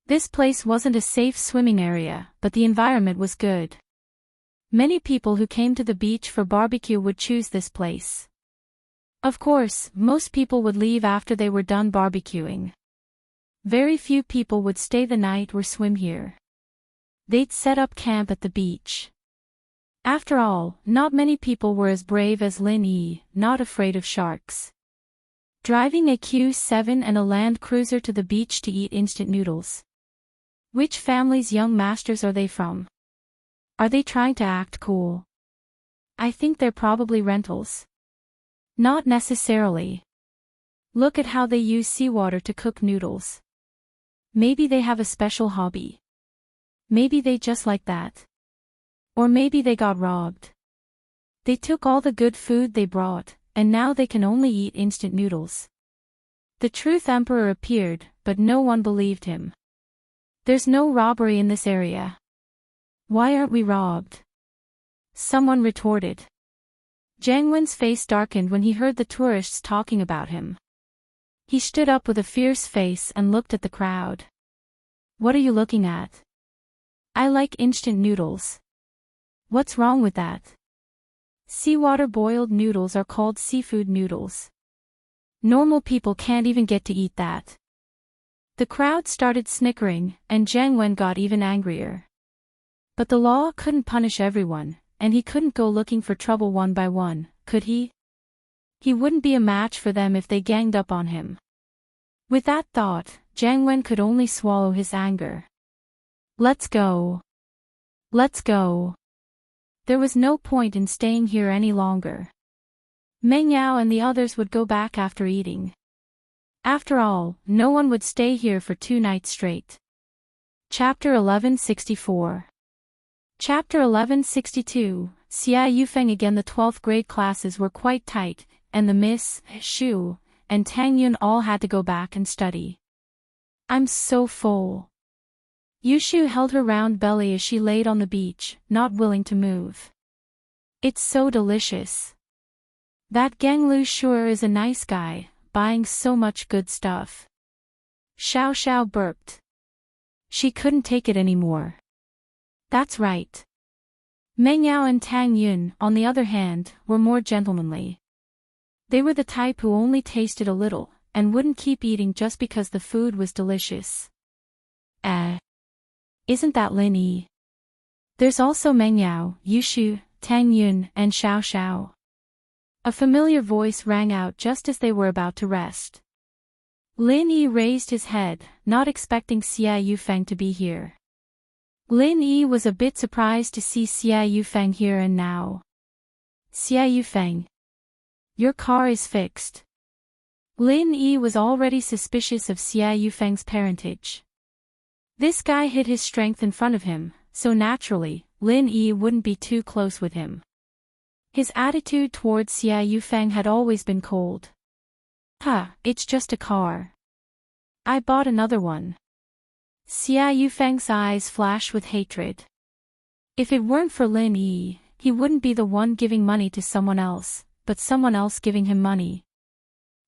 This place wasn't a safe swimming area, but the environment was good. Many people who came to the beach for barbecue would choose this place. Of course, most people would leave after they were done barbecuing. Very few people would stay the night or swim here. They'd set up camp at the beach. After all, not many people were as brave as Lin Yi, not afraid of sharks. Driving a Q7 and a Land Cruiser to the beach to eat instant noodles. Which family's young masters are they from? Are they trying to act cool? I think they're probably rentals. Not necessarily. Look at how they use seawater to cook noodles. Maybe they have a special hobby. Maybe they just like that. Or maybe they got robbed. They took all the good food they brought, and now they can only eat instant noodles. The truth emperor appeared, but no one believed him. There's no robbery in this area. Why aren't we robbed? Someone retorted. Jiang Wen's face darkened when he heard the tourists talking about him. He stood up with a fierce face and looked at the crowd. What are you looking at? I like instant noodles. What's wrong with that? Seawater boiled noodles are called seafood noodles. Normal people can't even get to eat that. The crowd started snickering, and Jiang Wen got even angrier. But the law couldn't punish everyone, and he couldn't go looking for trouble one by one, could he? He wouldn't be a match for them if they ganged up on him. With that thought, Jiang Wen could only swallow his anger. Let's go. Let's go. There was no point in staying here any longer. Meng Yao and the others would go back after eating. After all, no one would stay here for 2 nights straight. Chapter 1164. Chapter 1162, Xia Yufeng again. The 12th grade classes were quite tight, and the Miss, Shu, and Tang Yun all had to go back and study. I'm so full. Yushu held her round belly as she laid on the beach, not willing to move. It's so delicious. That Gang Lu sure is a nice guy, buying so much good stuff. Xiao Xiao burped. She couldn't take it anymore. That's right. Meng Yao and Tang Yun, on the other hand, were more gentlemanly. They were the type who only tasted a little, and wouldn't keep eating just because the food was delicious. Isn't that Lin Yi? There's also Meng Yao, Yushu, Tang Yun, and Xiao Xiao. A familiar voice rang out just as they were about to rest. Lin Yi raised his head, not expecting Xia Yufeng to be here. Lin Yi was a bit surprised to see Xia Yufeng here and now. Xia Yufeng. Your car is fixed. Lin Yi was already suspicious of Xia Yufeng's parentage. This guy hid his strength in front of him, so naturally, Lin Yi wouldn't be too close with him. His attitude towards Xia Yufeng had always been cold. It's just a car. I bought another one. Xia Yufeng's eyes flashed with hatred. If it weren't for Lin Yi, he wouldn't be the one giving money to someone else, but someone else giving him money.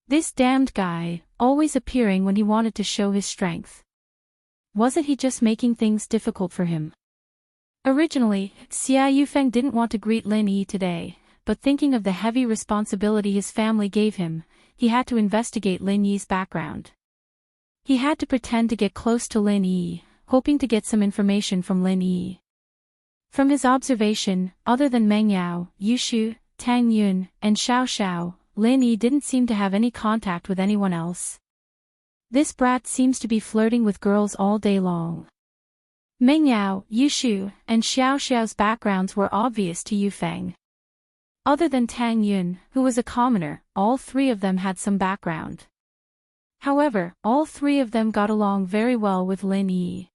This damned guy, always appearing when he wanted to show his strength. Wasn't he just making things difficult for him? Originally, Xia Yufeng didn't want to greet Lin Yi today, but thinking of the heavy responsibility his family gave him, he had to investigate Lin Yi's background. He had to pretend to get close to Lin Yi, hoping to get some information from Lin Yi. From his observation, other than Meng Yao, Yu Shu, Tang Yun, and Xiao Xiao, Lin Yi didn't seem to have any contact with anyone else. This brat seems to be flirting with girls all day long. Meng Yao, Yu Shu, and Xiao Xiao's backgrounds were obvious to Yu Feng. Other than Tang Yun, who was a commoner, all three of them had some background. However, all three of them got along very well with Lin Yi.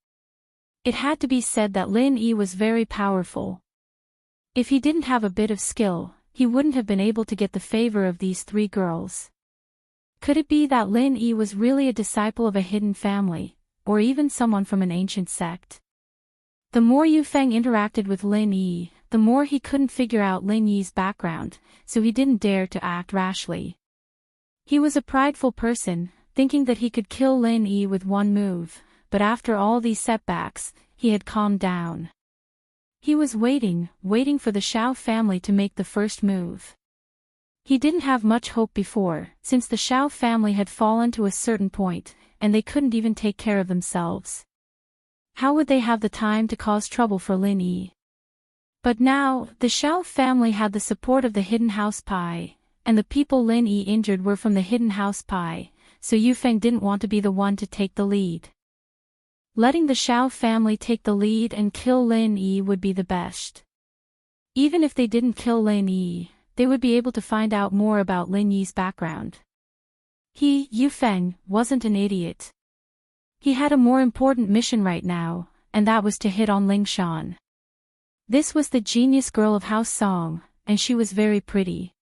It had to be said that Lin Yi was very powerful. If he didn't have a bit of skill, he wouldn't have been able to get the favor of these three girls. Could it be that Lin Yi was really a disciple of a hidden family, or even someone from an ancient sect? The more Yu Feng interacted with Lin Yi, the more he couldn't figure out Lin Yi's background, so he didn't dare to act rashly. He was a prideful person, thinking that he could kill Lin Yi with one move, but after all these setbacks, he had calmed down. He was waiting for the Xiao family to make the first move. He didn't have much hope before, since the Xiao family had fallen to a certain point, and they couldn't even take care of themselves. How would they have the time to cause trouble for Lin Yi? But now, the Xiao family had the support of the Hidden House Pie, and the people Lin Yi injured were from the Hidden House Pie, so Yu Feng didn't want to be the one to take the lead. Letting the Xiao family take the lead and kill Lin Yi would be the best. Even if they didn't kill Lin Yi, they would be able to find out more about Lin Yi's background. He, Yu Feng, wasn't an idiot. He had a more important mission right now, and that was to hit on Ling Shan. This was the genius girl of House Song, and she was very pretty.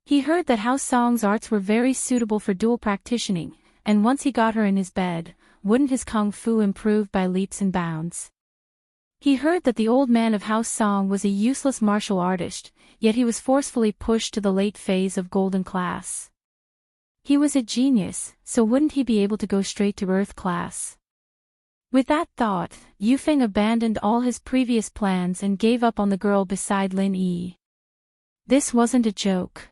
He heard that House Song's arts were very suitable for dual practicing, and once he got her in his bed, wouldn't his kung fu improve by leaps and bounds? He heard that the old man of House Song was a useless martial artist, yet he was forcefully pushed to the late phase of golden class. He was a genius, so wouldn't he be able to go straight to Earth class? With that thought, Yu Feng abandoned all his previous plans and gave up on the girl beside Lin Yi. This wasn't a joke.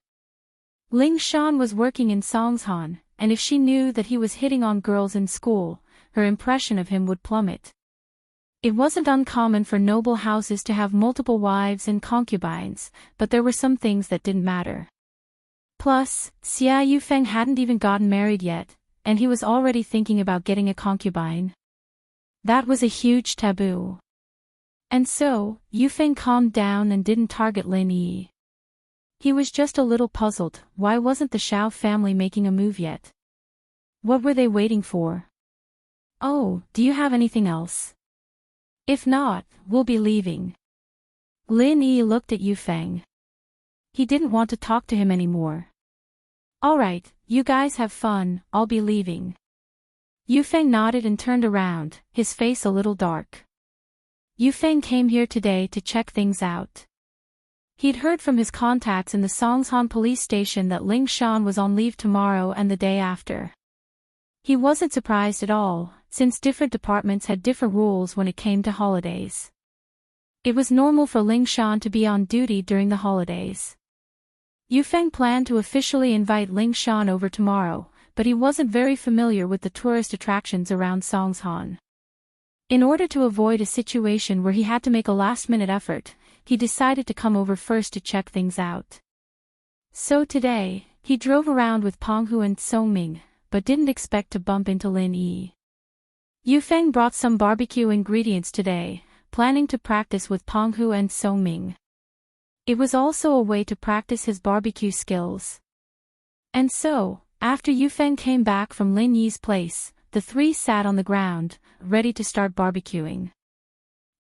Ling Shan was working in Songshan, and if she knew that he was hitting on girls in school, her impression of him would plummet. It wasn't uncommon for noble houses to have multiple wives and concubines, but there were some things that didn't matter. Plus, Xia Yufeng hadn't even gotten married yet, and he was already thinking about getting a concubine. That was a huge taboo. And so, Yufeng calmed down and didn't target Lin Yi. He was just a little puzzled, why wasn't the Xiao family making a move yet? What were they waiting for? Oh, do you have anything else? If not, we'll be leaving. Lin Yi looked at Yufeng. He didn't want to talk to him anymore. Alright, you guys have fun, I'll be leaving. Yufeng nodded and turned around, his face a little dark. Yufeng came here today to check things out. He'd heard from his contacts in the Songshan police station that Ling Shan was on leave tomorrow and the day after. He wasn't surprised at all, since different departments had different rules when it came to holidays. It was normal for Ling Shan to be on duty during the holidays. Yufeng planned to officially invite Ling Shan over tomorrow, but he wasn't very familiar with the tourist attractions around Songshan. In order to avoid a situation where he had to make a last-minute effort, he decided to come over first to check things out. So today, he drove around with Penghu and Songming, but didn't expect to bump into Lin Yi. Yufeng brought some barbecue ingredients today, planning to practice with Penghu and Songming. It was also a way to practice his barbecue skills. And so, after Yufeng came back from Lin Yi's place, the three sat on the ground, ready to start barbecuing.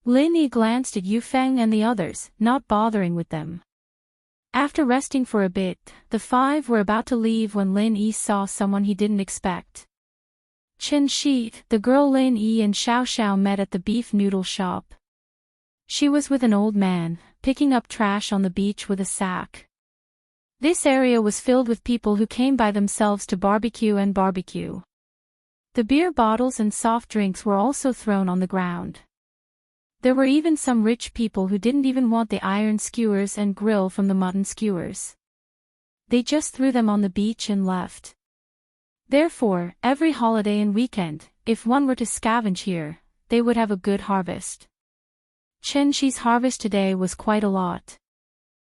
Lin Yi glanced at Yufeng and the others, not bothering with them. After resting for a bit, the five were about to leave when Lin Yi saw someone he didn't expect. Chen Shi, the girl Lin Yi and Xiao Xiao met at the beef noodle shop. She was with an old man, picking up trash on the beach with a sack. This area was filled with people who came by themselves to barbecue. The beer bottles and soft drinks were also thrown on the ground. There were even some rich people who didn't even want the iron skewers and grill from the mutton skewers. They just threw them on the beach and left. Therefore, every holiday and weekend, if one were to scavenge here, they would have a good harvest. Chen Shi's harvest today was quite a lot.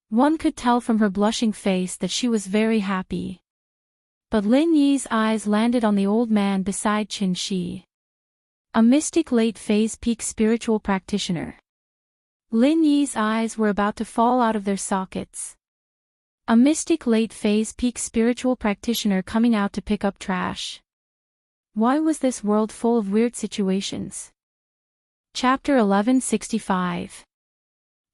One could tell from her blushing face that she was very happy. But Lin Yi's eyes landed on the old man beside Chen Shi. A mystic late-phase peak spiritual practitioner. Lin Yi's eyes were about to fall out of their sockets. A mystic late-phase peak spiritual practitioner coming out to pick up trash. Why was this world full of weird situations? Chapter 1165.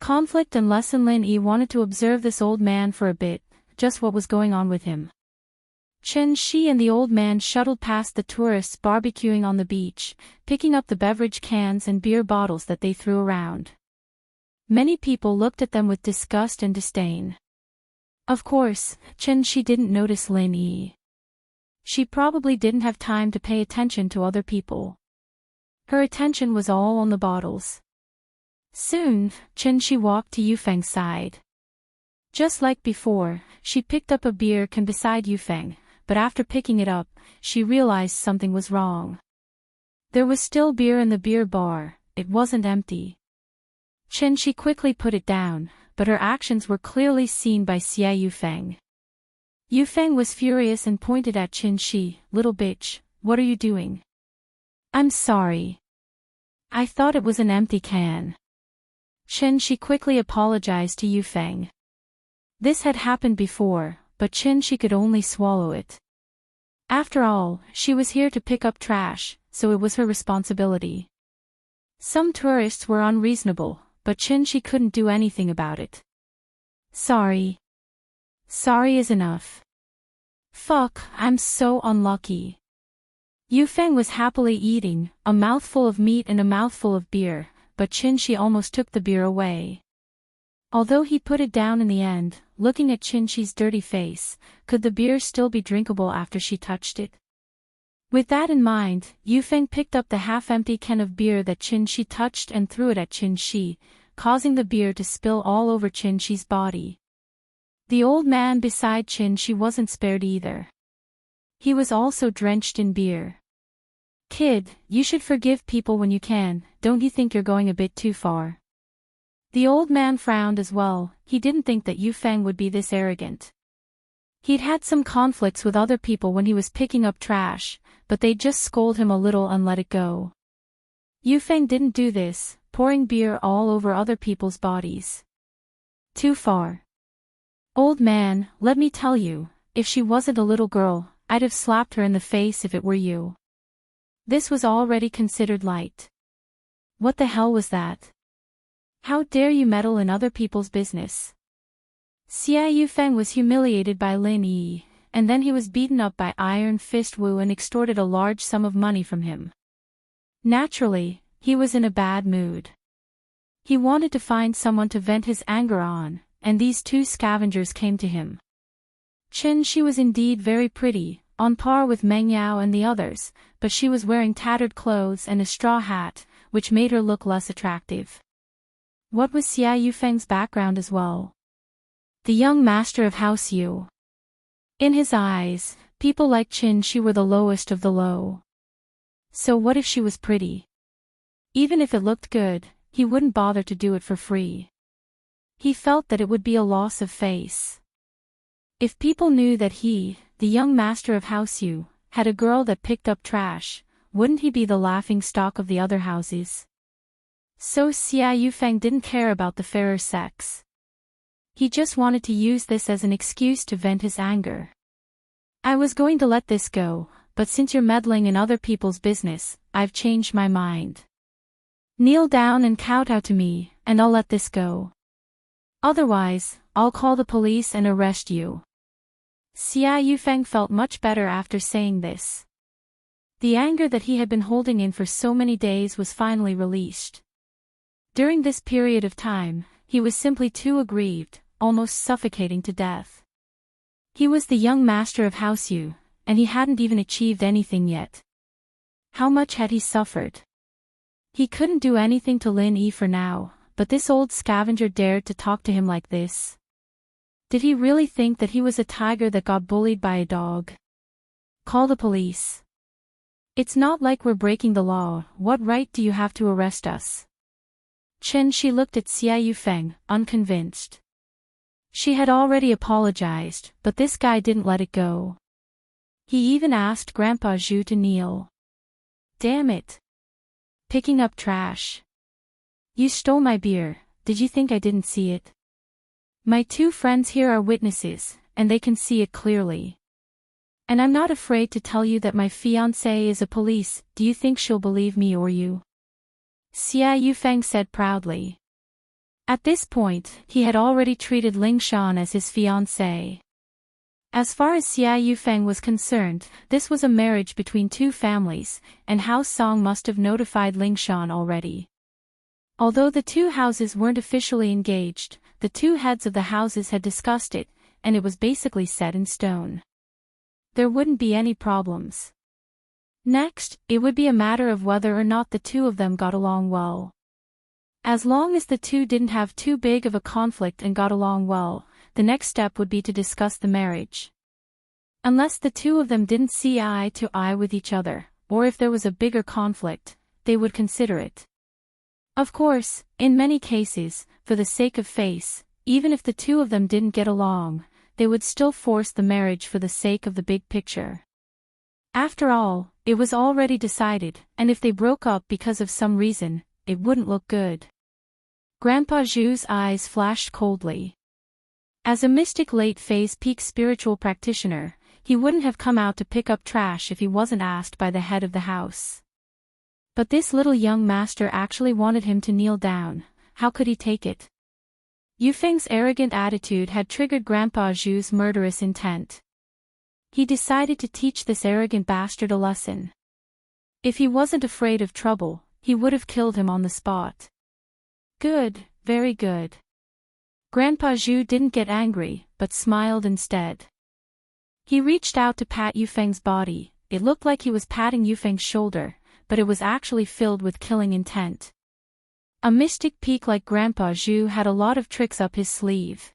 Conflict and lesson. Lin Yi wanted to observe this old man for a bit, just what was going on with him. Chen Shi and the old man shuttled past the tourists barbecuing on the beach, picking up the beverage cans and beer bottles that they threw around. Many people looked at them with disgust and disdain. Of course, Chen Shi didn't notice Lin Yi. She probably didn't have time to pay attention to other people. Her attention was all on the bottles. Soon, Chen Shi walked to Yufeng's side. Just like before, she picked up a beer can beside Yufeng, but after picking it up, she realized something was wrong. There was still beer in the beer bar, it wasn't empty. Chen Shi quickly put it down, but her actions were clearly seen by Xie Yufeng. Yufeng was furious and pointed at Chen Shi. "Little bitch, what are you doing?" "I'm sorry. I thought it was an empty can." Chen Shi quickly apologized to Yufeng. This had happened before, but Chen Shi could only swallow it. After all, she was here to pick up trash, so it was her responsibility. Some tourists were unreasonable, but Chen Shi couldn't do anything about it. "Sorry. Sorry is enough. Fuck, I'm so unlucky." Yufeng was happily eating, a mouthful of meat and a mouthful of beer, but Chen Shi almost took the beer away. Although he put it down in the end, looking at Chen Shi's dirty face, could the beer still be drinkable after she touched it? With that in mind, Yufeng picked up the half-empty can of beer that Chen Shi touched and threw it at Chen Shi, causing the beer to spill all over Chen Shi's body. The old man beside Chen Shi wasn't spared either. He was also drenched in beer. "Kid, you should forgive people when you can, don't you think you're going a bit too far?" The old man frowned as well. He didn't think that Yufeng would be this arrogant. He'd had some conflicts with other people when he was picking up trash, but they'd just scold him a little and let it go. Yufeng didn't do this, pouring beer all over other people's bodies. Too far. "Old man, let me tell you, if she wasn't a little girl, I'd have slapped her in the face if it were you." This was already considered light. What the hell was that? How dare you meddle in other people's business? Xie Yufeng was humiliated by Lin Yi, and then he was beaten up by Iron Fist Wu and extorted a large sum of money from him. Naturally, he was in a bad mood. He wanted to find someone to vent his anger on, and these two scavengers came to him. Chen Shi was indeed very pretty, on par with Meng Yao and the others, but she was wearing tattered clothes and a straw hat, which made her look less attractive. What was Xie Yufeng's background as well? The young master of House Yu. In his eyes, people like Chen Shi were the lowest of the low. So what if she was pretty? Even if it looked good, he wouldn't bother to do it for free. He felt that it would be a loss of face. If people knew that he, the young master of House Yu, had a girl that picked up trash, wouldn't he be the laughing stock of the other houses? So Xie Yufeng didn't care about the fairer sex. He just wanted to use this as an excuse to vent his anger. "I was going to let this go, but since you're meddling in other people's business, I've changed my mind. Kneel down and kowtow to me, and I'll let this go. Otherwise, I'll call the police and arrest you." Xie Yufeng felt much better after saying this. The anger that he had been holding in for so many days was finally released. During this period of time, he was simply too aggrieved, almost suffocating to death. He was the young master of House Yu, and he hadn't even achieved anything yet. How much had he suffered? He couldn't do anything to Lin Yi for now, but this old scavenger dared to talk to him like this. Did he really think that he was a tiger that got bullied by a dog? Call the police. It's not like we're breaking the law. What right do you have to arrest us? She looked at Xia Yufeng, unconvinced. She had already apologized, but this guy didn't let it go. He even asked Grandpa Zhu to kneel. Damn it. Picking up trash. You stole my beer, did you think I didn't see it? My two friends here are witnesses, and they can see it clearly. And I'm not afraid to tell you that my fiancée is a police. Do you think she'll believe me or you? Xia Yufeng said proudly. At this point, he had already treated Ling Shan as his fiancée. As far as Xia Yufeng was concerned, this was a marriage between two families, and House Song must have notified Ling Shan already. Although the two houses weren't officially engaged, the two heads of the houses had discussed it, and it was basically set in stone. There wouldn't be any problems. Next, it would be a matter of whether or not the two of them got along well. As long as the two didn't have too big of a conflict and got along well, the next step would be to discuss the marriage. Unless the two of them didn't see eye to eye with each other, or if there was a bigger conflict, they would consider it. Of course, in many cases, for the sake of face, even if the two of them didn't get along, they would still force the marriage for the sake of the big picture. After all, it was already decided, and if they broke up because of some reason, it wouldn't look good. Grandpa Zhu's eyes flashed coldly. As a mystic late-phase peak spiritual practitioner, he wouldn't have come out to pick up trash if he wasn't asked by the head of the house. But this little young master actually wanted him to kneel down. How could he take it? Yufeng's arrogant attitude had triggered Grandpa Zhu's murderous intent. He decided to teach this arrogant bastard a lesson. If he wasn't afraid of trouble, he would have killed him on the spot. Good, very good. Grandpa Zhu didn't get angry, but smiled instead. He reached out to pat Yufeng's body. It looked like he was patting Yufeng's shoulder, but it was actually filled with killing intent. A mystic peak like Grandpa Zhu had a lot of tricks up his sleeve.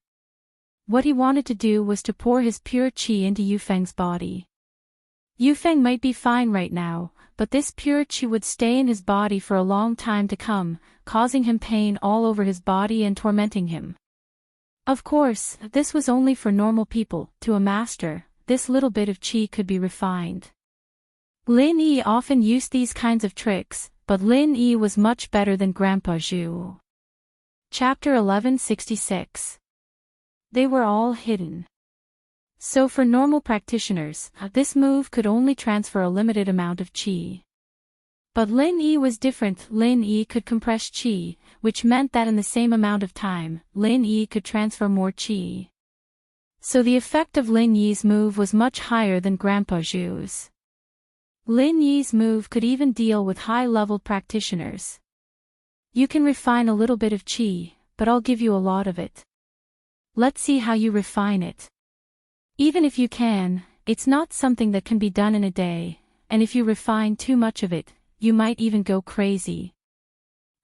What he wanted to do was to pour his pure qi into Yufeng's body. Yufeng might be fine right now, but this pure qi would stay in his body for a long time to come, causing him pain all over his body and tormenting him. Of course, this was only for normal people. To a master, this little bit of qi could be refined. Lin Yi often used these kinds of tricks, but Lin Yi was much better than Grandpa Zhu. Chapter 1166. They were all hidden. So for normal practitioners, this move could only transfer a limited amount of qi. But Lin Yi was different. Lin Yi could compress qi, which meant that in the same amount of time, Lin Yi could transfer more qi. So the effect of Lin Yi's move was much higher than Grandpa Zhu's. Lin Yi's move could even deal with high-level practitioners. You can refine a little bit of qi, but I'll give you a lot of it. Let's see how you refine it. Even if you can, it's not something that can be done in a day, and if you refine too much of it, you might even go crazy.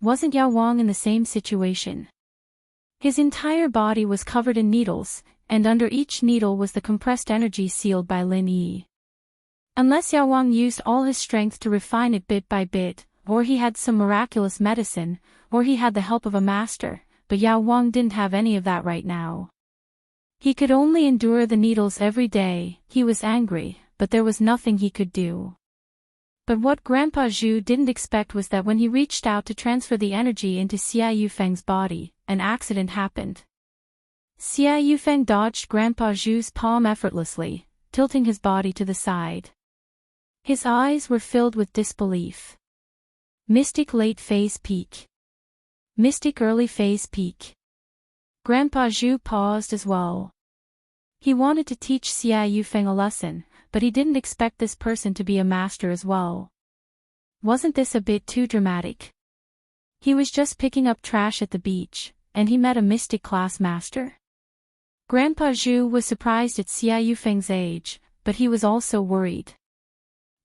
Wasn't Yao Wang in the same situation? His entire body was covered in needles, and under each needle was the compressed energy sealed by Lin Yi. Unless Yao Wang used all his strength to refine it bit by bit, or he had some miraculous medicine, or he had the help of a master, but Yao Wang didn't have any of that right now. He could only endure the needles every day. He was angry, but there was nothing he could do. But what Grandpa Zhu didn't expect was that when he reached out to transfer the energy into Xia Yufeng's body, an accident happened. Xia Yufeng dodged Grandpa Zhu's palm effortlessly, tilting his body to the side. His eyes were filled with disbelief. Mystic late phase peak. Mystic early phase peak. Grandpa Zhu paused as well. He wanted to teach Xia Yufeng a lesson, but he didn't expect this person to be a master as well. Wasn't this a bit too dramatic? He was just picking up trash at the beach, and he met a mystic class master? Grandpa Zhu was surprised at Xia Yufeng's age, but he was also worried.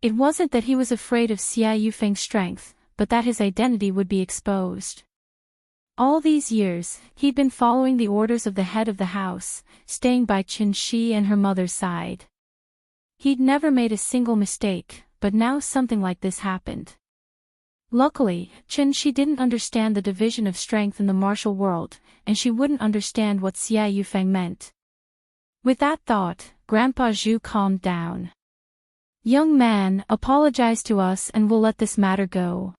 It wasn't that he was afraid of Xia Yufeng's strength, but that his identity would be exposed. All these years, he'd been following the orders of the head of the house, staying by Qin and her mother's side. He'd never made a single mistake, but now something like this happened. Luckily, Qin didn't understand the division of strength in the martial world, and she wouldn't understand what Xia Yufeng meant. With that thought, Grandpa Zhu calmed down. "Young man, apologize to us and we'll let this matter go.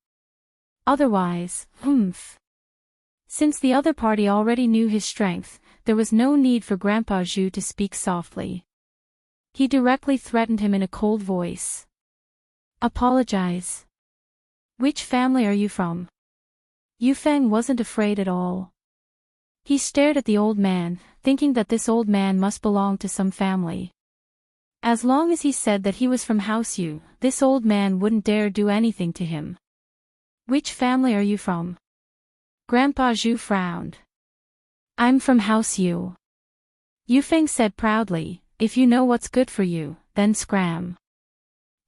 Otherwise, Since the other party already knew his strength, there was no need for Grandpa Zhu to speak softly. He directly threatened him in a cold voice. "Apologize. Which family are you from?" Yufeng wasn't afraid at all. He stared at the old man, thinking that this old man must belong to some family. As long as he said that he was from House Yu, this old man wouldn't dare do anything to him. "Which family are you from?" Grandpa Zhu frowned. "I'm from House Yu." Yufeng said proudly, "If you know what's good for you, then scram.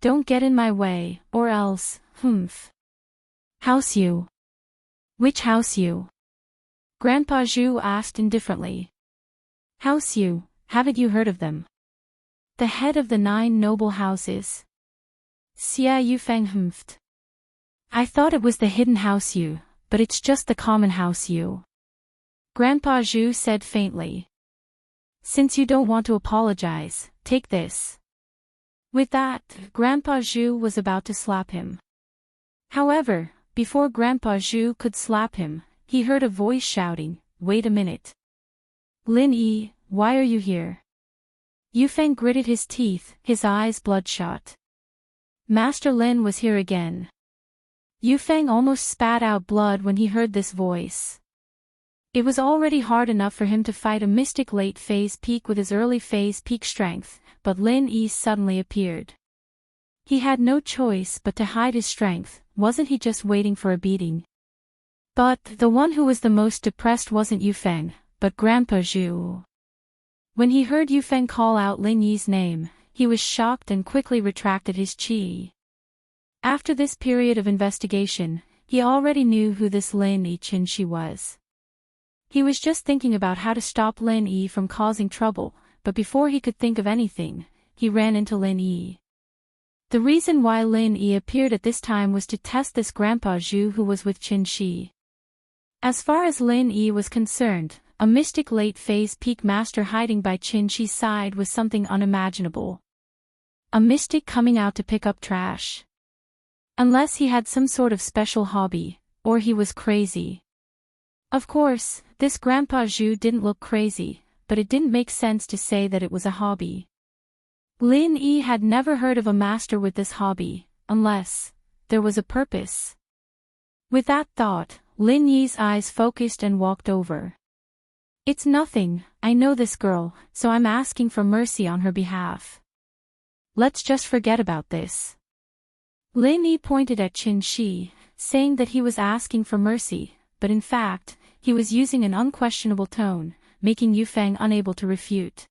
Don't get in my way, or else, House Yu. Which House Yu?" Grandpa Zhu asked indifferently. "House Yu, haven't you heard of them? The head of the 9 noble houses." Xia Yufeng humphed. "I thought it was the hidden House Yu, but it's just the common House Yu." Grandpa Zhu said faintly. "Since you don't want to apologize, take this." With that, Grandpa Zhu was about to slap him. However, before Grandpa Zhu could slap him, he heard a voice shouting, "Wait a minute. Lin Yi, why are you here?" Yufeng gritted his teeth, his eyes bloodshot. Master Lin was here again. Yufeng almost spat out blood when he heard this voice. It was already hard enough for him to fight a mystic late phase peak with his early phase peak strength, but Lin Yi suddenly appeared. He had no choice but to hide his strength, wasn't he just waiting for a beating? But the one who was the most depressed wasn't Yufeng, but Grandpa Zhu. When he heard Yufeng call out Lin Yi's name, he was shocked and quickly retracted his qi. After this period of investigation, he already knew who this Lin Yi Qin was. He was just thinking about how to stop Lin Yi from causing trouble, but before he could think of anything, he ran into Lin Yi. The reason why Lin Yi appeared at this time was to test this Grandpa Zhu who was with Qin. As far as Lin Yi was concerned, a mystic late phase peak master hiding by Qin's side was something unimaginable. A mystic coming out to pick up trash. Unless he had some sort of special hobby, or he was crazy. Of course, this Grandpa Zhu didn't look crazy, but it didn't make sense to say that it was a hobby. Lin Yi had never heard of a master with this hobby, unless there was a purpose. With that thought, Lin Yi's eyes focused and walked over. "It's nothing, I know this girl, so I'm asking for mercy on her behalf. Let's just forget about this." Lin Yi pointed at Qin, saying that he was asking for mercy, but in fact, he was using an unquestionable tone, making Yufeng unable to refute.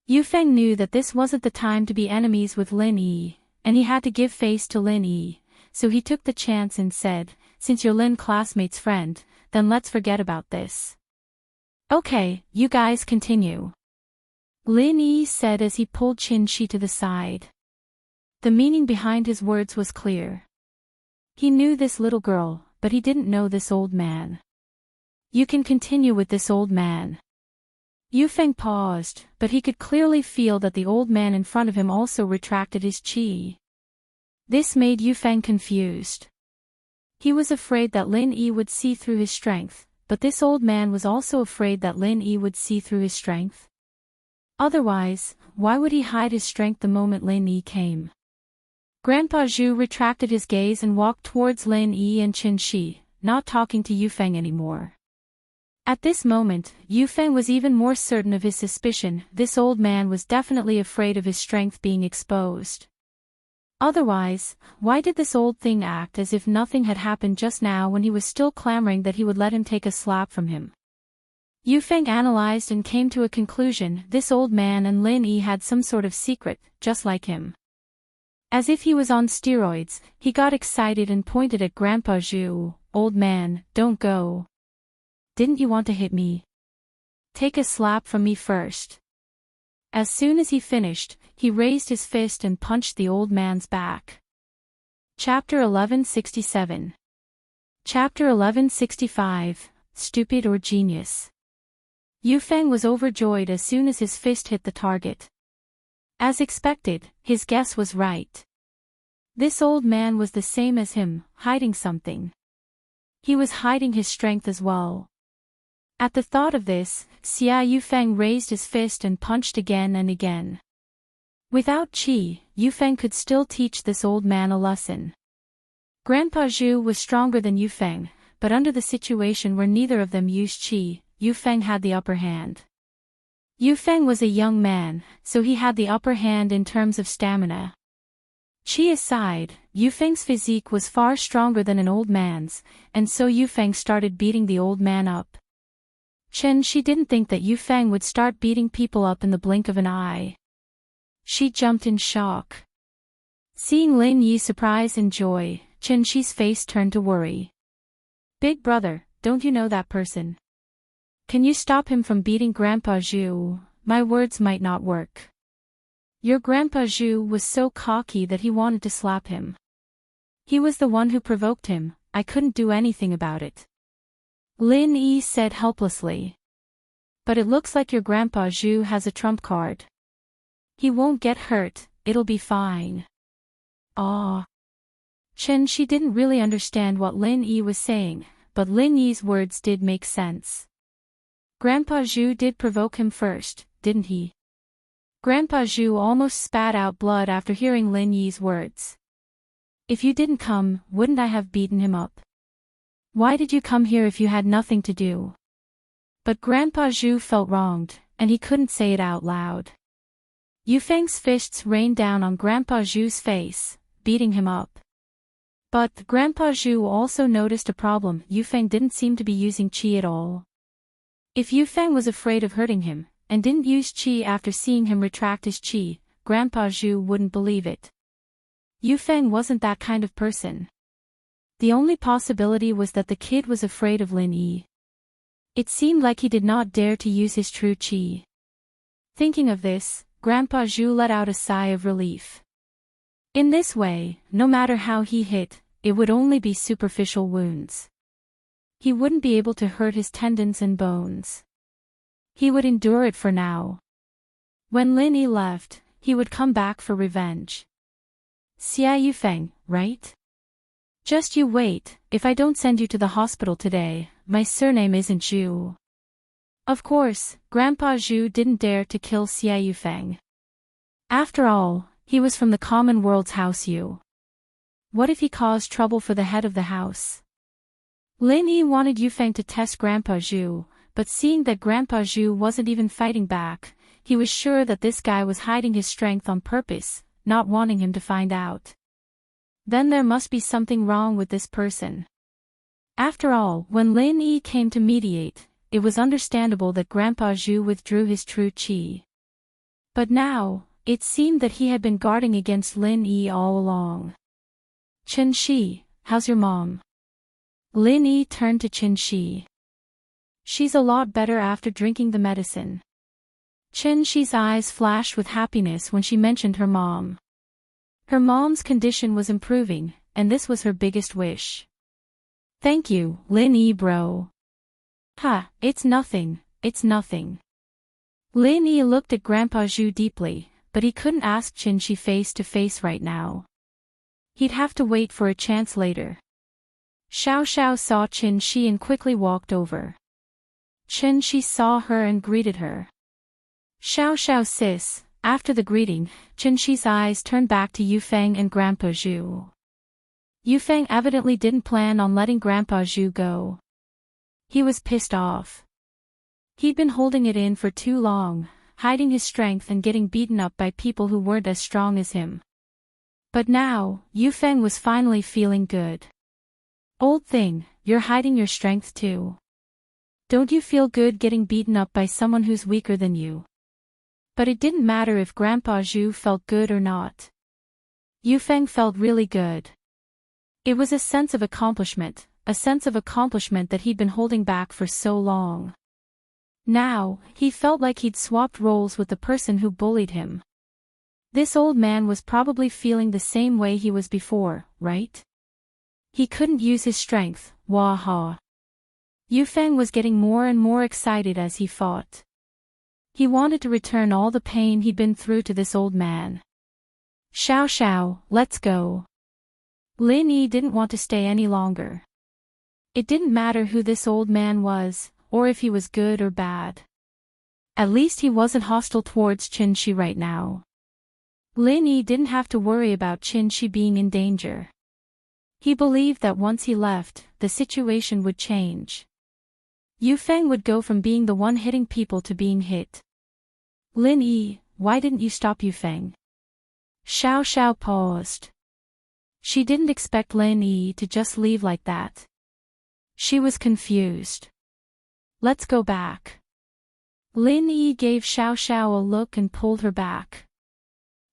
Yufeng knew that this wasn't the time to be enemies with Lin Yi, and he had to give face to Lin Yi, so he took the chance and said, "Since you're Lin classmate's friend, then let's forget about this." "Okay, you guys continue," Lin Yi said as he pulled Qin to the side. The meaning behind his words was clear. He knew this little girl, but he didn't know this old man. "You can continue with this old man." Yufeng paused, but he could clearly feel that the old man in front of him also retracted his qi. This made Yufeng confused. He was afraid that Lin Yi would see through his strength, but this old man was also afraid that Lin Yi would see through his strength. Otherwise, why would he hide his strength the moment Lin Yi came? Grandpa Zhu retracted his gaze and walked towards Lin Yi and Qin, not talking to Yufeng anymore. At this moment, Yufeng was even more certain of his suspicion. This old man was definitely afraid of his strength being exposed. Otherwise, why did this old thing act as if nothing had happened just now when he was still clamoring that he would let him take a slap from him? Yufeng analyzed and came to a conclusion: this old man and Lin Yi had some sort of secret, just like him. As if he was on steroids, he got excited and pointed at Grandpa Zhu. "Old man, don't go. Didn't you want to hit me? Take a slap from me first." As soon as he finished, he raised his fist and punched the old man's back. Chapter 1167. Chapter 1165, Stupid or Genius. Yufeng was overjoyed as soon as his fist hit the target. As expected, his guess was right. This old man was the same as him, hiding something. He was hiding his strength as well. At the thought of this, Xia Yufeng raised his fist and punched again and again. Without qi, Yufeng could still teach this old man a lesson. Grandpa Zhu was stronger than Yufeng, but under the situation where neither of them used qi, Yufeng had the upper hand. Yufeng was a young man, so he had the upper hand in terms of stamina. Qi aside, Yufeng's physique was far stronger than an old man's, and so Yufeng started beating the old man up. She didn't think that Yufeng would start beating people up in the blink of an eye. She jumped in shock. Seeing Lin Yi's surprise and joy, Shi's face turned to worry. "Big brother, don't you know that person? Can you stop him from beating Grandpa Zhu?" "My words might not work. Your Grandpa Zhu was so cocky that he wanted to slap him. He was the one who provoked him, I couldn't do anything about it," Lin Yi said helplessly. "But it looks like your Grandpa Zhu has a trump card. He won't get hurt, it'll be fine." "Ah." She didn't really understand what Lin Yi was saying, but Lin Yi's words did make sense. Grandpa Zhu did provoke him first, didn't he? Grandpa Zhu almost spat out blood after hearing Lin Yi's words. "If you didn't come, wouldn't I have beaten him up? Why did you come here if you had nothing to do?" But Grandpa Zhu felt wronged, and he couldn't say it out loud. Yufeng's fists rained down on Grandpa Zhu's face, beating him up. But Grandpa Zhu also noticed a problem. Yufeng didn't seem to be using qi at all. If Yufeng was afraid of hurting him, and didn't use qi after seeing him retract his qi, Grandpa Zhu wouldn't believe it. Yufeng wasn't that kind of person. The only possibility was that the kid was afraid of Lin Yi. It seemed like he did not dare to use his true qi. Thinking of this, Grandpa Zhu let out a sigh of relief. In this way, no matter how he hit, it would only be superficial wounds. He wouldn't be able to hurt his tendons and bones. He would endure it for now. When Lin Yi left, he would come back for revenge. "Xia Yufeng, right? Just you wait, if I don't send you to the hospital today, my surname isn't Zhu." Of course, Grandpa Zhu didn't dare to kill Xia Yufeng. After all, he was from the common world's house Yu. What if he caused trouble for the head of the house? Lin Yi wanted Yufeng to test Grandpa Zhu, but seeing that Grandpa Zhu wasn't even fighting back, he was sure that this guy was hiding his strength on purpose, not wanting him to find out. Then there must be something wrong with this person. After all, when Lin Yi came to mediate, it was understandable that Grandpa Zhu withdrew his true qi. But now, it seemed that he had been guarding against Lin Yi all along. "Shi, how's your mom?" Lin Yi turned to Shi. "She's a lot better after drinking the medicine." Shi's eyes flashed with happiness when she mentioned her mom. Her mom's condition was improving, and this was her biggest wish. "Thank you, Lin Yi bro." "Ha, it's nothing, it's nothing." Lin Yi looked at Grandpa Zhu deeply, but he couldn't ask Shi face to face right now. He'd have to wait for a chance later. Xiao Xiao saw Shi and quickly walked over. Shi saw her and greeted her. "Xiao Xiao sis." After the greeting, Shi's eyes turned back to Yufeng and Grandpa Zhu. Yufeng evidently didn't plan on letting Grandpa Zhu go. He was pissed off. He'd been holding it in for too long, hiding his strength and getting beaten up by people who weren't as strong as him. But now, Yufeng was finally feeling good. "Old thing, you're hiding your strength too. Don't you feel good getting beaten up by someone who's weaker than you?" But it didn't matter if Grandpa Zhu felt good or not. Yufeng felt really good. It was a sense of accomplishment that he'd been holding back for so long. Now, he felt like he'd swapped roles with the person who bullied him. This old man was probably feeling the same way he was before, right? He couldn't use his strength, wah-ha. Yufeng was getting more and more excited as he fought. He wanted to return all the pain he'd been through to this old man. Xiao Xiao, let's go. Lin Yi didn't want to stay any longer. It didn't matter who this old man was, or if he was good or bad. At least he wasn't hostile towards Qin Shi right now. Lin Yi didn't have to worry about Qin Shi being in danger. He believed that once he left, the situation would change. Yufeng would go from being the one hitting people to being hit. Lin Yi, why didn't you stop Yufeng? Xiao Xiao paused. She didn't expect Lin Yi to just leave like that. She was confused. Let's go back. Lin Yi gave Xiao Xiao a look and pulled her back.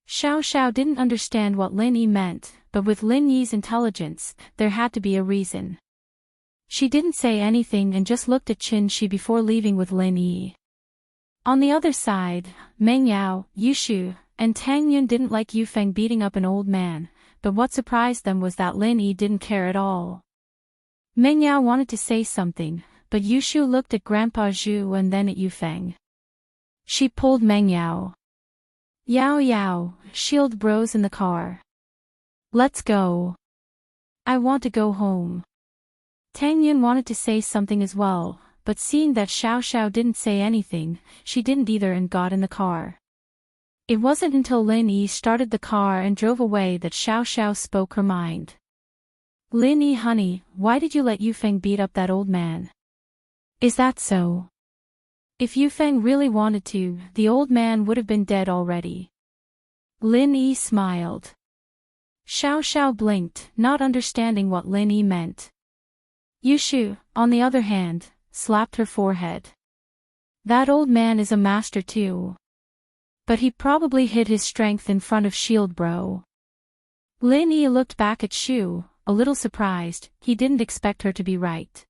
Xiao Xiao didn't understand what Lin Yi meant, but with Lin Yi's intelligence, there had to be a reason. She didn't say anything and just looked at Qin Shi before leaving with Lin Yi. On the other side, Meng Yao, Yushu, and Tang Yun didn't like Yufeng beating up an old man, but what surprised them was that Lin Yi didn't care at all. Meng Yao wanted to say something, but Yushu looked at Grandpa Zhu and then at Yufeng. She pulled Meng Yao. Yao Yao, shield bros in the car. Let's go. I want to go home. Tang Yun wanted to say something as well, but seeing that Xiao Xiao didn't say anything, she didn't either and got in the car. It wasn't until Lin Yi started the car and drove away that Xiao Xiao spoke her mind. Lin Yi honey, why did you let Yufeng beat up that old man? Is that so? If Yufeng really wanted to, the old man would have been dead already. Lin Yi smiled. Xiao Xiao blinked, not understanding what Lin Yi meant. Yushu, on the other hand, slapped her forehead. That old man is a master too. But he probably hid his strength in front of Shield Bro. Lin Yi looked back at Shu, a little surprised. He didn't expect her to be right.